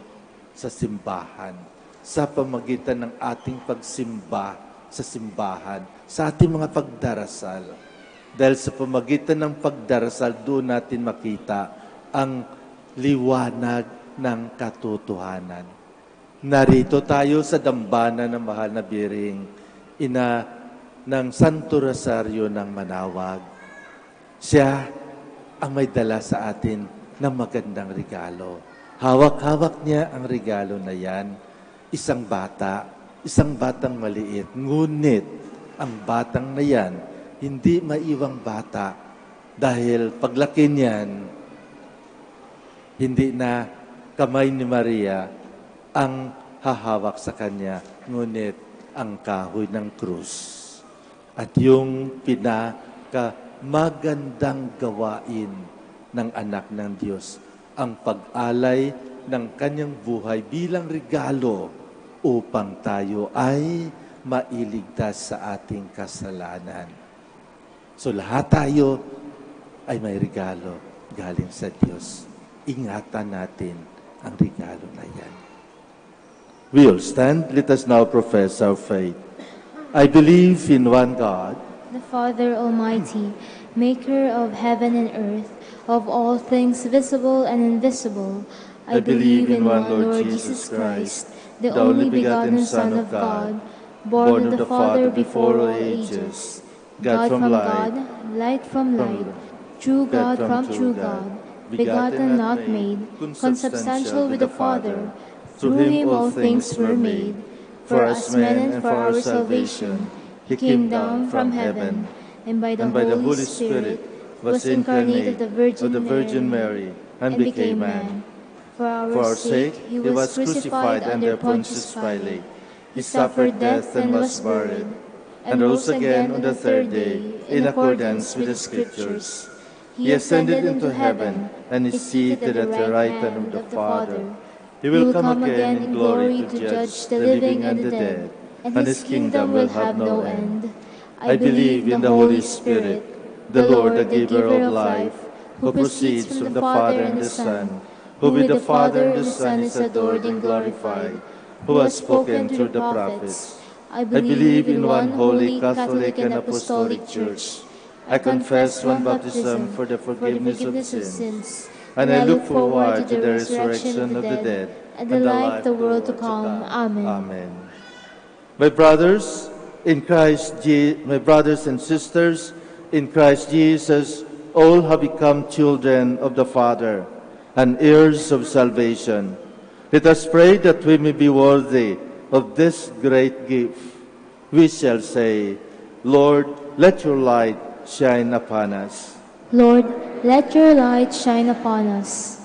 sa simbahan, sa pamagitan ng ating pagsimba sa simbahan, sa ating mga pagdarasal. Dahil sa pamagitan ng pagdarasal, doon natin makita ang liwanag ng katotohanan. Narito tayo sa dambana ng Mahal na Biring, ina ng Santo Rosario ng Manawag. Siya ang may dala sa atin ng magandang regalo. Hawak-hawak niya ang regalo na yan. Isang batang maliit. Ngunit ang batang na yan, hindi maiwang bata dahil paglaki niyan, hindi na kamay ni Maria ang hahawak sa kanya, ngunit ang kahoy ng krus. At yung pinakamagandang gawain ng anak ng Diyos, ang pag-alay ng kanyang buhay bilang regalo upang tayo ay mailigtas sa ating kasalanan. So lahat tayo ay may regalo galing sa Diyos. Ingatan natin ang regalo na yan. We will stand. Let us now profess our faith. I believe in one God, the Father Almighty, maker of heaven and earth, of all things visible and invisible. I believe in one Lord Jesus Christ, the only begotten Son of God, born of the Father before all ages, God from God, light from light, true God from true God, begotten not made, consubstantial with the Father. Through him all things were made. For us men and for our salvation, he came down from heaven, and by the Holy Spirit was incarnate of the Virgin Mary, and became man. For our sake he was crucified under Pontius Pilate. He suffered death and was buried, and rose again on the third day, in accordance with the Scriptures. He ascended into heaven, and is seated at the right hand of the Father. He will come again in glory to judge the living and the dead, and his kingdom will have no end. I believe in the Holy Spirit, the Lord, the giver of life, who proceeds from the Father and the Son, who with the Father and the Son is adored and glorified, who has spoken through the prophets. I believe in one holy, Catholic, and Apostolic Church. I confess one baptism for the forgiveness of sins, and I look forward to the resurrection of the dead and the life of the world to come. Amen. Amen. My brothers and sisters in Christ Jesus, all have become children of the Father and heirs of salvation. Let us pray that we may be worthy of this great gift. We shall say, Lord, let your light shine upon us. Lord, let your light shine upon us.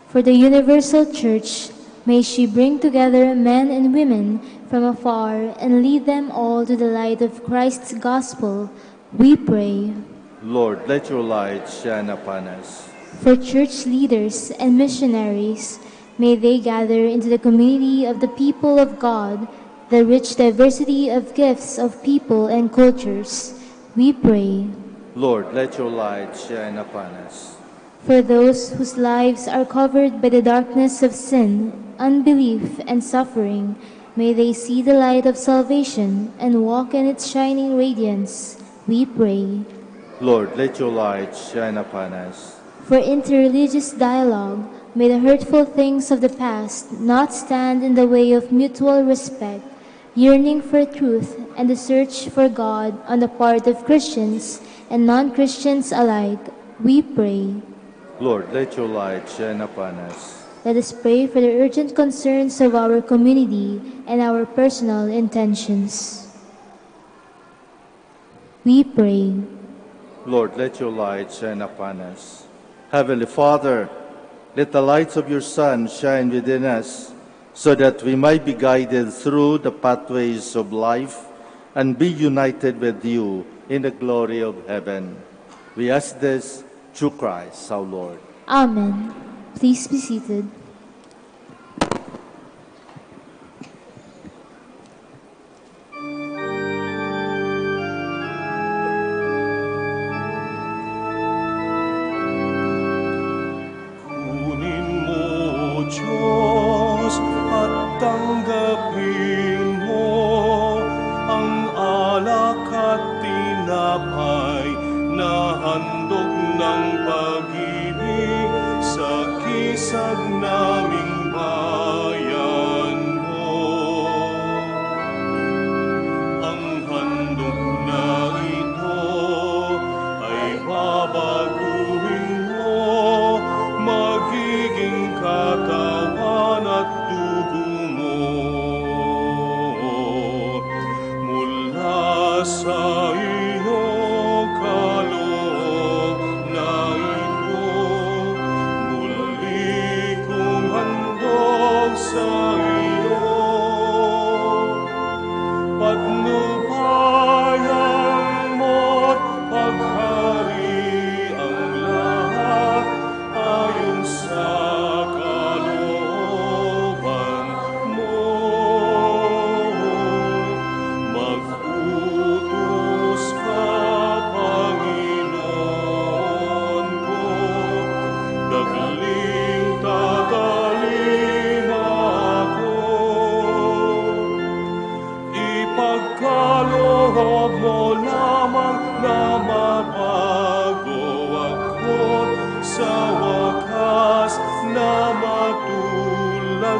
For the universal church, may she bring together men and women from afar and lead them all to the light of Christ's gospel, we pray. Lord, let your light shine upon us. For church leaders and missionaries, may they gather into the community of the people of God, the rich diversity of gifts of people and cultures, we pray. Lord, let your light shine upon us. For those whose lives are covered by the darkness of sin, unbelief, and suffering, may they see the light of salvation and walk in its shining radiance, we pray. Lord, let your light shine upon us. For interreligious dialogue, may the hurtful things of the past not stand in the way of mutual respect, yearning for truth and the search for God on the part of Christians and non-Christians alike, we pray. Lord, let your light shine upon us. Let us pray for the urgent concerns of our community and our personal intentions. We pray. Lord, let your light shine upon us. Heavenly Father, let the lights of your Son shine within us, so that we might be guided through the pathways of life and be united with you in the glory of heaven. We ask this through Christ our Lord. Amen. Please be seated. Kunin mo, Diyos, at tanggapin mo ang alak at tinapay na handog ng pag-ibig sa kisag naming bayan mo. Ang handog na ito ay babaguhin mo, magiging katawan at dugo mo. Mula sa iyong kaloob na ito, muli kong handog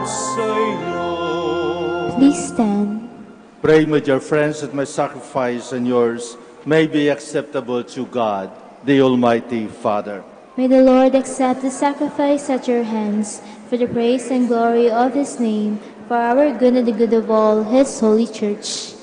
sa iyo. Please stand. Pray with your friends that my sacrifice and yours may be acceptable to God, the Almighty Father. May the Lord accept the sacrifice at your hands for the praise and glory of his name, for our good and the good of all his holy church.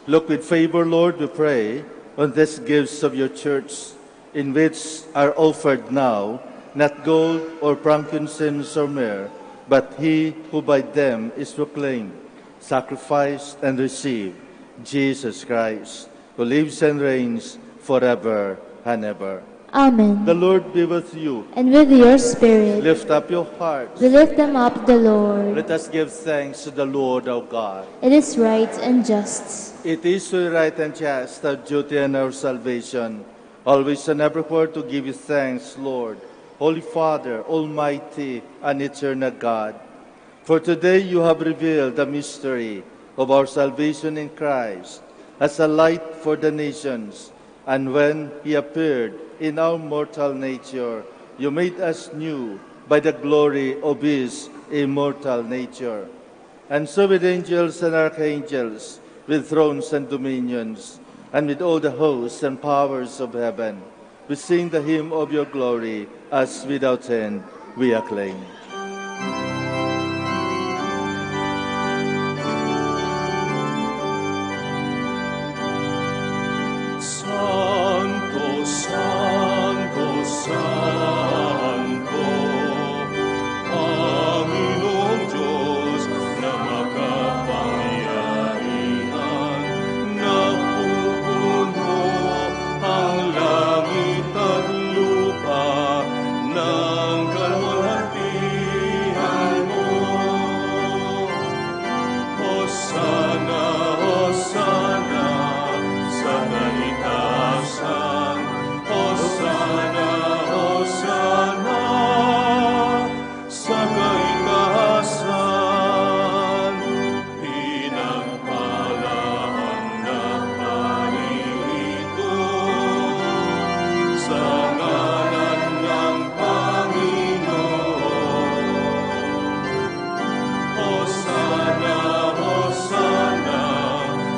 Look with favor, Lord, we pray, on these gifts of your church, in which are offered now not gold or frankincense or myrrh, but he who by them is proclaimed, sacrificed, and received, Jesus Christ, who lives and reigns forever and ever. Amen. The Lord be with you. And with your spirit. Lift up your hearts. We lift them up to the Lord. Let us give thanks to the Lord our God. It is right and just. It is so right and just, our duty and our salvation, always and everywhere to give you thanks, Lord, Holy Father, Almighty and eternal God. For today you have revealed the mystery of our salvation in Christ as a light for the nations. And when he appeared in our mortal nature, you made us new by the glory of his immortal nature. And so with angels and archangels, with thrones and dominions, and with all the hosts and powers of heaven, we sing the hymn of your glory, as without end we acclaim. Santo, Santo, Santo, Panginoong Diyos na makapangyarihan, napupuno ang langit at lupa ng kalwalhatian mo. Hosana, Hosana, sa kaitaasan, Hosana, Hosana, sa kaitaasan. Pinagpalaan na paririto sa ngalan ng Panginoon. Hosana, Hosana,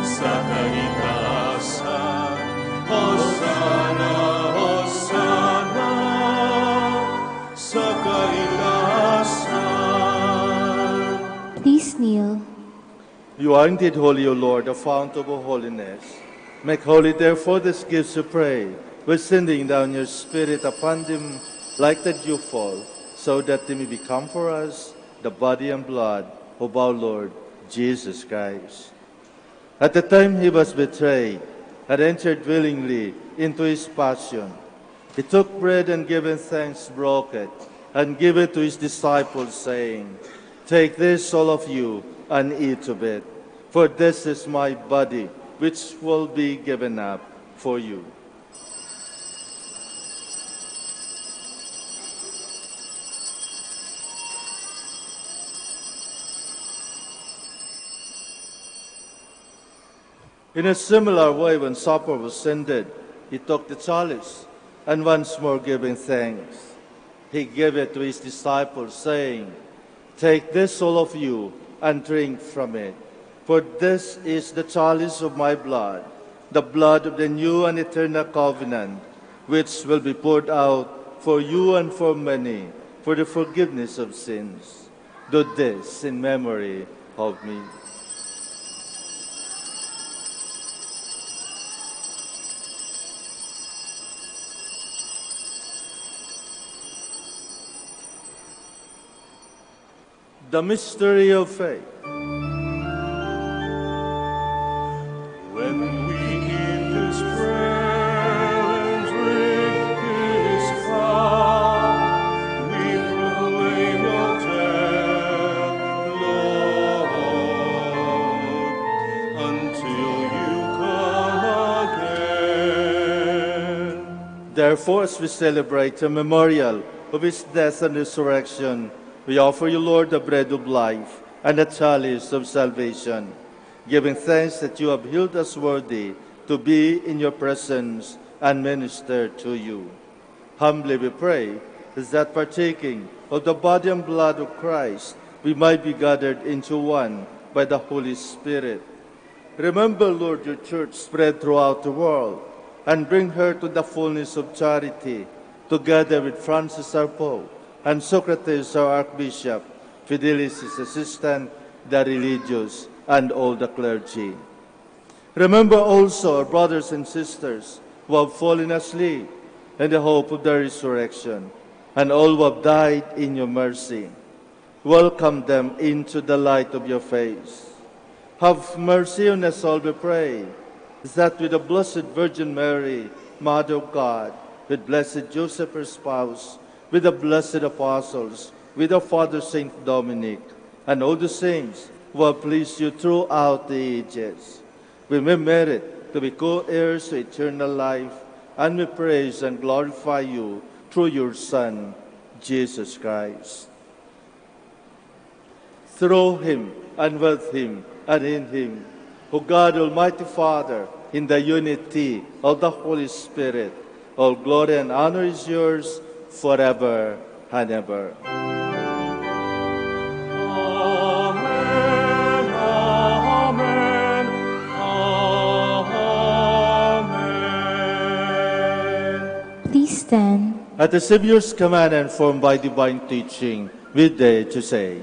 sa kaitaasan, Hosana, Hosana, sa kaitaasan. Please kneel. You are indeed holy, O Lord, the fount of all holiness. Make holy, therefore, these gifts, we pray, by sending down your Spirit upon them like the dewfall, so that they may become for us the body and blood of our Lord Jesus Christ. At the time he was betrayed, had entered willingly into his passion, he took bread and giving thanks, broke it, and gave it to his disciples, saying, Take this, all of you, and eat of it, for this is my body, which will be given up for you. In a similar way, when supper was ended, he took the chalice, and once more giving thanks, he gave it to his disciples, saying, Take this, all of you, and drink from it, for this is the chalice of my blood, the blood of the new and eternal covenant, which will be poured out for you and for many, for the forgiveness of sins. Do this in memory of me. The mystery of faith. When we eat this bread and drink this cup, we proclaim your death, Lord, until you come again. Therefore, as we celebrate the memorial of his death and resurrection, we offer you, Lord, the bread of life and the chalice of salvation, giving thanks that you have held us worthy to be in your presence and minister to you. Humbly we pray that partaking of the body and blood of Christ, we might be gathered into one by the Holy Spirit. Remember, Lord, your church spread throughout the world, and bring her to the fullness of charity, together with Francis our Pope, and Socrates our Archbishop, Fidelis his assistant, the religious, and all the clergy. Remember also our brothers and sisters who have fallen asleep in the hope of the resurrection, and all who have died in your mercy. Welcome them into the light of your face. Have mercy on us all, we pray, that with the Blessed Virgin Mary, Mother of God, with blessed Joseph, her spouse, with the blessed apostles, with our Father Saint Dominic, and all the saints who have pleased you throughout the ages, we may merit to be co-heirs to eternal life, and we praise and glorify you through your Son, Jesus Christ. Through him, and with him, and in him, O God, Almighty Father, in the unity of the Holy Spirit, all glory and honor is yours forever and ever. Please stand. At the Savior's command and formed by divine teaching, we dare to say,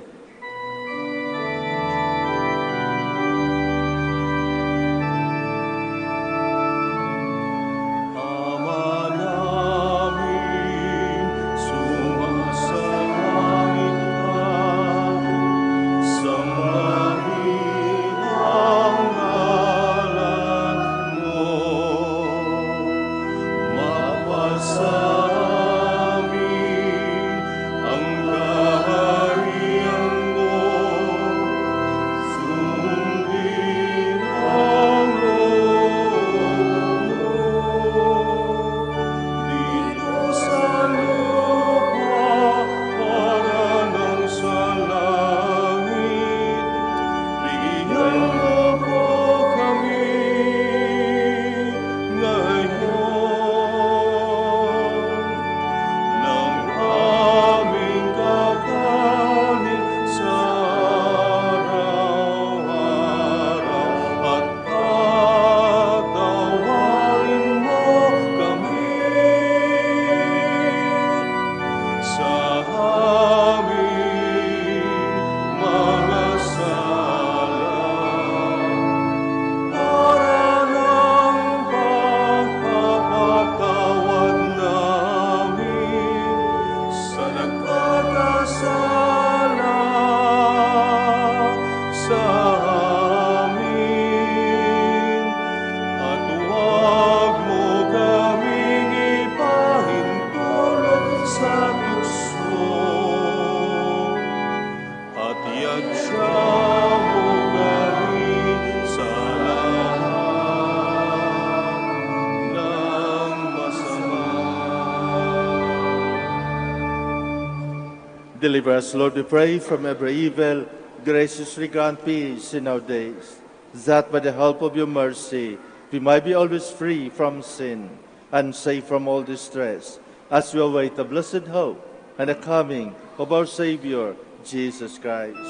Deliver us, Lord, we pray, from every evil. Graciously grant peace in our days, that by the help of your mercy we might be always free from sin and safe from all distress, as we await the blessed hope and the coming of our Savior, Jesus Christ.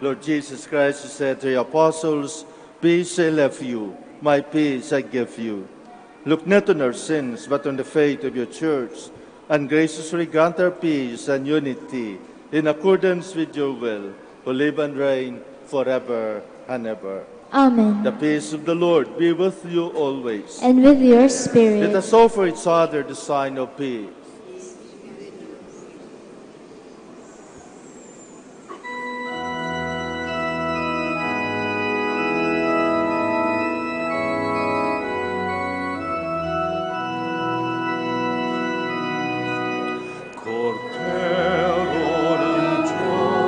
Lord Jesus Christ, who said to your apostles, "Peace I leave you, my peace I give you." Look not on our sins, but on the faith of your church, and graciously grant our peace and unity in accordance with your will, who live and reign forever and ever. Amen. The peace of the Lord be with you always. And with your spirit. Let us offer each other the sign of peace. Cordero ng Diyos,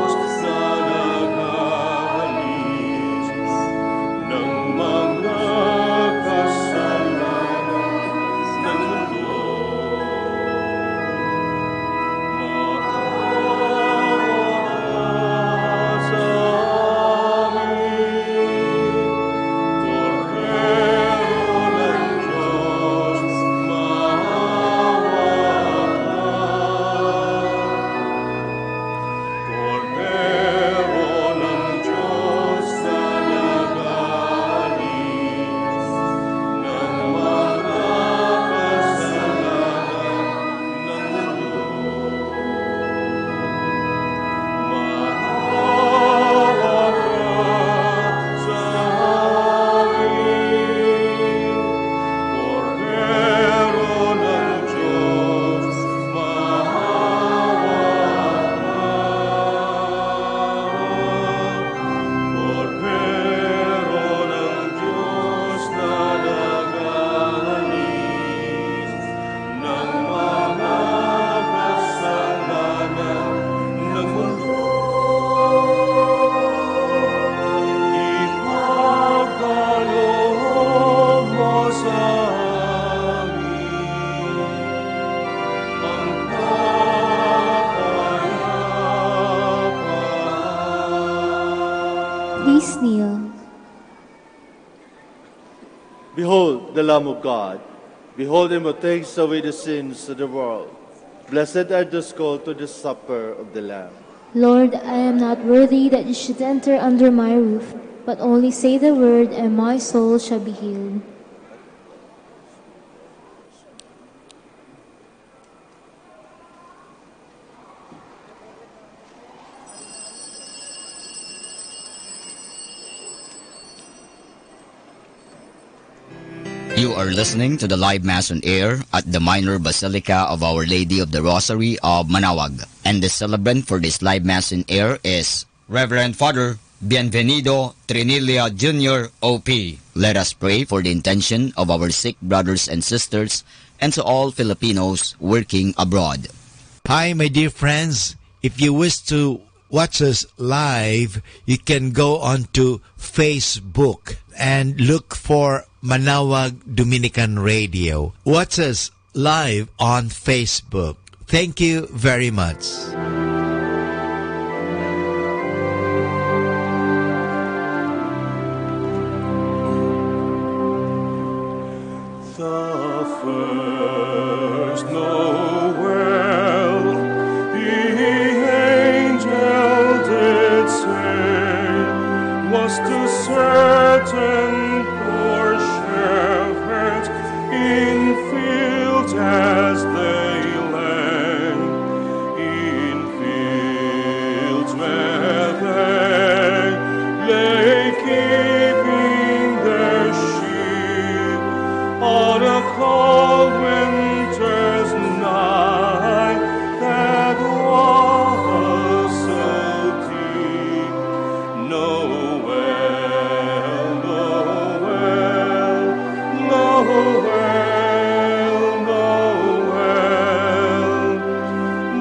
please kneel. Behold the Lamb of God. Behold him who takes away the sins of the world. Blessed are those called to the supper of the Lamb. Lord, I am not worthy that you should enter under my roof, but only say the word, and my soul shall be healed. You are listening to the live Mass on air at the Minor Basilica of Our Lady of the Rosary of Manaoag. And the celebrant for this live Mass in air is Reverend Father Bienvenido Trinilla Jr. OP. Let us pray for the intention of our sick brothers and sisters and to all Filipinos working abroad. Hi, my dear friends. If you wish to watch us live, you can go on to Facebook and look for Manaoag Dominican Radio. Watch us live on Facebook. Thank you very much. The first Noel, the angel did say, was to certain poor shepherds in fields as they lay, in fields where they lay keeping their sheep on a cold winter's night that was so deep. Noel, Noel, Noel, Noel.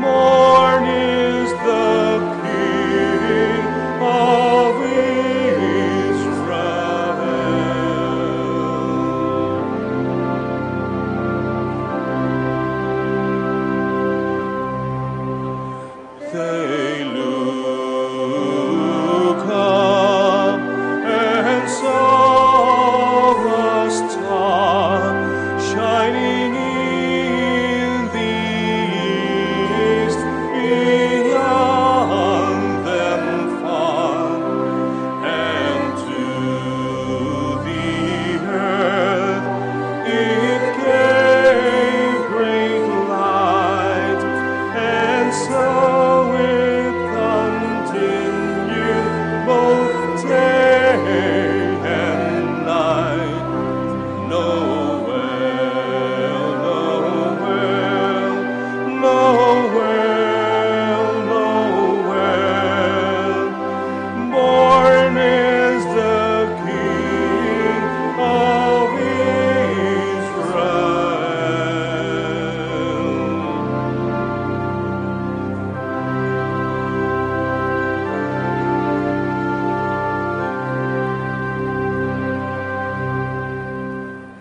Morn is the King of They look up and saw a star shining in the east beyond them far, and to the earth it gave great light, and so it continued both day and night. Noel, Noel, Noel, Noel. Born is the King of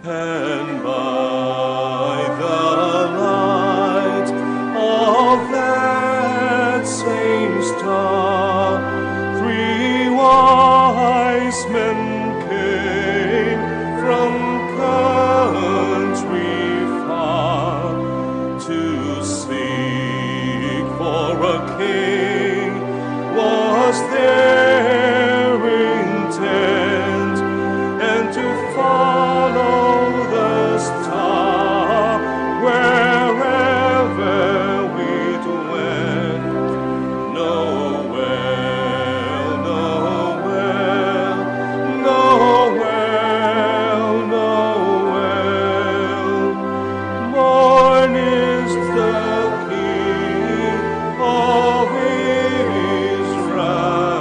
And by the light of that same star, 3 wise men came from country far to seek for a king was their intent, and to follow the star wherever it went. Noel, Noel, Noel, Noel. Morn is the King of Israel.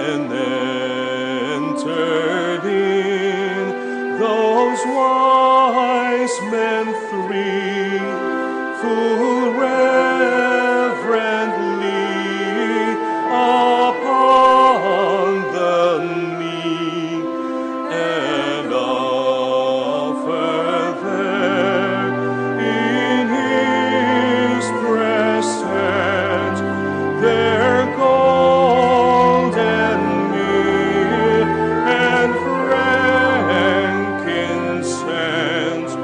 and entered in. Those wise men three, full reverently upon the knee, and offered there in his presence their gold and myrrh and frankincense.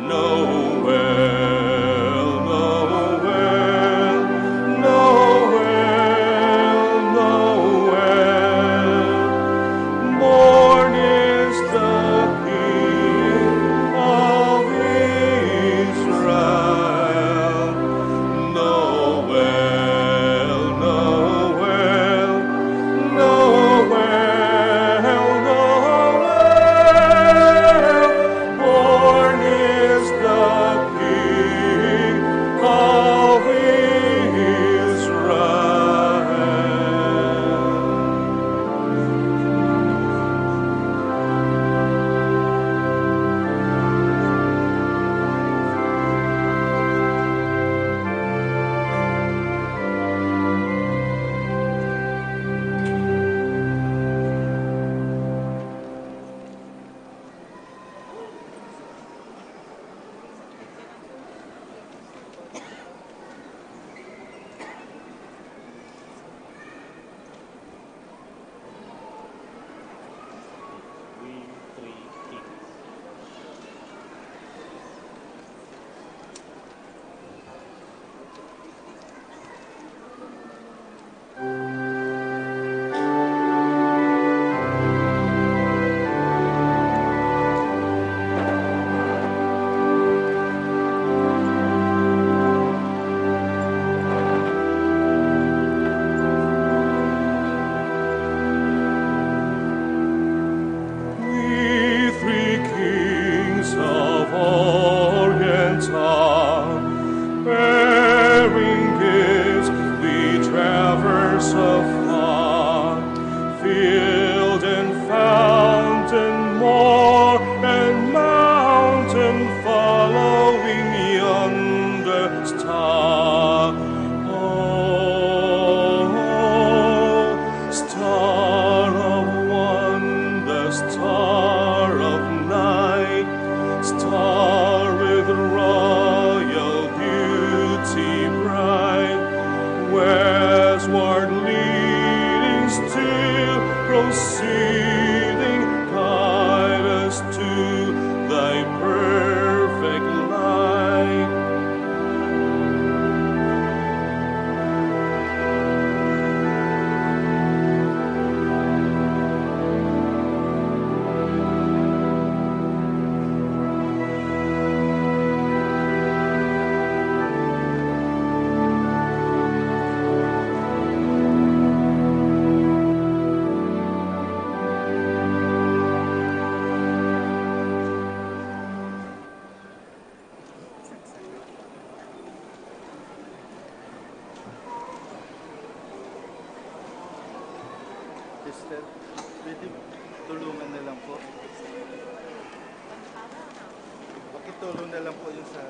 Noel, Noel, Noel, Noel. Born is the King of Israel. Noel, Noel, Noel, Noel. Born is the King of We three kings of Orient are, bearing gifts we traverse afar, field and fountain, moor and mountain, following yonder star. Oh, star of wonder, star of night, star with royal beauty bright, westward leading, still proceeding, guide us to thy perfect light. Sister, pwede tulungan na lang po. Pakitulong na lang po yung sa...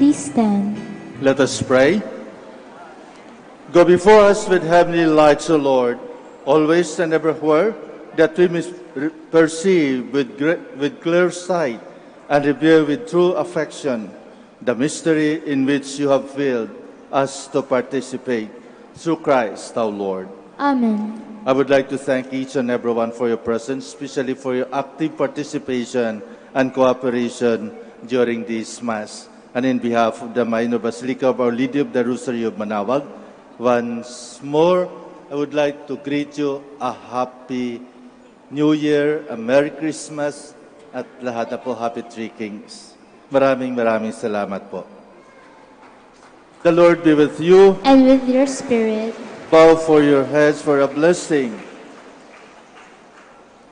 Please stand. Let us pray. Go before us with heavenly lights, O Lord, always and everywhere, that we may perceive with clear sight and reveal with true affection the mystery in which you have filled us to participate through Christ our Lord. Amen. I would like to thank each and everyone for your presence, especially for your active participation and cooperation during this Mass. And in behalf of the Minor Basilica of Our Lady of the Rosary of Manaoag, once more, I would like to greet you a Happy New Year, a Merry Christmas, at lahat na po Happy Three Kings. Maraming salamat po. The Lord be with you. And with your spirit. Bow for your heads for a blessing.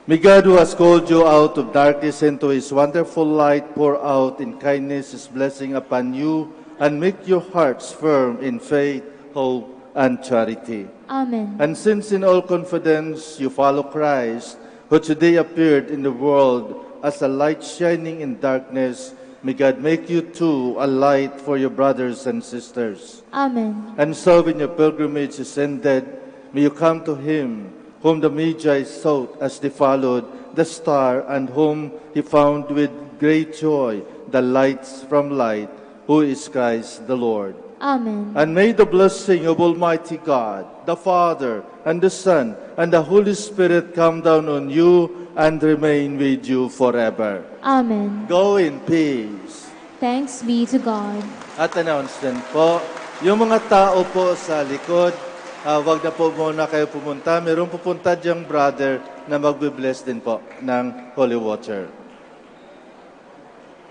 May God who has called you out of darkness into His wonderful light pour out in kindness His blessing upon you and make your hearts firm in faith, hope, and charity. Amen. And since in all confidence you follow Christ, who today appeared in the world as a light shining in darkness, may God make you too a light for your brothers and sisters. Amen. And so when your pilgrimage is ended, may you come to Him whom the Magi sought as they followed the star, and whom He found with great joy, the lights from light, who is Christ the Lord. Amen. And may the blessing of Almighty God, the Father, and the Son, and the Holy Spirit come down on you and remain with you forever. Amen. Go in peace. Thanks be to God. At announcement po, yung mga tao po sa likod, wag na po muna kayo pumunta. Mayroong pupunta diyang brother na magbe-bless din po ng holy water.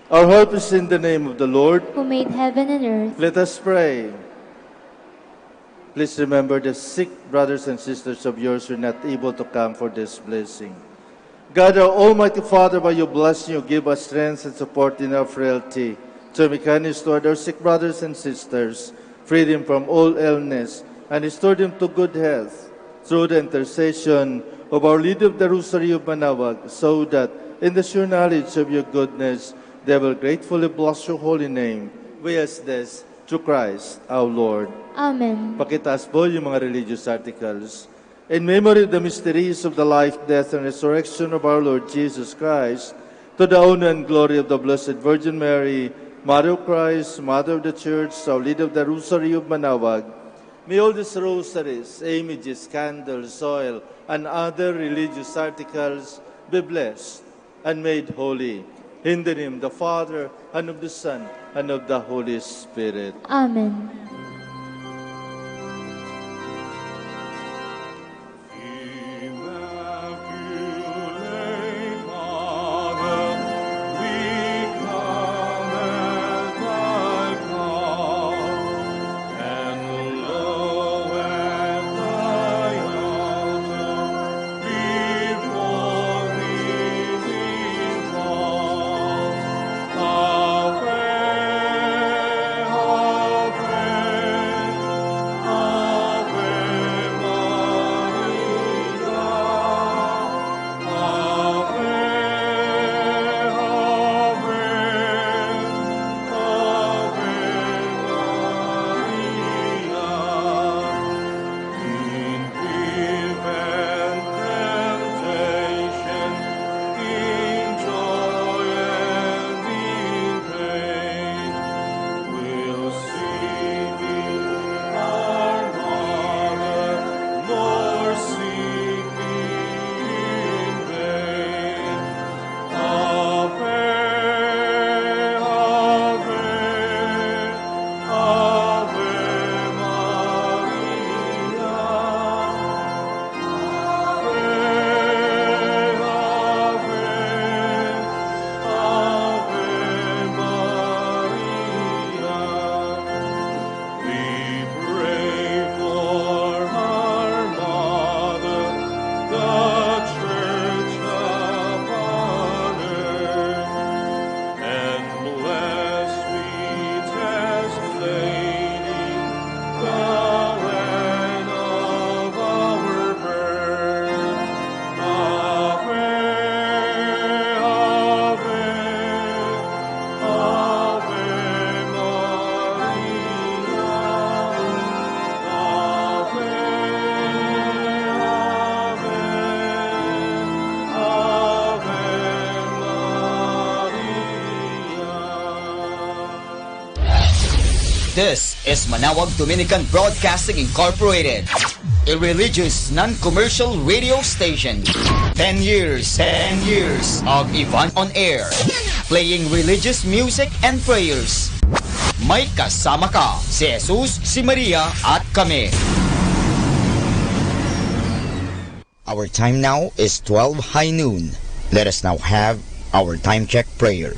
Our help is in the name of the Lord, who made heaven and earth. Let us pray. Please remember the sick brothers and sisters of yours who are not able to come for this blessing. God, our Almighty Father, by your blessing, you give us strength and support in our frailty. So we can restore our sick brothers and sisters, free them from all illness, and restore them to good health through the intercession of Our Lady of the Rosary of Manaoag, so that in the sure knowledge of your goodness, they will gratefully bless your holy name. We ask this through Christ our Lord. Amen. Pakitaas po yung mga religious articles. In memory of the mysteries of the life, death, and resurrection of our Lord Jesus Christ, to the honor and glory of the Blessed Virgin Mary, Mother of Christ, Mother of the Church, Our Lady of the Rosary of Manaoag, may all these rosaries, images, candles, oil, and other religious articles be blessed and made holy. In the name of the Father, and of the Son, and of the Holy Spirit. Amen. Ave, Ave. This is Manawag Dominican Broadcasting Incorporated, a religious, non-commercial radio station. 10 years of Ivan on Air, playing religious music and prayers. May kasama ka, si Jesus, si Maria, at kami. Our time now is 12 high noon. Let us now have our time check prayer.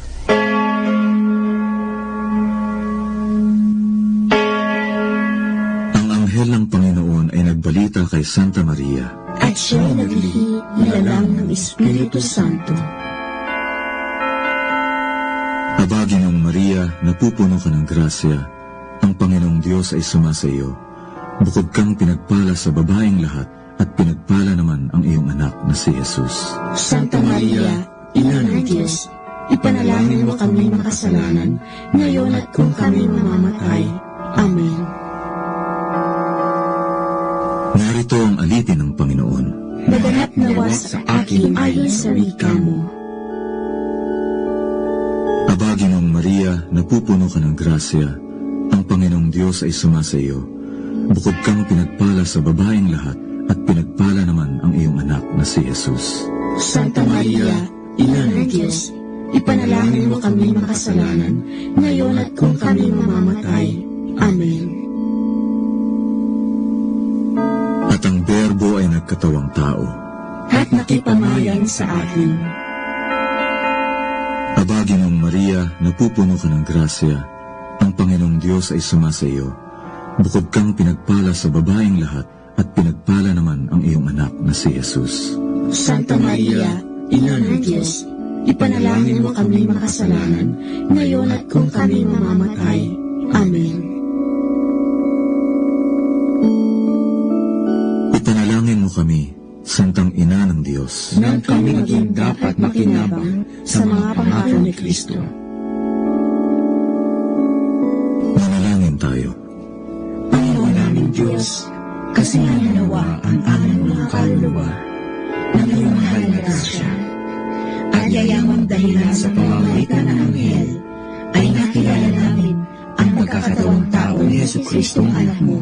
Ang Panginoon ay nagbalita kay Santa Maria, at siya'y naglihi nilalang ng Espiritu Santo. Abagin ng Maria, napupuno ka ng grasya, ang Panginoong Diyos ay sumasa iyo. Bukod kang pinagpala sa babaeng lahat, at pinagpala naman ang iyong anak na si Jesus. Santa Maria, Ina ng Diyos, ipanalangin mo kami makasalanan, ngayon at kung kami mamamatay. Amen. Narito ang alipin ng Panginoon. Maganap nawa sa akin ayon sa wika mo. Abagin ng Maria, napupuno ka ng grasya, ang Panginoong Diyos ay sumasa iyo. Bukod kang pinagpala sa babaeng lahat, at pinagpala naman ang iyong anak na si Jesus. Santa Maria, Ina ng Diyos, ipanalangin mo kami makasalanan, ngayon at kung kami mamamatay. Amen. At ang Berbo ay nagkatawang tao, at nakipamayan sa atin. Abagin ng Maria, napupuno ka ng grasya, ang Panginoong Diyos ay sumasa iyo. Bukod kang pinagpala sa babaeng lahat, at pinagpala naman ang iyong anak na si Jesus. Santa Maria, Ina ng Diyos, ipanalangin mo kami makasalanan, ngayon at kung kami mamamatay. Amen. Ipanalangin mo kami, Santang Ina ng Diyos, nang kami maging dapat makinabang sa mga pangako ni Kristo. Manalangin tayo. Panginoon naming Diyos, kasi nawa ang aming mga kaluluwa ng iyong mahal na grasya, at yayamang dahilan sa pamamagitan ng anghel, ay nakilala namin ang pagkakatawang tao ni Jesucristo ang anak mo,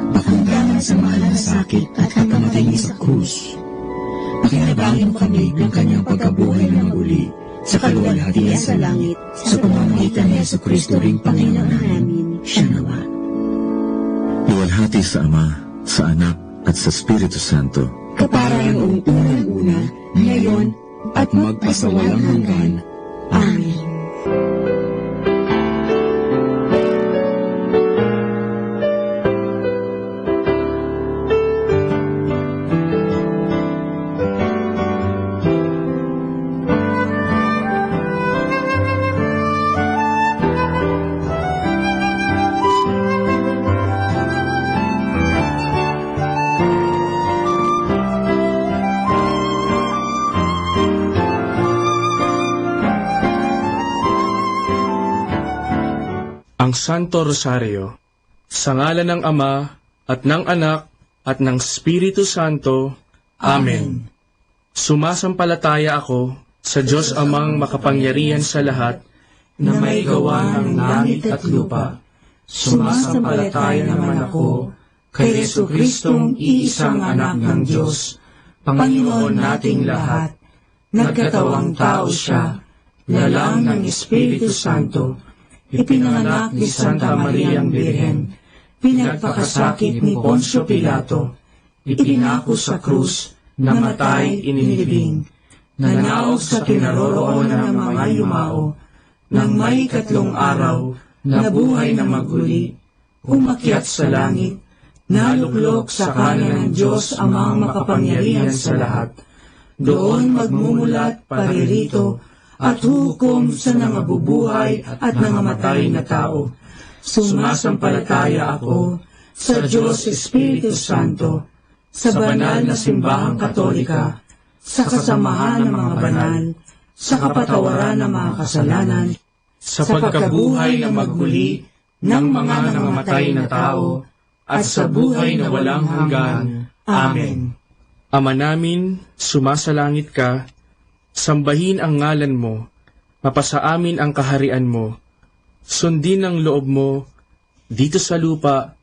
pakundangan sa mahal na sakit at pagkamatay niya sa krus. Pakinabangin mo kami ng kanyang pagkabuhay na muli sa kaluwalhatian sa langit, sa pamamagitan ni Jesucristo ring Panginoon namin, siya nawa. Luwalhati sa Ama, sa Anak, at sa Espiritu Santo, kapara noong unang-una, ngayon, at magpasawalang hanggan. Amen. Ang Santo Rosario, sa ngalan ng Ama, at ng Anak, at ng Espiritu Santo. Amen. Sumasampalataya ako sa Diyos Amang makapangyarihan sa lahat, na may gawa ng langit at lupa. Sumasampalataya naman ako kay Jesucristong iisang anak ng Diyos, Panginoon nating lahat. Nagkatawang tao siya, lalang ng Espiritu Santo, ipinanganak ni Santa Mariang Birhen, pinagpakasakit ni Poncio Pilato, ipinako sa krus, namatay, inilibing, nanaog sa kinaroroonan ng mga yumao, nang may 3 araw, nabuhay na maguli, umakyat sa langit, naluklok sa kanan ng Diyos Amang makapangyarihan sa lahat, doon magmumulat paririto, at hukom sa nangabubuhay at nangamatay na tao. Sumasampalataya ako sa Diyos Espiritu Santo, sa banal na simbahang katolika, sa kasamahan ng mga banal, sa kapatawaran ng mga kasalanan, sa pagkabuhay na magmuli ng mga nangamatay na tao, at sa buhay na walang hanggan. Amen. Ama namin, sumasalangit ka, sambahin ang ngalan mo, mapasa amin ang kaharian mo, sundin ang loob mo, dito sa lupa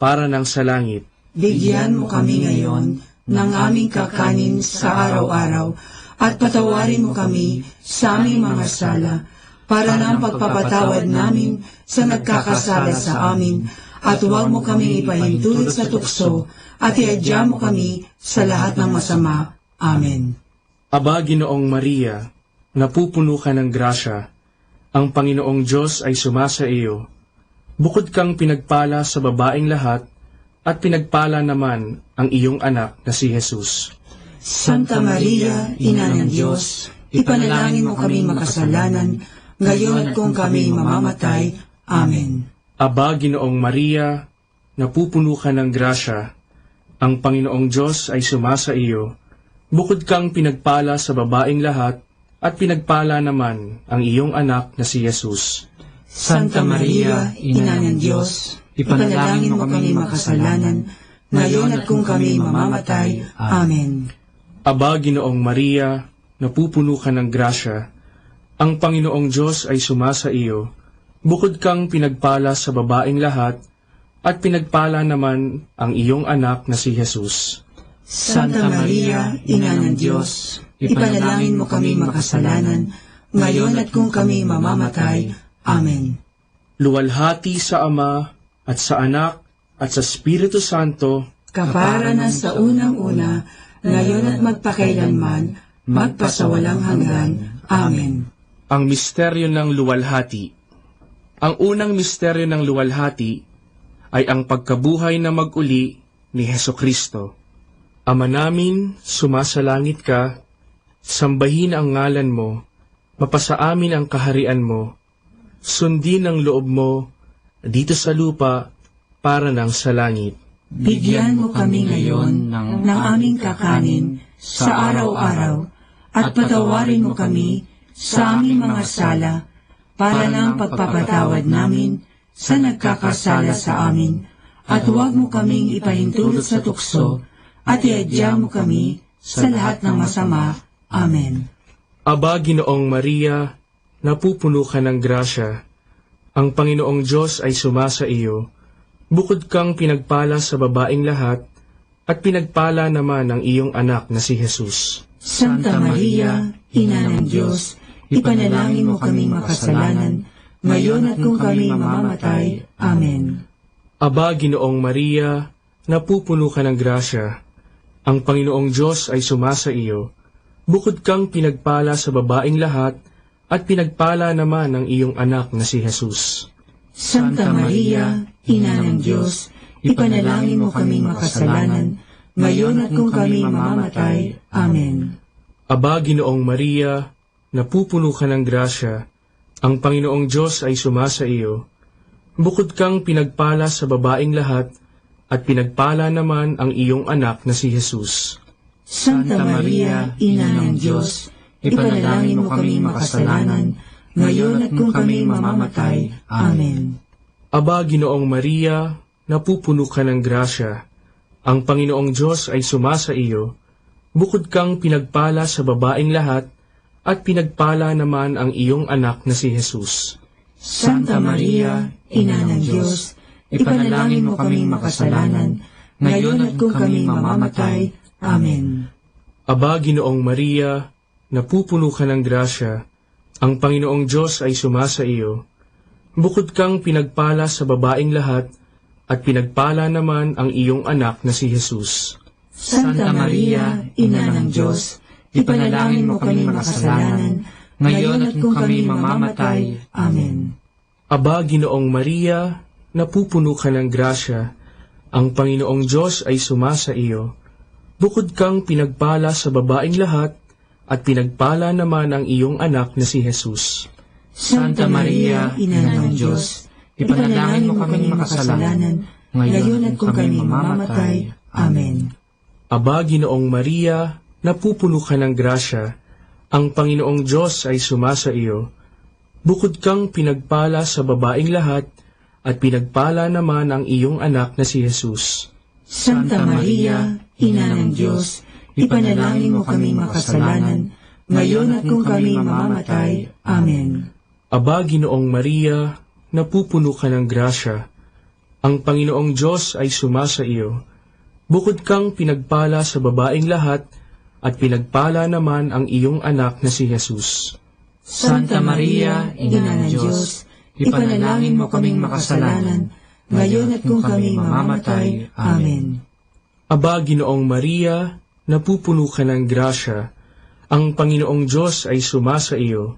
para ng sa langit. Bigyan mo kami ngayon ng aming kakanin sa araw-araw at patawarin mo kami sa aming mga sala para ng pagpapatawad namin sa nagkakasala sa amin at huwag mo kaming ipahintulot sa tukso at iadya mo kami sa lahat ng masama. Amen. Aba, Ginoong Maria, napupuno ka ng grasya, ang Panginoong Diyos ay sumasa iyo. Bukod kang pinagpala sa babaeng lahat, at pinagpala naman ang iyong anak na si Jesus. Santa Maria, Ina ng Diyos, ipanalangin mo kaming makasalanan, ngayon at kung kami mamamatay. Amen. Aba, Ginoong Maria, napupuno ka ng grasya, ang Panginoong Diyos ay sumasa iyo. Bukod kang pinagpala sa babaeng lahat, at pinagpala naman ang iyong anak na si Jesus. Santa Maria, Ina ng Diyos, ipanalangin mo kami makasalanan, ngayon at kung kami mamamatay. Amen. Aba, Ginoong Maria, napupuno ka ng grasya, ang Panginoong Diyos ay sumasa iyo. Bukod kang pinagpala sa babaeng lahat, at pinagpala naman ang iyong anak na si Jesus. Santa Maria, Ina ng Diyos, ipanalangin mo kami makasalanan, ngayon at kung kami mamamatay. Amen. Luwalhati sa Ama, at sa Anak, at sa Espiritu Santo, kapara na sa unang-una, ngayon at magpakailanman, magpasawalang hanggan. Amen. Ang misteryo ng luwalhati. Ang unang misteryo ng luwalhati ay ang pagkabuhay na mag-uli ni Hesukristo. Ama namin, sumasalangit ka, sambahin ang ngalan mo, mapasa amin ang kaharian mo, sundin ang loob mo, dito sa lupa, para ng sa langit. Bigyan mo kami ngayon ng aming kakanin sa araw-araw at patawarin mo kami sa aming mga sala para ng pagpapatawad namin sa nagkakasala sa amin at huwag mo kaming ipahintulot sa tukso at iadya mo kami sa lahat ng masama. Amen. Aba, Ginoong Maria, napupuno ka ng grasya, ang Panginoong Diyos ay sumasa iyo. Bukod kang pinagpala sa babaeng lahat, at pinagpala naman ang iyong anak na si Jesus. Santa Maria, Ina ng Diyos, ipanalangin mo kaming makasalanan, ngayon at kung kami mamamatay. Amen. Aba, Ginoong Maria, napupuno ka ng grasya, ang Panginoong Diyos ay sumasa iyo. Bukod kang pinagpala sa babaeng lahat, at pinagpala naman ang iyong anak na si Jesus. Santa Maria, Ina ng Diyos, ipanalangin mo kaming makasalanan, ngayon at kung kami mamamatay. Amen. Aba, Ginoong Maria, napupuno ka ng grasya, ang Panginoong Diyos ay sumasa iyo. Bukod kang pinagpala sa babaeng lahat, at pinagpala naman ang iyong anak na si Jesus. Santa Maria, Ina ng Diyos, ipanalangin mo kaming makasalanan, ngayon at kung kami mamamatay. Amen. Aba, Ginoong Maria, napupuno ka ng grasya, ang Panginoong Diyos ay sumasa iyo. Bukod kang pinagpala sa babaeng lahat, at pinagpala naman ang iyong anak na si Jesus. Santa Maria, Ina ng Diyos, ipanalangin mo kaming makasalanan, ngayon at kung kami mamamatay. Amen. Aba, Ginoong Maria, napupuno ka ng grasya, ang Panginoong Diyos ay sumasa iyo. Bukod kang pinagpala sa babaeng lahat, at pinagpala naman ang iyong anak na si Jesus. Santa Maria, Ina ng Diyos, ipanalangin mo kaming makasalanan, ngayon at kung kami mamamatay. Amen. Aba, Ginoong Maria, napupuno ka ng grasya, ang Panginoong Diyos ay sumasa iyo. Bukod kang pinagpala sa babaeng lahat, at pinagpala naman ang iyong anak na si Jesus. Santa Maria, Ina ng Diyos, ipanalangin mo kaming makasalanan, ngayon at kung kami mamamatay. Amen. Aba, Ginoong Maria, napupuno ka ng grasya, ang Panginoong Diyos ay sumasa iyo. Bukod kang pinagpala sa babaeng lahat, at pinagpala naman ang iyong anak na si Jesus. Santa Maria, Ina ng Diyos, ipanalangin mo kaming makasalanan, ngayon at kung kami mamamatay. Amen. Aba, Ginoong Maria, napupuno ka ng grasya, Ang Panginoong Diyos ay sumasa iyo. Bukod kang pinagpala sa babaeng lahat, at pinagpala naman ang iyong anak na si Jesus. Santa Maria, Ina ng Diyos, ipanalangin mo kaming makasalanan, ngayon at kung kami mamamatay. Amen. Aba, Ginoong Maria, napupuno ka ng grasya, ang Panginoong Diyos ay sumasa iyo.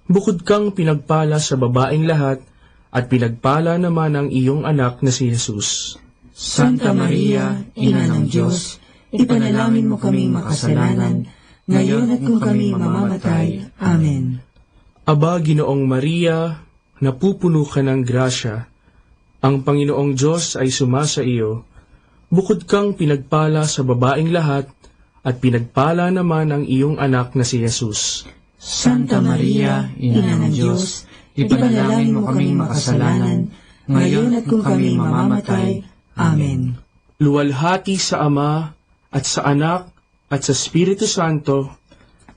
Bukod kang pinagpala sa babaeng lahat, at pinagpala naman ang iyong anak na si Jesus. Santa Maria, Ina ng Diyos, ipanalangin mo kaming makasalanan, ngayon at kung kami mamamatay. Amen. Aba, Ginoong Maria, napupuno ka ng grasya, ang Panginoong Diyos ay sumasa iyo. Bukod kang pinagpala sa babaeng lahat, at pinagpala naman ang iyong anak na si Jesus. Santa Maria, Ina ng Diyos, ipanalangin mo kaming makasalanan, ngayon at kung kami mamamatay. Amen. Luwalhati sa Ama, at sa Anak, at sa Espiritu Santo,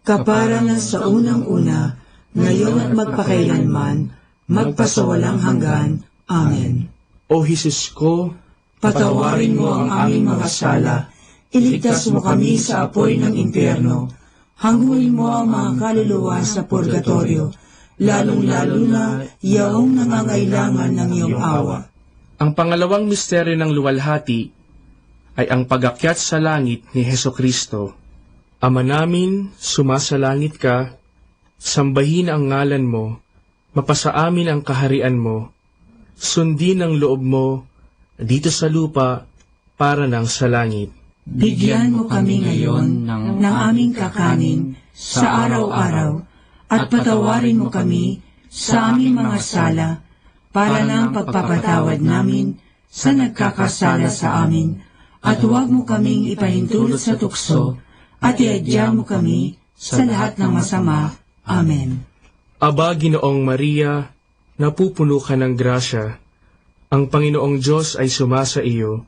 kaparangan sa unang-una, ngayon at magpakailanman, magpasawalang hanggan. Amen. O Jesus ko, patawarin mo ang aming mga sala, iligtas mo kami sa apoy ng impyerno, hangulin mo ang mga kaluluwa sa purgatorio, lalong-lalo na yaong nangangailangan ng iyong awa. Ang pangalawang misteryo ng luwalhati ay ang pag-akyat sa langit ni Hesukristo. Ama namin, sumasalangit ka, sambahin ang ngalan mo, mapasa amin ang kaharian mo, sundin ang loob mo, dito sa lupa, para ng sa langit. Bigyan mo kami ngayon ng aming kakanin sa araw-araw, at patawarin mo kami sa aming mga sala, para ng pagpapatawad namin sa nagkakasala sa amin, at huwag mo kaming ipahintulot sa tukso, at iadya mo kami sa lahat ng masama. Amen. Aba, Ginoong Maria, napupuno ka ng grasya, ang Panginoong Diyos ay sumasa iyo.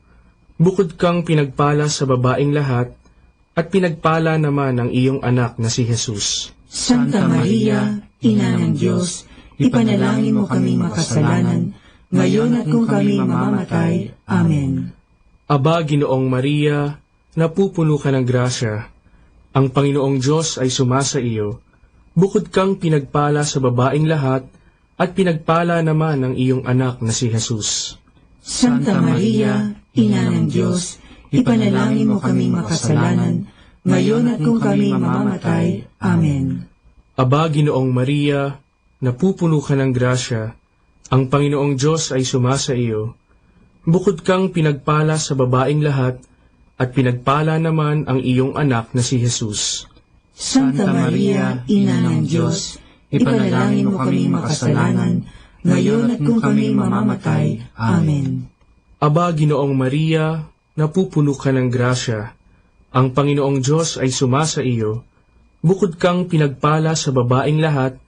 Bukod kang pinagpala sa babaeng lahat, at pinagpala naman ang iyong anak na si Jesus. Santa Maria, Ina ng Diyos, ipanalangin mo kaming makasalanan, ngayon at kung kami mamamatay. Amen. Aba, Ginoong Maria, napupuno ka ng grasya, ang Panginoong Diyos ay sumasa iyo. Bukod kang pinagpala sa babaeng lahat, at pinagpala naman ang iyong anak na si Jesus. Santa Maria, Ina ng Diyos, ipanalangin mo kaming makasalanan, ngayon at kung kami mamamatay. Amen. Aba, Ginoong Maria, napupuno ka ng grasya, ang Panginoong Diyos ay sumasa iyo. Bukod kang pinagpala sa babaeng lahat, at pinagpala naman ang iyong anak na si Jesus. Santa Maria, Ina ng Diyos, ipanalangin mo kaming makasalanan, ngayon at kung kami mamamatay. Amen. Aba, Ginoong Maria, napupuno ka ng grasya, ang Panginoong Diyos ay sumasa iyo. Bukod kang pinagpala sa babaeng lahat,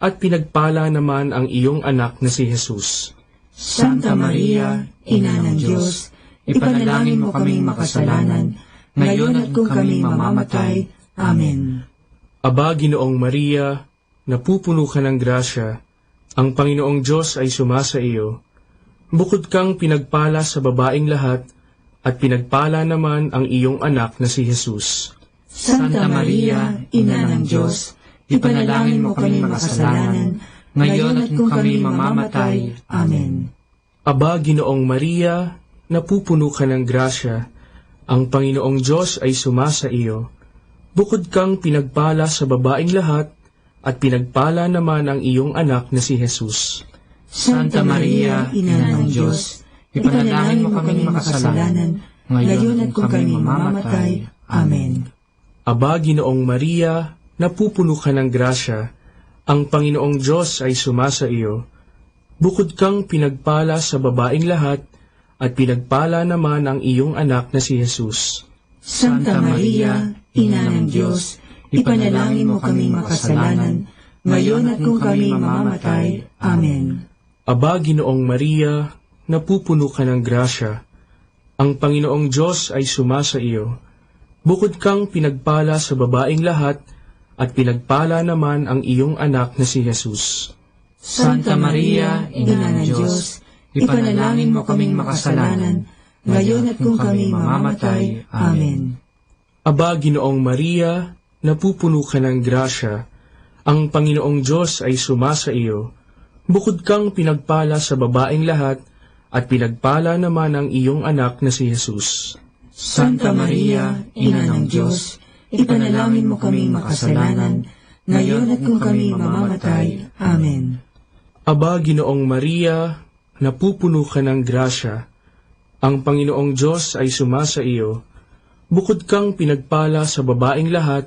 at pinagpala naman ang iyong anak na si Jesus. Santa Maria, Ina ng Diyos, ipanalangin mo kaming makasalanan, ngayon at kung kami mamamatay. Amen. Aba, Ginoong Maria, napupuno ka ng grasya, ang Panginoong Diyos ay sumasa iyo. Bukod kang pinagpala sa babaeng lahat, at pinagpala naman ang iyong anak na si Jesus. Santa Maria, Ina ng Diyos, ipanalangin mo kaming makasalanan, ngayon at kung kami mamamatay. Amen. Aba, Ginoong Maria, napupuno ka ng grasya, ang Panginoong Diyos ay sumasa iyo. Bukod kang pinagpala sa babaeng lahat, at pinagpala naman ang iyong anak na si Jesus. Santa Maria, Ina ng Diyos, ipanalangin mo kaming makasalanan, ngayon at kung kami mamamatay. Amen. Aba, Ginoong Maria, napupuno ka ng grasya, ang Panginoong Diyos ay sumasa iyo. Bukod kang pinagpala sa babaeng lahat, at pinagpala naman ang iyong anak na si Jesus. Santa Maria, Ina ng Diyos, ipanalangin mo kaming makasalanan, ngayon at kung kami mamamatay. Amen. Aba, Ginoong Maria, napupuno ka ng grasya, ang Panginoong Diyos ay sumasa iyo. Bukod kang pinagpala sa babaeng lahat, at pinagpala naman ang iyong anak na si Jesus. Santa Maria, Ina ng Diyos, ipanalangin mo kaming makasalanan, ngayon at kung kami mamamatay. Amen. Aba, Ginoong Maria, napupuno ka ng grasya, ang Panginoong Diyos ay sumasa iyo. Bukod kang pinagpala sa babaeng lahat, at pinagpala naman ang iyong anak na si Jesus. Santa Maria, Ina ng Diyos, ipanalangin mo kaming makasalanan, ngayon at kung kami mamamatay. Amen. Aba, Ginoong Maria, napupuno ka ng grasya, ang Panginoong Diyos ay sumasa iyo. Bukod kang pinagpala sa babaeng lahat,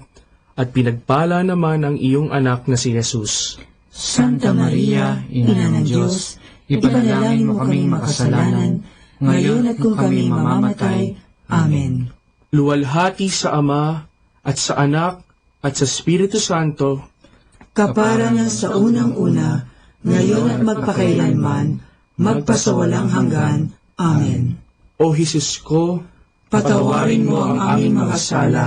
at pinagpala naman ang iyong anak na si Jesus. Santa Maria, Ina ng Diyos, ipanalangin mo kaming makasalanan, ngayon at kung kami mamamatay. Amen. Luwalhati sa Ama, at sa Anak, at sa Espiritu Santo, kapara na sa unang-una, ngayon at magpakailanman, magpasawalang hanggan. Amen. O Jesus ko, patawarin mo ang aming mga sala,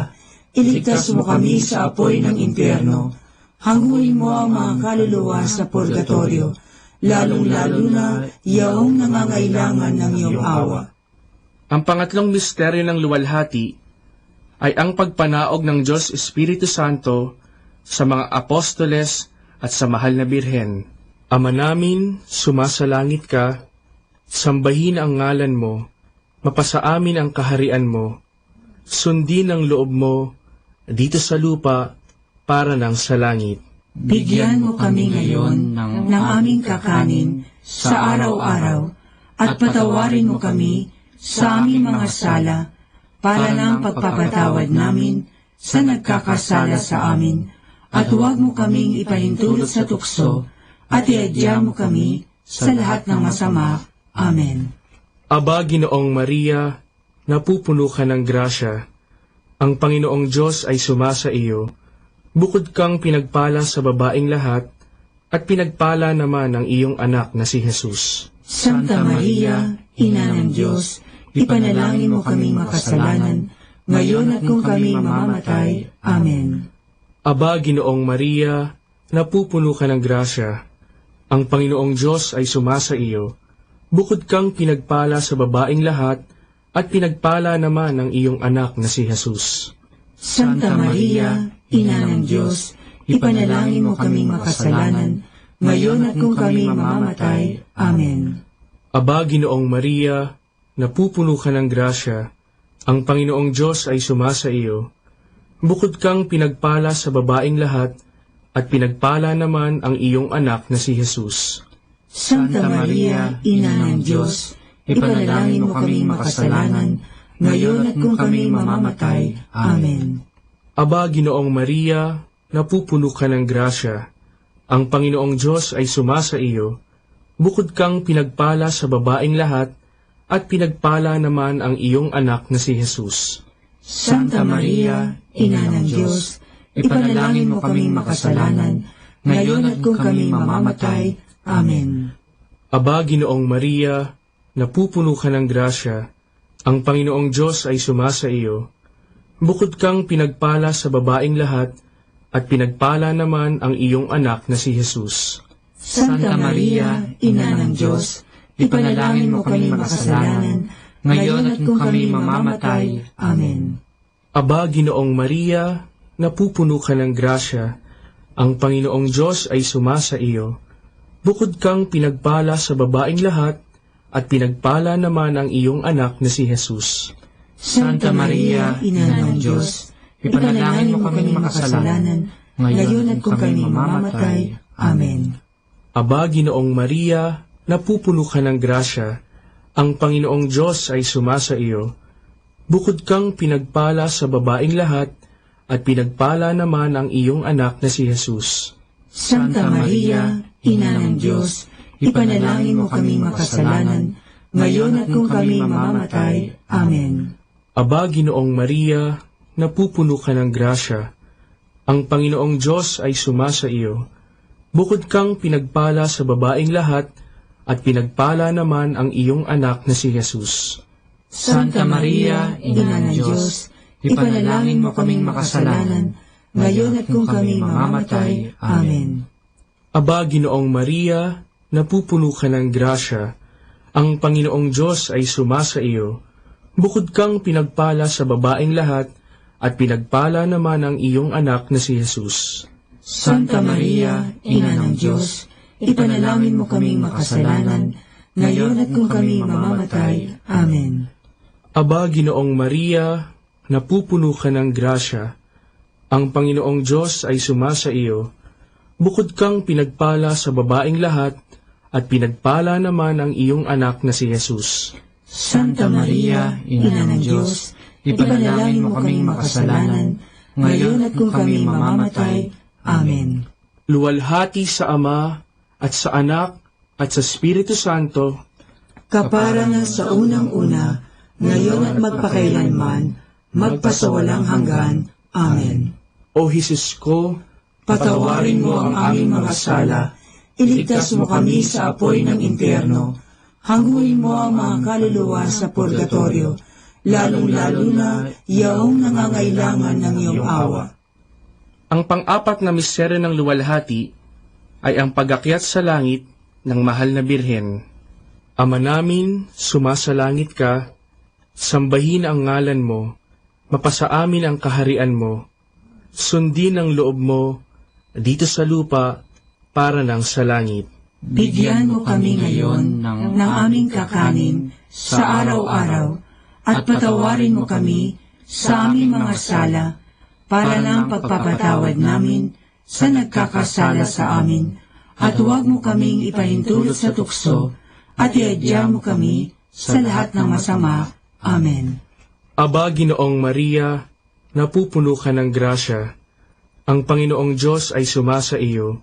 iligtas mo kami sa apoy ng impyerno, hanguin mo ang mga kaluluwa sa purgatorio, lalong-lalo na yaong nangangailangan ng iyong awa. Ang pangatlong misteryo ng luwalhati ay ang pagpanaog ng Diyos Espiritu Santo sa mga apostoles at sa mahal na birhen. Ama namin, sumasalangit ka, sambahin ang ngalan mo, mapasa amin ang kaharian mo, sundin ang loob mo, dito sa lupa, para ng sa langit. Bigyan mo kami ngayon ng aming kakanin sa araw-araw, at patawarin mo kami sa aming mga sala, para ng pagpapatawad namin sa nagkakasala sa amin, at huwag mo kaming ipahintulot sa tukso, at iadya mo kami sa lahat ng masama. Amen. Aba, Ginoong Maria, napupuno ka ng grasya, ang Panginoong Diyos ay sumasa iyo. Bukod kang pinagpala sa babaeng lahat, at pinagpala naman ang iyong anak na si Jesus. Santa Maria, Ina ng Diyos, ipanalangin mo kaming makasalanan, ngayon at kung kami mamamatay. Amen. Aba, Ginoong Maria, napupuno ka ng grasya, ang Panginoong Diyos ay sumasa iyo. Bukod kang pinagpala sa babaeng lahat, at pinagpala naman ang iyong anak na si Jesus. Santa Maria, Ina ng Diyos, ipanalangin mo kaming makasalanan, ngayon at kung kami mamamatay. Amen. Aba, Ginoong Maria, napupuno ka ng grasya, ang Panginoong Diyos ay sumasa iyo. Bukod kang pinagpala sa babaeng lahat, at pinagpala naman ang iyong anak na si Jesus. Santa Maria, Ina ng Diyos, ipanalangin mo kaming makasalanan, ngayon at kung kami mamamatay. Amen. Aba, Ginoong Maria, napupuno ka ng grasya, ang Panginoong Diyos ay sumasa iyo. Bukod kang pinagpala sa babaeng lahat, at pinagpala naman ang iyong anak na si Jesus. Santa Maria, Ina ng Diyos, ipanalangin mo kaming makasalanan, ngayon at kung kami mamamatay. Amen. Aba, Ginoong Maria, napupuno ka ng grasya, ang Panginoong Diyos ay sumasa iyo. Bukod kang pinagpala sa babaeng lahat, at pinagpala naman ang iyong anak na si Jesus. Santa Maria, Ina ng Diyos, ipanalangin mo kaming makasalanan, ngayon at kung kami mamamatay. Amen. Aba, Ginoong Maria, napupuno ka ng grasya, ang Panginoong Diyos ay sumasa iyo. Bukod kang pinagpala sa babaeng lahat, at pinagpala naman ang iyong anak na si Jesus. Santa Maria, Ina ng Diyos, ipanalangin mo kaming makasalanan, ngayon at kung kami mamamatay. Amen. Aba, Ginoong Maria, napupuno ka ng grasya, ang Panginoong Diyos ay sumasa iyo. Bukod kang pinagpala sa babaeng lahat, at pinagpala naman ang iyong anak na si Jesus. Santa Maria, Ina ng Diyos, ipanalangin mo kaming makasalanan, ngayon at kung kami mamamatay. Amen. Aba, Ginoong Maria, napupuno ka ng grasya, ang Panginoong Diyos ay sumasa iyo. Bukod kang pinagpala sa babaeng lahat, at pinagpala naman ang iyong anak na si Jesus. Santa Maria, Ina ng Diyos, ipanalangin mo kaming makasalanan, ngayon at kung kami mamamatay. Amen. Aba, Ginoong Maria, napupuno ka ng grasya, Ang Panginoong Diyos ay sumasa iyo. Bukod kang pinagpala sa babaeng lahat, at pinagpala naman ang iyong anak na si Jesus. Santa Maria, Ina ng Diyos, ipanalangin mo kaming makasalanan, ngayon at kung kami mamamatay. Amen. Aba, Ginoong Maria, napupuno ka ng grasya. Ang Panginoong Diyos ay sumasa iyo. Bukod kang pinagpala sa babaeng lahat, at pinagpala naman ang iyong anak na si Jesus. Santa Maria, Ina ng Diyos, ipanalangin mo kaming makasalanan, ngayon at kung kami mamamatay. Amen. Luwalhati sa Ama, at sa Anak, at sa Espiritu Santo, kapara nga sa unang-una, ngayon at magpakailanman, magpasawalang hanggan. Amen. O Jesus ko, patawarin mo ang aming mga sala, iligtas mo kami sa apoy ng impyerno, hanguin mo ang mga kaluluwa sa purgatorio, lalong-lalo na yaong nangangailangan ng iyong awa. Ang pang-apat na misteryo ng luwalhati ay ang pag-akyat sa langit ng mahal na Birhen. Ama namin, sumasalangit ka, sambahin ang ngalan mo, mapasa amin ang kaharian mo, sundin ang loob mo dito sa lupa para ng sa langit. Bigyan mo kami ngayon ng aming kakanin sa araw-araw at patawarin mo kami sa aming mga sala para ng pagpapatawad namin sa nagkakasala sa amin, at huwag mo kaming ipahintulot sa tukso at iadya mo kami sa lahat ng masama. Amen. Aba, Ginoong Maria, napupuno ka ng grasya. Ang Panginoong Diyos ay sumasa iyo.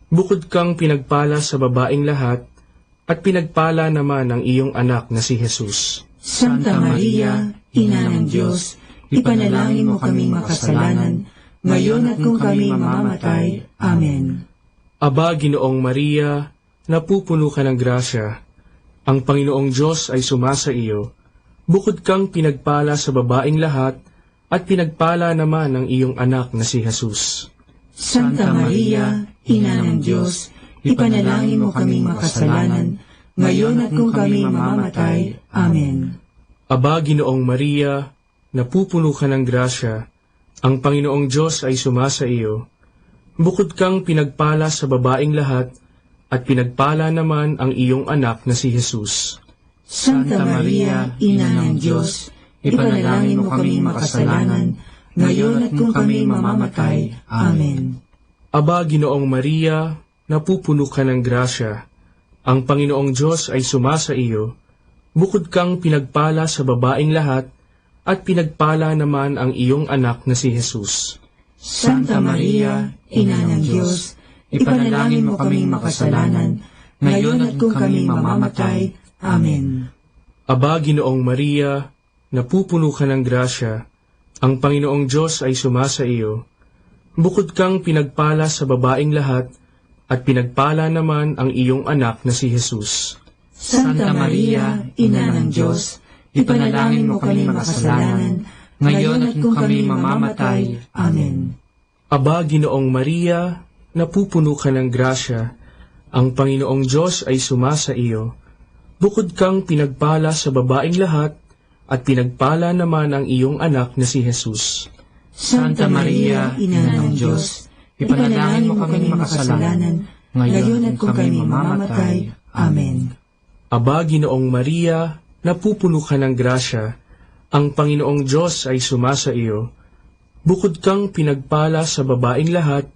Bukod kang pinagpala sa babaeng lahat, at pinagpala naman ang iyong anak na si Jesus. Santa Maria, Ina ng Diyos, ipanalangin mo kaming makasalanan, ngayon at kung kami mamamatay. Amen. Aba, Ginoong Maria, napupuno ka ng grasya. Ang Panginoong Diyos ay sumasa iyo. Bukod kang pinagpala sa babaeng lahat, at pinagpala naman ang iyong anak na si Jesus. Santa Maria, Ina ng Diyos, ipanalangin mo kaming makasalanan, ngayon at kung kami mamamatay. Amen. Aba, Ginoong Maria, napupuno ka ng grasya. Ang Panginoong Diyos ay sumasa iyo. Bukod kang pinagpala sa babaeng lahat, at pinagpala naman ang iyong anak na si Jesus. Santa Maria, Ina ng Diyos, ipanalangin mo kaming makasalanan, ngayon at kung kami mamamatay. Amen. Aba, Ginoong Maria, napupuno ka ng grasya. Ang Panginoong Diyos ay sumasa iyo. Bukod kang pinagpala sa babaeng lahat, at pinagpala naman ang iyong anak na si Jesus. Santa Maria, Ina ng Diyos, ipanalangin mo kaming makasalanan, ngayon at kung kami mamamatay. Amen. Aba, Ginoong Maria, napupuno ka ng grasya. Ang Panginoong Diyos ay sumasa iyo. Bukod kang pinagpala sa babaeng lahat, at pinagpala naman ang iyong anak na si Jesus. Santa Maria, Ina ng Diyos, ipanalangin mo kaming makasalanan, ngayon at kung kami mamamatay. Amen. Aba, Ginoong Maria, napupuno ka ng grasya. Ang Panginoong Diyos ay sumasa iyo. Bukod kang pinagpala sa babaeng lahat, at pinagpala naman ang iyong anak na si Jesus. Santa Maria, Ina ng Diyos, ipanalangin mo kaming makasalanan, ngayon at kung kami mamamatay. Amen. Aba, Ginoong Maria, napupuno ka ng grasya. Ang Panginoong Diyos ay sumasa iyo. Bukod kang pinagpala sa babaeng lahat,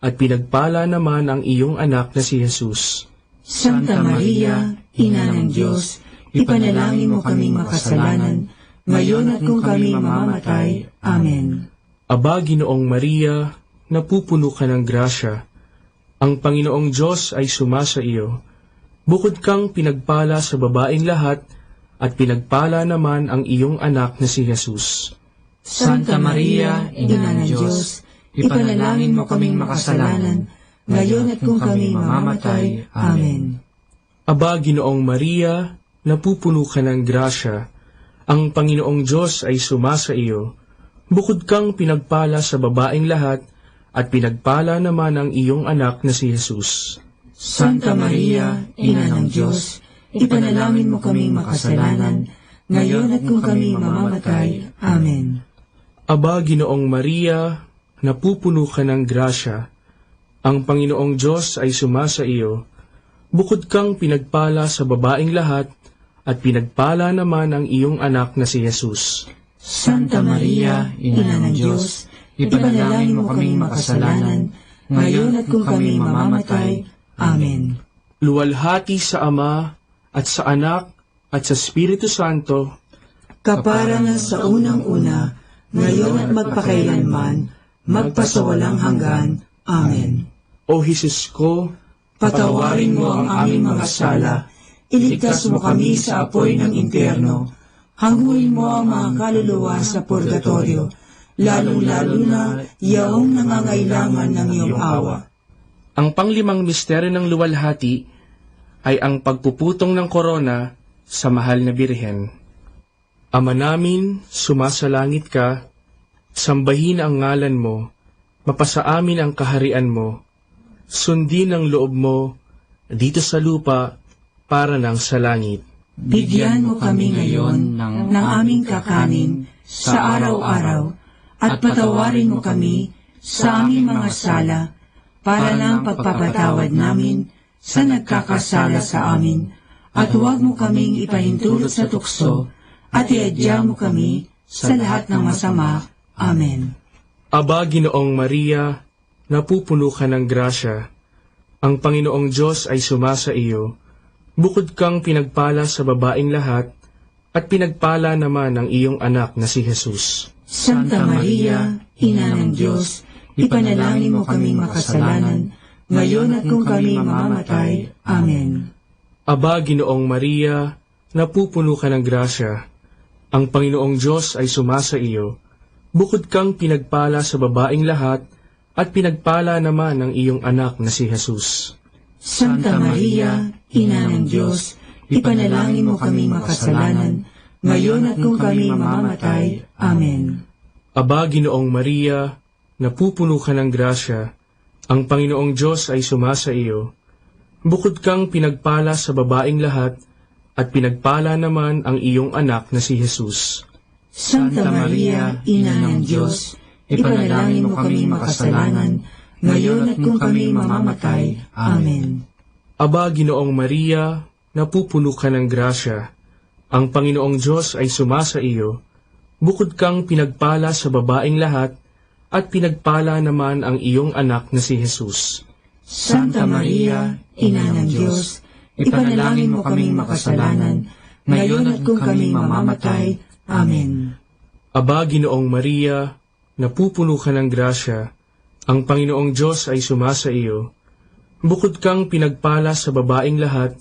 at pinagpala naman ang iyong anak na si Jesus. Santa Maria, Ina ng Diyos, ipanalangin mo kaming makasalanan, ngayon at kung kami mamamatay. Amen. Aba, Ginoong Maria, napupuno ka ng grasya. Ang Panginoong Diyos ay sumasa iyo. Bukod kang pinagpala sa babaeng lahat, at pinagpala naman ang iyong anak na si Jesus. Santa Maria, Ina ng Diyos, ipanalangin mo kaming makasalanan, ngayon at kung kami mamamatay. Amen. Aba, Ginoong Maria, napupuno ka ng grasya. Ang Panginoong Diyos ay sumasa iyo. Bukod kang pinagpala sa babaeng lahat, at pinagpala naman ang iyong anak na si Jesus. Santa Maria, Ina ng Diyos, ipanalangin mo kaming makasalanan, ngayon at kung kami mamamatay. Amen. Aba, Ginoong Maria, napupuno ka ng grasya, ang Panginoong Diyos ay sumasa iyo. Bukod kang pinagpala sa babaeng lahat, at pinagpala naman ang iyong anak na si Jesus. Santa Maria, Ina ng Diyos, ipanalangin mo kaming makasalanan, ngayon at kung kami mamamatay. Amen. Luwalhati sa Ama, at sa Anak, at sa Espiritu Santo, kapara na sa unang-una, ngayon at magpakailanman, magpasawalang hanggan. Amen. O Jesus ko, patawarin mo ang aming mga sala, iligtas mo kami sa apoy ng impyerno, hangguin mo ang mga kaluluwa sa purgatorio, lalong-lalo na yaong nangangailangan ng iyong awa. Ang panglimang misteryo ng luwalhati ay ang pagpuputong ng korona sa mahal na Birhen. Ama namin, sumasalangit ka, sambahin ang ngalan mo, mapasa amin ang kaharian mo, sundin ang loob mo dito sa lupa para ng sa langit. Bigyan mo kami ngayon ng aming kakanin sa araw-araw at patawarin mo kami sa aming mga sala para ng pagpapatawad namin sa nagkakasala sa amin, at huwag mo kaming ipahintulot sa tukso at iadya mo kami sa lahat ng masama. Amen. Aba, Ginoong Maria, napupuno ka ng grasya, ang Panginoong Diyos ay sumasa iyo. Bukod kang pinagpala sa babaeng lahat, at pinagpala naman ang iyong anak na si Jesus. Santa Maria, Ina ng Diyos, ipanalangin mo kaming makasalanan, ngayon at kung kami mamamatay. Amen. Aba, Ginoong Maria, napupuno ka ng grasya, ang Panginoong Diyos ay sumasa iyo. Bukod kang pinagpala sa babaeng lahat, at pinagpala naman ang iyong anak na si Jesus. Santa Maria, Ina ng Diyos, ipanalangin mo kaming makasalanan, ngayon at kung kami mamamatay. Amen. Aba, Ginoong Maria, napupuno ka ng grasya, ang Panginoong Diyos ay sumasa iyo. Bukod kang pinagpala sa babaeng lahat, at pinagpala naman ang iyong anak na si Jesus. Santa Maria, Ina ng Diyos, ipanalangin mo kaming makasalanan, ngayon at kung kami mamamatay. Amen. Aba, Ginoong Maria, napupuno ka ng grasya, ang Panginoong Diyos ay sumasa iyo. Bukod kang pinagpala sa babaeng lahat, at pinagpala naman ang iyong anak na si Jesus. Santa Maria, Ina ng Diyos, ipanalangin mo kaming makasalanan, ngayon at kung kami mamamatay. Amen. Aba, Ginoong Maria, napupuno ka ng grasya, ang Panginoong Diyos ay sumasa iyo. Bukod kang pinagpala sa babaeng lahat,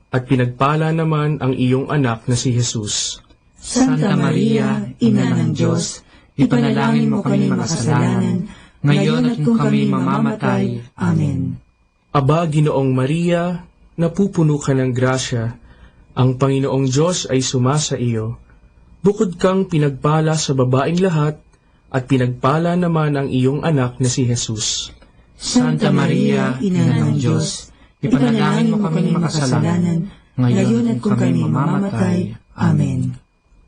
at pinagpala naman ang iyong anak na si Jesus. Santa Maria, Ina ng Diyos, ipanalangin mo kami makasalanan, ngayon at kung kami mamamatay. Amen. Aba, Ginoong Maria, napupuno ka ng grasya, ang Panginoong Diyos ay sumasa iyo. Bukod kang pinagpala sa babaeng lahat, at pinagpala naman ang iyong anak na si Jesus. Santa Maria, Ina ng Diyos, ipanalangin mo kami makasalanan, ngayon at kung kami mamamatay. Amen.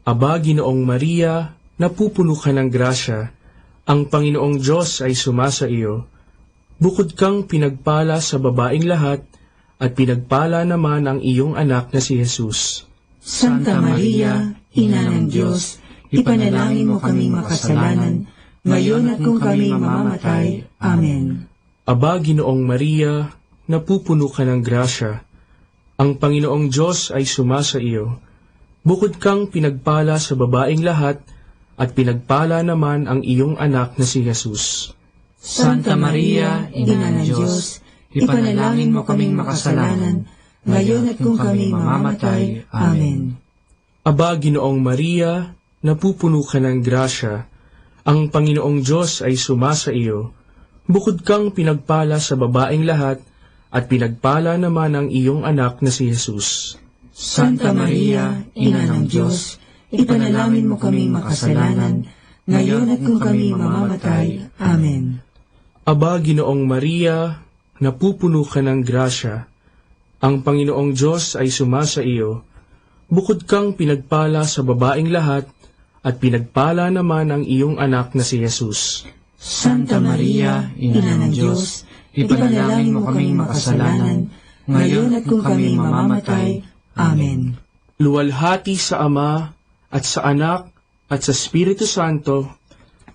Aba, Ginoong Maria, napupuno ka ng grasya, ang Panginoong Diyos ay sumasa iyo. Bukod kang pinagpala sa babaeng lahat, at pinagpala naman ang iyong anak na si Jesus. Santa Maria, Ina ng Diyos, ipanalangin mo kaming makasalanan, ngayon at kung kami mamamatay. Amen. Aba, Ginoong Maria, napupuno ka ng grasya, ang Panginoong Diyos ay sumasa iyo. Bukod kang pinagpala sa babaeng lahat, at pinagpala naman ang iyong anak na si Jesus. Santa Maria, Ina ng Diyos, ipanalangin mo kaming makasalanan, ngayon at kung kami mamamatay. Amen. Aba, Ginoong Maria, napupuno ka ng grasya, ang Panginoong Diyos ay sumasa iyo. Bukod kang pinagpala sa babaeng lahat, at pinagpala naman ang iyong anak na si Jesus. Santa Maria, Ina ng Diyos, ipanalangin mo kaming makasalanan, ngayon at kung kami mamamatay. Amen. Aba, Ginoong Maria, napupuno ka ng grasya, Ang Panginoong Diyos ay sumasa iyo, bukod kang pinagpala sa babaeng lahat, at pinagpala naman ang iyong anak na si Jesus. Santa Maria, Ina ng Diyos, ipanalangin mo kaming makasalanan, ngayon at kung kami mamamatay. Amen. Luwalhati sa Ama, at sa Anak, at sa Espiritu Santo,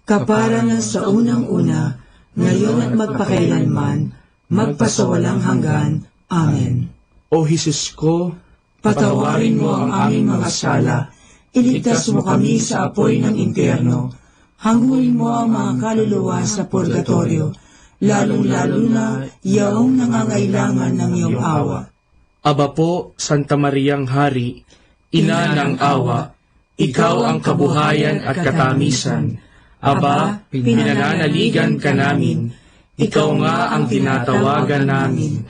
kaparangan sa unang-una, ngayon at magpakailanman, magpasawalang hanggan. Amen. O Jesus ko, patawarin mo ang aming mga sala, iligtas mo kami sa apoy ng impyerno, hangguin mo ang mga kaluluwa sa purgatorio, lalong-lalo na yaong nangangailangan ng iyong awa. Aba po, Santa Mariang Hari, Ina ng awa, ikaw ang kabuhayan at katamisan. Aba, pinananaligan ka namin, ikaw nga ang tinatawagan namin,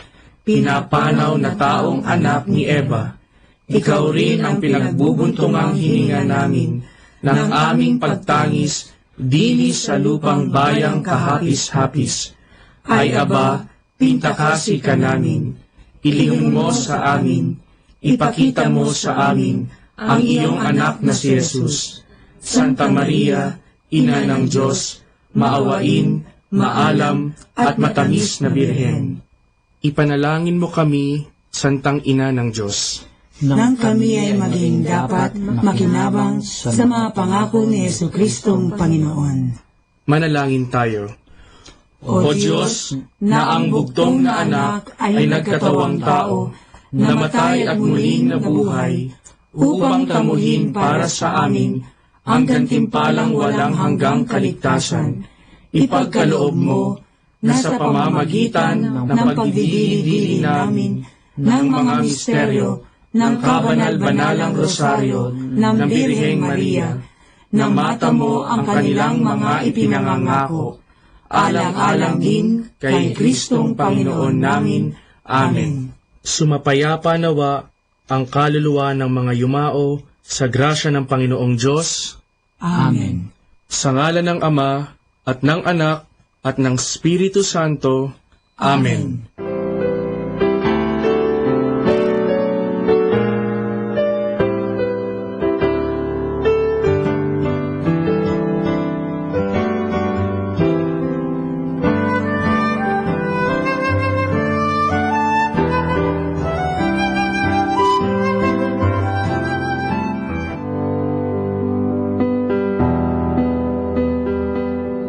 pinapanaw na taong anak ni Eva. Ikaw rin ang pinagbubuntungang hininga namin ng aming pagtangis dinis sa lupang bayang kahapis-hapis. Ay Aba, pintakasi ka namin, ilihong mo sa amin, ipakita mo sa amin ang iyong anak na si Jesus. Santa Maria, Ina ng Diyos, maawain, maalam at matamis na Birhen. Ipanalangin mo kami, Santang Ina ng Diyos, nang kami ay maging dapat makinabang sa mga pangako ni Jesucristong Panginoon. Manalangin tayo. O Diyos, na ang bugtong na anak ay nagkatawang tao, namatay at muling nabuhay, upang tamuhin para sa amin ang gantimpalang walang hanggang kaligtasan, ipagkaloob mo na sa pamamagitan ng pagdidili-dili namin ng mga misteryo ng kabanal-banalang rosaryo ng Birheng Maria, na mata mo ang kanilang mga ipinangangako, alang-alang din kay Kristong Panginoon namin. Amen. Sumapayapa nawa ang kaluluwa ng mga yumao sa grasya ng Panginoong Diyos. Amen. Sa ngalan ng Ama, at ng Anak, at ng Espiritu Santo. Amen.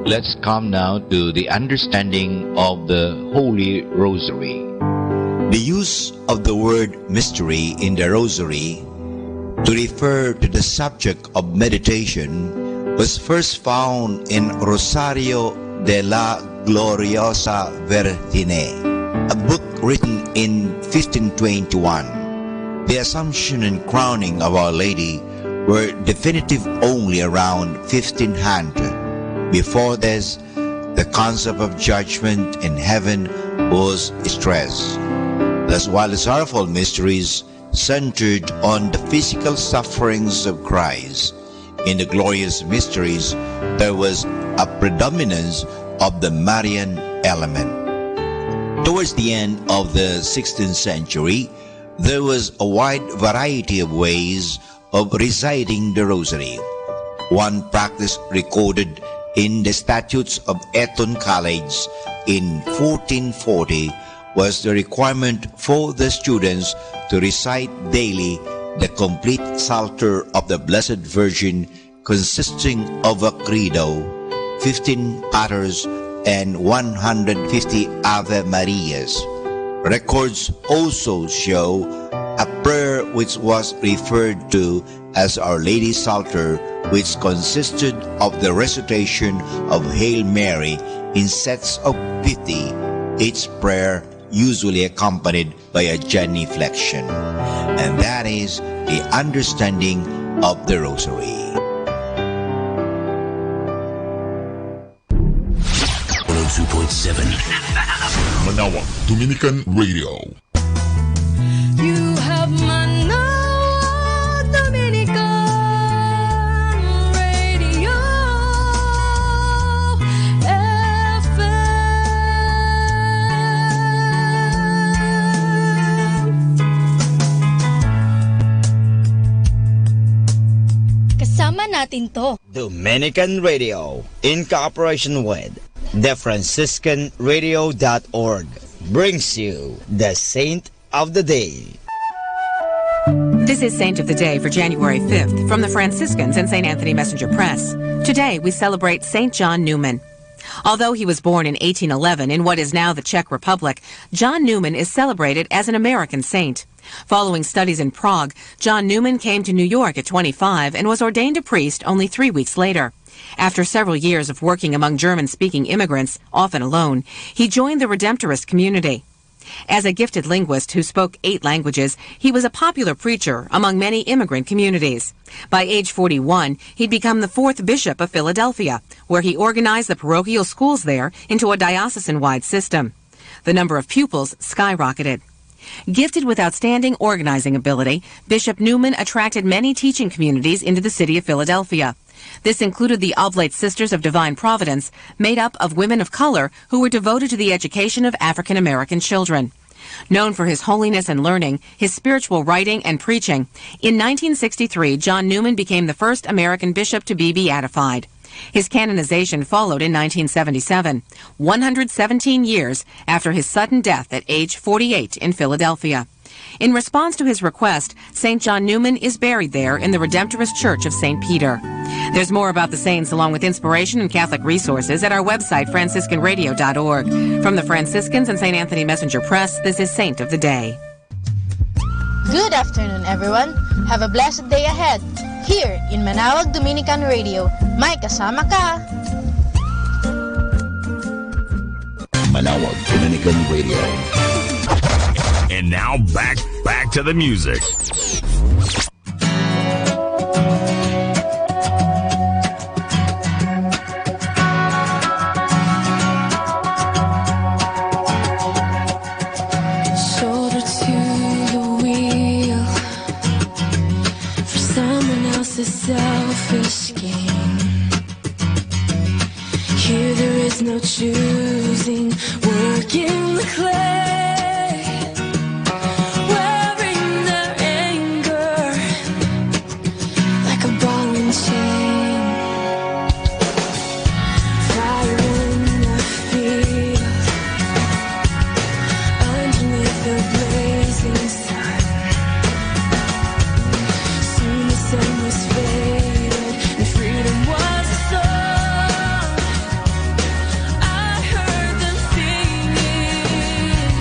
Let's come now to the understanding of the Holy Rosary. The use of the word mystery in the Rosary to refer to the subject of meditation was first found in Rosario de la Gloriosa Virgine, a book written in 1521. The Assumption and Crowning of Our Lady were definitive only around 1500. Before this, the concept of judgment in heaven was stressed. Thus, while the sorrowful mysteries centered on the physical sufferings of Christ, in the glorious mysteries there was a predominance of the Marian element. Towards the end of the 16th century, there was a wide variety of ways of reciting the Rosary. One practice recorded in the Statutes of Eton College in 1440 was the requirement for the students to recite daily the complete Psalter of the Blessed Virgin, consisting of a credo, 15 paters, and 150 Ave Marias. Records also show a prayer which was referred to as Our Lady's Psalter, which consisted of the recitation of Hail Mary in sets of 50, each prayer usually accompanied by a genuflection. And that is the understanding of the Rosary. 102.7 Manawag Dominican Radio. You have Manawag Dominican Radio FM. natin to. Dominican Radio, in cooperation with thefranciscanradio.org, brings you the Saint of the Day. This is Saint of the Day for January 5th from the Franciscans and St. Anthony Messenger Press. Today we celebrate St. John Newman. Although he was born in 1811 in what is now the Czech Republic, John Newman is celebrated as an American saint. Following studies in Prague, John Newman came to New York at 25 and was ordained a priest only 3 weeks later. After several years of working among German-speaking immigrants, often alone, he joined the Redemptorist community. As a gifted linguist who spoke 8 languages, he was a popular preacher among many immigrant communities. By age 41, he'd become the 4th bishop of Philadelphia, where he organized the parochial schools there into a diocesan-wide system. The number of pupils skyrocketed. Gifted with outstanding organizing ability, Bishop Newman attracted many teaching communities into the city of Philadelphia. This included the Oblate Sisters of Divine Providence, made up of women of color who were devoted to the education of African American children. Known for his holiness and learning, his spiritual writing and preaching, in 1963 John Newman became the first American bishop to be beatified. His canonization followed in 1977, 117 years after his sudden death at age 48 in Philadelphia. In response to his request, St. John Newman is buried there in the Redemptorist Church of St. Peter. There's more about the saints along with inspiration and Catholic resources at our website, franciscanradio.org. From the Franciscans and St. Anthony Messenger Press, this is Saint of the Day. Good afternoon, everyone. Have a blessed day ahead. Here in Manawag Dominican Radio, may kasama ka. Manawag Dominican Radio. And now back to the music. Shoulder to the wheel for someone else's selfish gain. Here there is no choosing, working the clay, wearing their anger like a ball and chain. Fire in the field, underneath the blazing sun. Soon the sun was faded and freedom was a song. I heard them singing.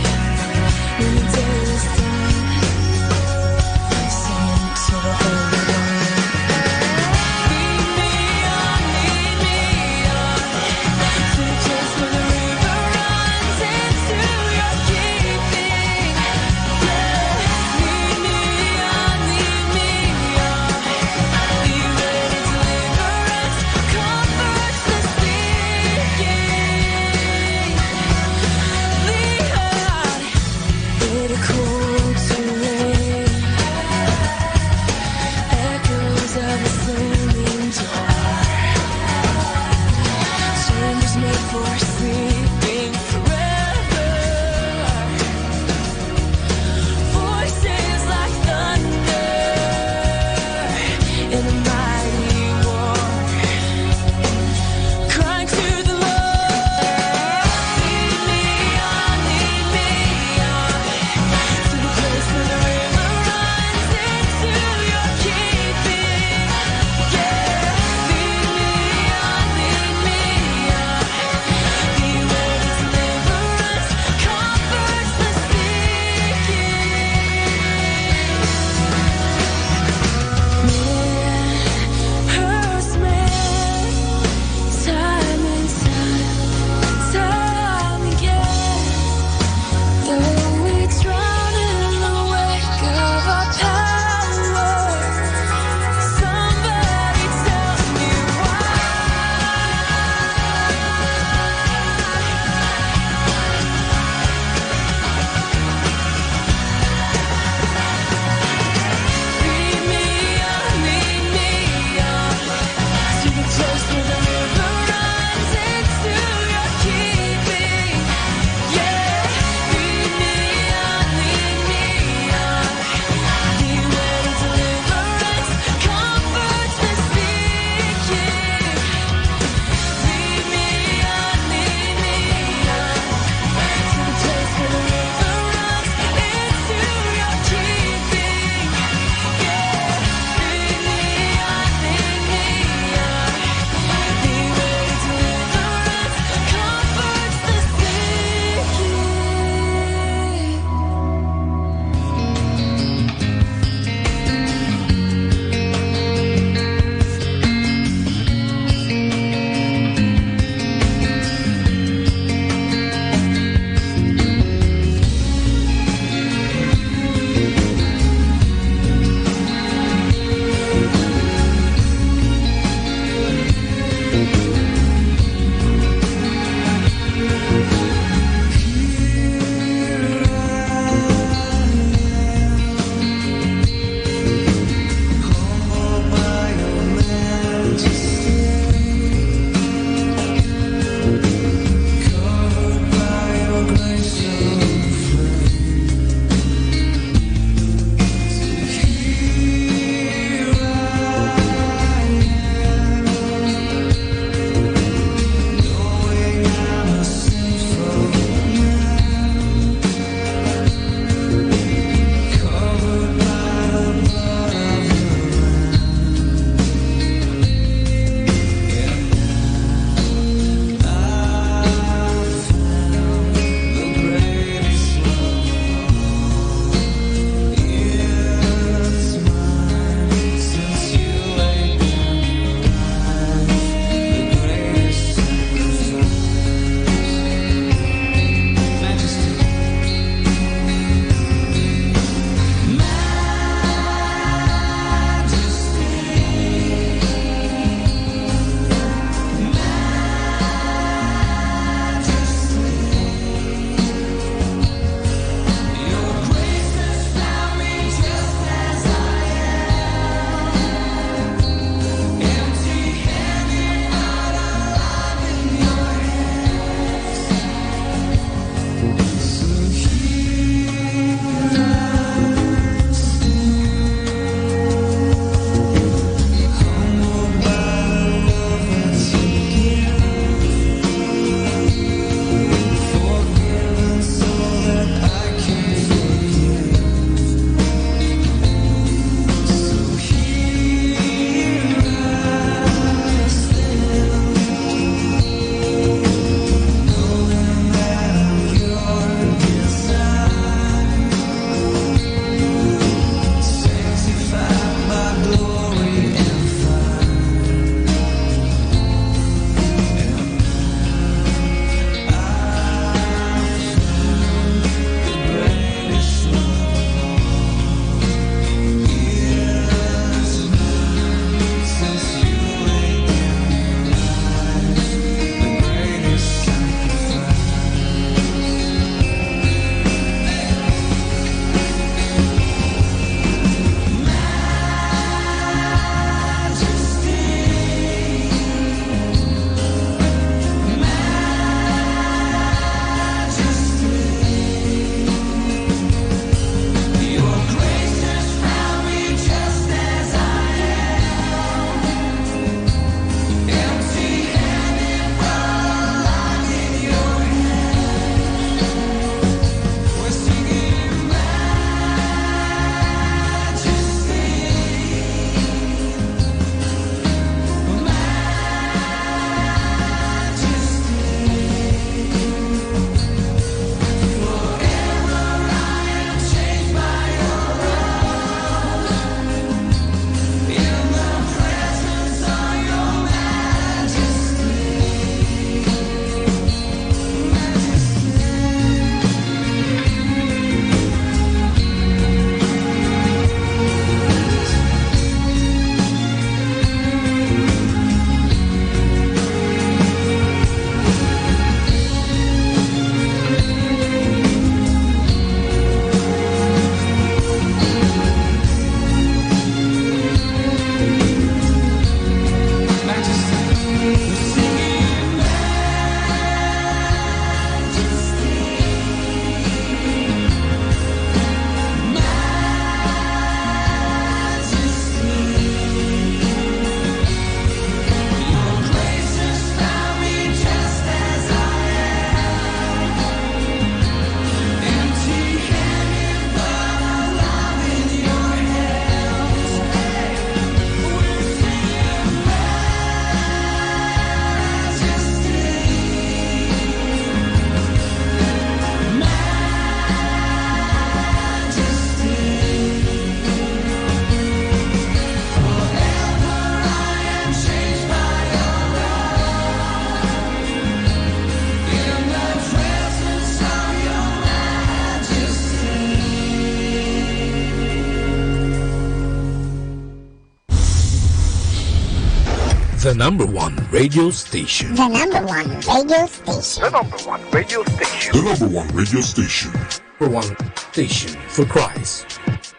The number one radio station. The number one radio station. The number one radio station. The number one radio station. Number one station for Christ.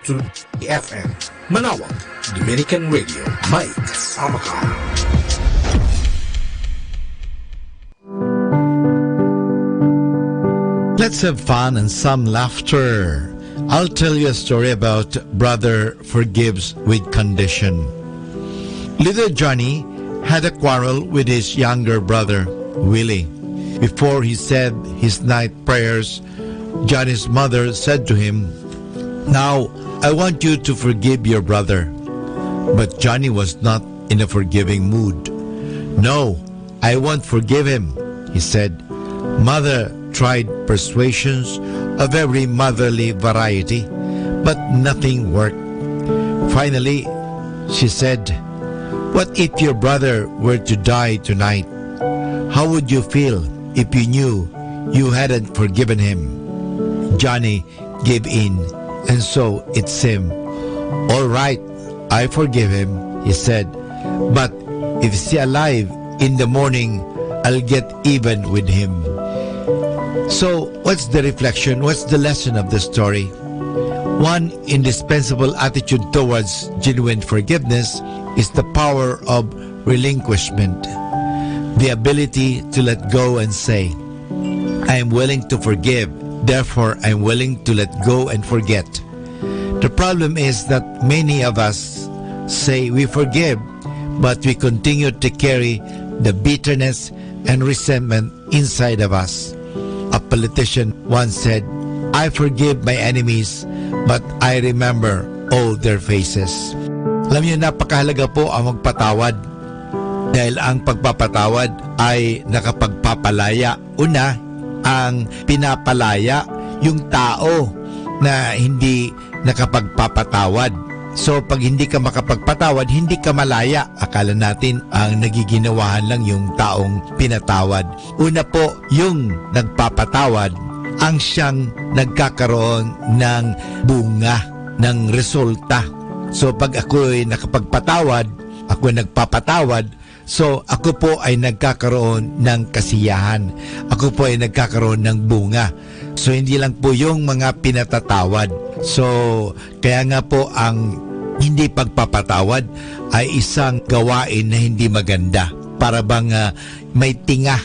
To the FM. Manawag, Dominican Radio. May kasama ka. Let's have fun and some laughter. I'll tell you a story about brother forgives with condition. Little Johnny had a quarrel with his younger brother, Willie. Before he said his night prayers, Johnny's mother said to him, "Now, I want you to forgive your brother." But Johnny was not in a forgiving mood. "No, I won't forgive him," he said. Mother tried persuasions of every motherly variety, but nothing worked. Finally, she said, "What if your brother were to die tonight? How would you feel if you knew you hadn't forgiven him?" Johnny gave in, and so it seemed. "All right, I forgive him," he said. "But if he's alive in the morning, I'll get even with him." So, what's the reflection? What's the lesson of the story? One indispensable attitude towards genuine forgiveness is the power of relinquishment. The ability to let go and say, "I am willing to forgive, therefore I am willing to let go and forget." The problem is that many of us say we forgive, but we continue to carry the bitterness and resentment inside of us. A politician once said, "I forgive my enemies, but I remember all their faces." Alam niyo, napakahalaga po ang magpatawad. Dahil ang pagpapatawad ay nakapagpapalaya. Una, ang pinapalaya yung tao na hindi nakapagpapatawad. So pag hindi ka makapagpatawad, hindi ka malaya. Akala natin ang nagiginawahan lang yung taong pinatawad. Una po, yung nagpapatawad ang siyang nagkakaroon ng bunga, ng resulta. So pag ako ay nakapagpatawad, ako ay nagpapatawad, so ako po ay nagkakaroon ng kasiyahan. Ako po ay nagkakaroon ng bunga. So hindi lang po yung mga pinatatawad. So kaya nga po ang hindi pagpapatawad ay isang gawain na hindi maganda. Para bang may tinga.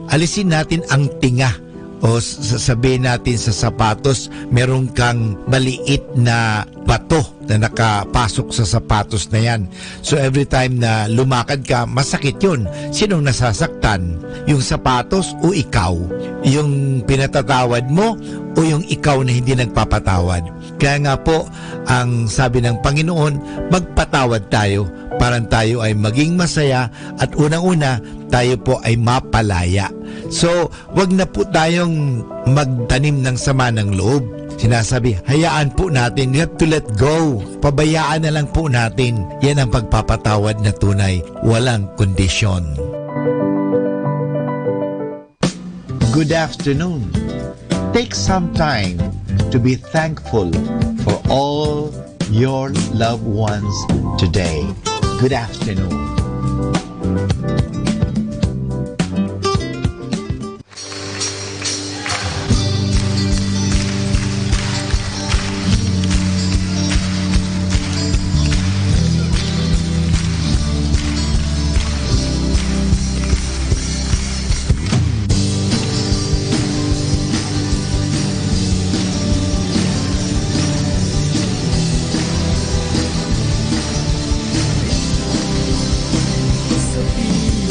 Alisin natin ang tinga. O sasabihin natin sa sapatos, meron kang maliit na bato na nakapasok sa sapatos na yan. So every time na lumakad ka, masakit yun. Sinong nasasaktan? Yung sapatos o ikaw? Yung pinatatawad mo o yung ikaw na hindi nagpapatawad? Kaya nga po, ang sabi ng Panginoon, magpatawad tayo para tayo ay maging masaya at unang-una, tayo po ay mapalaya. So, wag na po tayong magtanim ng sama ng loob. Sinasabi, hayaan po natin, you have to let go. Pabayaan na lang po natin. Yan ang pagpapatawad na tunay, walang kondisyon. Good afternoon. Take some time to be thankful for all your loved ones today. Good afternoon. Sabia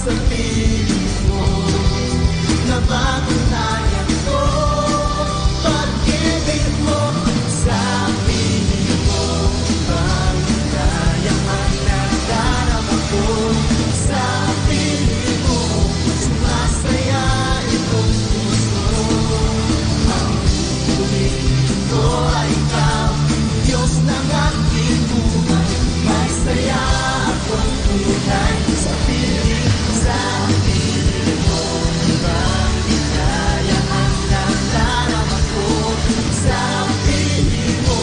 sa piling mo. Napatunayan ko pag-ibig mo sa piling mo. Ang kayang nadarama ko sa piling mo. Sumasaya itong puso. Ang piling ko ay ikaw, Diyos ng aking buhay. May saya akong tunay sa piling mo. Ibang ligaya ang nadarama ko sa piling mo.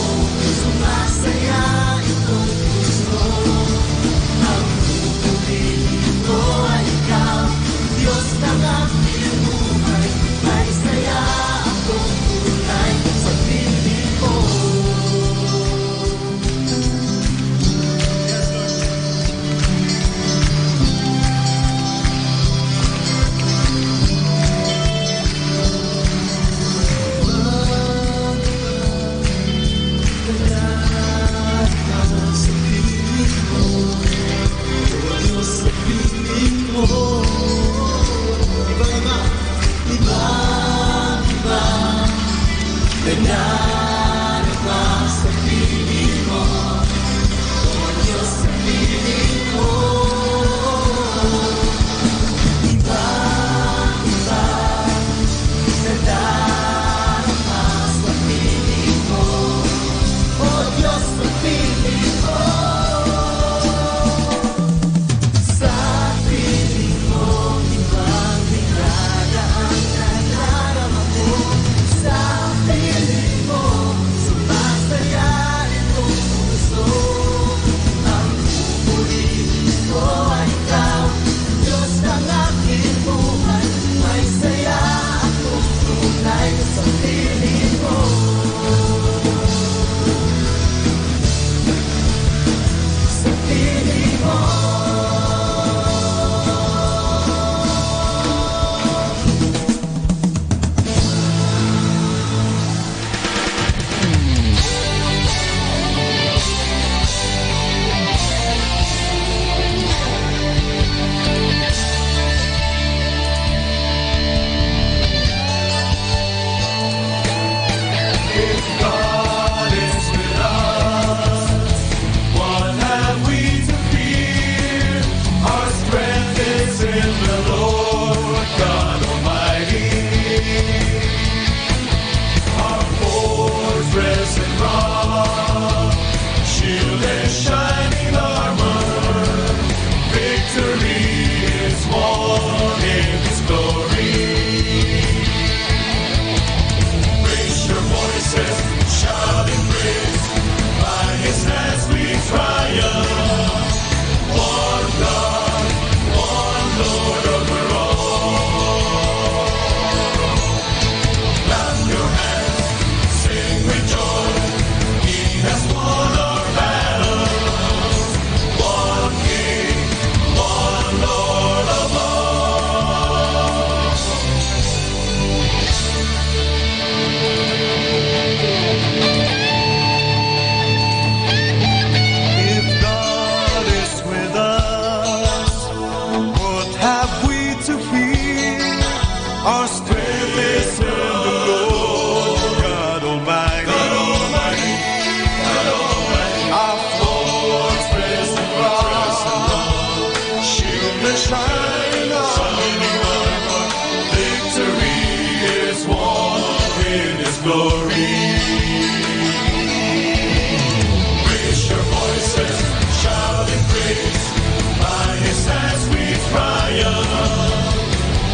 Sumasaya itong puso. Ang piling ko ay ikaw, Diyos ng aking buhay. May saya akong tunay sa piling mo.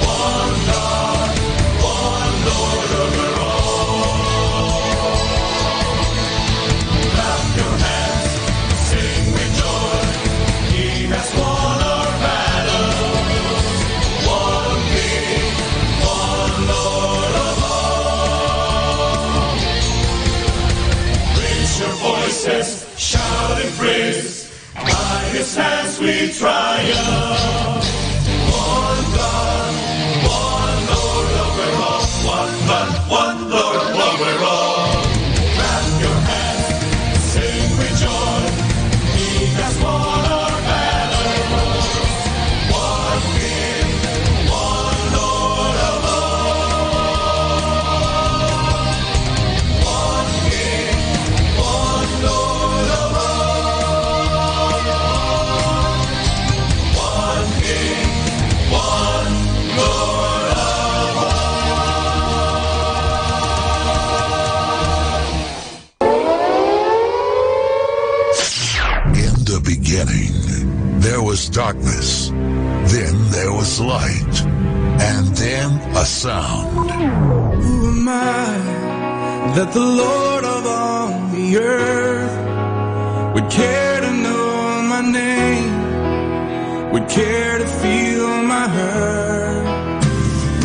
One God, was light, and then a sound. Who am I that the Lord of all the earth would care to know my name, would care to feel my hurt?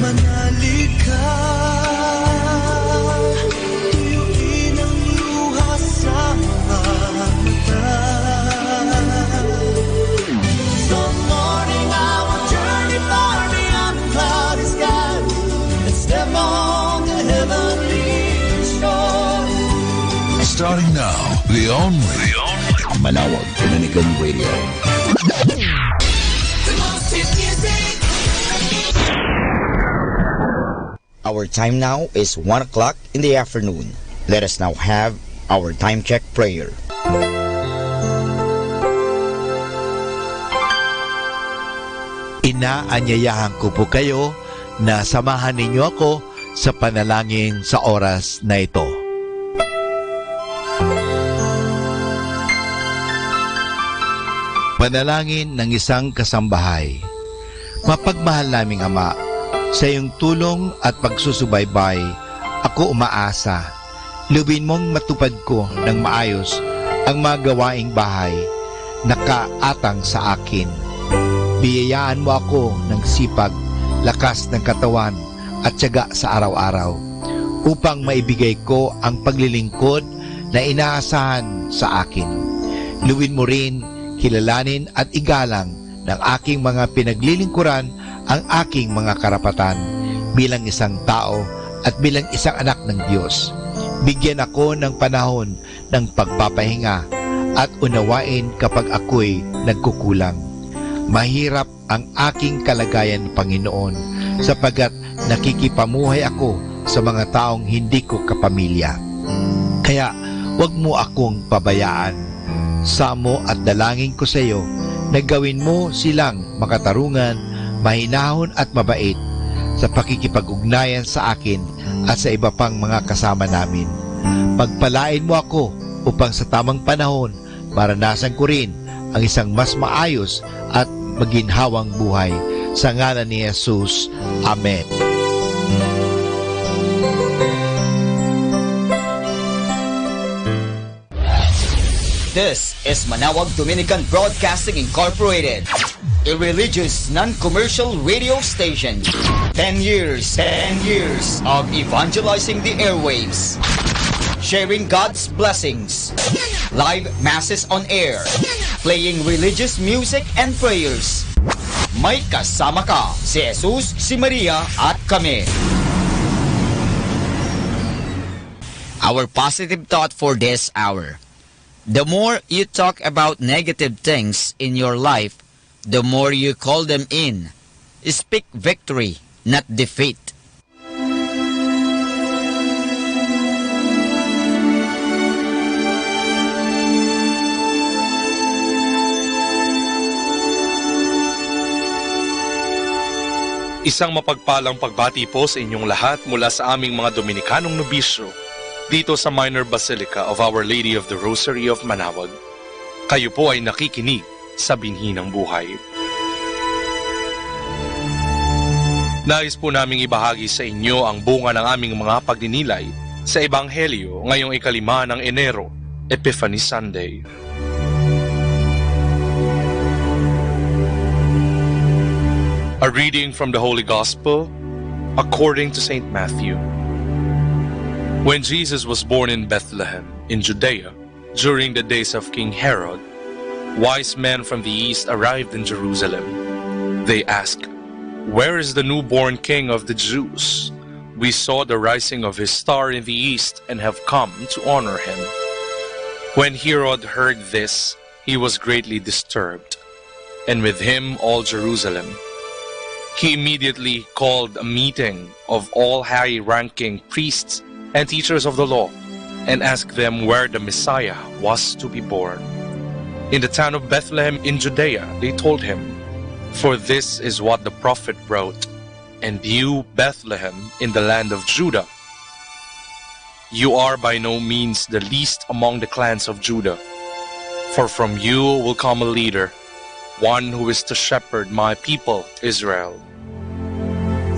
Manali ka, tuyuin ang luha sa mga mata. Some morning I will journey far beyond the cloudy sky and step on the heavenly shore. Starting now, the only Manawag Dominican Radio. Our time now is 1 o'clock in the afternoon. Let us now have our time check prayer. Inaanyayahan ko po kayo na samahan ninyo ako sa panalangin sa oras na ito. Panalangin ng isang kasambahay. Mapagmahal naming Ama, sa iyong tulong at pagsusubaybay, ako umaasa. Lubin mong matupad ko ng maayos ang mga gawaing bahay na kaatang sa akin. Biyayaan mo ako ng sipag, lakas ng katawan at tiyaga sa araw-araw upang maibigay ko ang paglilingkod na inaasahan sa akin. Luwin mo rin, kilalanin at igalang ng aking mga pinaglilingkuran ang aking mga karapatan bilang isang tao at bilang isang anak ng Diyos. Bigyan ako ng panahon ng pagpapahinga at unawain kapag ako'y nagkukulang. Mahirap ang aking kalagayan, Panginoon, sapagkat nakikipamuhay ako sa mga taong hindi ko kapamilya. Kaya huwag mo akong pabayaan. Samo at dalangin ko sa iyo na gawin mo silang makatarungan, mahinahon at mabait sa pakikipag-ugnayan sa akin at sa iba pang mga kasama namin. Pagpalain mo ako upang sa tamang panahon maranasan ko rin ang isang mas maayos at maginhawang buhay. Sa ngalan ni Jesus. Amen. This is Manawag Dominican Broadcasting Incorporated, a religious, non-commercial radio station. 10 years of evangelizing the airwaves, sharing God's blessings, live masses on air, playing religious music and prayers. May kasama ka, si Jesus, si Maria, at kami. Our positive thought for this hour. The more you talk about negative things in your life, the more you call them in. Speak victory, not defeat. Isang mapagpalang pagbati po sa inyong lahat mula sa aming mga Dominikanong nobisyo dito sa Minor Basilica of Our Lady of the Rosary of Manawag. Kayo po ay nakikinig sa Binhi ng Buhay. Nais po naming ibahagi sa inyo ang bunga ng aming mga pagninilay sa Ebanghelyo ngayong 5 ng Enero, Epiphany Sunday. A reading from the Holy Gospel according to St. Matthew. When Jesus was born in Bethlehem, in Judea, during the days of King Herod, wise men from the east arrived in Jerusalem. They asked, "Where is the newborn King of the Jews? We saw the rising of his star in the east and have come to honor him." When Herod heard this, he was greatly disturbed, and with him all Jerusalem. He immediately called a meeting of all high-ranking priests and teachers of the law, and asked them where the Messiah was to be born. In the town of Bethlehem in Judea, they told him, "For this is what the prophet wrote, and you, Bethlehem, in the land of Judah, you are by no means the least among the clans of Judah, for from you will come a leader one who is to shepherd my people, Israel."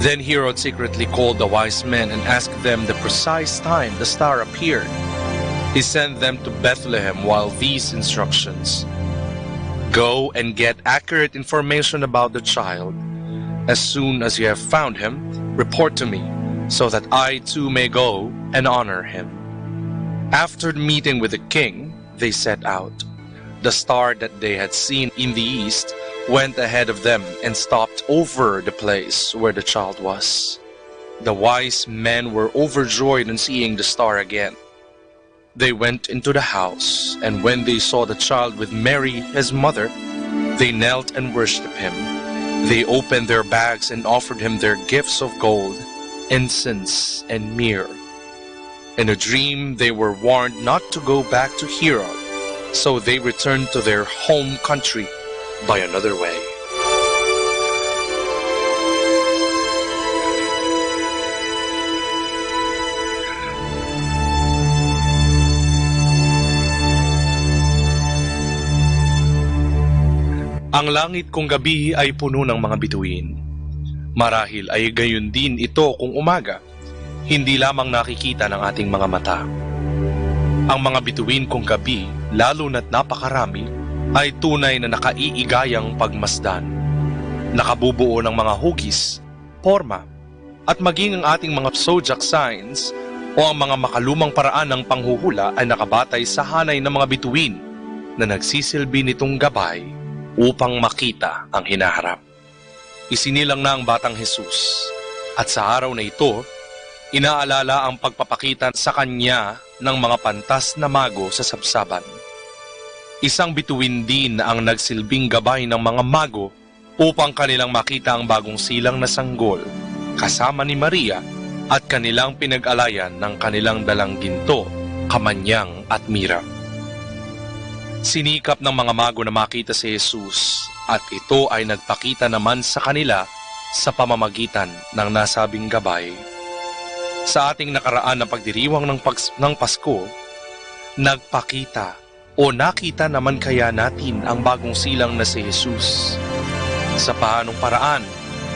Then Herod secretly called the wise men and asked them the precise time the star appeared. He sent them to Bethlehem while these instructions: "Go and get accurate information about the child. As soon as you have found him, report to me, so that I too may go and honor him." After meeting with the king, they set out. The star that they had seen in the east went ahead of them and stopped over the place where the child was. The wise men were overjoyed in seeing the star again. They went into the house, and when they saw the child with Mary, his mother, they knelt and worshipped him. They opened their bags and offered him their gifts of gold, incense, and myrrh. In a dream, they were warned not to go back to Herod, so they returned to their home country by another way. Ang langit kung gabi ay puno ng mga bituin. Marahil ay gayon din ito kung umaga, hindi lamang nakikita ng ating mga mata. Ang mga bituin kung gabi, lalo na't napakarami, ay tunay na nakaiigayang pagmasdan. Nakabubuo ng mga hugis, forma, at maging ang ating mga zodiac signs o ang mga makalumang paraan ng panghuhula ay nakabatay sa hanay ng mga bituin na nagsisilbi nitong gabay upang makita ang hinaharap. Isinilang na ang batang Jesus, at sa araw na ito, inaalala ang pagpapakita sa kanya ng mga pantas na mago sa sabsaban. Isang bituin din ang nagsilbing gabay ng mga mago upang kanilang makita ang bagong silang na sanggol kasama ni Maria at kanilang pinag-alayan ng kanilang dalang ginto, kamanyang at mira. Sinikap ng mga mago na makita si Jesus at ito ay nagpakita naman sa kanila sa pamamagitan ng nasabing gabay. Sa ating nakaraan na pagdiriwang ng Pasko, nagpakita o nakita naman kaya natin ang bagong silang na si Jesus? Sa paanong paraan?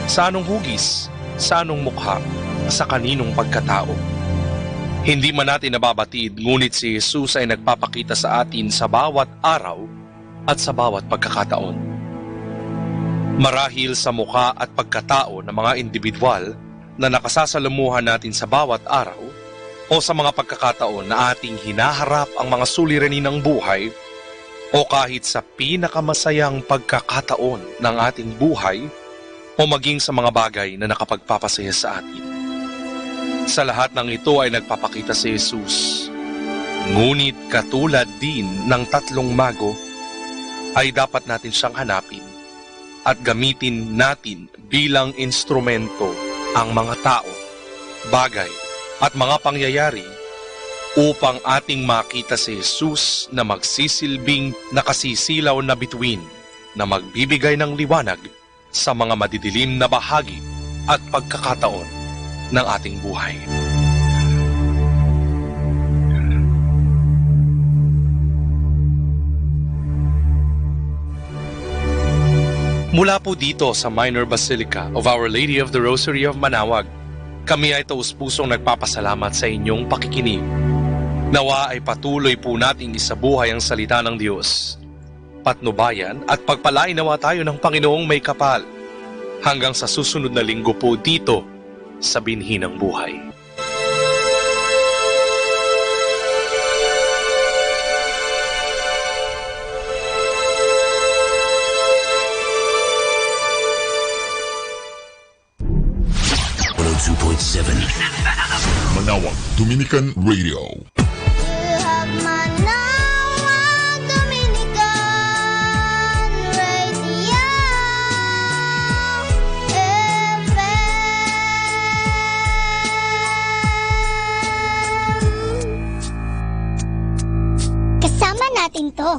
Sa anong hugis? Sa anong mukha? Sa kaninong pagkatao? Hindi man natin nababatid, ngunit si Jesus ay nagpapakita sa atin sa bawat araw at sa bawat pagkakataon. Marahil sa mukha at pagkatao ng mga individual na nakasasalamuhan natin sa bawat araw o sa mga pagkakataon na ating hinaharap ang mga suliranin ng buhay o kahit sa pinakamasayang pagkakataon ng ating buhay o maging sa mga bagay na nakapagpapasaya sa atin. Sa lahat ng ito ay nagpapakita si Jesus. Ngunit katulad din ng tatlong mago, ay dapat natin siyang hanapin at gamitin natin bilang instrumento ang mga tao, bagay at mga pangyayari upang ating makita si Jesus na magsisilbing nakasisilaw na bituin na magbibigay ng liwanag sa mga madidilim na bahagi at pagkakataon ng ating buhay. Mula po dito sa Minor Basilica of Our Lady of the Rosary of Manaoag, kami ay taus-pusong nagpapasalamat sa inyong pakikinig. Nawa ay patuloy po nating isabuhay ang salita ng Diyos. Patnubayan at pagpalain nawa tayo ng Panginoong may kapal hanggang sa susunod na linggo po dito sa Binhi ng Buhay. Manaoag Dominican Radio. Kasama natin to.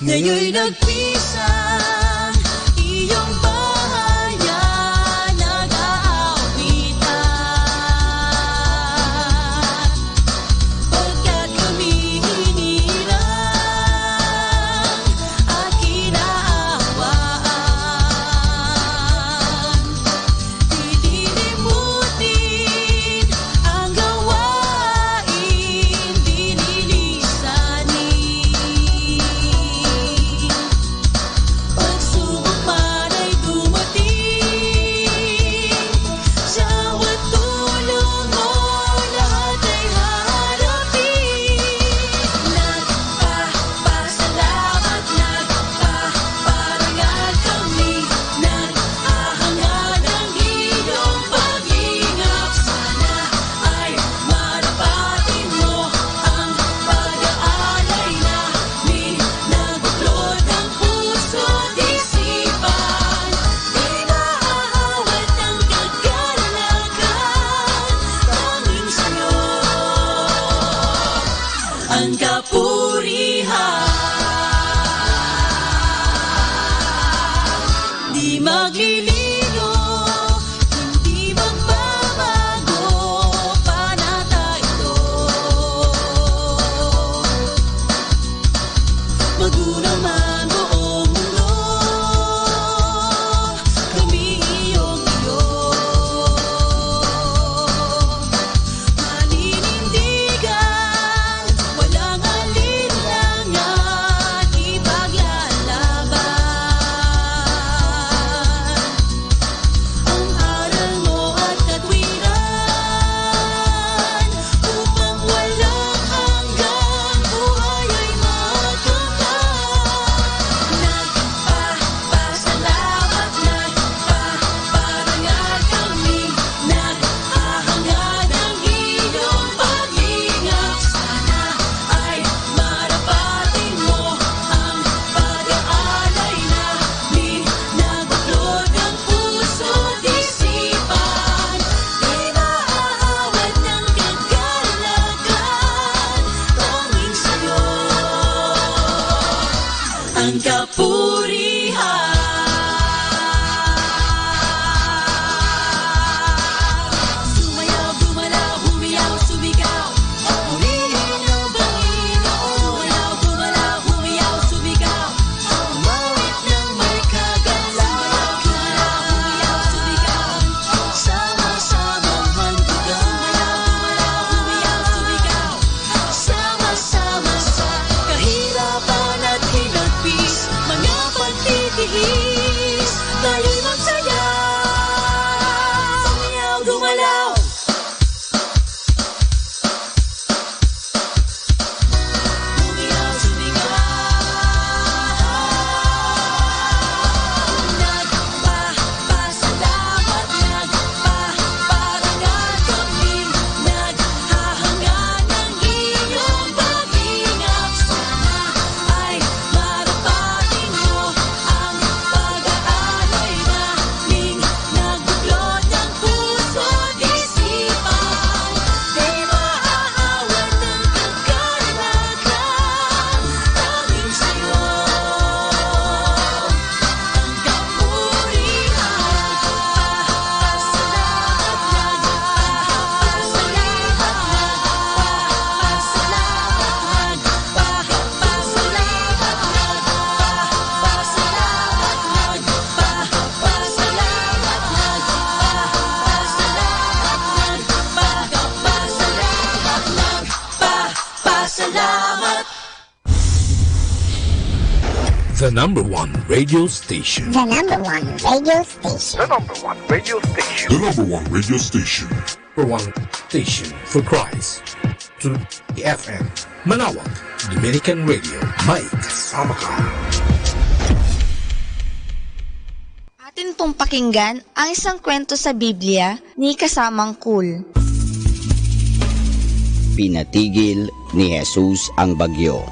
Ngayon'y nagpisang iyong bahayan, nag-aawitan. Pagkat kami hinirang at kinaawaan, dililimutin ang gawain, dililisanin. Pagsubok man ay dumating, sa bawat tulong mo lahat ay haharapin. Nagpapasalamat, nagpaparangal kami, naghahangad ang iyong pag-ingap. Sana ay marapatin mo ang pag-aalay namin, nabuklod ang puso't isipan. Di maaawat ang kagalakan, tanging sa'yo ang kapurihan. Di magliligo, hindi magbabago, panata ito. Magulang man buong mundo, kami iyong-iyo. Maninindigan, walang alinlangan, ipaglalaban ang aral mo at katwiran, upang walang hanggang buhay ay magkamtan. Nagpapasalamat, nagpaparangal kami, naghahangad ang iyong pag-ingap. Sana ay marapatin mo ang pag-aalay namin, nabuklod ang puso't isipan. Di maaawat ng kagalakan, tanging sa'yo ang kapurihan. Sumayaw, gumalaw, humiyaw, sumigaw, purihin ang Panginoon. Sumayaw, gumalaw, humiyaw, sumigaw, umawit ng may kagalakan. Sumayaw, gumalaw, humiyaw, sumigaw, sama-samang handugan. Sumayaw, gumalaw, humiyaw, sumigaw, sama-sama sa kahirapan at hinagpis, mga pagtitiis, tayo'y magsaya. Sumayaw, gumalaw, humiyaw, sumigaw. Nagpapasalamat, nagpaparangal kami, naghahangad ang iyong pag-ingap. Sana ay marapatin mo ang pag-aalay namin, nagbuklod ang puso't isipan. Di maaawat ng kagalakan, tanging sa'yo ang kapurihan. Salamat. The number one radio station. The number one radio station. The number one radio station. The number one radio station. For one station for Christ. To the FM. Manawag, Dominican Radio. May kasama ka. Atin pong pakinggan ang isang kwento sa Biblia ni Kasamang Cool. Pinatigil ni Jesus ang bagyo.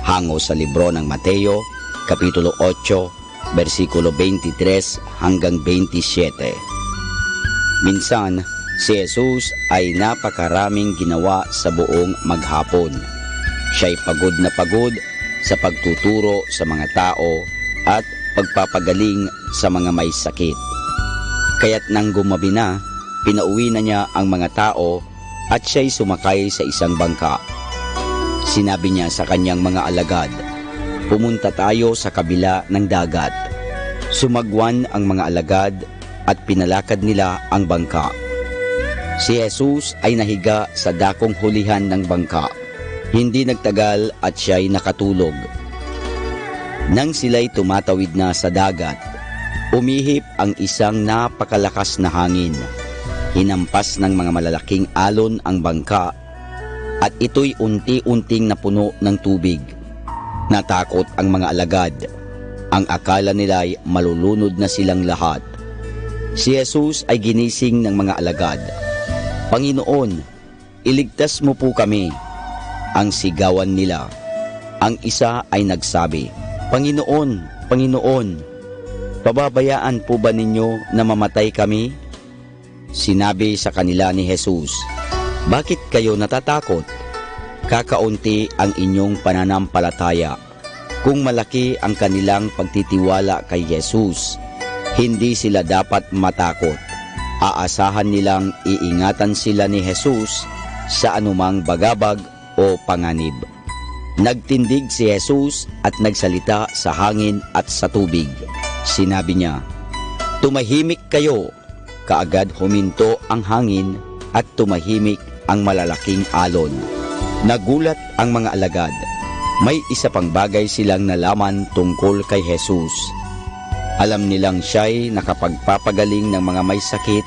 Hango sa libro ng Mateo, Kapitulo 8, versikulo 23 hanggang 27. Minsan, si Jesus ay napakaraming ginawa sa buong maghapon. Siya'y pagod sa pagtuturo sa mga tao at pagpapagaling sa mga may sakit. Kaya't nang gumabi na, pinauwi na niya ang mga tao at siya'y sumakay sa isang bangka. Sinabi niya sa kanyang mga alagad, "Pumunta tayo sa kabila ng dagat." Sumagwan ang mga alagad at pinalakad nila ang bangka. Si Jesus ay nahiga sa dakong hulihan ng bangka. Hindi nagtagal at siya'y nakatulog. Nang sila'y tumatawid na sa dagat, umihip ang isang napakalakas na hangin. Hinampas ng mga malalaking alon ang bangka at ito'y unti-unting napuno ng tubig. Natakot ang mga alagad. Ang akala nila'y malulunod na silang lahat. Si Jesus ay ginising ng mga alagad. "Panginoon, iligtas mo po kami." Ang sigawan nila. Ang isa ay nagsabi, "Panginoon, Panginoon, pababayaan po ba ninyo na mamatay kami?" Sinabi sa kanila ni Jesus, "Bakit kayo natatakot? Kakaunti ang inyong pananampalataya." Kung malaki ang kanilang pagtitiwala kay Jesus, hindi sila dapat matakot. Aasahan nilang iingatan sila ni Jesus sa anumang bagabag o panganib. Nagtindig si Jesus at nagsalita sa hangin at sa tubig. Sinabi niya, "Tumahimik kayo." Kaagad huminto ang hangin at tumahimik ang malalaking alon. Nagulat ang mga alagad. May isa pang bagay silang nalaman tungkol kay Jesus. Alam nilang siya'y nakapagpapagaling ng mga may sakit,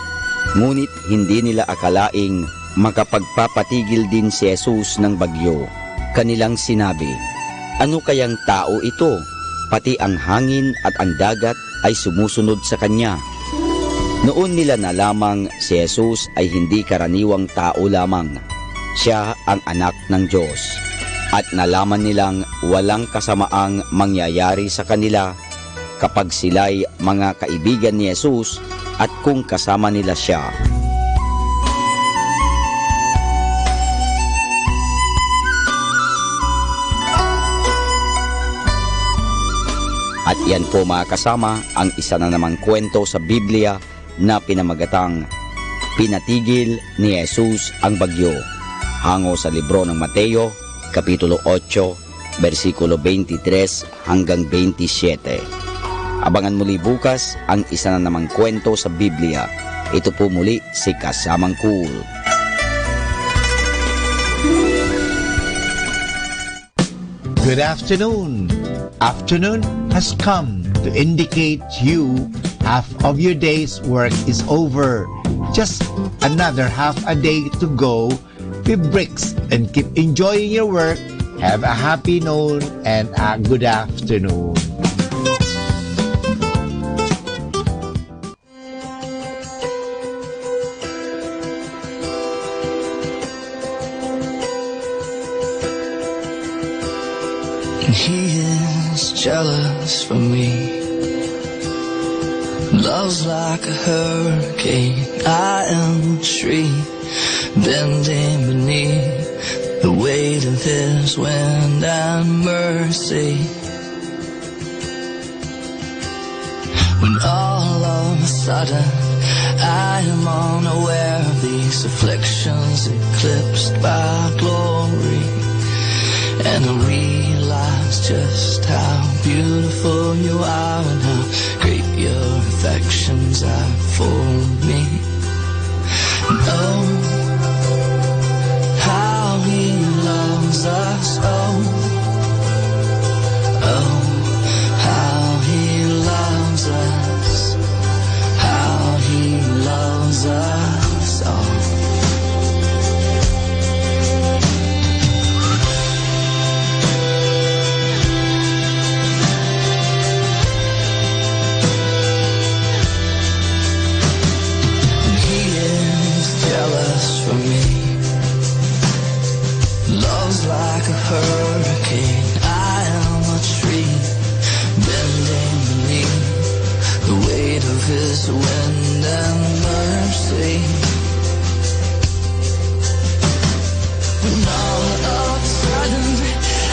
ngunit hindi nila akalaing makapagpapatigil din si Jesus ng bagyo. Kanilang sinabi, "Ano kayang tao ito? Pati ang hangin at ang dagat ay sumusunod sa kanya." Noon nila nalamang si Jesus ay hindi karaniwang tao lamang. Siya ang anak ng Diyos. At nalaman nilang walang kasamaang mangyayari sa kanila kapag sila'y mga kaibigan ni Jesus at kung kasama nila siya. At yan po mga kasama ang isa na namang kwento sa Biblia na pinamagatang "Pinatigil ni Jesus ang Bagyo", hango sa libro ng Mateo, Kapitulo 8, versikulo 23 hanggang 27. Abangan muli bukas ang isa na namang kwento sa Biblia. Ito po muli si Kasamang Cool. Good afternoon. Afternoon has come to indicate you half of your day's work is over. Just another half a day to go. Be bricks and keep enjoying your work. Have a happy noon and a good afternoon. He is jealous for me. Love's like a hurricane. I am a tree bending beneath the weight of his wind and mercy. When all of a sudden I am unaware of these afflictions eclipsed by glory, and I realize just how beautiful you are and how great your affections are for me. And oh, how he loves us, oh, oh, how he loves us, how he loves us all. For me, love's like a hurricane. I am a tree bending beneath the weight of his wind and mercy. When all of a sudden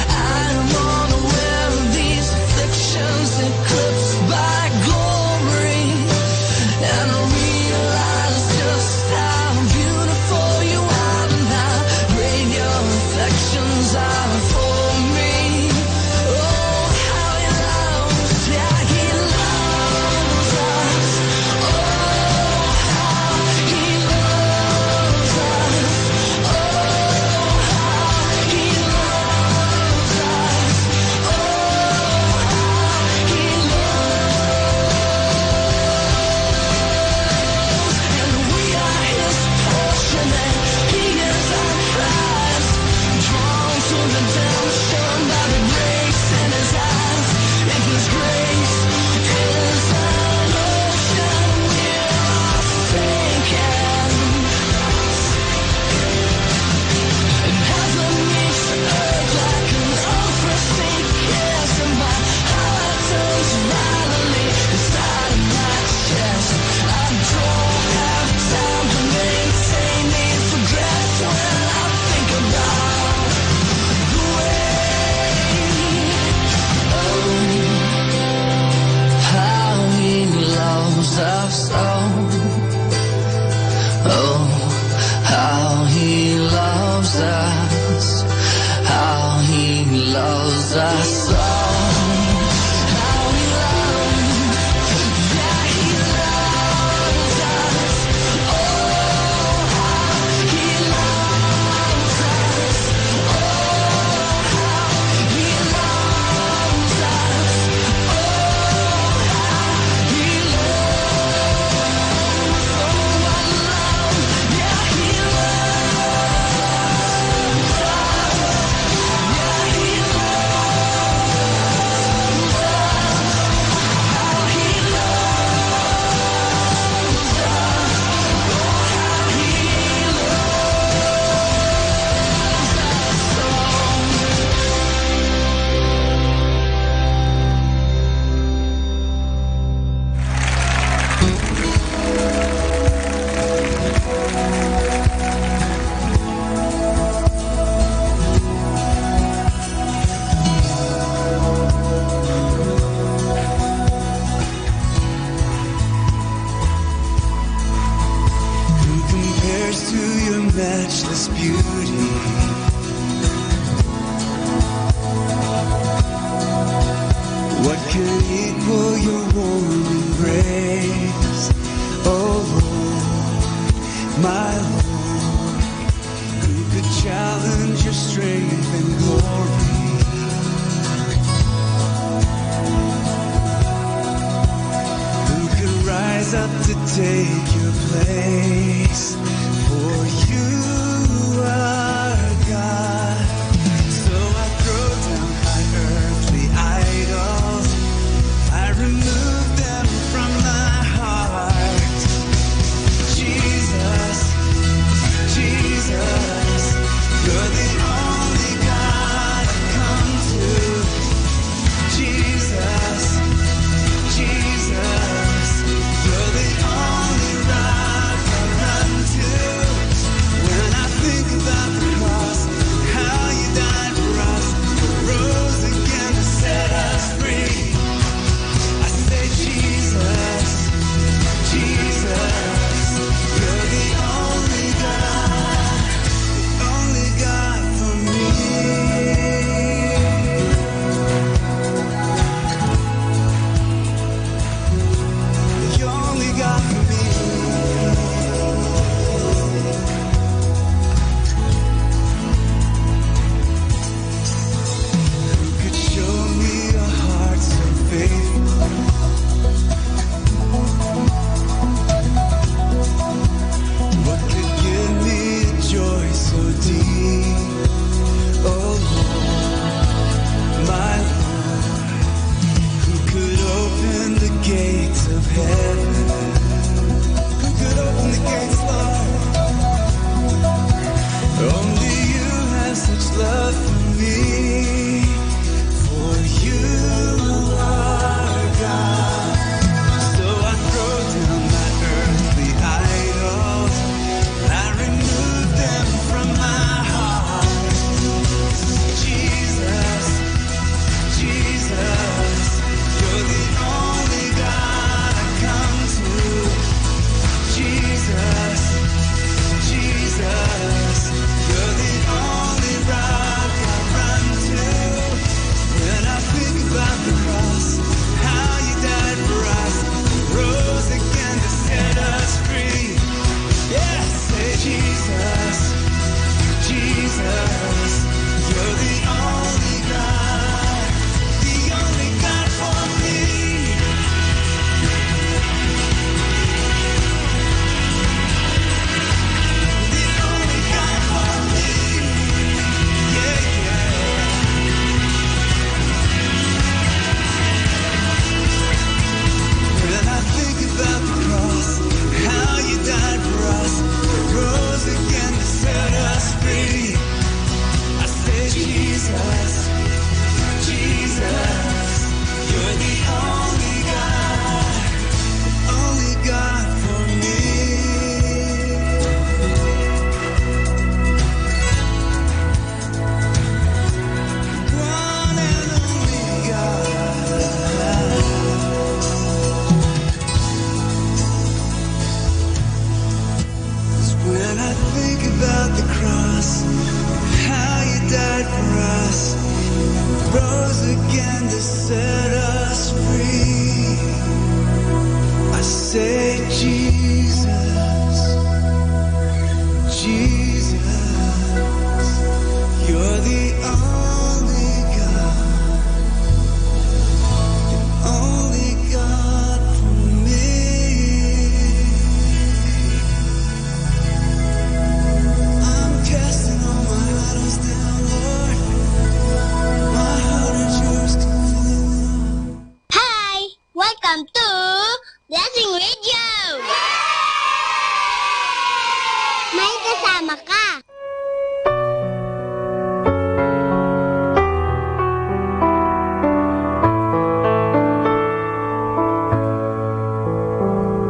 I am unaware loves us so. How he loves, yeah, he loves us. Oh, how he loves us. Oh, how he loves us. Oh, how he loves. Oh, what love, yeah, he loves us. Yeah, he loves us. How he loves us. Oh, how he Who compares to your matchless beauty? What could equal your warm embrace? Oh Lord, my Lord, who could challenge your strength and glory? Who could rise up to take your place? For you are God. So I throw down my earthly idols. I remove them from my heart. Jesus, Jesus, you're the only God I come to. Jesus, Jesus, you're the only rock I run to.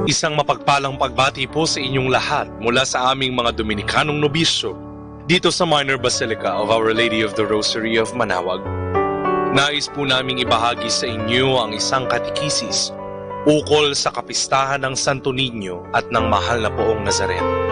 Isang mapagpalang pagbati po sa inyong lahat mula sa aming mga Dominikanong nobisyo dito sa Minor Basilica of Our Lady of the Rosary of Manaoag. Nais po naming ibahagi sa inyo ang isang katikisis ukol sa kapistahan ng Santo Niño at ng Mahal na Poong Nazareno.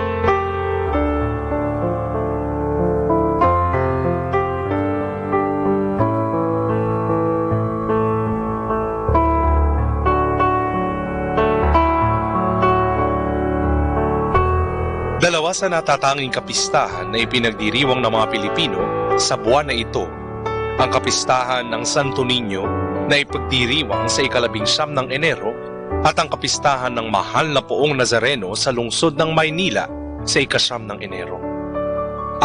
Dalawa sa natatanging kapistahan na ipinagdiriwang ng mga Pilipino sa buwan na ito, ang kapistahan ng Santo Niño na ipagdiriwang sa 19 ng Enero at ang kapistahan ng Mahal na Poong Nazareno sa lungsod ng Maynila sa 9 ng Enero.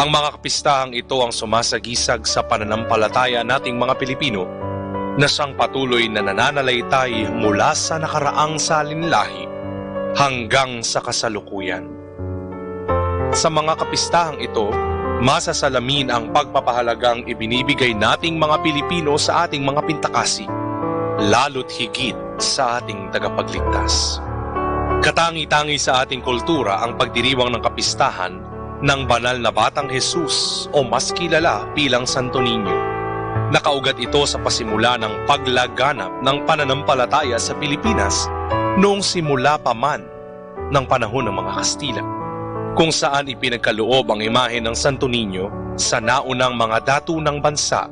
Ang mga kapistahang ito ang sumasagisag sa pananampalataya nating mga Pilipino na siyang patuloy na nananalaytay mula sa nakaraang salinlahi hanggang sa kasalukuyan. Sa mga kapistahang ito, masasalamin ang pagpapahalagang ibinibigay nating mga Pilipino sa ating mga pintakasi, lalo't higit sa ating tagapagligtas. Katangi-tangi sa ating kultura ang pagdiriwang ng kapistahan ng banal na Batang Jesus o mas kilala bilang Santo Niño. Nakaugat ito sa pasimula ng paglaganap ng pananampalataya sa Pilipinas noong simula pa man ng panahon ng mga Kastila, kung saan ipinagkaloob ang imahe ng Santo Niño sa naunang mga datunang bansa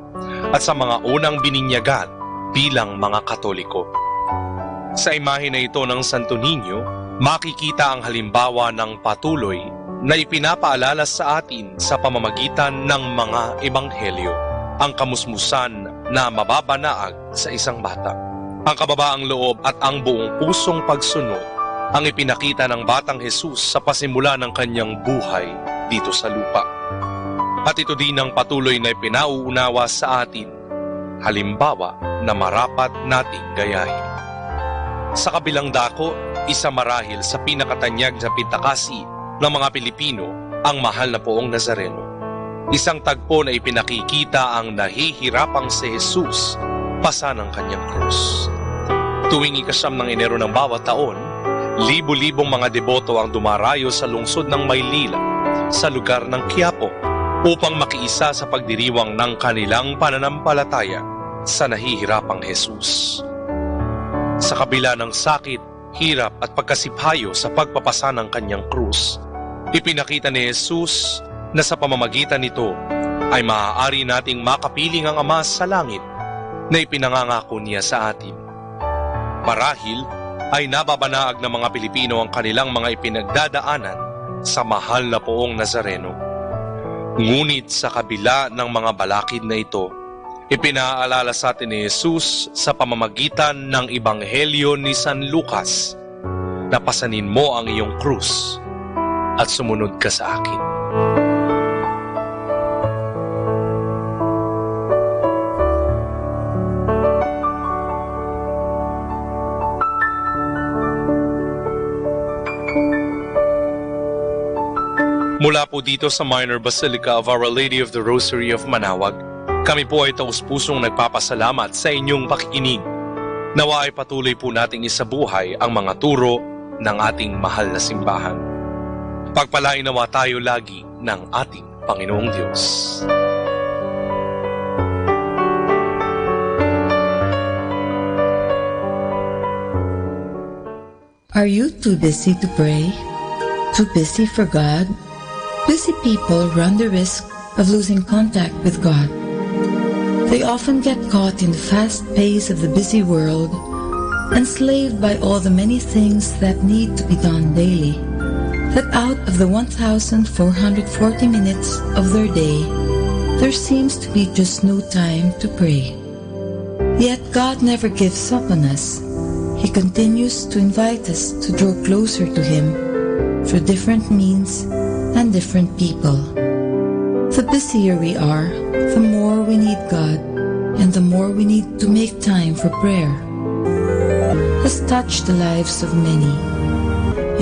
at sa mga unang bininyagan bilang mga Katoliko. Sa imahe na ito ng Santo Niño, makikita ang halimbawa ng patuloy na ipinapaalala sa atin sa pamamagitan ng mga ebanghelyo, ang kamusmusan na mababanaag sa isang bata. Ang kababaang loob at ang buong pusong pagsunod ang ipinakita ng Batang Jesus sa pasimula ng kanyang buhay dito sa lupa. At ito din ang patuloy na ipinauunawa sa atin, halimbawa na marapat nating gayahin. Sa kabilang dako, isa marahil sa pinakatanyag na pintakasi ng mga Pilipino ang Mahal na Poong Nazareno. Isang tagpo na ipinakikita ang nahihirapang si Jesus pasa ng kanyang krus. Tuwing 9 ng Enero ng bawat taon, libo-libong mga deboto ang dumarayo sa lungsod ng Maynila sa lugar ng Quiapo upang makiisa sa pagdiriwang ng kanilang pananampalataya sa nahihirapang Jesus. Sa kabila ng sakit, hirap at pagkasiphayo sa pagpapasa ng kanyang krus, ipinakita ni Jesus na sa pamamagitan nito ay maaari nating makapiling ang Ama sa langit na ipinangangako niya sa atin. Marahil ay nababanaag ng mga Pilipino ang kanilang mga ipinagdadaanan sa Mahal na Poong Nazareno. Ngunit sa kabila ng mga balakid na ito, ipinaalala sa atin ni Jesus sa pamamagitan ng Ebanghelyo ni San Lucas na pasanin mo ang iyong krus at sumunod ka sa akin. Mula po dito sa Minor Basilica of Our Lady of the Rosary of Manaoag, kami po ay taus-pusong nagpapasalamat sa inyong pakikinig. Nawa ay patuloy po nating isabuhay ang mga turo ng ating mahal na simbahan. Pagpalain nawa tayo lagi ng ating Panginoong Diyos. Are you too busy to pray? Too busy for God? Busy people run the risk of losing contact with God. They often get caught in the fast pace of the busy world, enslaved by all the many things that need to be done daily, that out of the 1,440 minutes of their day, there seems to be just no time to pray. Yet God never gives up on us. He continues to invite us to draw closer to Him through different means and different people. The busier we are, the more we need God, and the more we need to make time for prayer. Has touched the lives of many.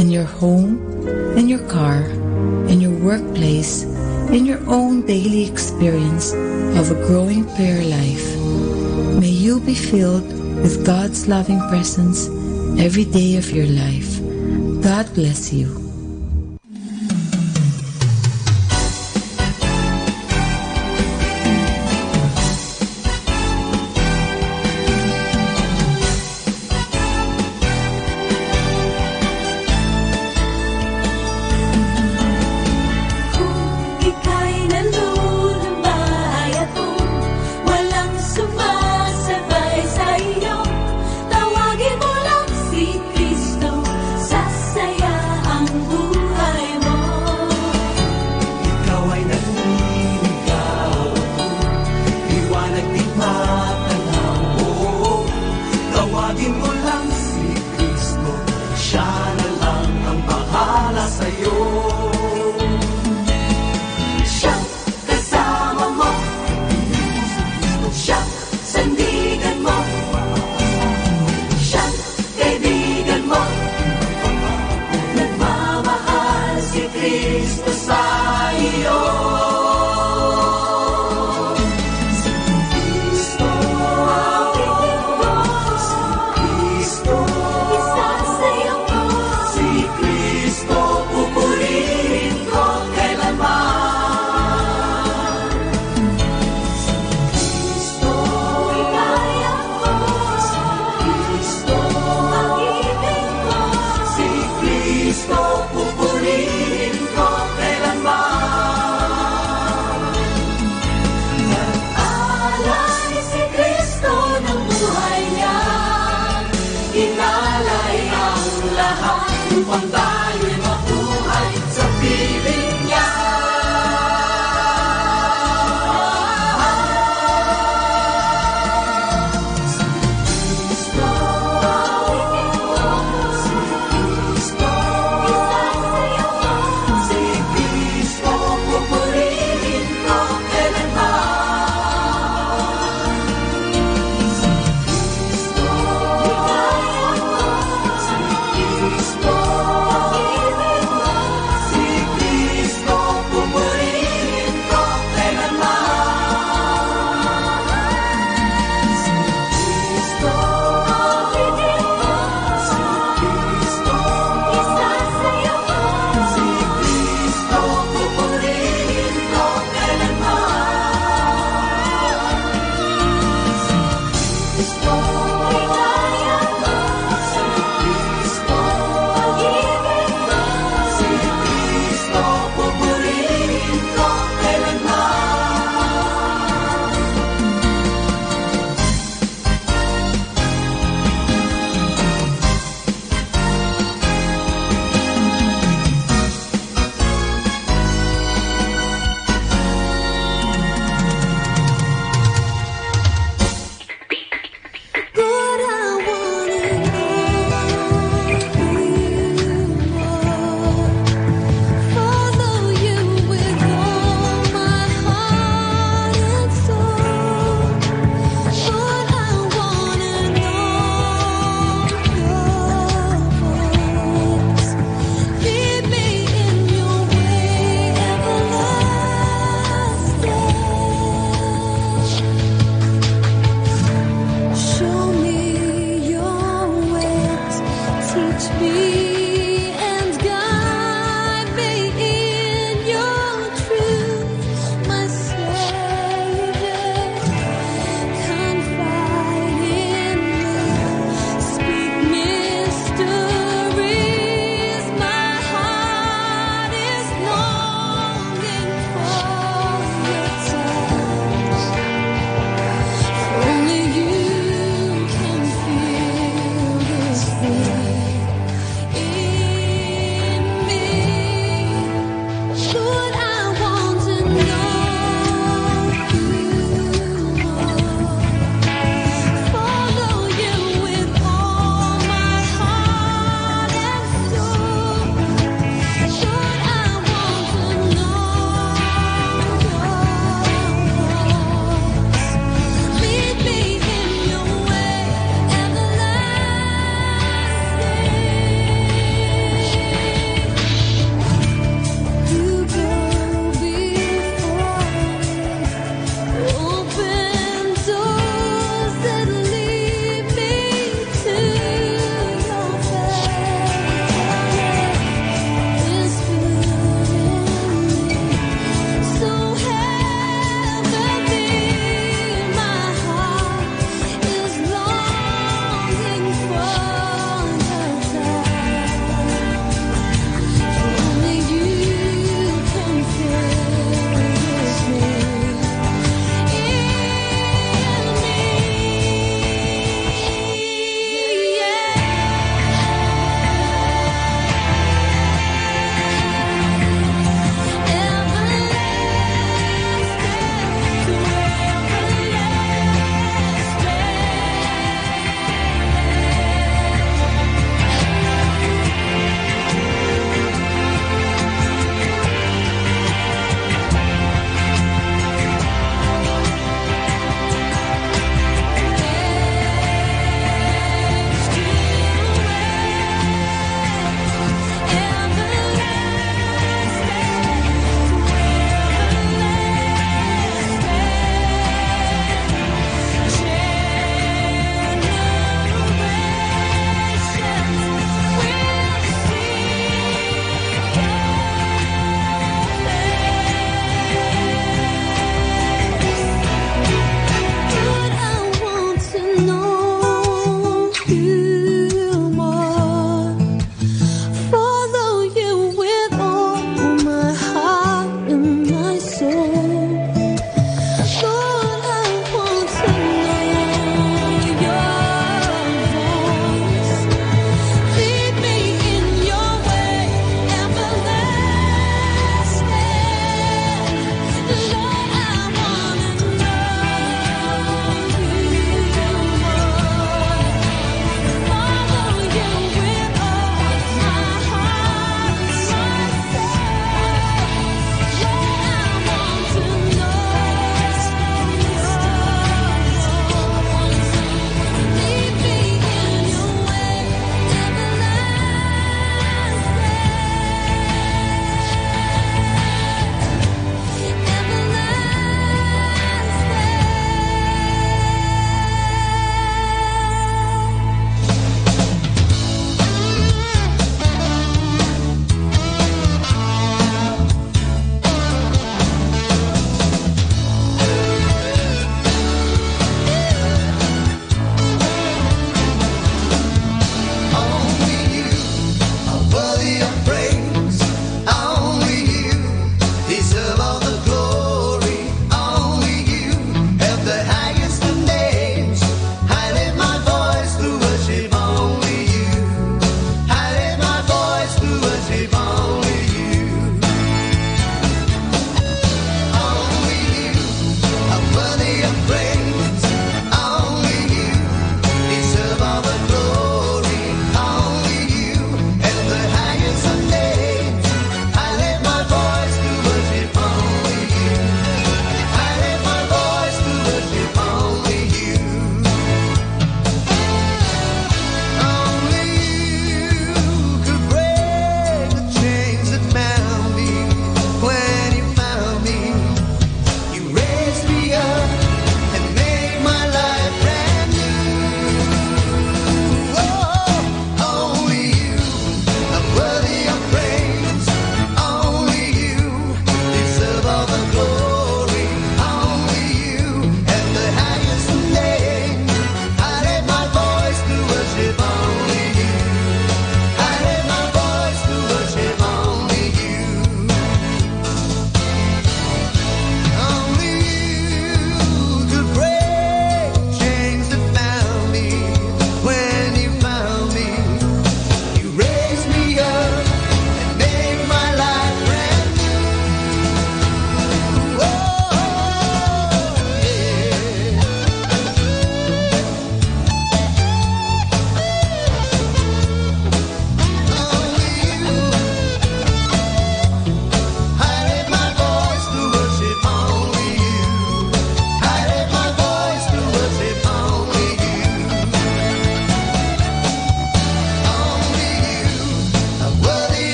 In your home, in your car, in your workplace, in your own daily experience of a growing prayer life. May you be filled with God's loving presence every day of your life. God bless you. Tawagin mo lang si Kristo, sasaya ang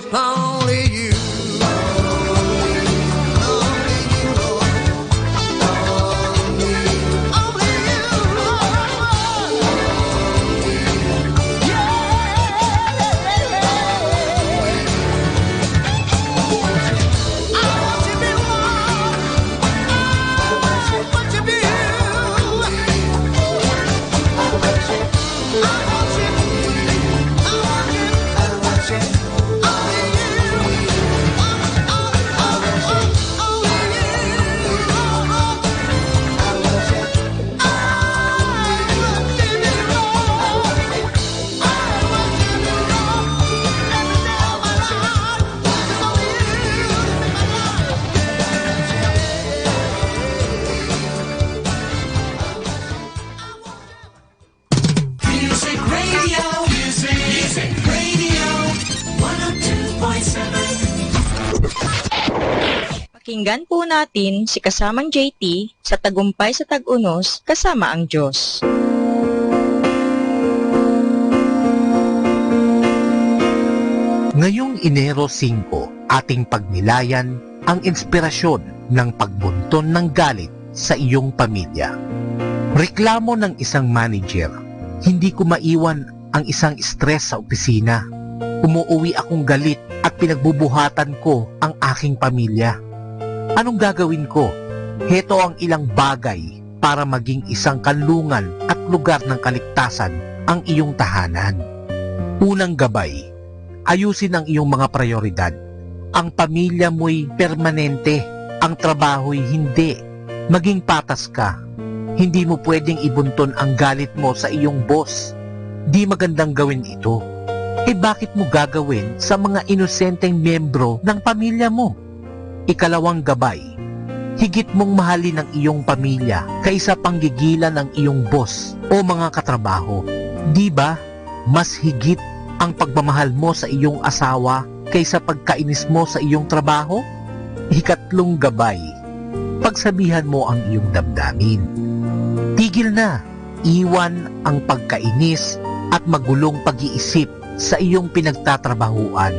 worship only you. Pakinggan po natin si kasamang JT sa Tagumpay sa Tag-Unos kasama ang Diyos. Ngayong Enero 5, ating pagnilayan ang inspirasyon ng pagbunton ng galit sa iyong pamilya. Reklamo ng isang manager, hindi ko maiwan ang isang stress sa opisina. Umuuwi akong galit at pinagbubuhatan ko ang aking pamilya. Anong gagawin ko? Heto ang ilang bagay para maging isang kanlungan at lugar ng kaligtasan ang iyong tahanan. Unang gabay, ayusin ang iyong mga prioridad. Ang pamilya mo'y permanente, ang trabaho'y hindi. Maging patas ka. Hindi mo pwedeng ibunton ang galit mo sa iyong boss. Di magandang gawin ito. Bakit mo gagawin sa mga inosenteng miyembro ng pamilya mo? Ikalawang gabay, higit mong mahalin ang iyong pamilya kaysa panggigilan ng iyong boss o mga katrabaho. Di ba, mas higit ang pagmamahal mo sa iyong asawa kaysa pagkainis mo sa iyong trabaho? Ikatlong gabay, pagsabihan mo ang iyong damdamin. Tigil na, iwan ang pagkainis at magulong pag-iisip sa iyong pinagtatrabahuan.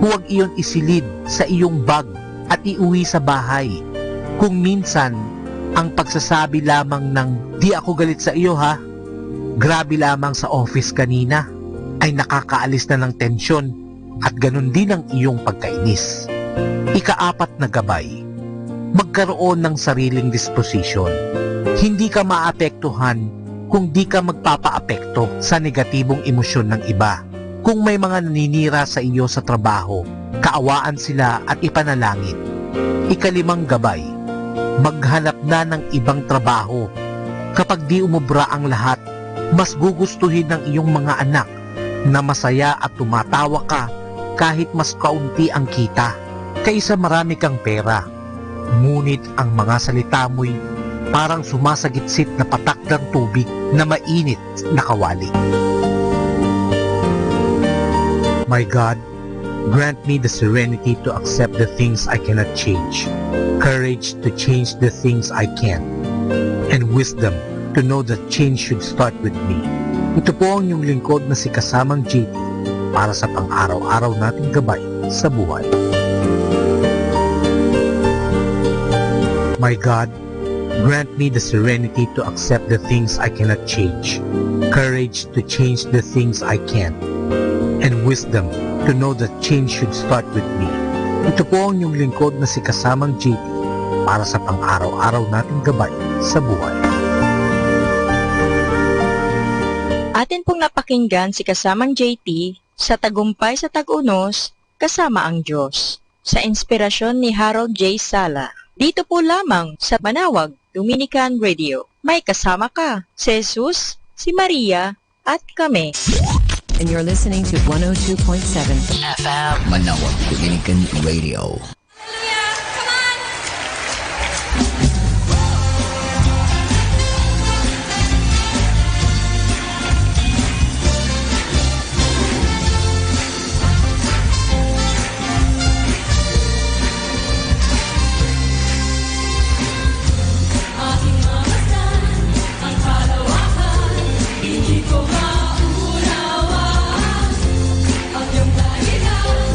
Huwag iyon isilid sa iyong bag at iuwi sa bahay. Kung minsan, ang pagsasabi lamang ng di ako galit sa iyo ha, grabe lamang sa office kanina, ay nakakaalis na ng tensyon at ganun din ang iyong pagkainis. Ikaapat na gabay, magkaroon ng sariling disposisyon. Hindi ka maapektuhan kung di ka magpapaapekto sa negatibong emosyon ng iba. Kung may mga naninira sa iyo sa trabaho, kaawaan sila at ipanalangin. Ikalimang gabay, maghanap na ng ibang trabaho. Kapag di umubra ang lahat, mas gugustuhin ng iyong mga anak na masaya at tumatawa ka kahit mas kaunti ang kita kaysa marami kang pera. Ngunit ang mga salita mo'y parang sumasagitsit na patak ng tubig na mainit na kawali. My God, grant me the serenity to accept the things I cannot change, courage to change the things I can, and wisdom to know that change should start with me. Ito po ang inyong lingkod na si kasamang JT para sa pang-araw-araw nating gabay sa buhay. My God, grant me the serenity to accept the things I cannot change, courage to change the things I can, and wisdom to know that change should start with me. Ito po ang inyong lingkod na si kasamang JT para sa pang-araw-araw nating gabay sa buhay. Atin pong napakinggan si kasamang JT sa Tagumpay sa Tag-Unos kasama ang Diyos sa inspirasyon ni Harold J. Sala. Dito po lamang sa Manawag Dominican Radio. May kasama ka, si Jesus, si Maria, at kami. And you're listening to 102.7 FM Manawag Dominican Radio. Hindi ko maunawa ang iyong dahilan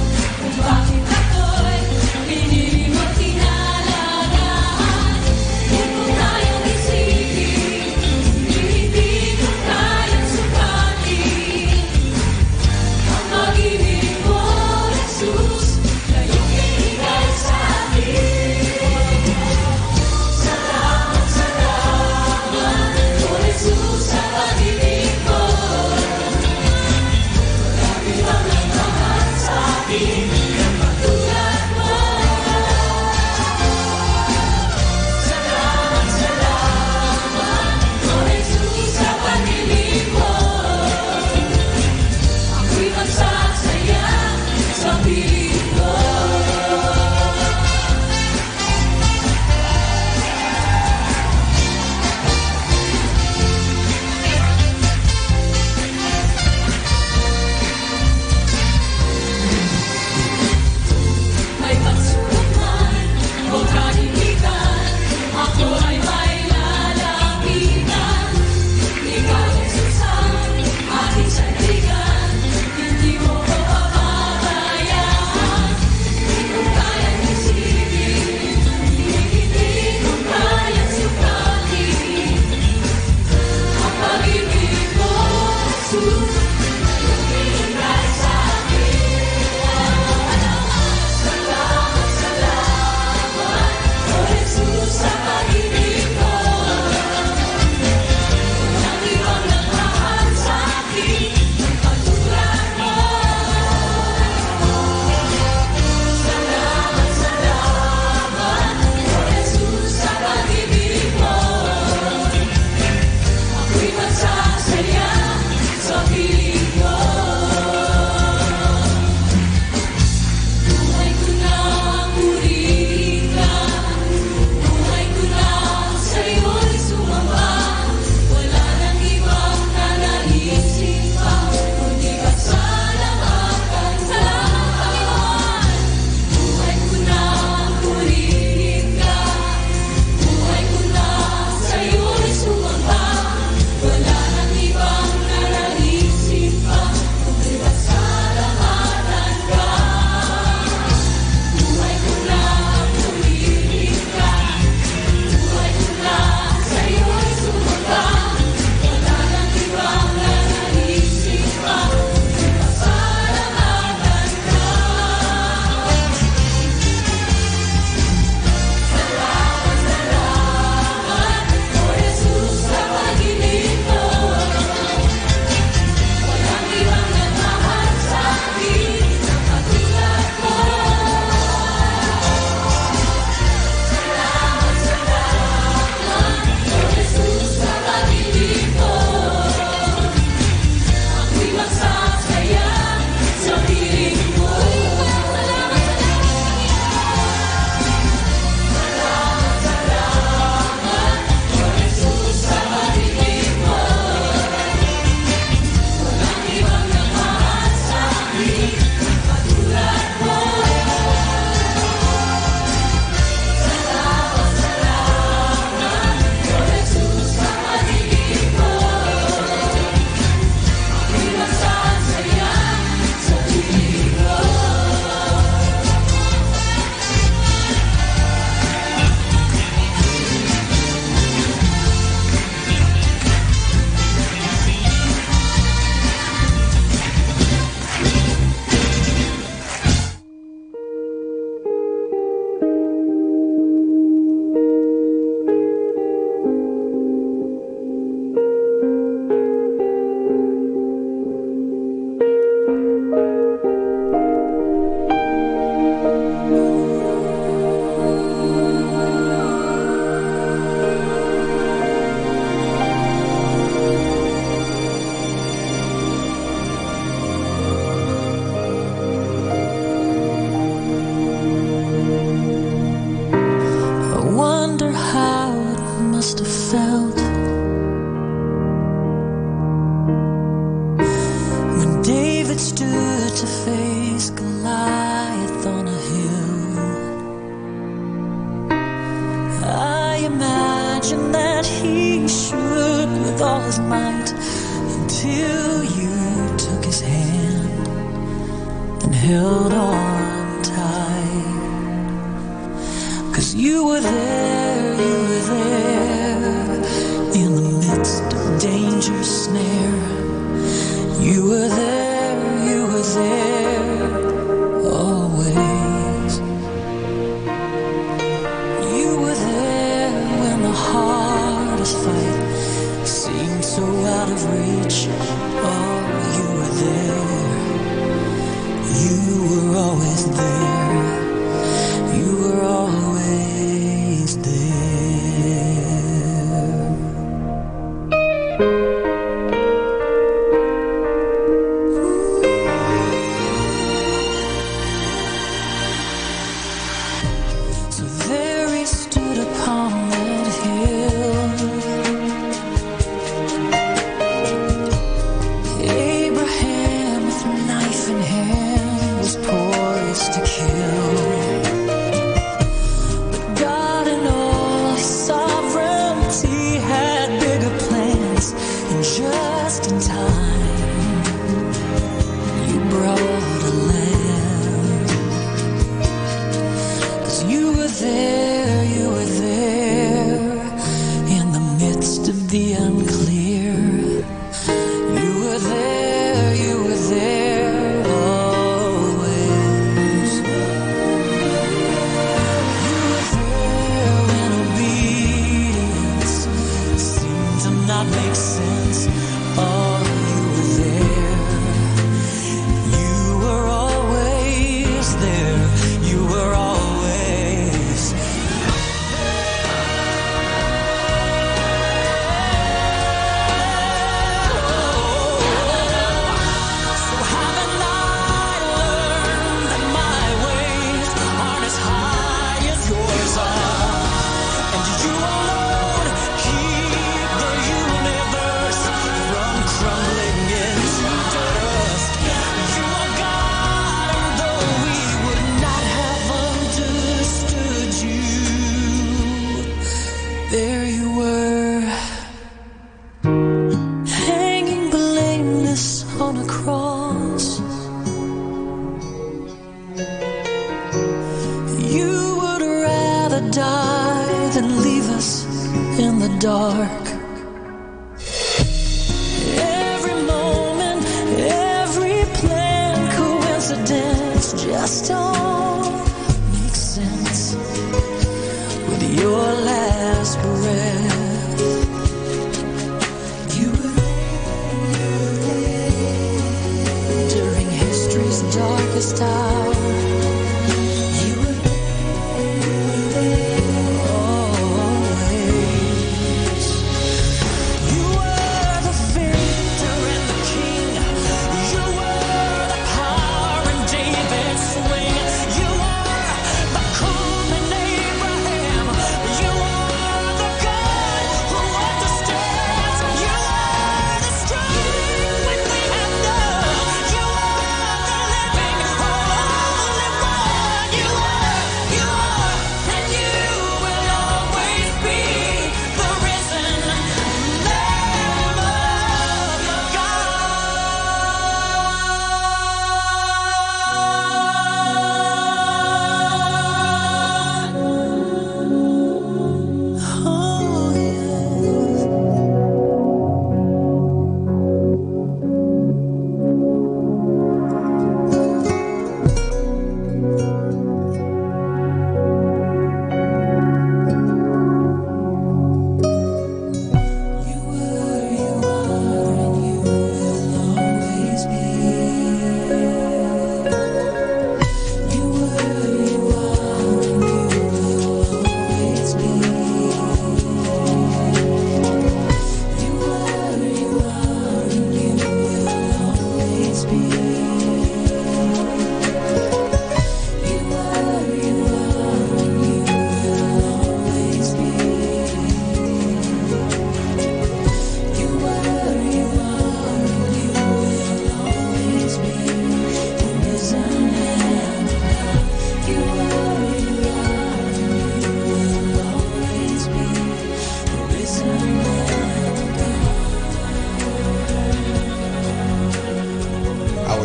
stood to face Goliath on a hill, I imagine that he shook with all his might until you took his hand and held on tight. 'Cause you were there in the midst of danger's snare. You were there always. You were there when the hardest fight seemed so out of reach. Oh, you were there. You were always there. You were always there. So there he stood upon that hill, Abraham with knife in hand was poised to kill. But God in all his sovereignty had bigger plans, and just in time you brought a lamb. 'Cause you were there in the midst of the unclear. You were there always. You were there when obedience seemed to not make sense. Oh, you were there. You were always there. You were always. So haven't I learned that my ways aren't as high as yours are? And you alone keep the universe from crumbling into dust. You are God, and though we would not have understood you, there you were, hanging blameless on a cross. You would rather die than leave us in the dark. Every moment, every plan, coincidence, just all makes sense with your last breath. You were there during history's darkest hour. You were there always. You were the victor and the king. You were the power in David's swing. You were the calm in Abraham. You are the God who understands. You are the strength when we have none. You are the living hope.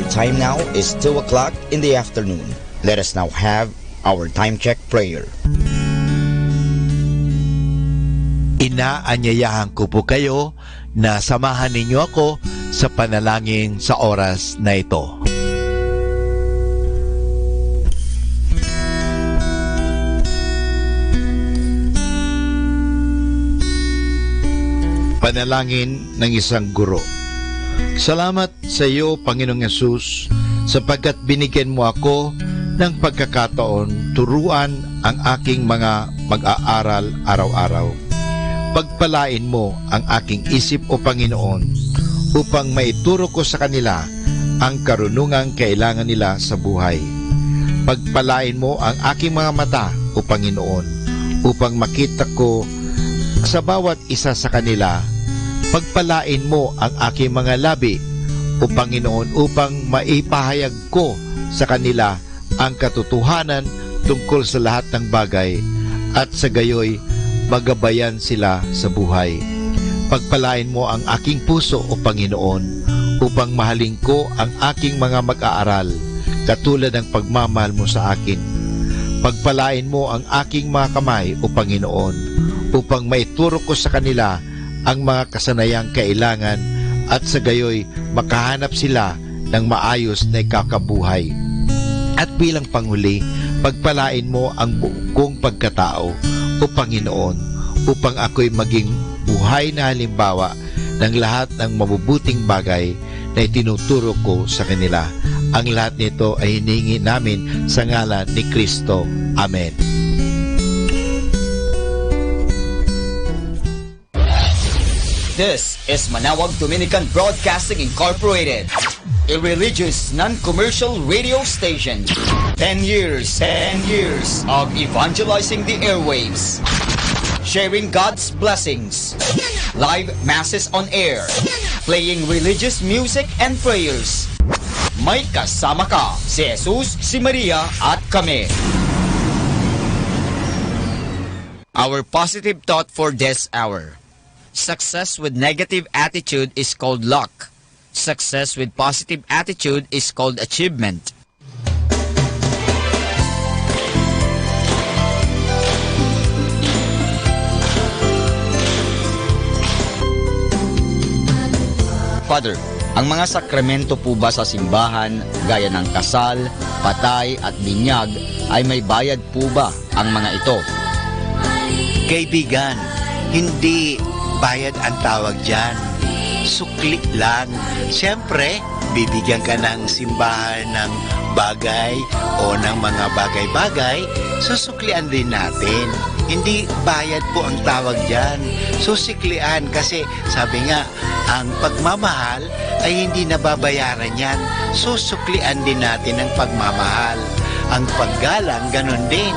time now is 2 o'clock in the afternoon. Let us now have our time check prayer. Inaanyayahan ko po kayo na samahan ninyo ako sa panalangin sa oras na ito. Panalangin ng isang guro. Salamat sa iyo, Panginoong Yesus, sapagkat binigyan mo ako ng pagkakataon turuan ang aking mga mag-aaral araw-araw. Pagpalain mo ang aking isip, o Panginoon, upang maituro ko sa kanila ang karunungang kailangan nila sa buhay. Pagpalain mo ang aking mga mata, o Panginoon, upang makita ko sa bawat isa sa kanila. Pagpalain mo ang aking mga labi, o Panginoon, upang maipahayag ko sa kanila ang katotohanan tungkol sa lahat ng bagay, at sa gayoy magabayan sila sa buhay. Pagpalain mo ang aking puso, o Panginoon, upang mahalin ko ang aking mga mag-aaral, katulad ng pagmamahal mo sa akin. Pagpalain mo ang aking mga kamay, o Panginoon, upang maituro ko sa kanila ang mga kasanayang kailangan, at sa gayoy makahanap sila ng maayos na ikakabuhay. At bilang panghuli, pagpalain mo ang buong pagkatao, o Panginoon, upang ako'y maging buhay na halimbawa ng lahat ng mabubuting bagay na itinuturo ko sa kanila. Ang lahat nito ay hinihingi namin sa ngalan ni Kristo. Amen. This is Manawag Dominican Broadcasting Incorporated, a religious, non-commercial radio station. 10 years of evangelizing the airwaves, sharing God's blessings, live masses on air, playing religious music and prayers. May kasama ka, si Jesus, si Maria, at kami. Our positive thought for this hour. Success with negative attitude is called luck. Success with positive attitude is called achievement. Father, ang mga sakramento po ba sa simbahan, gaya ng kasal, patay at binyag, ay may bayad po ba ang mga ito? Kaibigan, hindi bayad ang tawag dyan. Sukli lang. Siyempre, bibigyan ka ng simbahan ng bagay o ng mga bagay-bagay, susuklian din natin. Hindi bayad po ang tawag dyan. Susiklian kasi sabi nga, ang pagmamahal ay hindi nababayaran yan. Susuklian din natin ang pagmamahal. Ang paggalang, ganun din.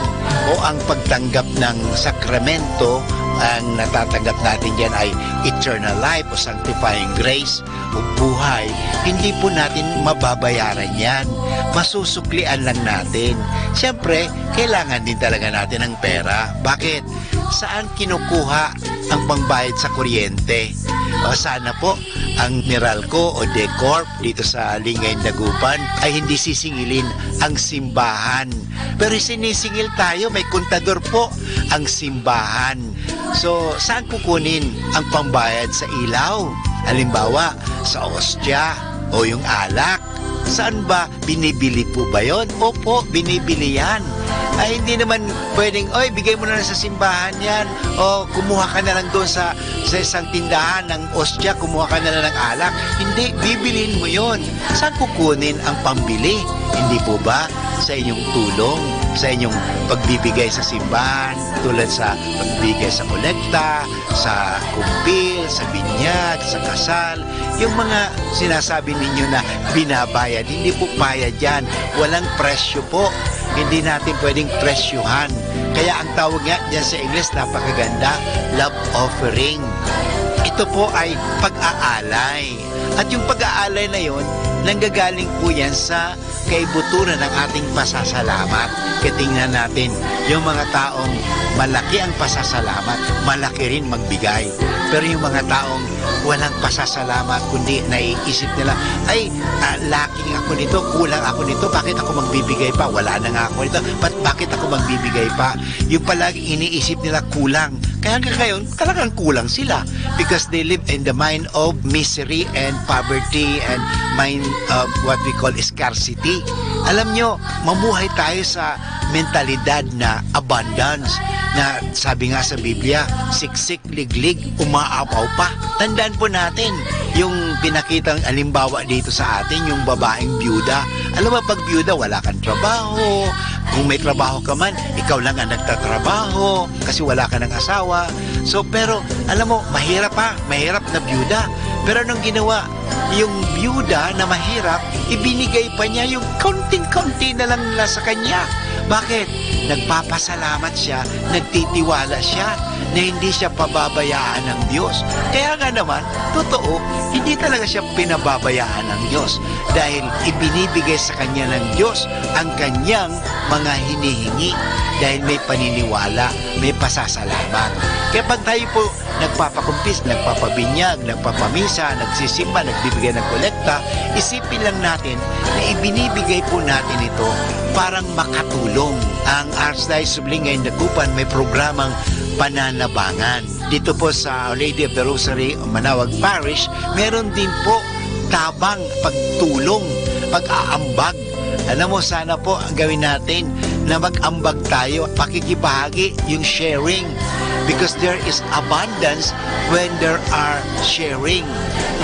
O ang pagtanggap ng sakramento, ang natatanggap natin dyan ay eternal life o sanctifying grace o buhay. Hindi po natin mababayaran yan. Masusuklian lang natin. Siyempre, kailangan din talaga natin ng pera. Bakit? Saan kinukuha ang pangbayad sa kuryente? O sana po ang Meralco o Decorp dito sa Lingay, Dagupan ay hindi sisingilin ang simbahan. Pero sinisingil tayo, may kontador po ang simbahan. So, saan kukunin ang pambayad sa ilaw? Halimbawa, sa ostya o yung alak. Saan ba? Binibili po ba yun? Opo, binibili yan. Ay, hindi naman pwedeng, oy, bigay mo na lang sa simbahan yan. O, kumuha ka na lang doon sa isang tindahan ng ostya, kumuha ka na lang ng alak. Hindi, bibilin mo yon. Saan kukunin ang pambili? Hindi po ba sa inyong tulong, sa inyong pagbibigay sa simbahan, tulad sa pagbibigay sa kolekta, sa kumpil, sa binyag, sa kasal, yung mga sinasabi ninyo na binabayad, hindi po bayad yan. Walang presyo po. Hindi natin pwedeng presyuhan. Kaya ang tawag nga dyan sa English, napakaganda, love offering. Ito po ay pag-aalay. At yung pag-aalay na yon, nanggagaling po yan sa kaibuturan ng ating pasasalamat. Kaya tingnan natin, yung mga taong malaki ang pasasalamat, malaki rin magbigay. Pero yung mga taong walang pasasalamat, kundi naiisip nila, ay, lacking ako nito, kulang ako nito, bakit ako magbibigay pa? Wala na nga ako nito, bakit ako magbibigay pa? Yung palagi iniisip nila kulang. Kaya hanggang ngayon, talagang kulang sila because they live in the mind of misery and poverty and mind of what we call scarcity. Alam nyo, mamuhay tayo sa mentalidad na abundance, na sabi nga sa Biblia, siksik, liglig, umaapaw pa. Tandaan po natin yung pinakitang alimbawa dito sa atin, yung babaeng byuda. Alam mo, pag byuda, wala kang trabaho. Kung may trabaho ka man, ikaw lang ang nagtatrabaho kasi wala ka ng asawa. So, pero, alam mo, mahirap na byuda. Pero anong ginawa? Yung byuda na mahirap, ibinigay pa niya yung kaunting-kaunti na lang nila sa kanya. Bakit? Nagpapasalamat siya, nagtitiwala siya na hindi siya pababayaan ng Diyos. Kaya nga naman, totoo, hindi talaga siya pinababayaan ng Diyos dahil ibinibigay sa kanya ng Diyos ang kanyang mga hinihingi dahil may paniniwala, may pasasalamat. Kaya pag tayo po nagpapakumpis, nagpapabinyag, nagpapamisa, nagsisimba, nagbibigay ng kolekta, isipin lang natin na ibinibigay po natin ito parang makatulong. Ang Archdiocese of Lingayen Dagupan may programang pananabangan. Dito po sa Lady of the Rosary, Manawag Parish, meron din po tabang pagtulong, pag-aambag. Alam mo, sana po ang gawin natin na mag-ambag tayo, pakikibahagi, yung sharing. Because there is abundance when there are sharing.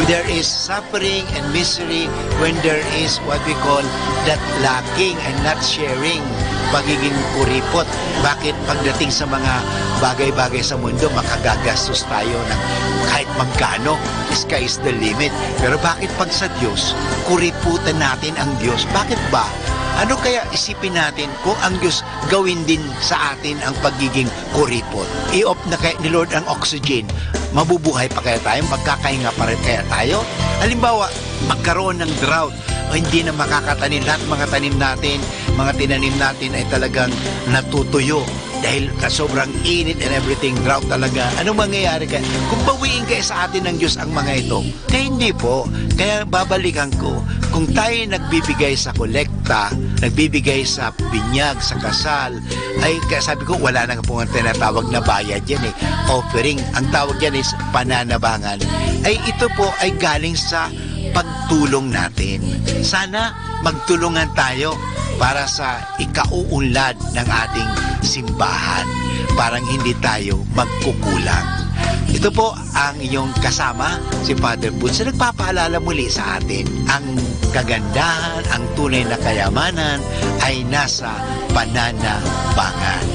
There is suffering and misery when there is what we call that lacking and not sharing. Pagiging kuripot. Bakit pagdating sa mga bagay-bagay sa mundo, makagagastos tayo ng kahit magkano? Sky is the limit. Pero bakit pag sa Diyos, kuriputan natin ang Diyos? Bakit ba? Ano kaya isipin natin kung ang Diyos gawin din sa atin ang pagiging kuripot? I-off na kaya ni Lord ang oxygen. Mabubuhay pa kaya tayo? Magkakahinga pa rin kaya tayo? Halimbawa, magkaroon ng drought o hindi na makakatanim. Lahat mga tanim natin, mga tinanim natin ay talagang natutuyo dahil sobrang init and everything, drought talaga. Anong mangyayari kaya? Kung bawiin kaya sa atin ng Diyos ang mga ito? Kaya hindi po. Kaya babalikan ko, kung tayo nagbibigay sa kolekta, nagbibigay sa binyag, sa kasal, ay sabi ko, wala na po ang tinatawag na bayad yan eh. Offering. Ang tawag yan is pananabangan. Ay ito po ay galing sa pagtulong natin. Sana magtulungan tayo para sa ikauunlad ng ating simbahan. Parang hindi tayo magkukulang. Ito po ang inyong kasama, si Father Bunso, nagpapaalala muli sa atin. Ang kagandahan, ang tunay na kayamanan ay nasa pananabangan.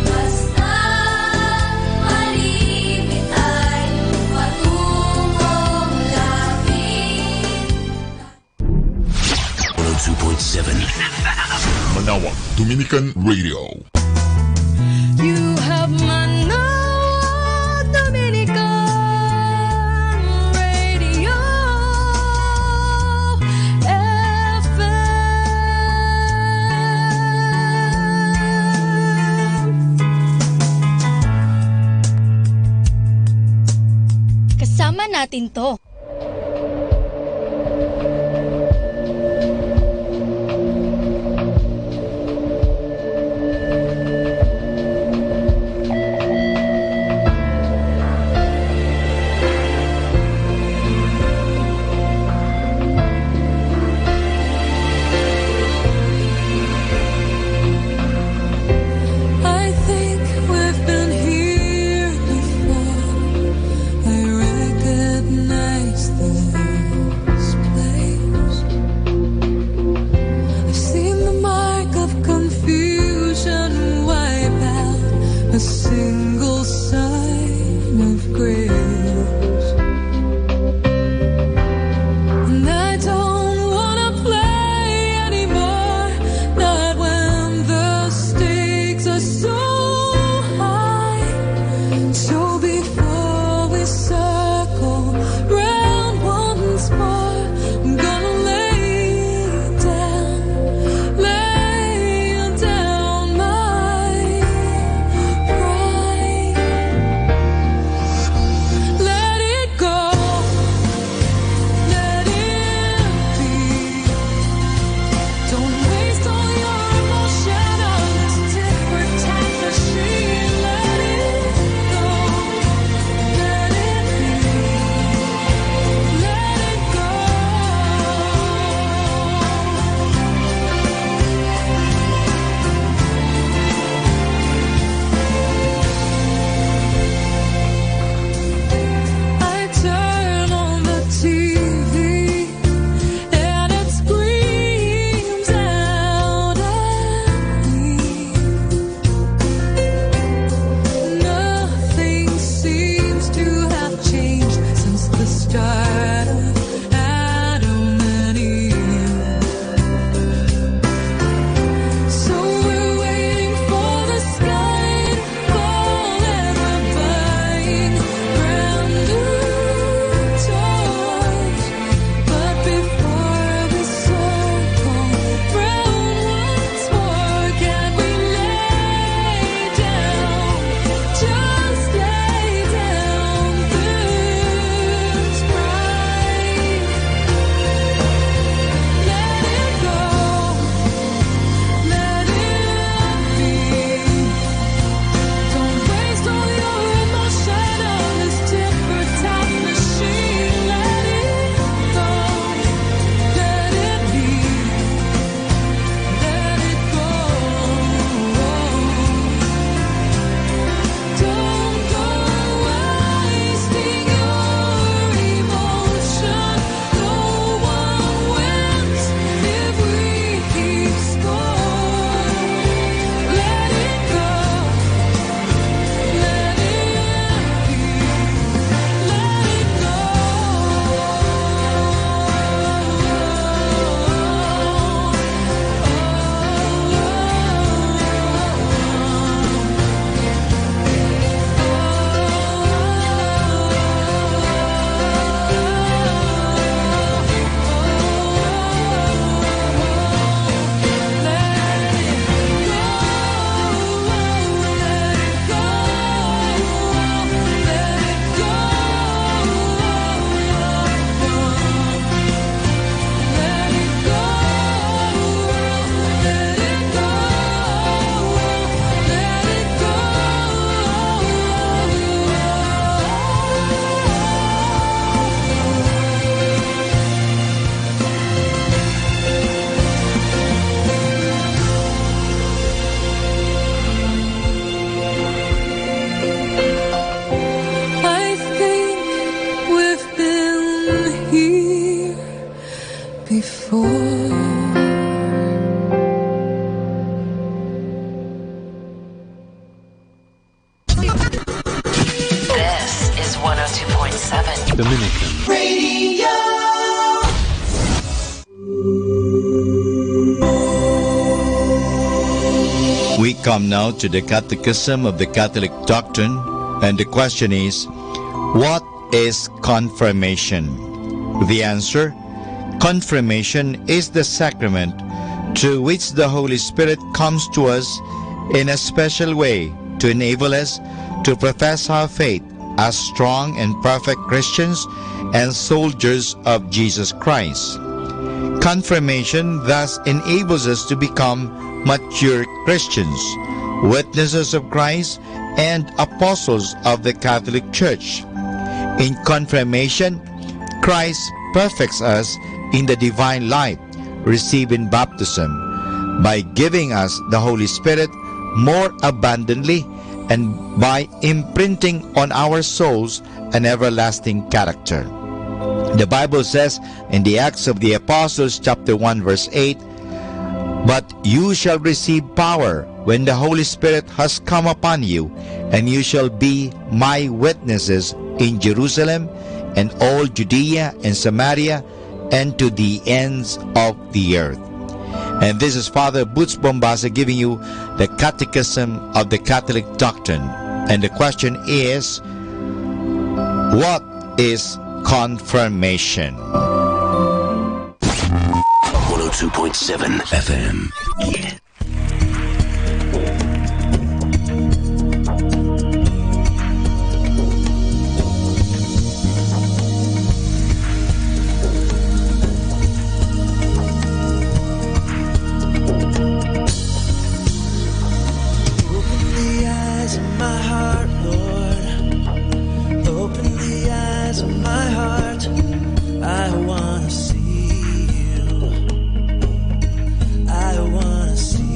Basta malimit ay patungong langit. 102.7 Manawag Dominican Radio. You have Manawag Dominican Radio FM. Kasama natin to. I think we've been here before. I recognize before. This is 102.7 Dominican Radio. We come now to the Catechism of the Catholic Doctrine, and the question is, what is confirmation? The answer: confirmation is the sacrament through which the Holy Spirit comes to us in a special way to enable us to profess our faith as strong and perfect Christians and soldiers of Jesus Christ. Confirmation thus enables us to become mature Christians, witnesses of Christ, and apostles of the Catholic Church. In confirmation, Christ perfects us in the divine life received in baptism by giving us the Holy Spirit more abundantly and by imprinting on our souls an everlasting character. The Bible says in the Acts of the Apostles chapter 1 verse 8, "But you shall receive power when the Holy Spirit has come upon you, and you shall be my witnesses in Jerusalem and all Judea and Samaria and to the ends of the earth." And this is Father Boots Bombasa giving you the Catechism of the Catholic Doctrine. And the question is, what is confirmation? 102.7 FM. I wanna see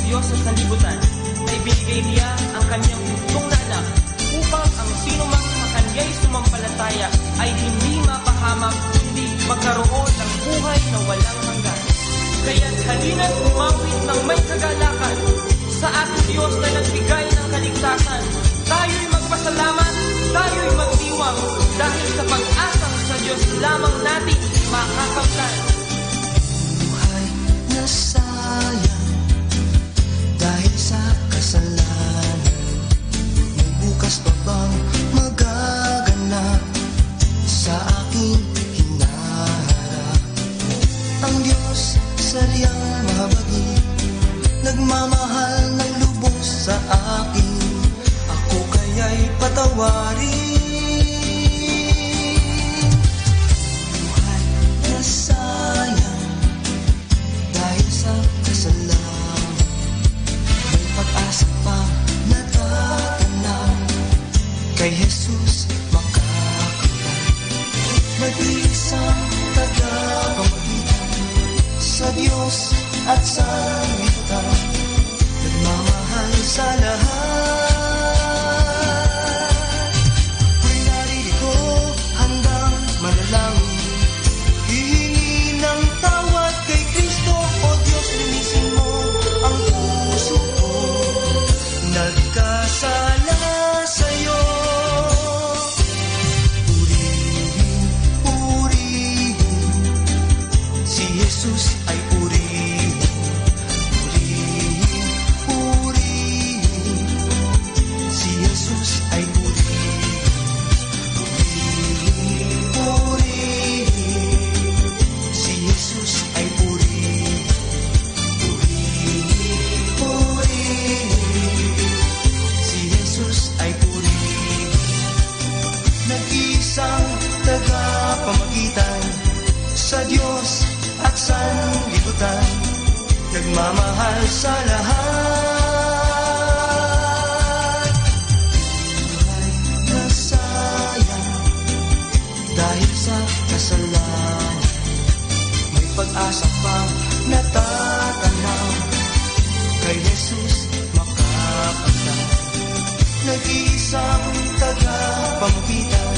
Diyos sa sanlibutan na ibinigay niya ang kanyang bugtong na anak upang ang sino mang sa kanya'y sumampalataya ay hindi mapahamak kundi magkaroon ng buhay na walang hanggan. Kaya't halina't umawit ng may kagalakan sa ating Diyos na nagbigay ng kaligtasan. Tayo'y magpasalamat, tayo'y magdiwang dahil sa pag-asang sa Diyos lamang natin makakamtan. Buhay na sayang dahil sa kasalanan, may bukas pa bang magaganap sa aking hinaharap? Ang Diyos sadyang mahabagin, nagmamahal ng lubos sa akin, ako kaya'y patawarin. Buhay na sayang dahil sa kasalanan, may pag-asa pa natatanaw, kay Jesus makakamtan. Mag-iisang tagapamagitan sa Diyos at sa sanlibutan, nagmamahal sa lahat. Ako'y naririto, handang manalangin, hihingi ng tawad kay Kristo. O Diyos, linisin mo ang puso ko, nagkasala sa'yo. Purihin, purihin, si Jesus ay purihin. Si Jesus ay purihin. Si Jesus ay purihin. Si Jesus ay purihin. Nag-iisang tagapamagitan sa Diyos at sanlibutan, nagmamahal sa lahat. Buhay na sayang dahil sa kasalanan, may pag-asa pang natatanaw, kay Jesus makakamtan. Nag-iisang tagapamagitan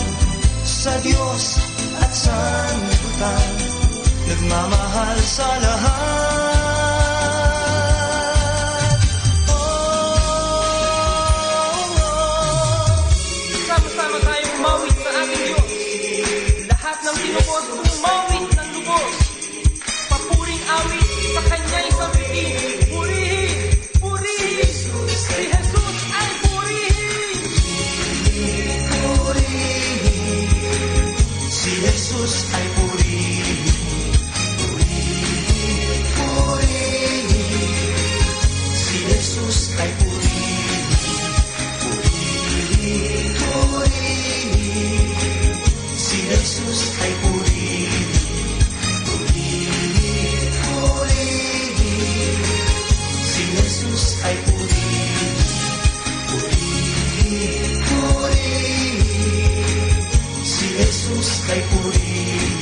sa Diyos at sanlibutan, nagmamahal sa lahat. Sama-sama tayong umawit sa ating Diyos. Lahat ng tinubos umawit ng lubos. Papuring awit sa kanya'y sambitin. Purihin, purihin, si Jesus ay purihin. Si Jesus ay purihin. Si Jesus ay purihin. Si Jesus ay purihin. Si Jesus ay purihin. Si Jesus ay purihin.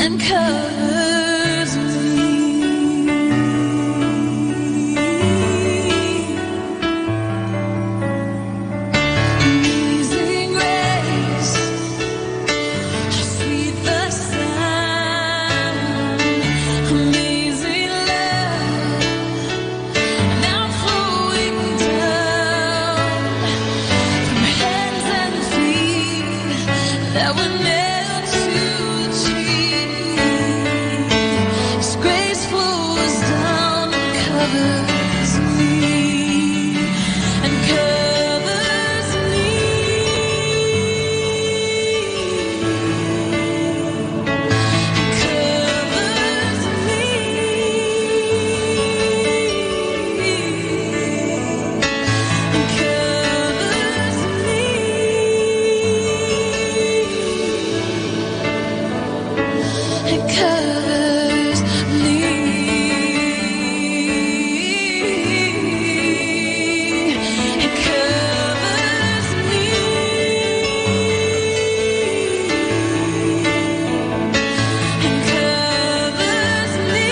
and covers me. Amazing grace, how sweet the sound. Amazing love, now flowing down from hands and feet that were nailed to a tree. His grace flows down and covers me, and covers me, and covers me, and covers me, it covers me. It covers me. It covers me. It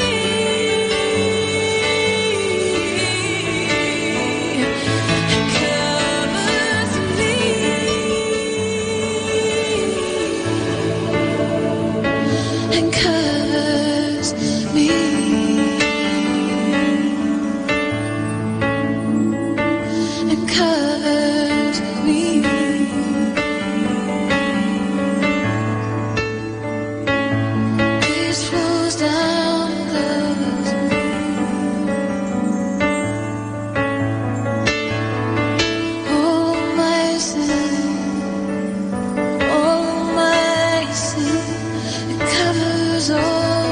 covers me. And covers me. And covers me. Grace flows down and covers me. All my sin, all my sin, it covers all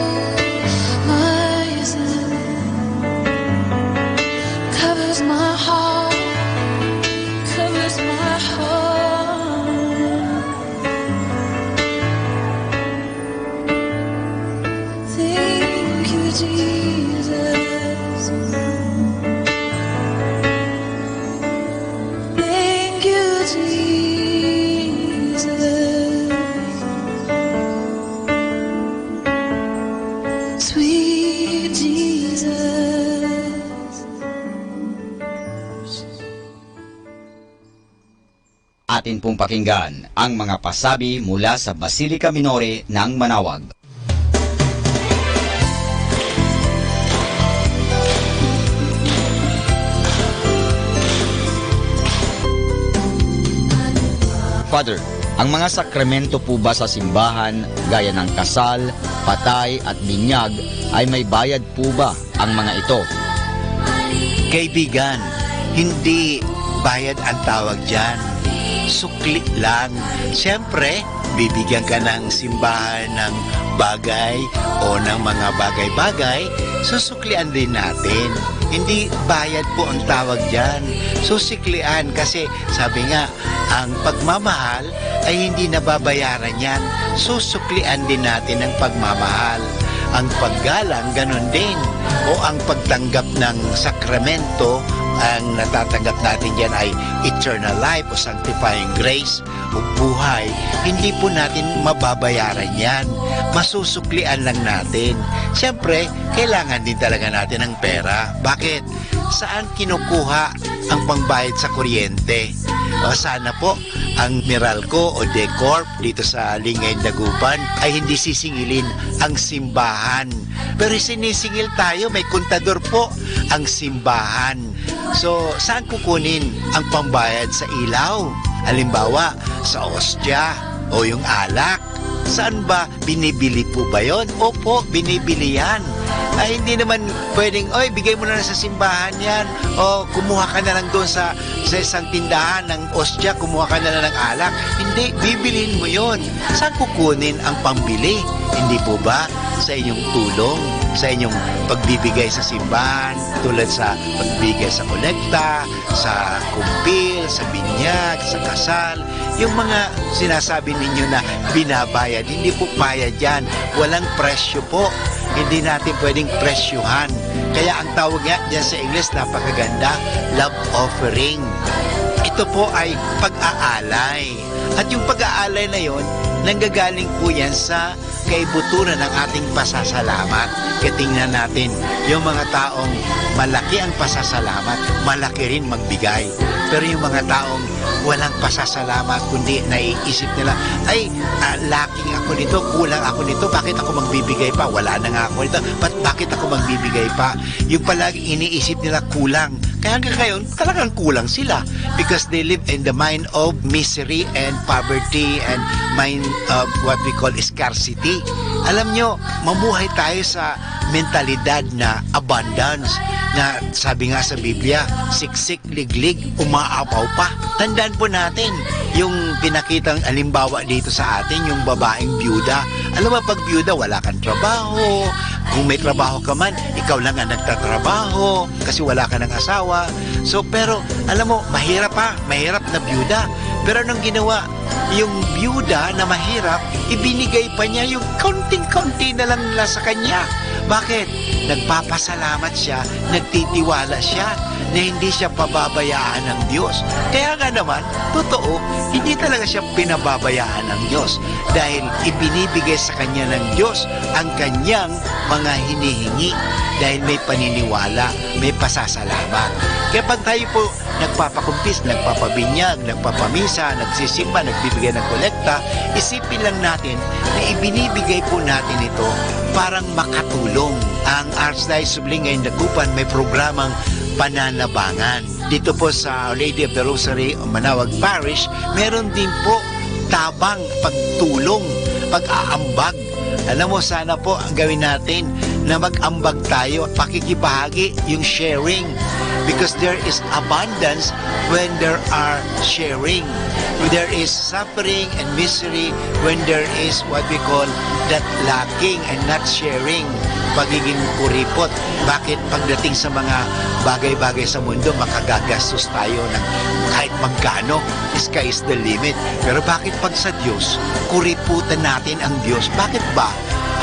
my sin, covers my heart, covers my heart. Thank you, Jesus. Thank you, Jesus. Sweet Jesus. Atin pong pakinggan ang mga pasabi mula sa Basilica Minore ng Manawag. Father, ang mga sakramento po ba sa simbahan gaya ng kasal, patay at binyag ay may bayad po ba ang mga ito? Kaibigan, hindi bayad ang tawag dyan. Sukli lang. Siyempre, bibigyan ka ng simbahan ng bagay o ng mga bagay-bagay, susuklian din natin. Hindi bayad po ang tawag dyan. Susiklian kasi sabi nga, ang pagmamahal ay hindi nababayaran yan. Susuklian din natin ang pagmamahal. Ang paggalang, ganun din. O ang pagtanggap ng sakramento, ang natatanggap natin dyan ay eternal life o sanctifying grace o buhay. Hindi po natin mababayaran yan. Masusuklian lang natin. Siyempre, kailangan din talaga natin ng pera. Bakit? Saan kinukuha ang pangbayad sa kuryente? O sana po ang Meralco o Decorp dito sa Lingay, Dagupan ay hindi sisingilin ang simbahan. Pero sinisingil tayo, may kontador po ang simbahan. So, saan kukunin ang pambayad sa ilaw? Halimbawa, sa ostya o yung alak. Saan ba? Binibili po ba yun? Opo, binibili yan. Ay, hindi naman pwedeng, oy, bigay mo na sa simbahan yan. O, kumuha ka na lang doon sa isang tindahan ng ostya, kumuha ka na lang ng alak. Hindi, bibilhin mo yun. Saan kukunin ang pambili? Hindi po ba sa inyong tulong, sa inyong pagbibigay sa simbahan, tulad sa pagbibigay sa kolekta, sa kumpil, sa binyag, sa kasal, yung mga sinasabi ninyo na binabayad, hindi po bayad yan. Walang presyo po. Hindi natin pwedeng presyuhan. Kaya ang tawag nga dyan sa English, napakaganda, love offering. Ito po ay pag-aalay. At yung pag-aalay na yon, nanggagaling po yan sa kaibuturan ng ating pasasalamat. Kaya tingnan natin, yung mga taong malaki ang pasasalamat, malaki rin magbigay. Pero yung mga taong walang pasasalamat, kundi naiisip nila, ay, lacking ako nito, kulang ako nito, bakit ako magbibigay pa? Wala na nga ako nito, bakit ako magbibigay pa? Yung palagi iniisip nila kulang. Kaya hanggang ngayon, talagang kulang sila because they live in the mind of misery and poverty and mind of what we call scarcity. Alam nyo, mamuhay tayo sa mentalidad na abundance, na sabi nga sa Biblia, siksik, liglig, umaapaw pa. Tandaan po natin yung pinakitang alimbawa dito sa atin, yung babaeng byuda. Alam mo, pag byuda, wala kang trabaho. Kung may trabaho ka man, ikaw lang ang nagtatrabaho kasi wala ka ng asawa. So, pero, alam mo, mahirap na byuda. Pero anong ginawa? Yung byuda na mahirap, ibinigay pa niya yung konting-konti na lang nila sa kanya. Bakit? Nagpapasalamat siya, nagtitiwala siya na hindi siya pababayaan ng Diyos. Kaya nga naman, totoo, hindi talaga siya pinababayaan ng Diyos dahil ibinibigay sa kanya ng Diyos ang kanyang mga hinihingi dahil may paniniwala, may pasasalamat. Kaya pag tayo po nagpapakumpis, nagpapabinyag, nagpapamisa, nagsisimba, nagbibigay ng kolekta, isipin lang natin na ibinibigay po natin ito parang makatulong. Ang Archdiocese of Lingay Dagupan may programang pananabangan. Dito po sa Our Lady of the Rosary o Manawag Parish, meron din po tabang pagtulong, pag-aambag. Alam mo, sana po ang gawin natin na mag-ambag tayo, pakikibahagi, yung sharing. Because there is abundance when there are sharing. There is suffering and misery when there is what we call that lacking and not sharing. Pagiging kuripot. Bakit pagdating sa mga bagay-bagay sa mundo, makagagastos tayo ng kahit magkano? Sky is the limit. Pero bakit pag sa Diyos, kuriputan natin ang Diyos? Bakit ba?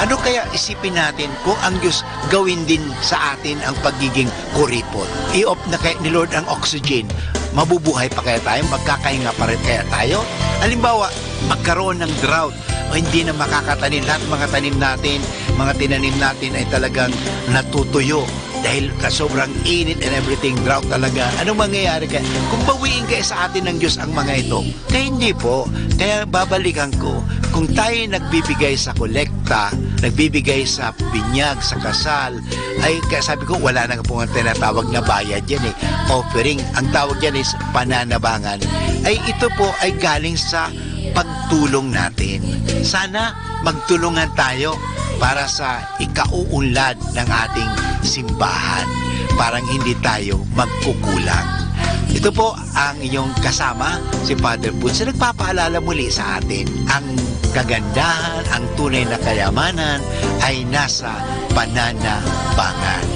Ano kaya isipin natin kung ang Diyos gawin din sa atin ang pagiging kuripot? I-off na kaya ni Lord ang oxygen. Mabubuhay pa kaya tayo? Magkakahinga pa rin kaya tayo? Halimbawa, magkaroon ng drought o hindi na makakatanim. Lahat mga tanim natin, mga tinanim natin ay talagang natutuyo dahil sobrang init and everything, drought talaga. Anong mangyayari kaya? Kung bawiin kaya sa atin ng Diyos ang mga ito? Kaya hindi po. Kaya babalikan ko, kung tayo nagbibigay sa kolekta, nagbibigay sa binyag, sa kasal, ay kaya sabi ko, wala na po ang tinatawag na bayad yan eh. Offering, ang tawag yan is pananabangan. Ay ito po ay galing sa pagtulong natin. Sana magtulungan tayo para sa ikauunlad ng ating simbahan. Parang hindi tayo magkukulang. Ito po ang inyong kasama, si Father Butz, na nagpapaalala muli sa atin. Ang kagandahan, ang tunay na kayamanan ay nasa pananabangan.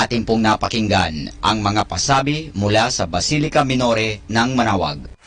Atin pong napakinggan ang mga pasabi mula sa Basilica Minore ng Manawag.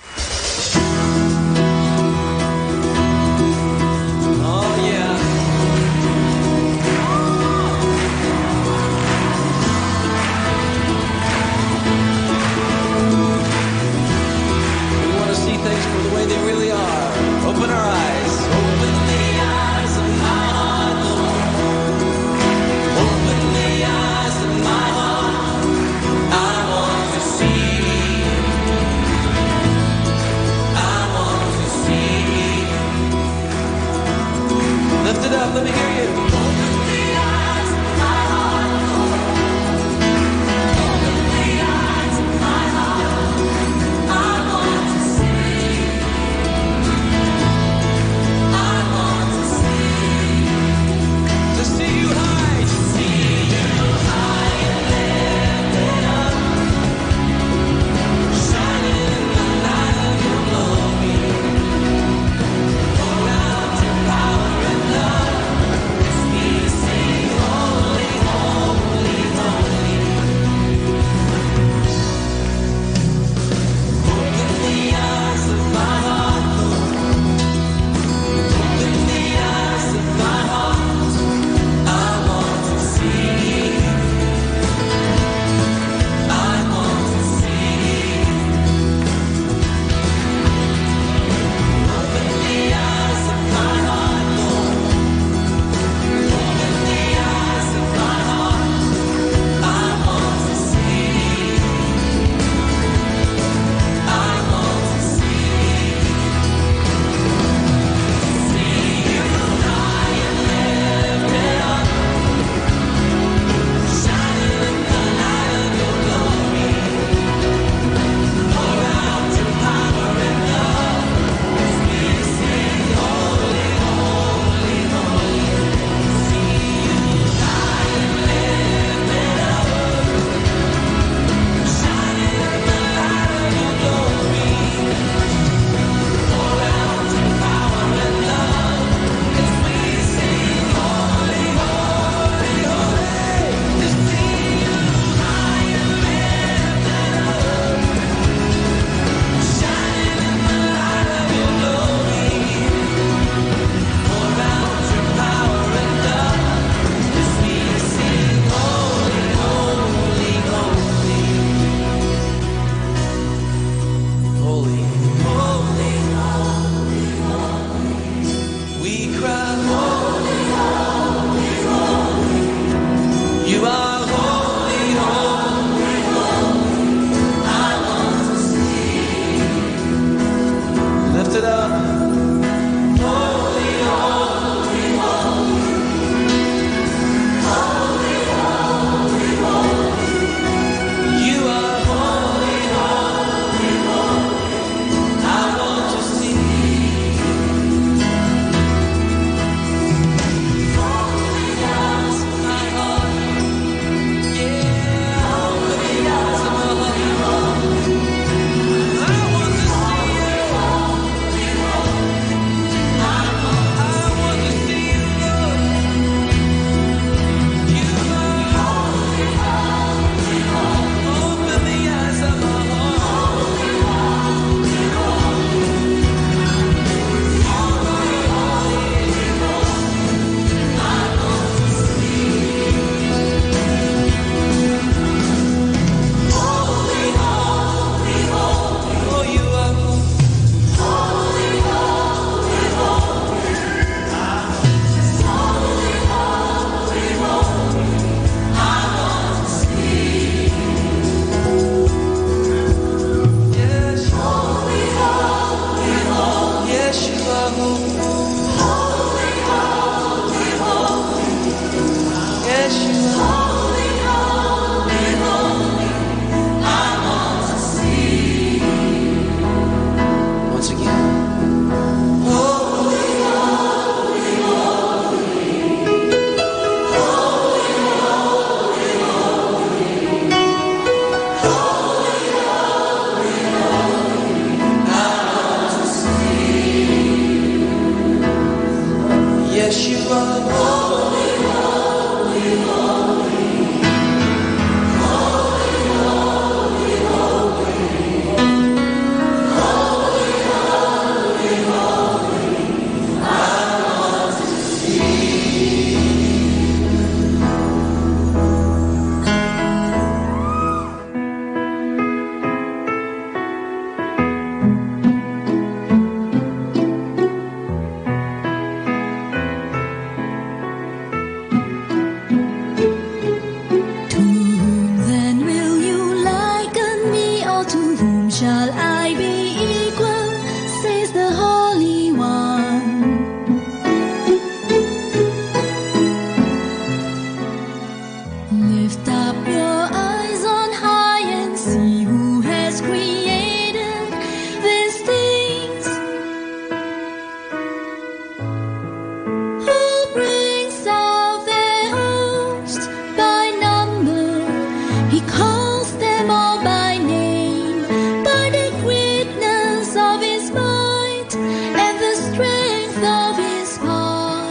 calls them all by name, by the greatness of his might and the strength of his power.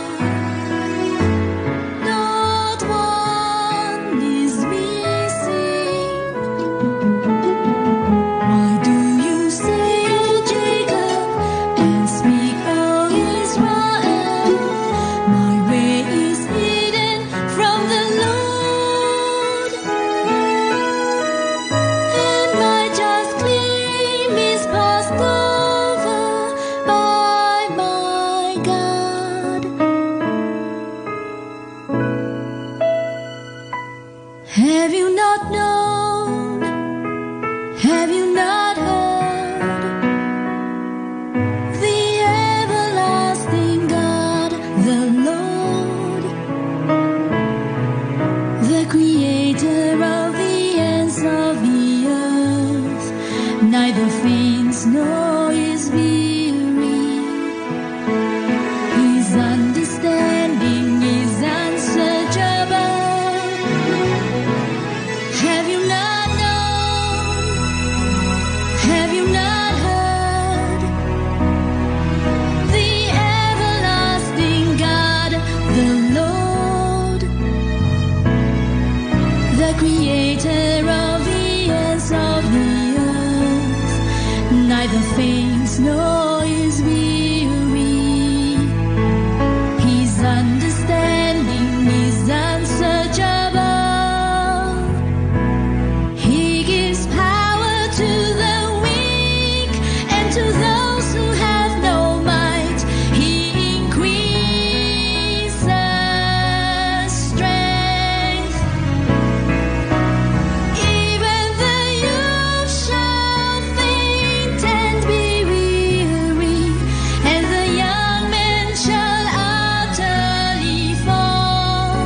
Not one is missing. Why do you say, O Jacob, and speak, O Israel? My way is hidden from the Lord, and my just claim is passed over by my God. Have you not known? Have you not heard? The everlasting God, the Lord, the creator of the ends of the earth, neither faints nor is weary. His understanding is unsearchable. Have you not known? Have you not heard? The everlasting God, the Lord, the creator of the ends of the earth, neither faints nor is weary. His understanding is unsearchable. He gives power to the weak, and to those who have no might, he increases strength. Even the youth shall faint and be weary, and the young men shall utterly fall.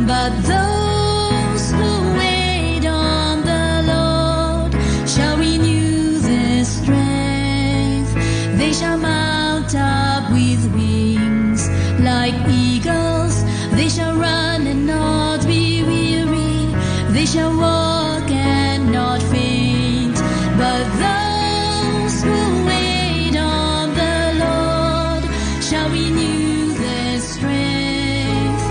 But those who wait on the Lord shall renew their strength. They shall mount up with wings like eagles. They shall run and not be weary. They shall walk and not faint. But those who wait on the Lord shall renew their strength.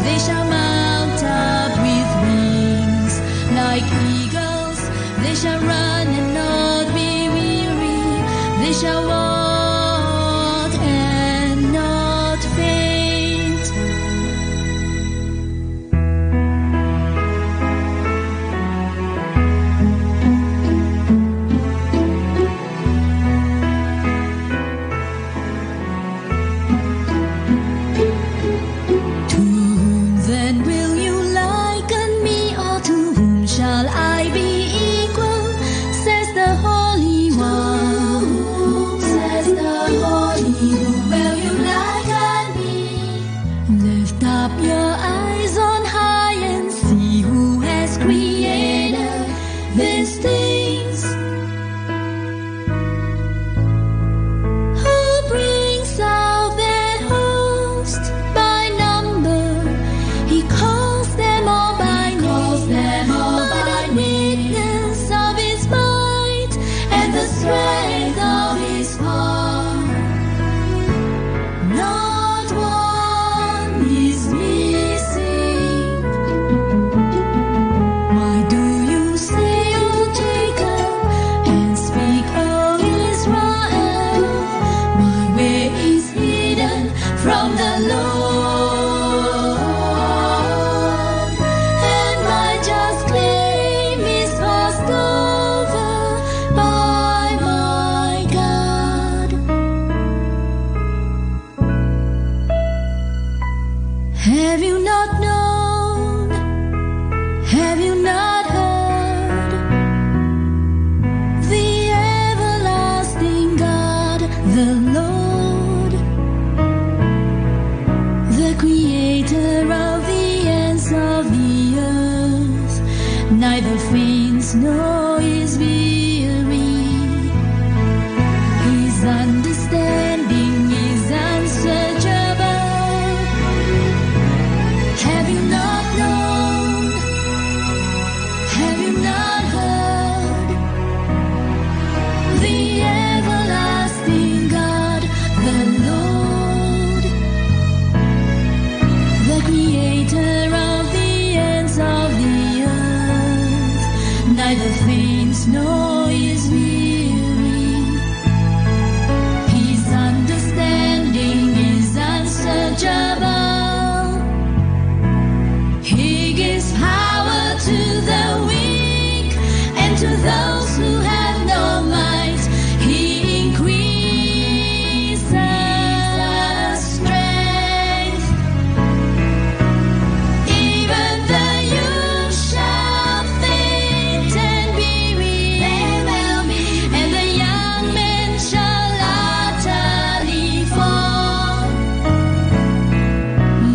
They shall mount up with wings like eagles. They shall run and not be weary. They shall walk and not faint. To whom then will you liken me, or to whom shall I be equal? Says the Holy One. Says the Holy, whom will you liken me? Lift up your eyes on high and see who has created these things. Who brings out their host by number? He calls them all by name, by the witness of his might and the strength of his power. Not one is missing. Why do you say, O Jacob, and speak, O Israel? My way is hidden from the Lord, and my just claim is passed over by my God. Have you not known? Have you not heard? The everlasting God, the Lord, the creator of the ends of the earth, neither faints nor is weary. His understanding is unsearchable. Have you not known? neither faints nor is weary. His understanding is unsearchable. He gives power to the weak, and to those who have no might, he increases strength. Even the youth shall faint and be weary, and the young men shall utterly fall.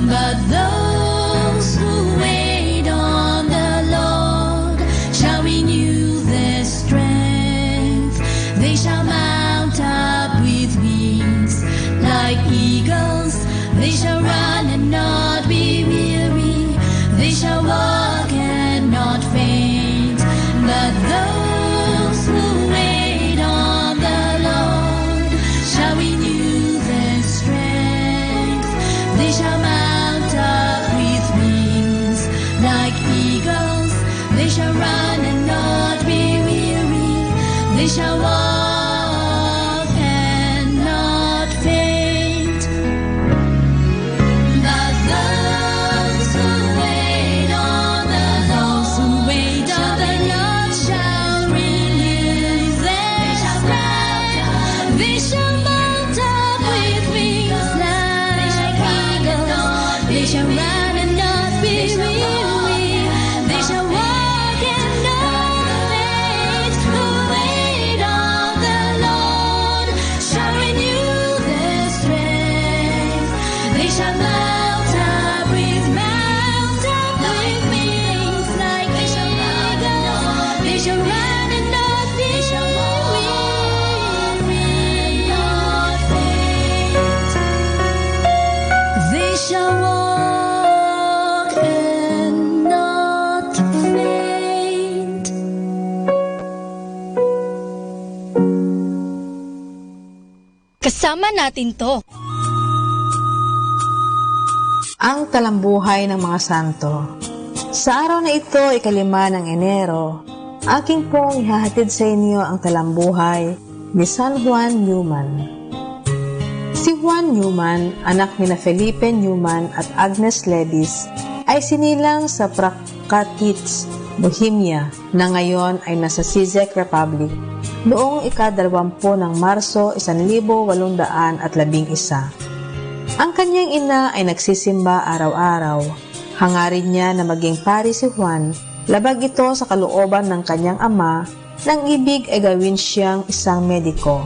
But those who wait on the Lord shall renew their strength. They shall mount up with wings like eagles. They shall run and not be weary. They shall walk and not faint. But those who wait on the Lord shall renew their strength. They shall mount up with wings like eagles. They shall run and not be weary. They shall walk and not faint. But those who wait on the Lord shall renew their strength. They shall mount up with wings like eagles. They shall run and not be weary. They shall walk and not faint. Who wait on the Lord shall renew their strength. They shall mount up with wings like eagles. They shall run and not be weary, not faint. They shall walk and not faint. Kasama natin to. Ang talambuhay ng mga santo. Sa araw na ito, 5 ng Enero, aking pong ihahatid sa inyo ang talambuhay ni San Juan Newman. Si Juan Newman, anak ni Felipe Newman at Agnes Ledis, ay sinilang sa Prakatich, Bohemia, na ngayon ay nasa Czech Republic, noong 20 ng Marso 1811. Ang kanyang ina ay nagsisimba araw-araw. Hangarin niya na maging pari si Juan, labag ito sa kalooban ng kanyang ama, nang ibig ay gawin siyang isang mediko.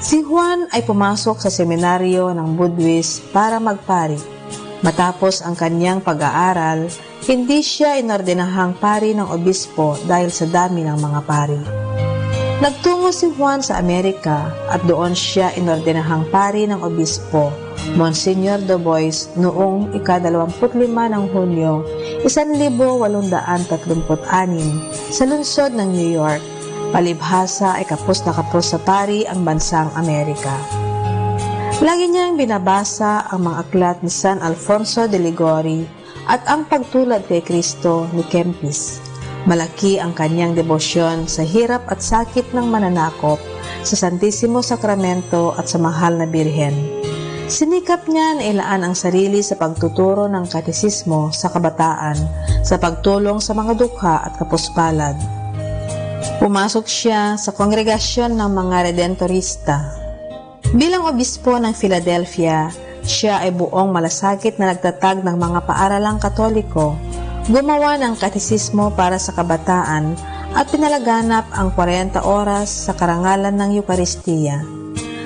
Si Juan ay pumasok sa seminaryo ng Budwis para magpari. Matapos ang kanyang pag-aaral, hindi siya inordinahang pari ng obispo dahil sa dami ng mga pari. Nagtungo si Juan sa Amerika at doon siya inordinahang pari ng obispo, Monsignor Dubois, noong 25 ng Hunyo 1836 sa lungsod ng New York. Palibhasa ay kapos na kapos sa pari ang bansang Amerika. Lagi niyang binabasa ang mga aklat ni San Alfonso de Liguori at ang pagtulad kay Kristo ni Kempis. Malaki ang kanyang debosyon sa hirap at sakit ng mananakop, sa Santissimo Sacramento at sa Mahal na Birhen. Sinikap niya na ilaan ang sarili sa pagtuturo ng katesismo sa kabataan, sa pagtulong sa mga dukha at kapuspalad. Pumasok siya sa kongregasyon ng mga Redentorista. Bilang obispo ng Philadelphia, siya ay buong malasakit na nagtatag ng mga paaralang Katoliko, gumawa ng katesismo para sa kabataan at pinalaganap ang 40 oras sa karangalan ng Eukaristiya.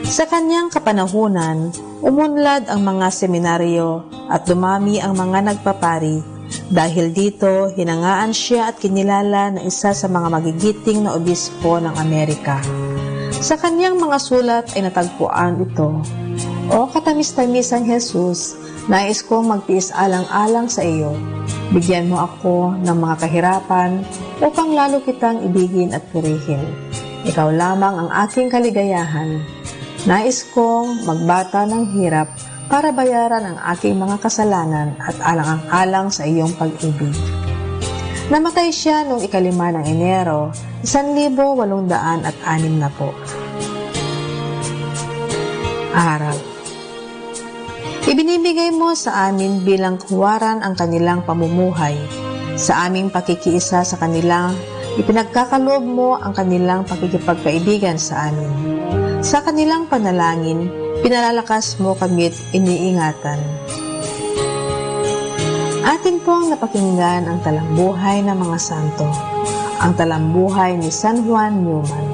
Sa kanyang kapanahunan, umunlad ang mga seminaryo at dumami ang mga nagpapari. Dahil dito, hinangaan siya at kinilala na isa sa mga magigiting na obispo ng Amerika. Sa kanyang mga sulat ay natagpuan ito, "O katamis-tamisang Jesus, nais kong magtiis alang-alang sa iyo. Bigyan mo ako ng mga kahirapan upang lalo kitang ibigin at purihin. Ikaw lamang ang aking kaligayahan. Nais kong magbata ng hirap para bayaran ang aking mga kasalanan at alang-alang sa iyong pag-ibig." Namatay siya noong 5 ng Enero, 1860 na po. Aral. Ibinibigay mo sa amin bilang kawaran ang kanilang pamumuhay. Sa aming pakikiisa sa kanila, ipinagkakaloob mo ang kanilang pakikipagkaibigan sa amin. Sa kanilang panalangin, pinalalakas mo kami't iniingatan. Atin pong napakinggan ang talambuhay ng mga santo, ang talambuhay ni San Juan Newman.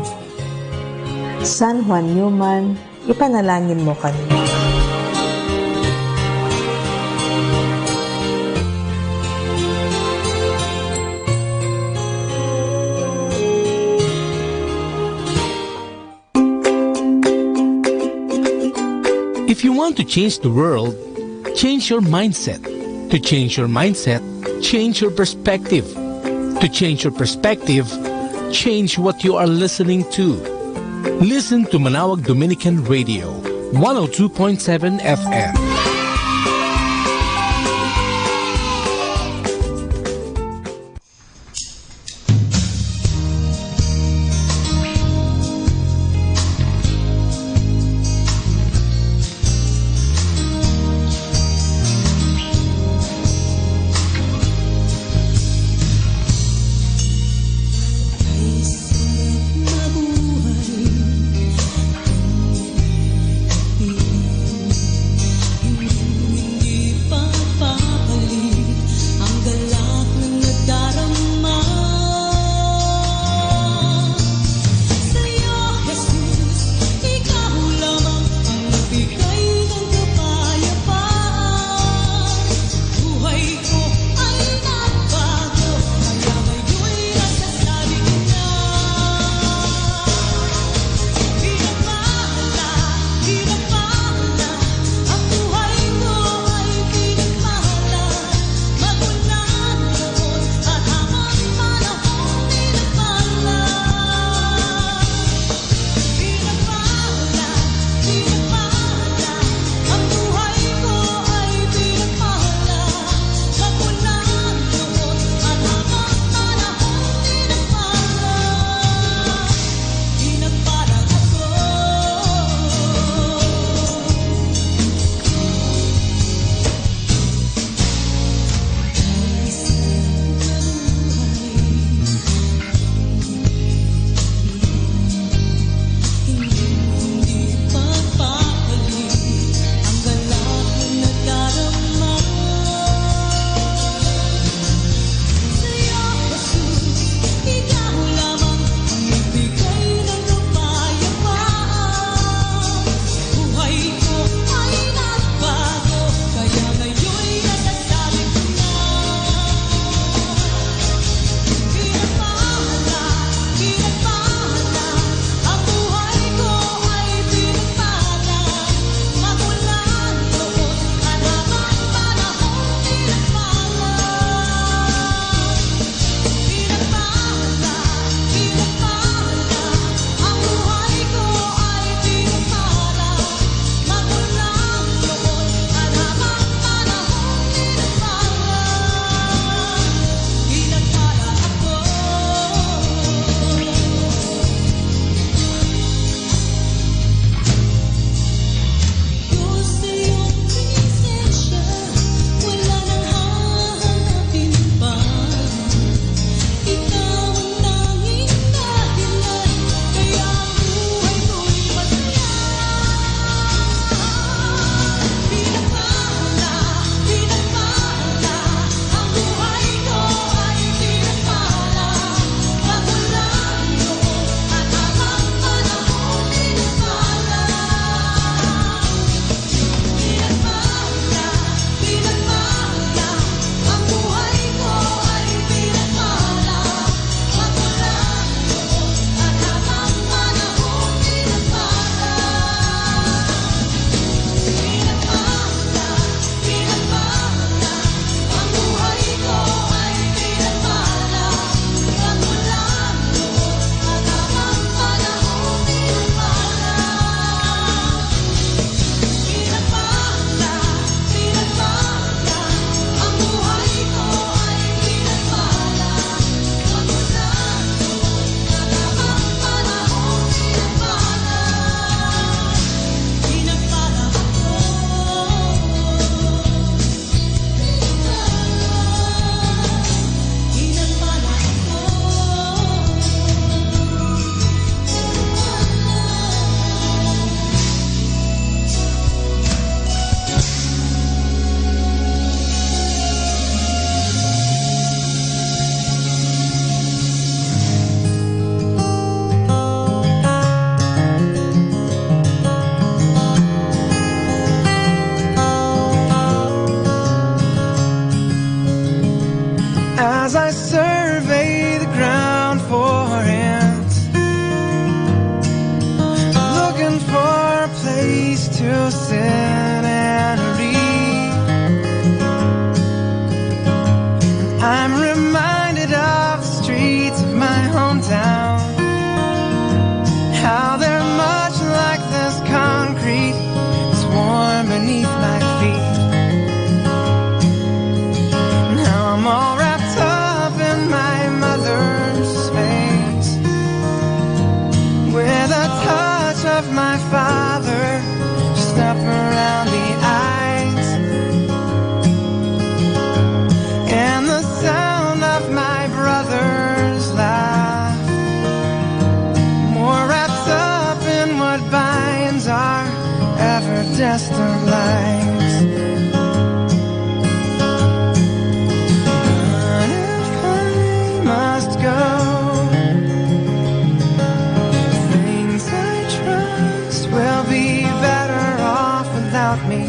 San Juan Newman, ipanalangin mo kami. If you want to change the world, change your mindset. To change your mindset, change your perspective. To change your perspective, change what you are listening to. Listen to Manawag Dominican Radio, 102.7 FM. survey the ground for ants, looking for a place to sit and read. And I'm reminded of the streets of my hometown, how they're much like this concrete that's warm beneath my feet. Now I'm all wrapped up in my mother's space, with a touch of my father just up around the eyes, and the sound of my brother's laugh, more wrapped up in what binds our ever-distant lives. But if I must go, things I trust will be better off without me,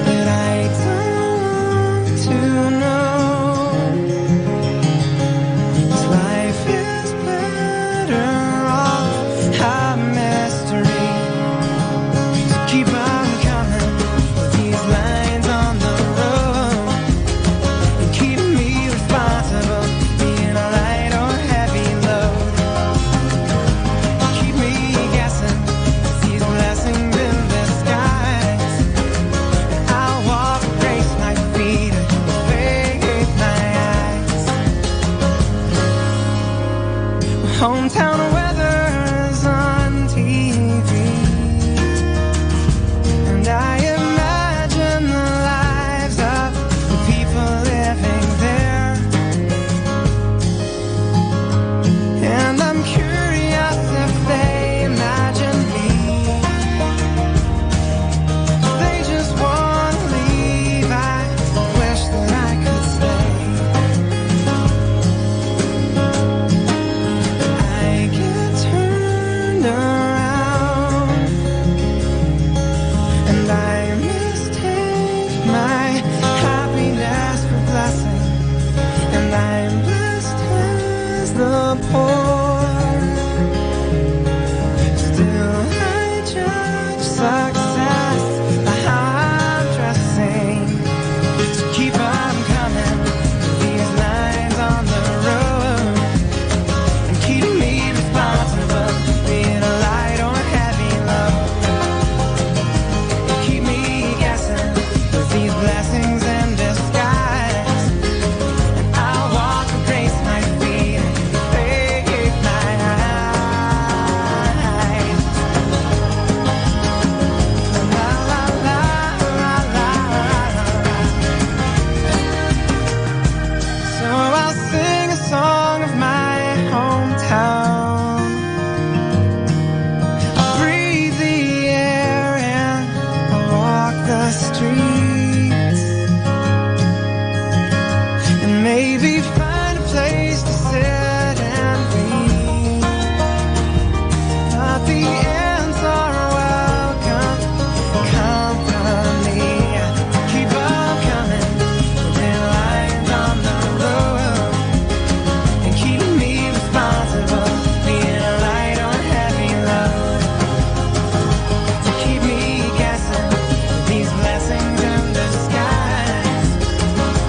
but I don't want to know. This life is better off a mystery. So keep on coming with these lines on the road, and keep me responsible, being a light or heavy load. Keep me guessing with these blessings in disguise, and I'll walk with grace, my feet, and faith, my eyes. Hometown weather's on TV, and I imagine the lives of the people living there. And I'm curious if they imagine me. They just want to leave. I wish that I could stay. I get turned around, and I mistake my happiness for blessing, and I'm blessed as the poor. Still I judge success by how I'm dressing. So keep on coming with these lines on the road, and keep me responsible, being a light or heavy load. Keep me guessing with these blessings in disguise, and I'll walk with grace, my feet, and faith, my eyes. La la la la la la. So I'll sing a song of my hometown, I'll breathe the air and I'll walk the streets, and maybe find a place to sit and read. But the ends are welcome company. Keep on coming with their lines on the road, and keep me responsible, being a light or heavy load. To keep me guessing with these blessings in disguise,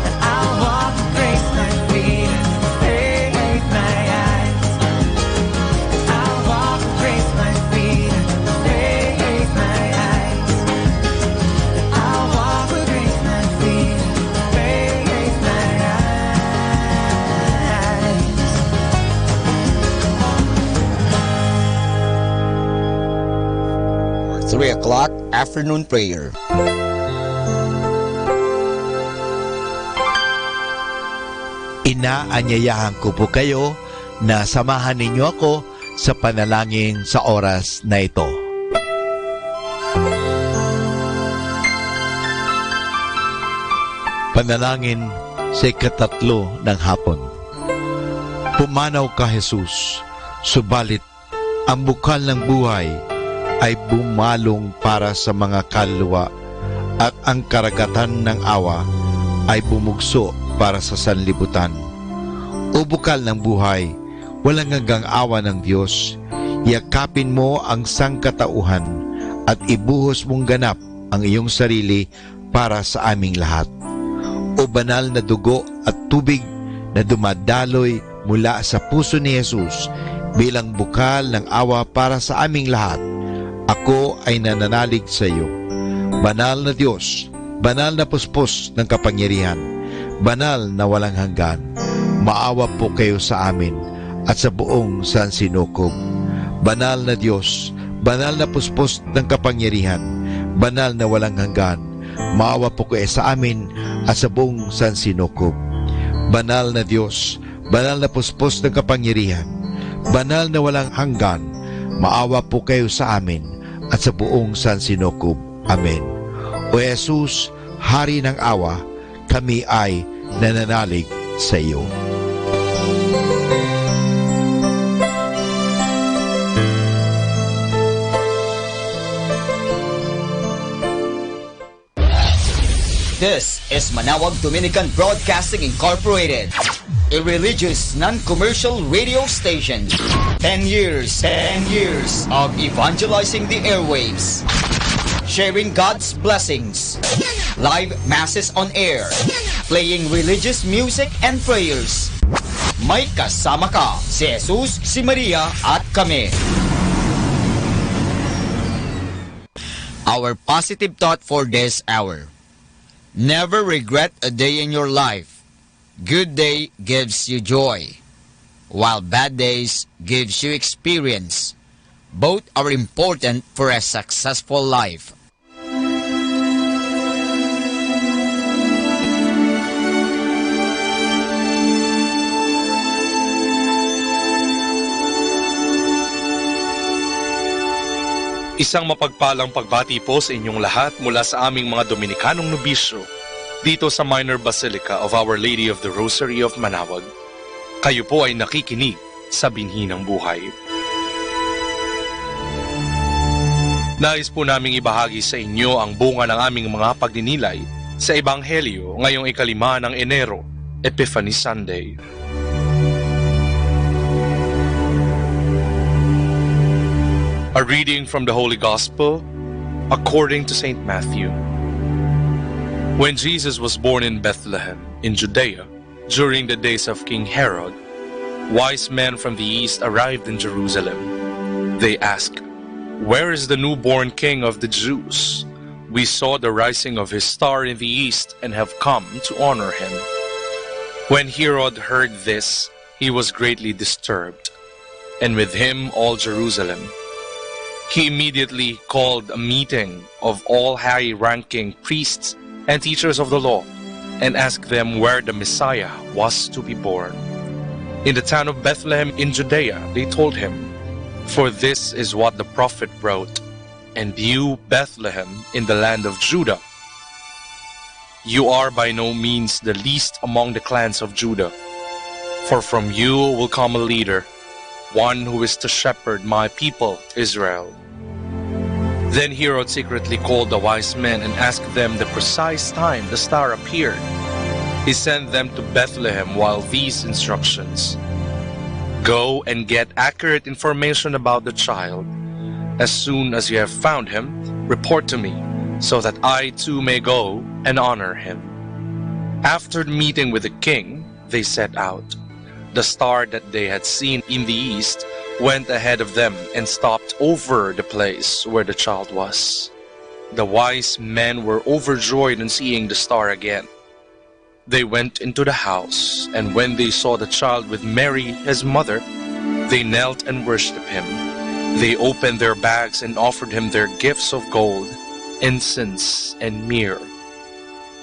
and I'll walk with grace, my feet, and faith, my eyes. And I'll walk with grace, my feet, and faith, my eyes. And I'll walk with grace, my feet, and faith, my eyes. 3 o'clock afternoon prayer. Inaanyayahan ko po kayo na samahan ninyo ako sa panalangin sa oras na ito. Panalangin sa ikatatlo ng hapon. Pumanaw ka, Jesus, subalit ang bukal ng buhay ay bumalong para sa mga kaluluwa at ang karagatan ng awa ay bumugso para sa sanlibutan. O bukal ng buhay, walang hanggang awa ng Diyos, yakapin mo ang sangkatauhan at ibuhos mong ganap ang iyong sarili para sa aming lahat. O banal na dugo at tubig na dumadaloy mula sa puso ni Jesus bilang bukal ng awa para sa aming lahat, ako ay nananalig sa iyo. Banal na Diyos, banal na puspos ng kapangyarihan, banal na walang hanggan, maawa po kayo sa amin at sa buong sansinukob. Banal na Diyos, banal na puspos ng kapangyarihan, banal na walang hanggan, maawa po kayo sa amin at sa buong sansinukob. Banal na Diyos, banal na puspos ng kapangyarihan, banal na walang hanggan, maawa po kayo sa amin at sa buong sansinukob. Amen. O Jesus, Hari ng awa, kami ay nananalig sa iyo. This is Manawag Dominican Broadcasting Incorporated, a religious, non-commercial radio station. 10 years of evangelizing the airwaves, sharing God's blessings, live masses on air, playing religious music and prayers. May kasama ka, si Jesus, si Maria, at kami. Our positive thought for this hour: never regret a day in your life. Good day gives you joy, while bad days gives you experience. Both are important for a successful life. Isang mapagpalang pagbati po sa inyong lahat mula sa aming mga Dominikanong nobisyo dito sa Minor Basilica of Our Lady of the Rosary of Manawag. Kayo po ay nakikinig sa Binhi ng Buhay. Nais po naming ibahagi sa inyo ang bunga ng aming mga pagninilay sa Ebanghelyo ngayong 5 ng Enero, Epiphany Sunday. A reading from the Holy Gospel according to St. Matthew. When Jesus was born in Bethlehem, in Judea, during the days of King Herod, wise men from the east arrived in Jerusalem. They asked, "Where is the newborn King of the Jews? We saw the rising of his star in the east and have come to honor him." When Herod heard this, he was greatly disturbed, and with him all Jerusalem. He immediately called a meeting of all high-ranking priests and teachers of the law and asked them where the Messiah was to be born. In the town of Bethlehem in Judea, they told him, "For this is what the prophet wrote, and you, Bethlehem, in the land of Judah, you are by no means the least among the clans of Judah, for from you will come a leader, one who is to shepherd my people, Israel." Then Herod secretly called the wise men and asked them the precise time the star appeared. He sent them to Bethlehem while these instructions: "Go and get accurate information about the child. As soon as you have found him, report to me, so that I too may go and honor him." After meeting with the king, they set out. The star that they had seen in the east went ahead of them and stopped over the place where the child was. The wise men were overjoyed on seeing the star again. They went into the house, and when they saw the child with Mary, his mother, they knelt and worshipped him. They opened their bags and offered him their gifts of gold, incense, and myrrh.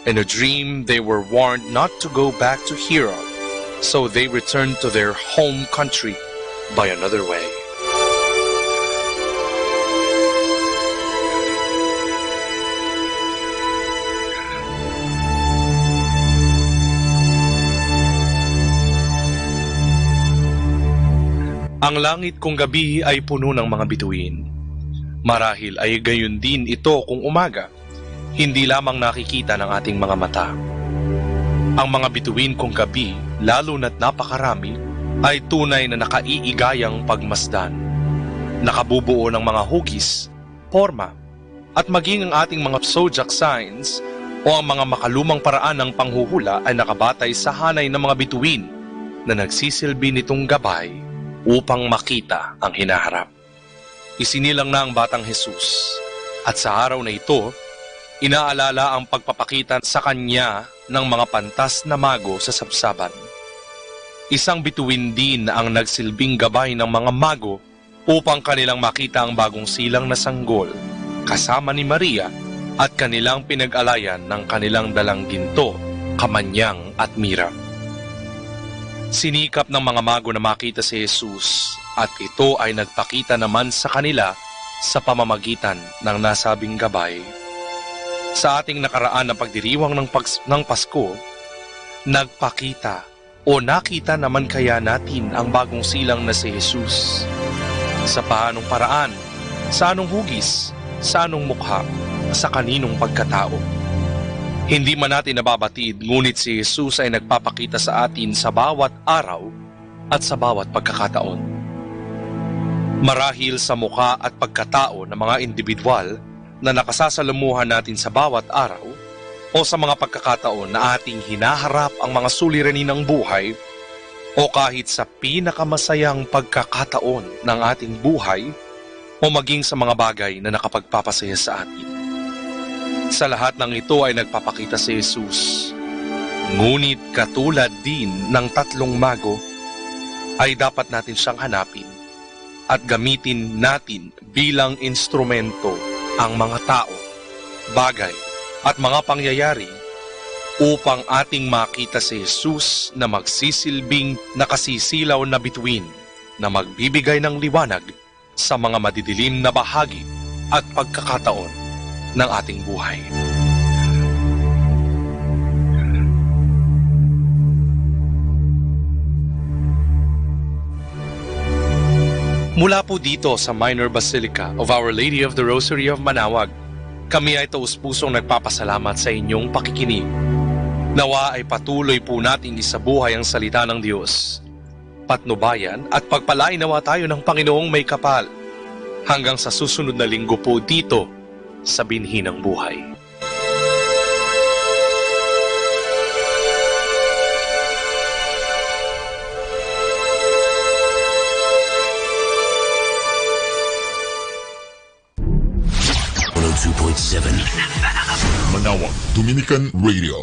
In a dream, they were warned not to go back to Herod, so they returned to their home country by another way. Ang langit kung gabi ay puno ng mga bituin. Marahil ay gayon din ito kung umaga, hindi lamang nakikita ng ating mga mata. Ang mga bituin kung gabi lalo na't napakarami, ay tunay na nakaiigayang pagmasdan. Nakabubuo ng mga hugis, forma, at maging ang ating mga zodiac signs o ang mga makalumang paraan ng panghuhula ay nakabatay sa hanay ng mga bituin na nagsisilbi nitong gabay upang makita ang hinaharap. Isinilang na ang batang Jesus at sa araw na ito, inaalala ang pagpapakita sa kanya ng mga pantas na mago sa sabsaban. Isang bituin din ang nagsilbing gabay ng mga mago upang kanilang makita ang bagong silang na sanggol kasama ni Maria at kanilang pinag-alayan ng kanilang dalang ginto, kamanyang at mira. Sinikap ng mga mago na makita si Jesus at ito ay nagpakita naman sa kanila sa pamamagitan ng nasabing gabay. Sa ating nakaraan na pagdiriwang ng Pasko, nagpakita o nakita naman kaya natin ang bagong silang na si Jesus? Sa paanong paraan, sa anong hugis, sa anong mukha, sa kaninong pagkatao? Hindi man natin nababatid, ngunit si Jesus ay nagpapakita sa atin sa bawat araw at sa bawat pagkakataon. Marahil sa mukha at pagkatao ng mga individual na nakasasalamuhan natin sa bawat araw, o sa mga pagkakataon na ating hinaharap ang mga suliranin ng buhay, o kahit sa pinakamasayang pagkakataon ng ating buhay, o maging sa mga bagay na nakapagpapasaya sa atin. Sa lahat ng ito ay nagpapakita si Jesus. Ngunit katulad din ng tatlong mago, ay dapat natin siyang hanapin at gamitin natin bilang instrumento ang mga tao, bagay, at mga pangyayari upang ating makita si Jesus na magsisilbing nakasisilaw na bituin na magbibigay ng liwanag sa mga madidilim na bahagi at pagkakataon ng ating buhay. Mula po dito sa Minor Basilica of Our Lady of the Rosary of Manaoag, kami ay taus-pusong nagpapasalamat sa inyong pakikinig. Nawa ay patuloy po nating isabuhay ang salita ng Diyos. Patnubayan at pagpalain nawa tayo ng Panginoong may kapal. Hanggang sa susunod na linggo po dito sa Binhi ng Buhay. Manaoag Dominican Radio.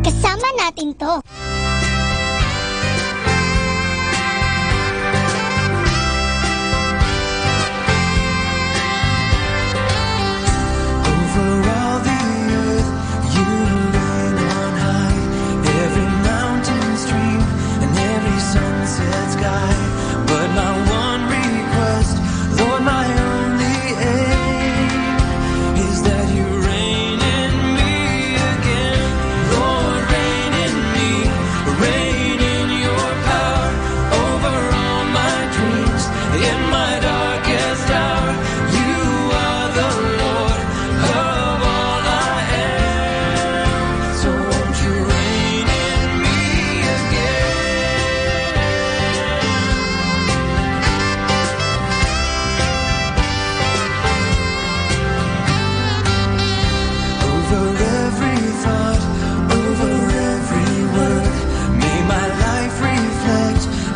Kasama natin to.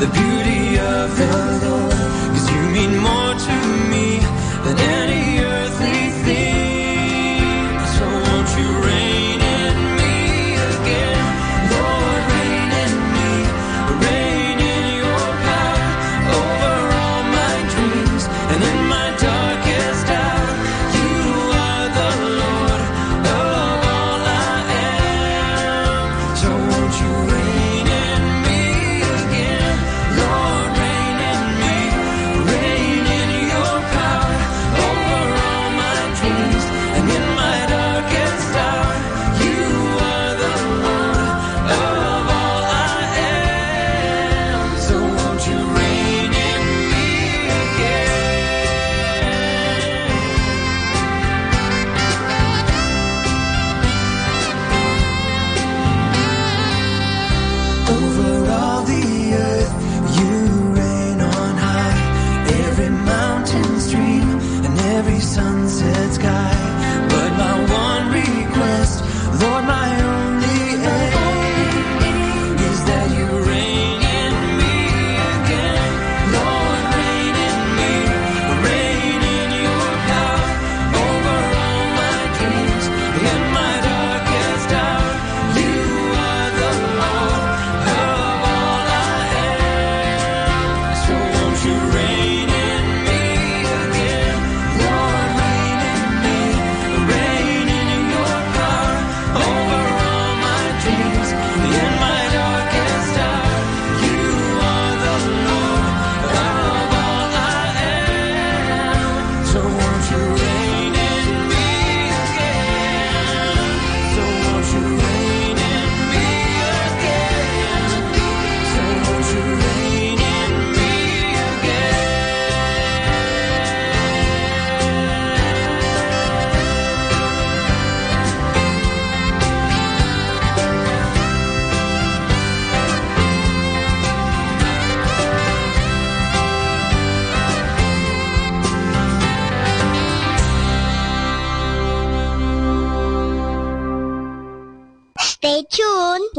the beauty of the Lord, 'cause you mean more to me than any earthly thing. So won't you reign in me again, Lord, reign in me, reign in your power over all my dreams and in my darkest hour. You are the Lord of all I am. So won't you reign in me again, Lord.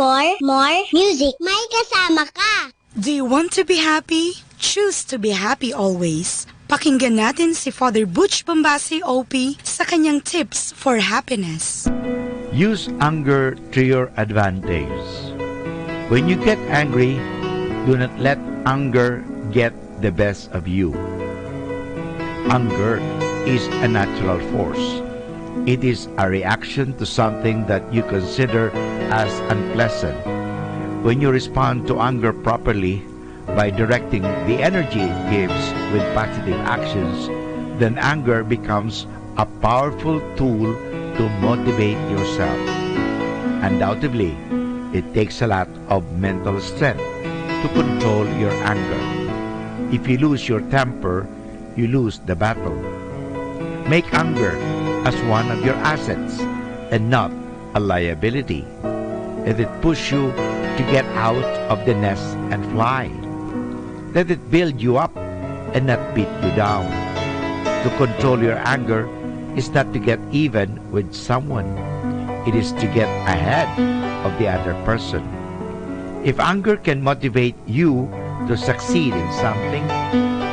for more music. May kasama ka. Do you want to be happy? Choose to be happy always. Pakinggan natin si Father Butch Bombasi OP sa kanyang tips for happiness. Use anger to your advantage. When you get angry, do not let anger get the best of you. Anger is a natural force. It is a reaction to something that you consider as unpleasant. When you respond to anger properly by directing the energy it gives with positive actions, then anger becomes a powerful tool to motivate yourself. Undoubtedly, it takes a lot of mental strength to control your anger. If you lose your temper, you lose the battle. Make anger as one of your assets and not a liability. Let it push you to get out of the nest and fly. Let it build you up and not beat you down. To control your anger is not to get even with someone. It is to get ahead of the other person. If anger can motivate you to succeed in something,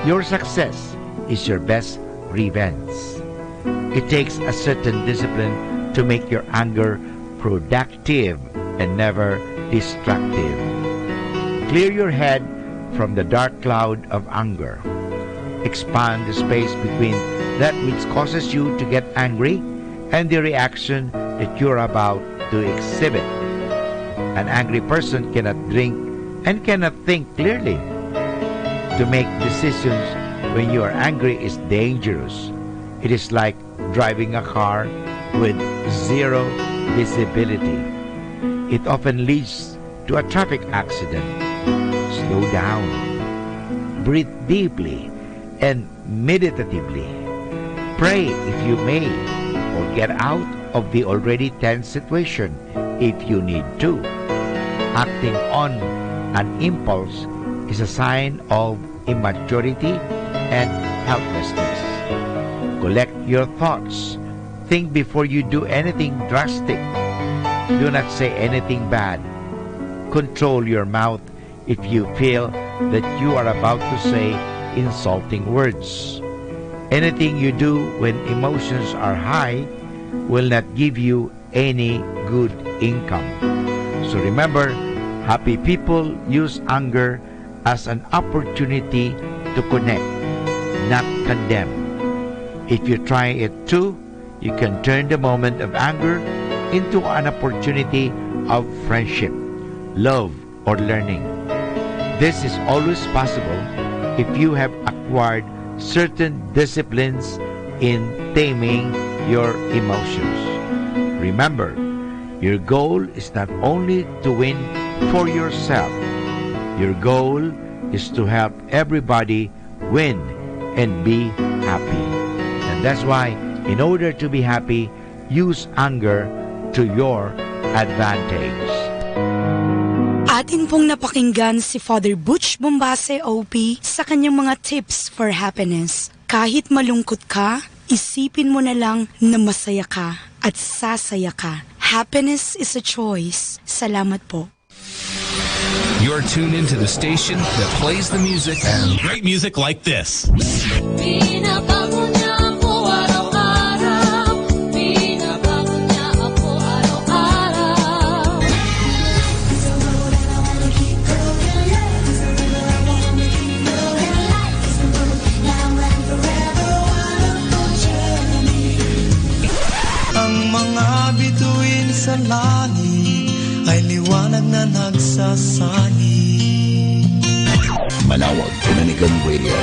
your success is your best revenge. It takes a certain discipline to make your anger productive and never destructive. Clear your head from the dark cloud of anger. Expand the space between that which causes you to get angry and the reaction that you're about to exhibit. An angry person cannot drink and cannot think clearly. To make decisions when you are angry is dangerous. It is like driving a car with zero visibility. It often leads to a traffic accident. Slow down. Breathe deeply and meditatively. Pray if you may, or get out of the already tense situation if you need to. Acting on an impulse is a sign of immaturity and helplessness. Collect your thoughts. Think before you do anything drastic. Do not say anything bad. Control your mouth if you feel that you are about to say insulting words. Anything you do when emotions are high will not give you any good income. So remember, happy people use anger as an opportunity to connect, not condemn. If you try it too, you can turn the moment of anger into an opportunity of friendship, love, or learning. This is always possible if you have acquired certain disciplines in taming your emotions. Remember, your goal is not only to win for yourself. Your goal is to help everybody win and be happy. And that's why, in order to be happy, use anger to your advantage. Atin pong napakinggan si Father Butch Bombase OP sa kanyang mga tips for happiness. Kahit malungkot ka, isipin mo na lang na masaya ka at sasaya ka. Happiness is a choice. Salamat po. You're tuned into the station that plays the music and great music like this. Sa langit ay liwanag na nagsasani. Manawag Dominican Radio.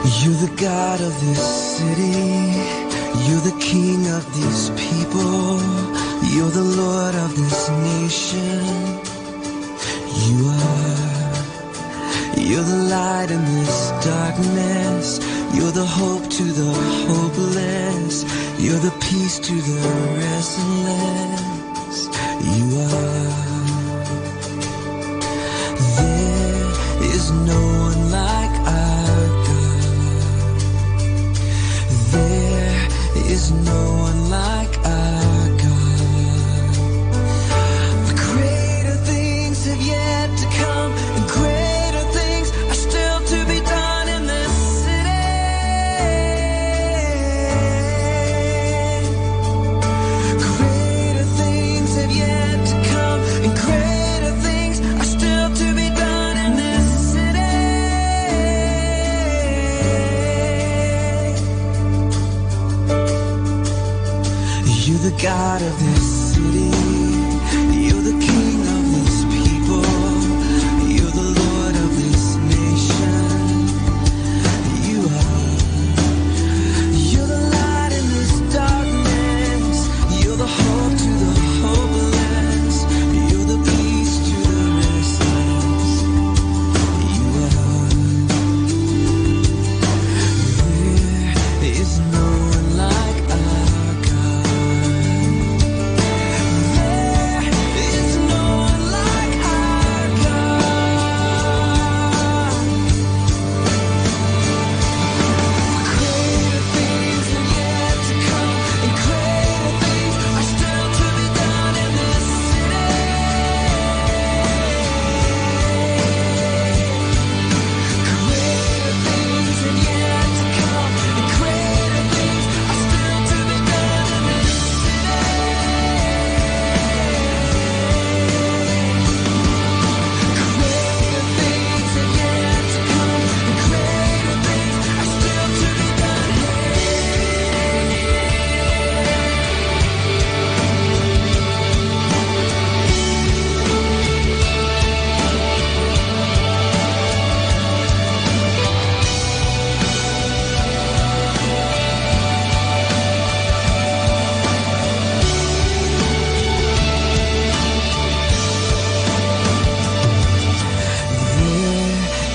You're the God of this city. You're the King of these people. You're the Lord of this nation. You're the light in this darkness. You're the hope to the hopeless. You're the peace to the restless. You are. There is no one like our God. There is no one like our God. The greater things have yet to come, and greater things are still to be done in this city. Greater things have yet to come, and greater things are still to be done in this city. You're the God of this city. You're the King of these people. You're the Lord of this nation. You are. You're the light in this darkness. You're the hope to the hopeless. You're the peace to the restless. You are. There is no one like our God. There is no one like our God. Greater things have yet to come, and greater things are still to be done in this city. Greater things have yet to come, and greater things are still to be done in this city. Greater things have yet to come, and greater things are still to be done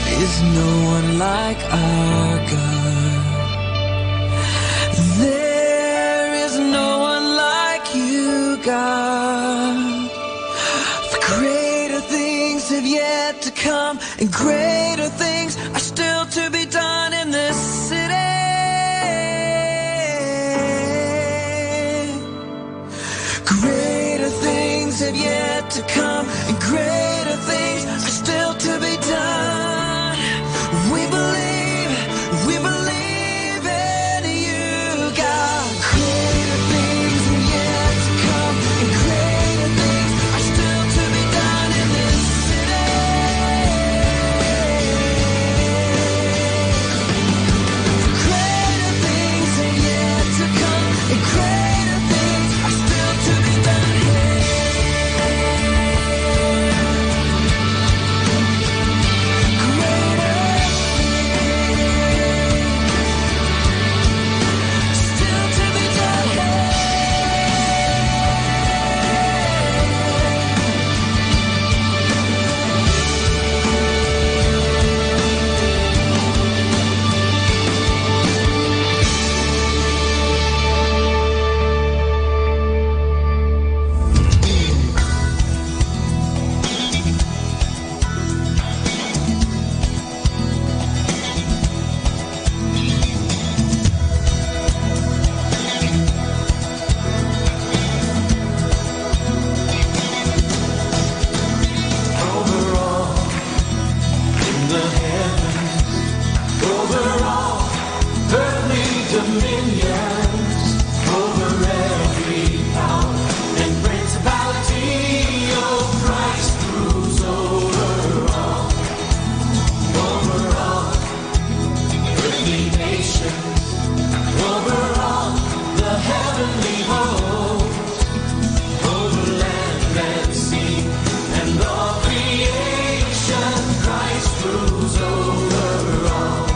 There is no one like our God. There is no one like you, God. For greater things have yet to come, and greater things are still to be done in this city. Greater things have yet to come, and greater things are still to be done. We believe in you, God. Greater things have yet to come, and greater things are still to be done in this city. Greater things have yet to come, and greater things are still to be done here. Still to be done here. Over all in the heavens, over all earthly dominions, over every power and principality, oh Christ rules over all earthly nations, over all the heavenly hosts, over land and sea, and all creation. Christ rules over all.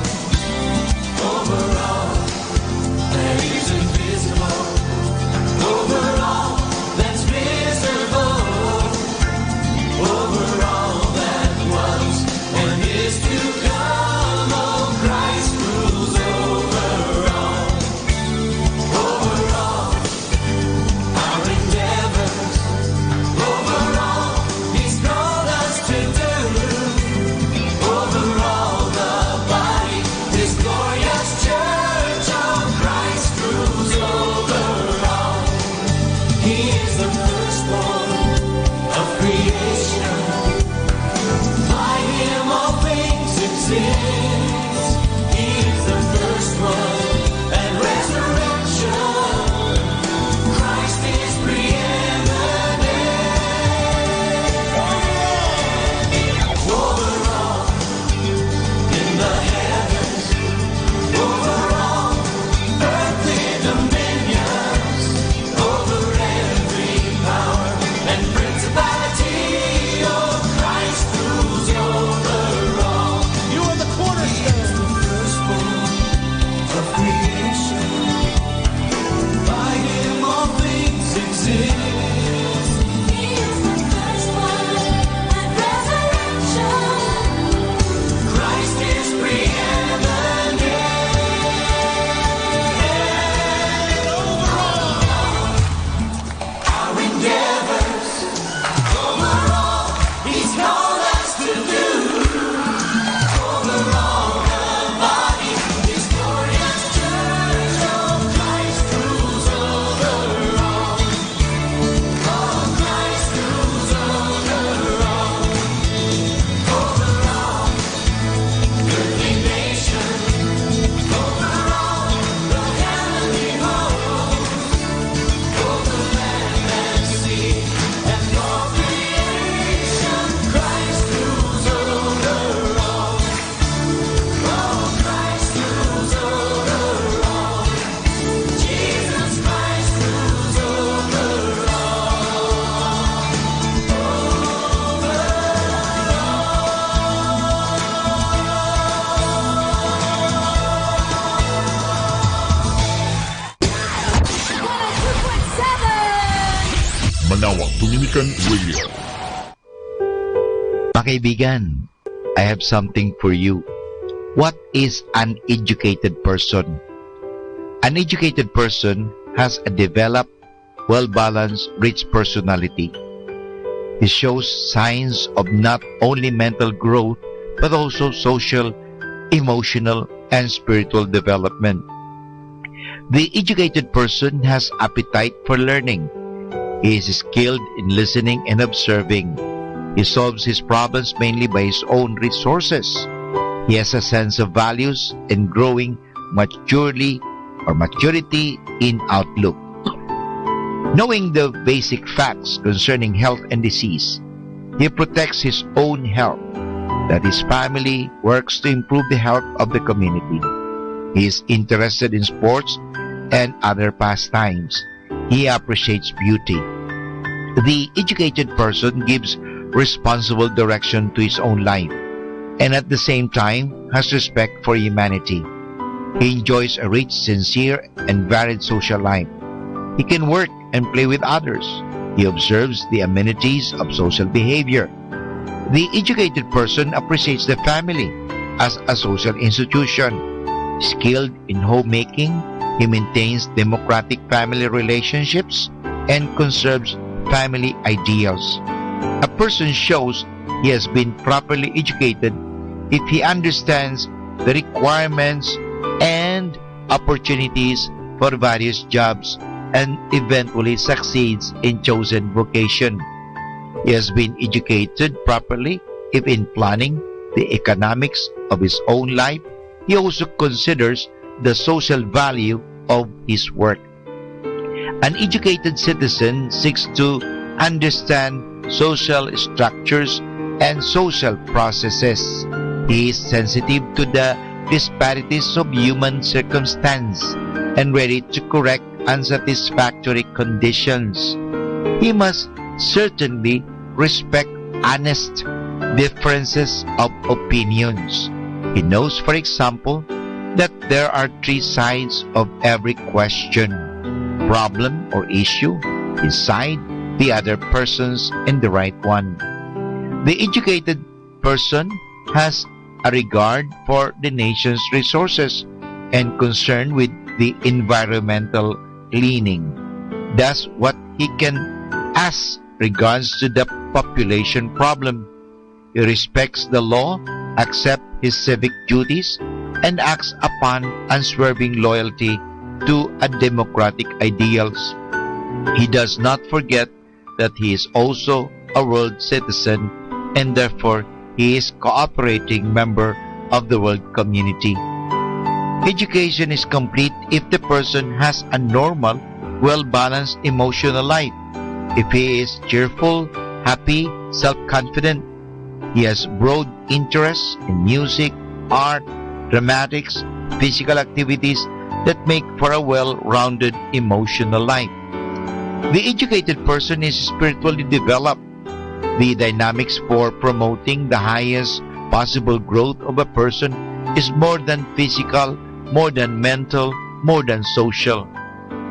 Dominican Radio. Mga kaibigan, I have something for you. What is an educated person? An educated person has a developed, well-balanced, rich personality. He shows signs of not only mental growth, but also social, emotional, and spiritual development. The educated person has appetite for learning. He is skilled in listening and observing. He solves his problems mainly by his own resources. He has a sense of values and growing maturity in outlook. Knowing the basic facts concerning health and disease, he protects his own health, that his family works to improve the health of the community. He is interested in sports and other pastimes. He appreciates beauty. The educated person gives responsible direction to his own life, and at the same time has respect for humanity. He enjoys a rich, sincere, and varied social life. He can work and play with others. He observes the amenities of social behavior. The educated person appreciates the family as a social institution. Skilled in homemaking, he maintains democratic family relationships and conserves family ideals. A person shows he has been properly educated if he understands the requirements and opportunities for various jobs and eventually succeeds in chosen vocation. He has been educated properly if in planning the economics of his own life, he also considers the social value of his work. An educated citizen seeks to understand social structures and social processes. He is sensitive to the disparities of human circumstance and ready to correct unsatisfactory conditions. He must certainly respect honest differences of opinions. He knows, for example, that there are three sides of every question: problem or issue, his side, the other person's, and the right one. The educated person has a regard for the nation's resources and concern with the environmental cleaning. Does what he can as regards to the population problem. He respects the law, accepts his civic duties, and acts upon unswerving loyalty to a democratic ideals. He does not forget that he is also a world citizen and therefore he is cooperating member of the world community. Education is complete if the person has a normal, well-balanced emotional life. If he is cheerful, happy, self-confident, he has broad interests in music, art, dramatics, physical activities that make for a well-rounded emotional life. The educated person is spiritually developed. The dynamics for promoting the highest possible growth of a person is more than physical, more than mental, more than social.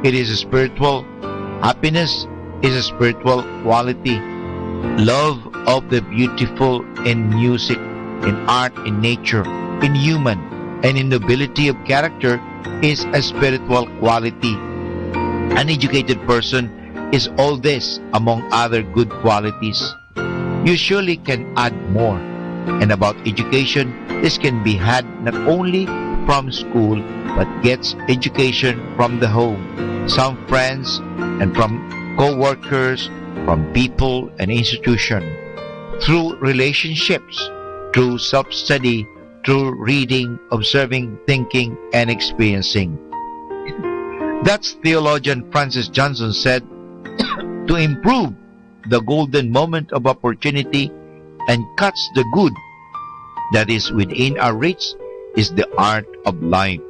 It is spiritual. Happiness is a spiritual quality. Love of the beautiful in music, in art, in nature, in human, and in nobility of character is a spiritual quality. An educated person is all this among other good qualities. You surely can add more. And about education, this can be had not only from school, but gets education from the home, some friends, and from co-workers, from people and institution, through relationships, through self-study, through reading, observing, thinking, and experiencing. That's theologian Francis Johnson said, to improve the golden moment of opportunity and cuts the good that is within our reach is the art of life.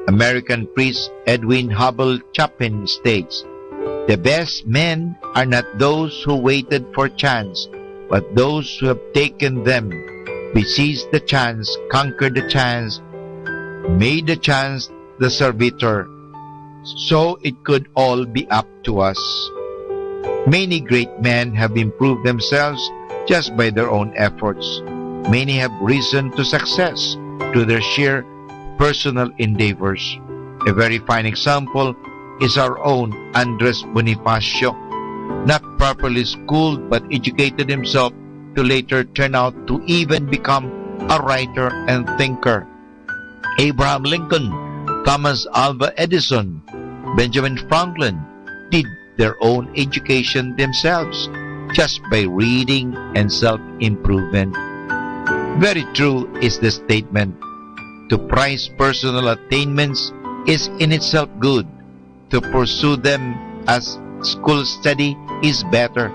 American priest Edwin Hubble Chapin states, "The best men are not those who waited for chance, but those who have taken them. We seized the chance, conquered the chance, made the chance the servitor, so it could all be up to us." Many great men have improved themselves just by their own efforts. Many have risen to success to their sheer personal endeavors. A very fine example is our own Andres Bonifacio, not properly schooled but educated himself to later turn out to even become a writer and thinker. Abraham Lincoln, Thomas Alva Edison, Benjamin Franklin did their own education themselves just by reading and self-improvement. Very true is the statement, to prize personal attainments is in itself good. To pursue them as school study is better.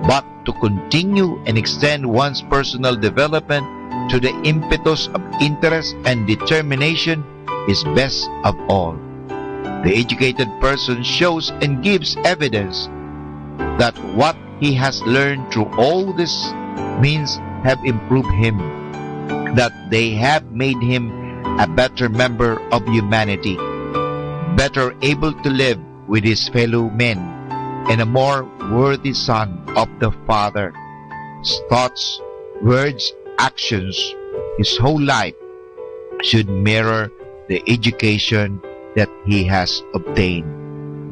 But to continue and extend one's personal development to the impetus of interest and determination is best of all. The educated person shows and gives evidence that what he has learned through all this means have improved him, that they have made him a better member of humanity, better able to live with his fellow men, and a more worthy son of the Father. His thoughts, words, actions, his whole life should mirror the education that he has obtained.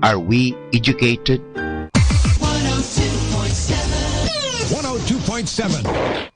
Are we educated? 102.7. 102.7.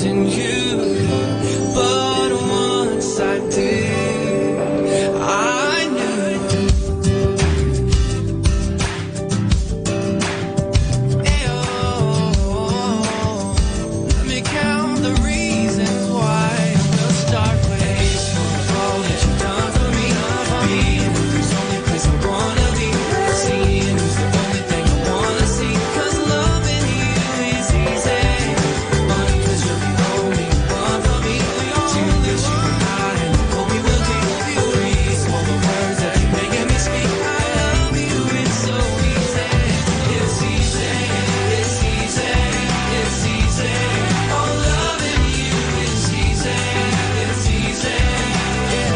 in you. But once I did, I knew. Let me count the reasons why. We'll start with all that you've done for me. Being who's the only place I wanna be. Seeing who's the only thing I wanna see. 'Cause loving you is easy. Only 'cause you're the only one for me. To wish you were not and hope you will be free. All the words that you're making me speak. I love you, it's so easy. It's easy, it's easy, it's easy. Oh, loving you is easy, it's easy. Yeah,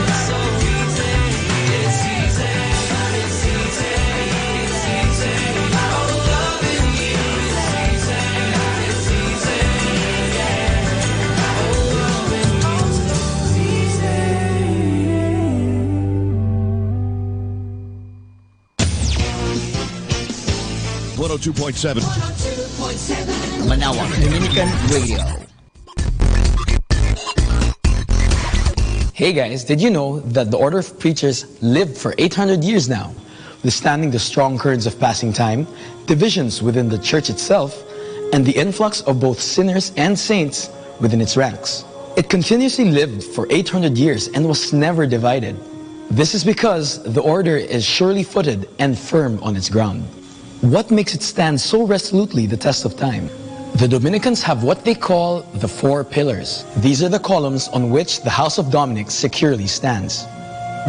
it's so easy. It's easy, it's easy, it's easy. Oh, loving you is easy, it's easy. Yeah, oh, loving you is easy. 102.7. Manawag Dominican Radio. Hey guys, did you know that the Order of Preachers lived for 800 years now, withstanding the strong currents of passing time, divisions within the church itself, and the influx of both sinners and saints within its ranks? It continuously lived for 800 years and was never divided. This is because the order is surely footed and firm on its ground. What makes it stand so resolutely the test of time? The Dominicans have what they call the 4 pillars. These are the columns on which the House of Dominic securely stands.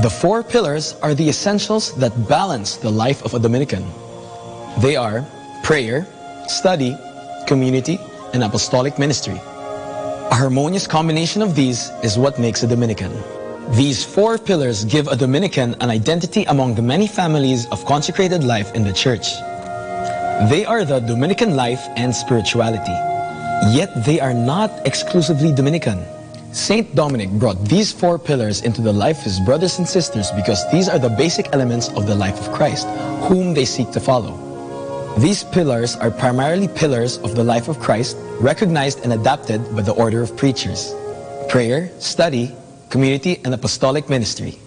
The 4 pillars are the essentials that balance the life of a Dominican. They are prayer, study, community, and apostolic ministry. A harmonious combination of these is what makes a Dominican. These 4 pillars give a Dominican an identity among the many families of consecrated life in the church. They are the Dominican life and spirituality. Yet they are not exclusively Dominican. Saint Dominic brought these 4 pillars into the life of his brothers and sisters because these are the basic elements of the life of Christ, whom they seek to follow. These pillars are primarily pillars of the life of Christ, recognized and adapted by the Order of Preachers: prayer, study, community, and apostolic ministry.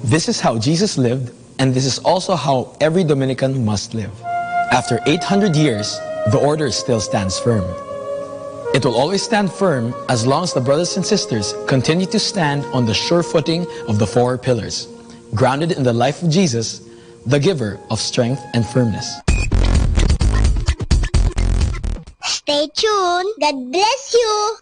This is how Jesus lived, and this is also how every Dominican must live. After 800 years, the order still stands firm. It will always stand firm as long as the brothers and sisters continue to stand on the sure footing of the 4 pillars, grounded in the life of Jesus, the giver of strength and firmness. Stay tuned. God bless you.